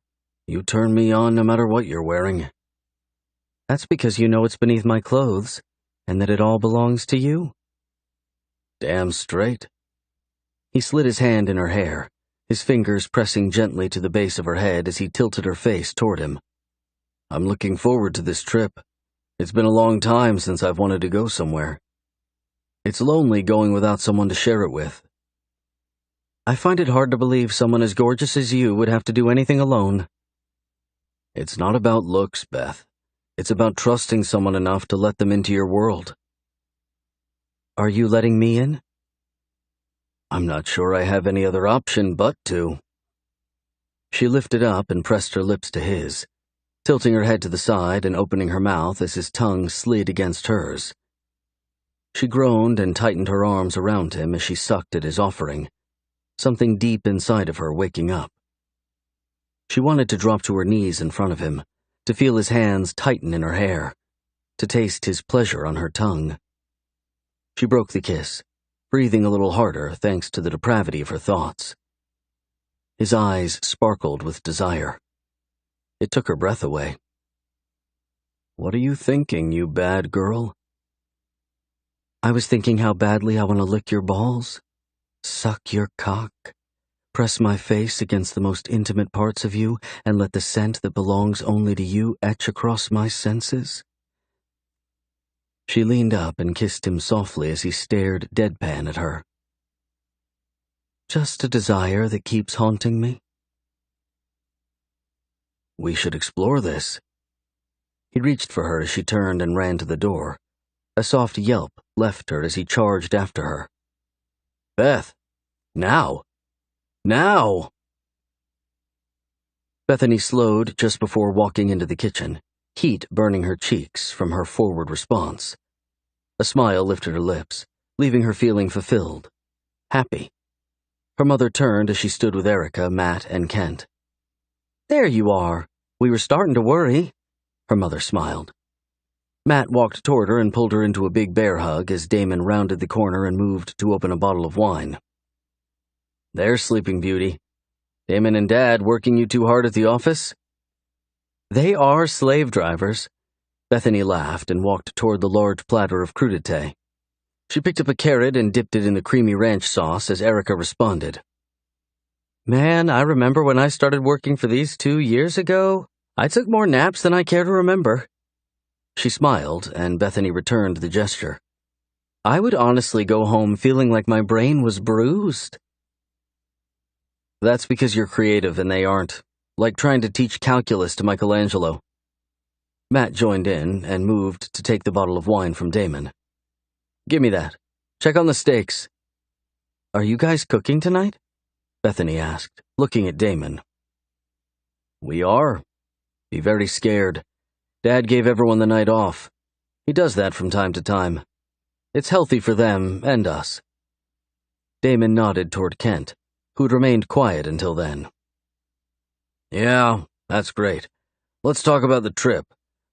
You turn me on no matter what you're wearing. That's because you know it's beneath my clothes, and that it all belongs to you. Damn straight. He slid his hand in her hair, his fingers pressing gently to the base of her head as he tilted her face toward him. I'm looking forward to this trip. It's been a long time since I've wanted to go somewhere. It's lonely going without someone to share it with. I find it hard to believe someone as gorgeous as you would have to do anything alone. It's not about looks, Beth. It's about trusting someone enough to let them into your world. Are you letting me in? I'm not sure I have any other option but to. She lifted up and pressed her lips to his, tilting her head to the side and opening her mouth as his tongue slid against hers. She groaned and tightened her arms around him as she sucked at his offering, something deep inside of her waking up. She wanted to drop to her knees in front of him, to feel his hands tighten in her hair, to taste his pleasure on her tongue. She broke the kiss, breathing a little harder thanks to the depravity of her thoughts. His eyes sparkled with desire. It took her breath away. What are you thinking, you bad girl? I was thinking how badly I want to lick your balls, suck your cock, press my face against the most intimate parts of you, and let the scent that belongs only to you etch across my senses. She leaned up and kissed him softly as he stared deadpan at her. Just a desire that keeps haunting me. We should explore this. He reached for her as she turned and ran to the door. A soft yelp left her as he charged after her. Beth! Now! Now! Bethany slowed just before walking into the kitchen, heat burning her cheeks from her forward response. A smile lifted her lips, leaving her feeling fulfilled, happy. Her mother turned as she stood with Erica, Matt, and Kent. There you are. We were starting to worry. Her mother smiled. Matt walked toward her and pulled her into a big bear hug as Damon rounded the corner and moved to open a bottle of wine. There's Sleeping Beauty. Damon and Dad working you too hard at the office? They are slave drivers. Bethany laughed and walked toward the large platter of crudité. She picked up a carrot and dipped it in the creamy ranch sauce as Erica responded. Man, I remember when I started working for these 2 years ago. I took more naps than I care to remember. She smiled, and Bethany returned the gesture. I would honestly go home feeling like my brain was bruised. That's because you're creative and they aren't. Like trying to teach calculus to Michelangelo. Matt joined in and moved to take the bottle of wine from Damon. Give me that. Check on the steaks. Are you guys cooking tonight? Bethany asked, looking at Damon. We are. Be very scared. Dad gave everyone the night off. He does that from time to time. It's healthy for them and us. Damon nodded toward Kent, who'd remained quiet until then. Yeah, that's great. Let's talk about the trip.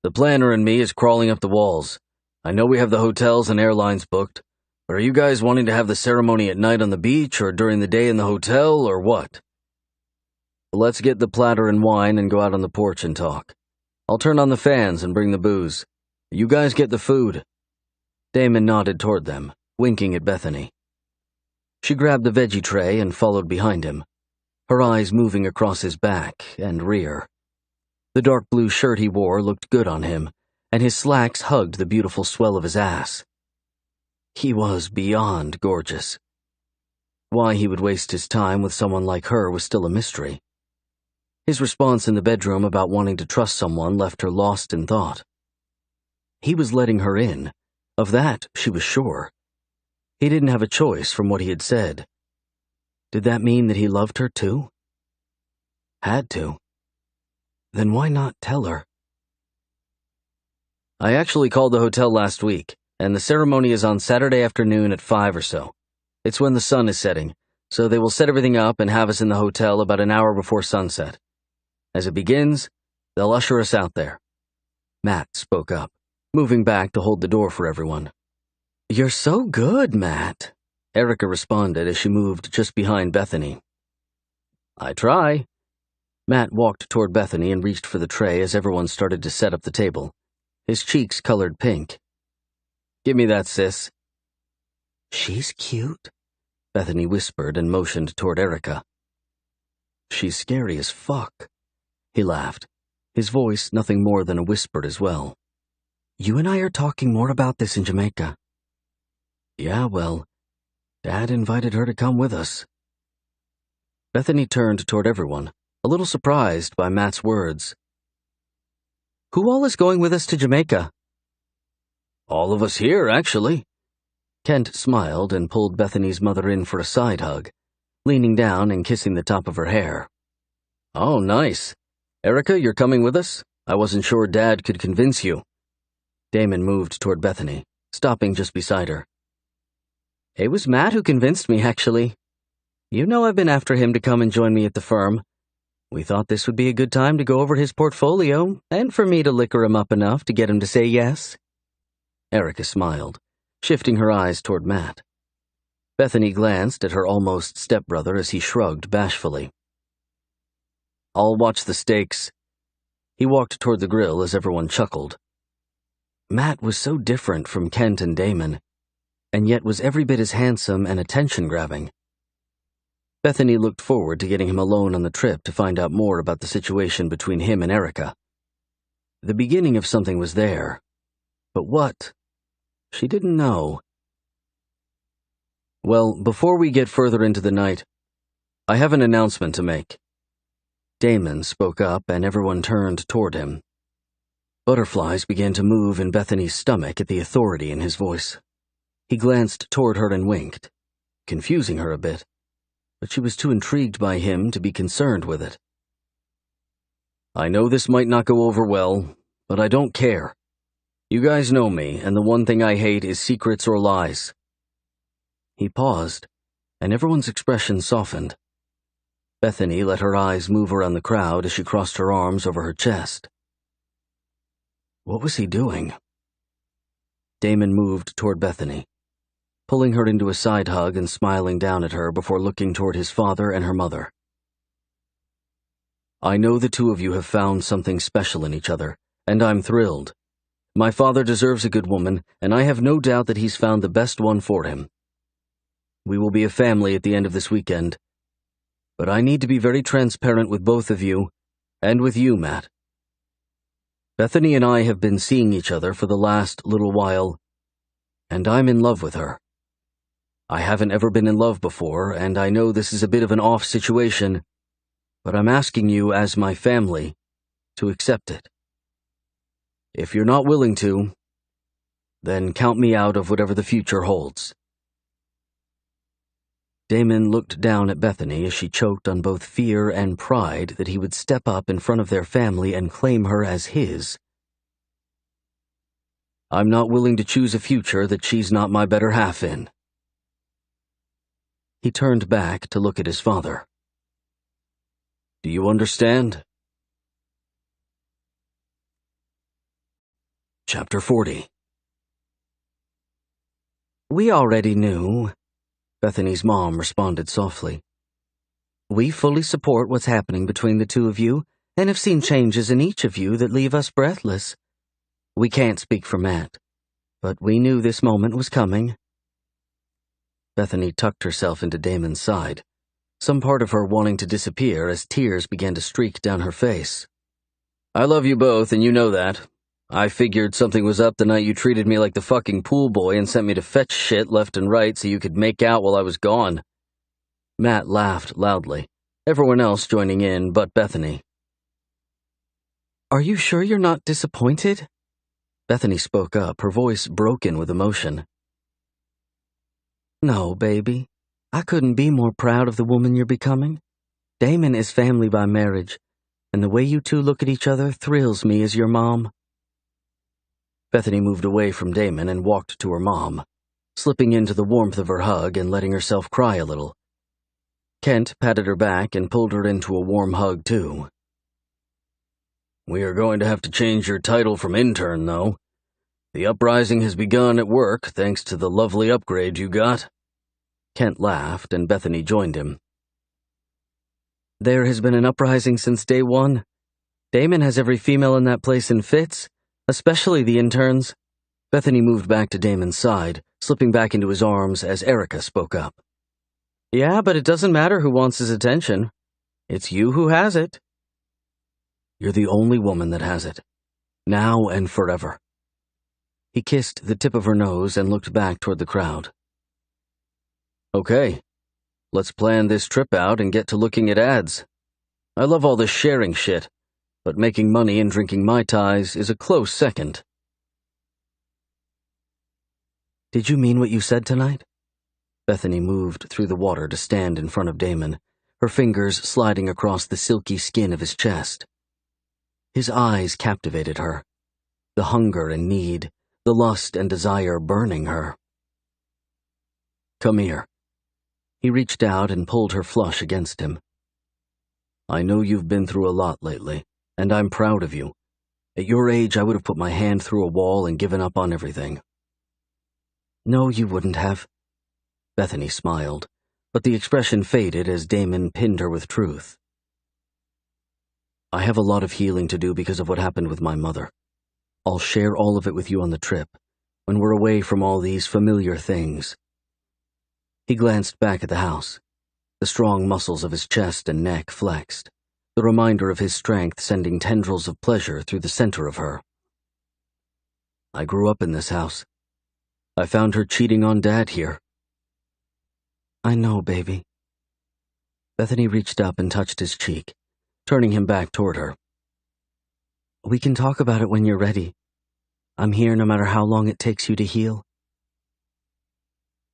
The planner and me is crawling up the walls. I know we have the hotels and airlines booked, but are you guys wanting to have the ceremony at night on the beach or during the day in the hotel or what? Let's get the platter and wine and go out on the porch and talk. I'll turn on the fans and bring the booze. You guys get the food. Damon nodded toward them, winking at Bethany. She grabbed the veggie tray and followed behind him, her eyes moving across his back and rear. The dark blue shirt he wore looked good on him, and his slacks hugged the beautiful swell of his ass. He was beyond gorgeous. Why he would waste his time with someone like her was still a mystery. His response in the bedroom about wanting to trust someone left her lost in thought. He was letting her in. Of that, she was sure. He didn't have a choice from what he had said. Did that mean that he loved her too? Had to. Then why not tell her? I actually called the hotel last week, and the ceremony is on Saturday afternoon at 5 or so. It's when the sun is setting, so they will set everything up and have us in the hotel about an hour before sunset. As it begins, they'll usher us out there. Matt spoke up, moving back to hold the door for everyone. "You're so good, Matt," Erica responded as she moved just behind Bethany. "I try." Matt walked toward Bethany and reached for the tray as everyone started to set up the table. His cheeks colored pink. "Give me that, sis." "She's cute," Bethany whispered and motioned toward Erica. "She's scary as fuck," he laughed, his voice nothing more than a whisper as well. "You and I are talking more about this in Jamaica." "Yeah, well, Dad invited her to come with us." Bethany turned toward everyone, a little surprised by Matt's words. "Who all is going with us to Jamaica?" "All of us here, actually." Kent smiled and pulled Bethany's mother in for a side hug, leaning down and kissing the top of her hair. "Oh, nice. Erica, you're coming with us? I wasn't sure Dad could convince you." Damon moved toward Bethany, stopping just beside her. "It was Matt who convinced me, actually. You know I've been after him to come and join me at the firm. We thought this would be a good time to go over his portfolio, and for me to liquor him up enough to get him to say yes." Erica smiled, shifting her eyes toward Matt. Bethany glanced at her almost stepbrother as he shrugged bashfully. "I'll watch the steaks." He walked toward the grill as everyone chuckled. Matt was so different from Kent and Damon, and yet was every bit as handsome and attention-grabbing. Bethany looked forward to getting him alone on the trip to find out more about the situation between him and Erica. The beginning of something was there, but what? She didn't know. "Well, before we get further into the night, I have an announcement to make." Damon spoke up and everyone turned toward him. Butterflies began to move in Bethany's stomach at the authority in his voice. He glanced toward her and winked, confusing her a bit, but she was too intrigued by him to be concerned with it. "I know this might not go over well, but I don't care. You guys know me, and the one thing I hate is secrets or lies." He paused, and everyone's expression softened. Bethany let her eyes move around the crowd as she crossed her arms over her chest. What was he doing? Damon moved toward Bethany, pulling her into a side hug and smiling down at her before looking toward his father and her mother. "I know the two of you have found something special in each other, and I'm thrilled. My father deserves a good woman, and I have no doubt that he's found the best one for him. We will be a family at the end of this weekend. But I need to be very transparent with both of you, and with you, Matt. Bethany and I have been seeing each other for the last little while, and I'm in love with her. I haven't ever been in love before, and I know this is a bit of an off situation, but I'm asking you as my family to accept it. If you're not willing to, then count me out of whatever the future holds." Damon looked down at Bethany as she choked on both fear and pride that he would step up in front of their family and claim her as his. "I'm not willing to choose a future that she's not my better half in." He turned back to look at his father. "Do you understand?" Chapter 40. "We already knew," Bethany's mom responded softly. "We fully support what's happening between the two of you, and have seen changes in each of you that leave us breathless. We can't speak for Matt, but we knew this moment was coming." Bethany tucked herself into Damon's side, some part of her wanting to disappear as tears began to streak down her face. I love you both, and you know that. I figured something was up the night you treated me like the fucking pool boy and sent me to fetch shit left and right so you could make out while I was gone. Matt laughed loudly, everyone else joining in but Bethany. Are you sure you're not disappointed? Bethany spoke up, her voice broken with emotion. No, baby. I couldn't be more proud of the woman you're becoming. Damon is family by marriage, and the way you two look at each other thrills me as your mom. Bethany moved away from Damon and walked to her mom, slipping into the warmth of her hug and letting herself cry a little. Kent patted her back and pulled her into a warm hug, too. We are going to have to change your title from intern, though. The uprising has begun at work thanks to the lovely upgrade you got. Kent laughed, and Bethany joined him. There has been an uprising since day one. Damon has every female in that place in fits, especially the interns. Bethany moved back to Damon's side, slipping back into his arms as Erica spoke up. Yeah, but it doesn't matter who wants his attention. It's you who has it. You're the only woman that has it. Now and forever. He kissed the tip of her nose and looked back toward the crowd. Okay, let's plan this trip out and get to looking at ads. I love all this sharing shit, but making money and drinking Mai Tais is a close second. Did you mean what you said tonight? Bethany moved through the water to stand in front of Damon, her fingers sliding across the silky skin of his chest. His eyes captivated her, the hunger and need, the lust and desire burning her. Come here. He reached out and pulled her flush against him. I know you've been through a lot lately, and I'm proud of you. At your age, I would have put my hand through a wall and given up on everything. No, you wouldn't have. Bethany smiled, but the expression faded as Damon pinned her with truth. I have a lot of healing to do because of what happened with my mother. I'll share all of it with you on the trip, when we're away from all these familiar things. He glanced back at the house, the strong muscles of his chest and neck flexed, the reminder of his strength sending tendrils of pleasure through the center of her. I grew up in this house. I found her cheating on Dad here. I know, baby. Bethany reached up and touched his cheek, turning him back toward her. We can talk about it when you're ready. I'm here no matter how long it takes you to heal.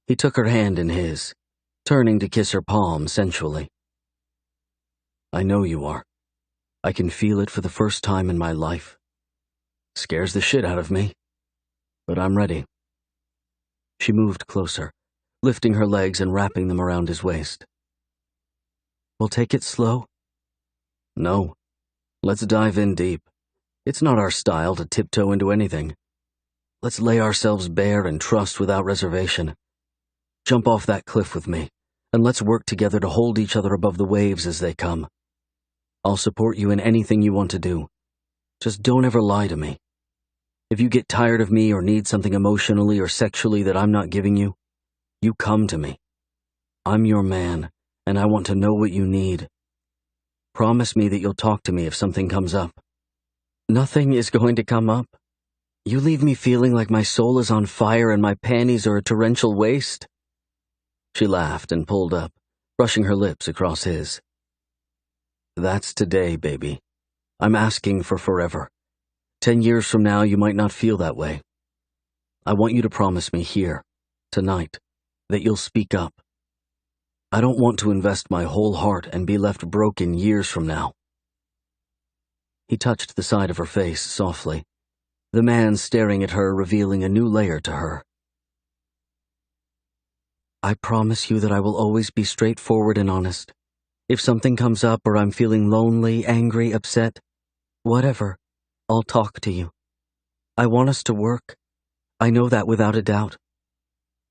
He took her hand in his, turning to kiss her palm sensually. I know you are. I can feel it for the first time in my life. Scares the shit out of me, but I'm ready. She moved closer, lifting her legs and wrapping them around his waist. We'll take it slow. No. Let's dive in deep. It's not our style to tiptoe into anything. Let's lay ourselves bare and trust without reservation. Jump off that cliff with me, and let's work together to hold each other above the waves as they come. I'll support you in anything you want to do. Just don't ever lie to me. If you get tired of me or need something emotionally or sexually that I'm not giving you, you come to me. I'm your man, and I want to know what you need. Promise me that you'll talk to me if something comes up. Nothing is going to come up. You leave me feeling like my soul is on fire and my panties are a torrential waste. She laughed and pulled up, brushing her lips across his. That's today, baby. I'm asking for forever. 10 years from now, you might not feel that way. I want you to promise me here, tonight, that you'll speak up. I don't want to invest my whole heart and be left broken years from now. He touched the side of her face softly, the man staring at her revealing a new layer to her. I promise you that I will always be straightforward and honest. If something comes up or I'm feeling lonely, angry, upset, whatever, I'll talk to you. I want us to work. I know that without a doubt.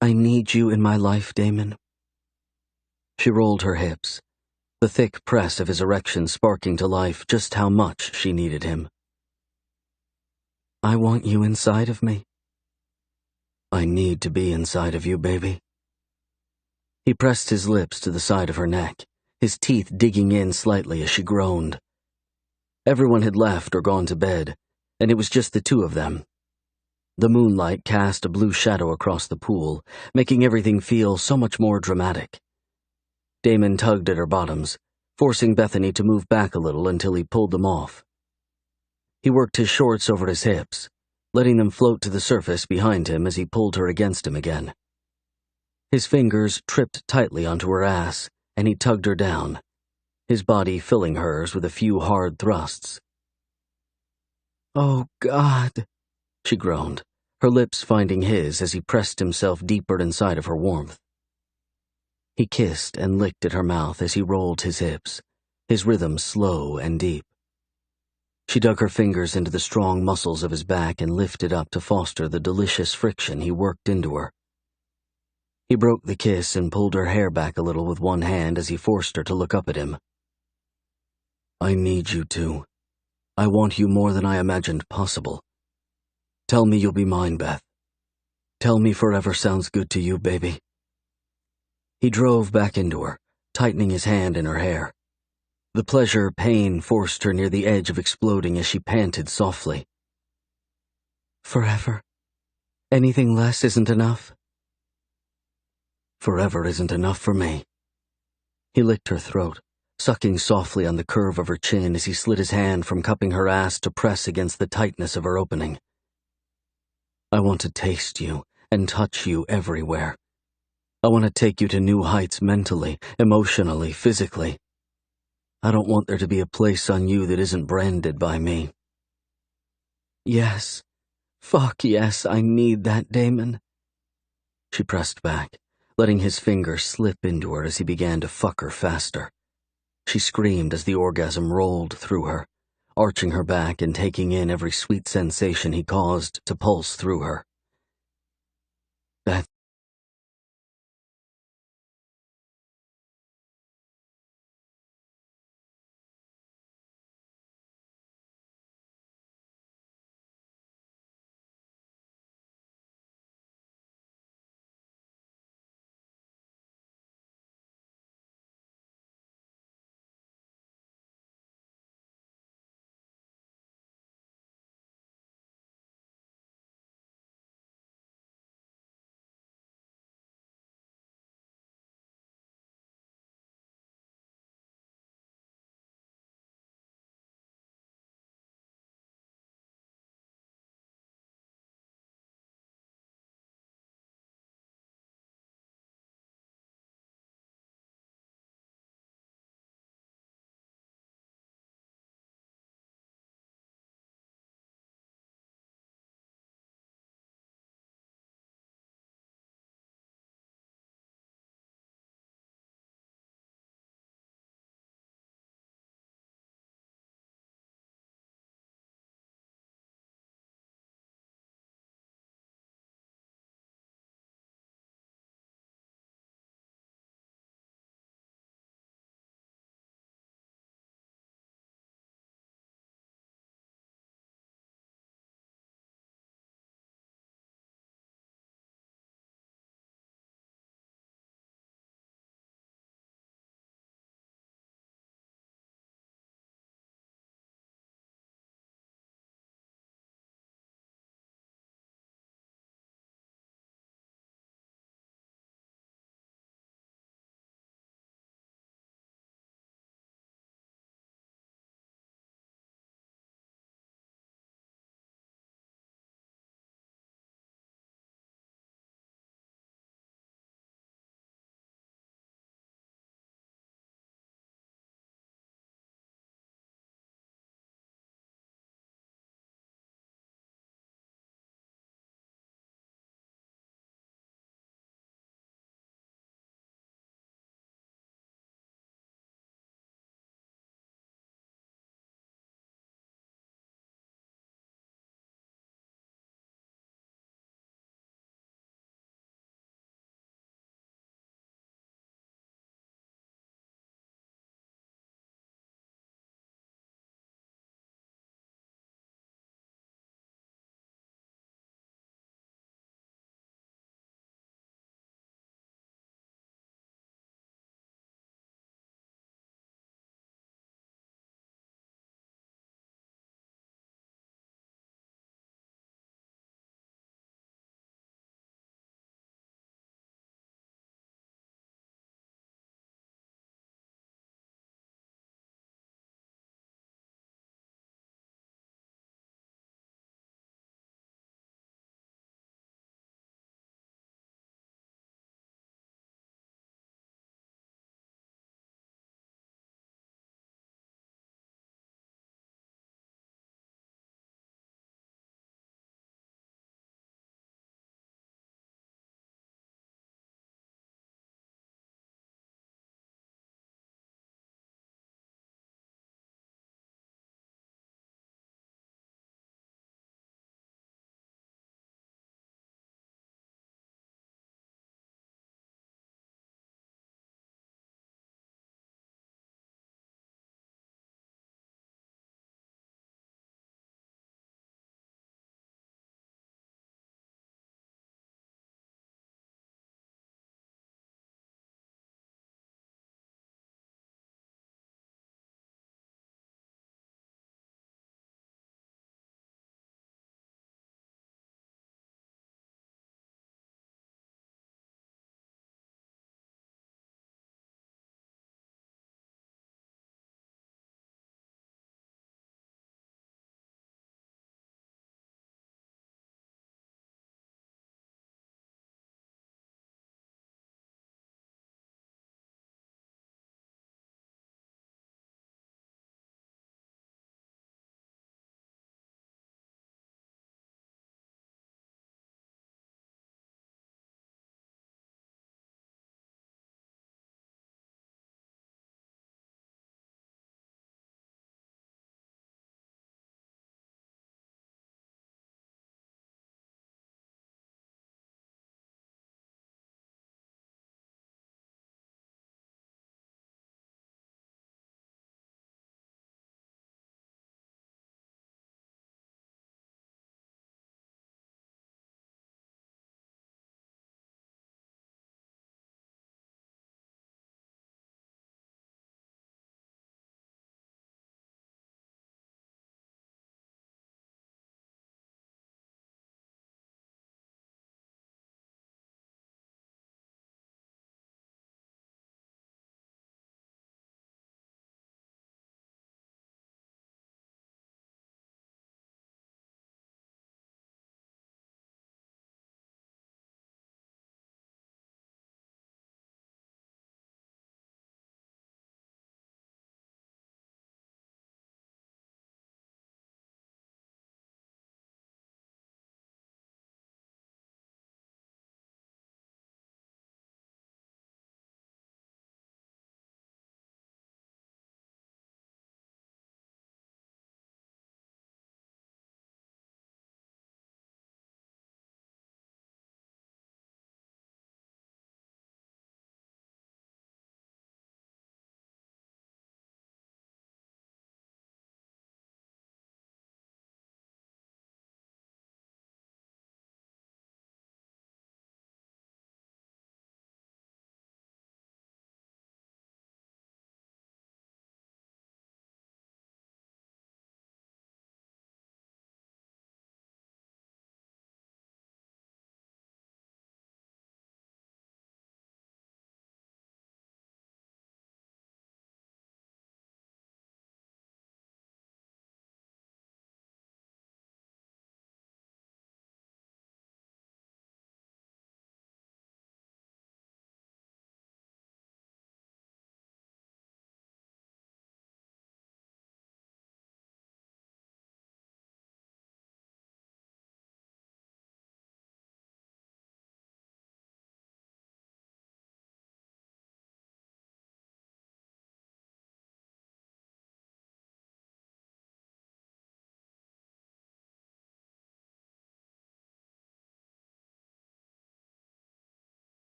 I need you in my life, Damon. She rolled her hips, the thick press of his erection sparking to life just how much she needed him. I want you inside of me. I need to be inside of you, baby. He pressed his lips to the side of her neck, his teeth digging in slightly as she groaned. Everyone had left or gone to bed, and it was just the two of them. The moonlight cast a blue shadow across the pool, making everything feel so much more dramatic. Damon tugged at her bottoms, forcing Bethany to move back a little until he pulled them off. He worked his shorts over his hips, letting them float to the surface behind him as he pulled her against him again. His fingers tripped tightly onto her ass, and he tugged her down, his body filling hers with a few hard thrusts. "Oh, God," she groaned, her lips finding his as he pressed himself deeper inside of her warmth. He kissed and licked at her mouth as he rolled his hips, his rhythm slow and deep. She dug her fingers into the strong muscles of his back and lifted up to foster the delicious friction he worked into her. He broke the kiss and pulled her hair back a little with one hand as he forced her to look up at him. "I need you to. I want you more than I imagined possible. Tell me you'll be mine, Beth. Tell me forever sounds good to you, baby." He drove back into her, tightening his hand in her hair. The pleasure-pain forced her near the edge of exploding as she panted softly. "Forever? Anything less isn't enough?" "Forever isn't enough for me." He licked her throat, sucking softly on the curve of her chin as he slid his hand from cupping her ass to press against the tightness of her opening. "I want to taste you and touch you everywhere. I want to take you to new heights mentally, emotionally, physically. I don't want there to be a place on you that isn't branded by me." "Yes. Fuck yes, I need that, Damon." She pressed back, letting his fingers slip into her as he began to fuck her faster. She screamed as the orgasm rolled through her, arching her back and taking in every sweet sensation he caused to pulse through her. "Beth,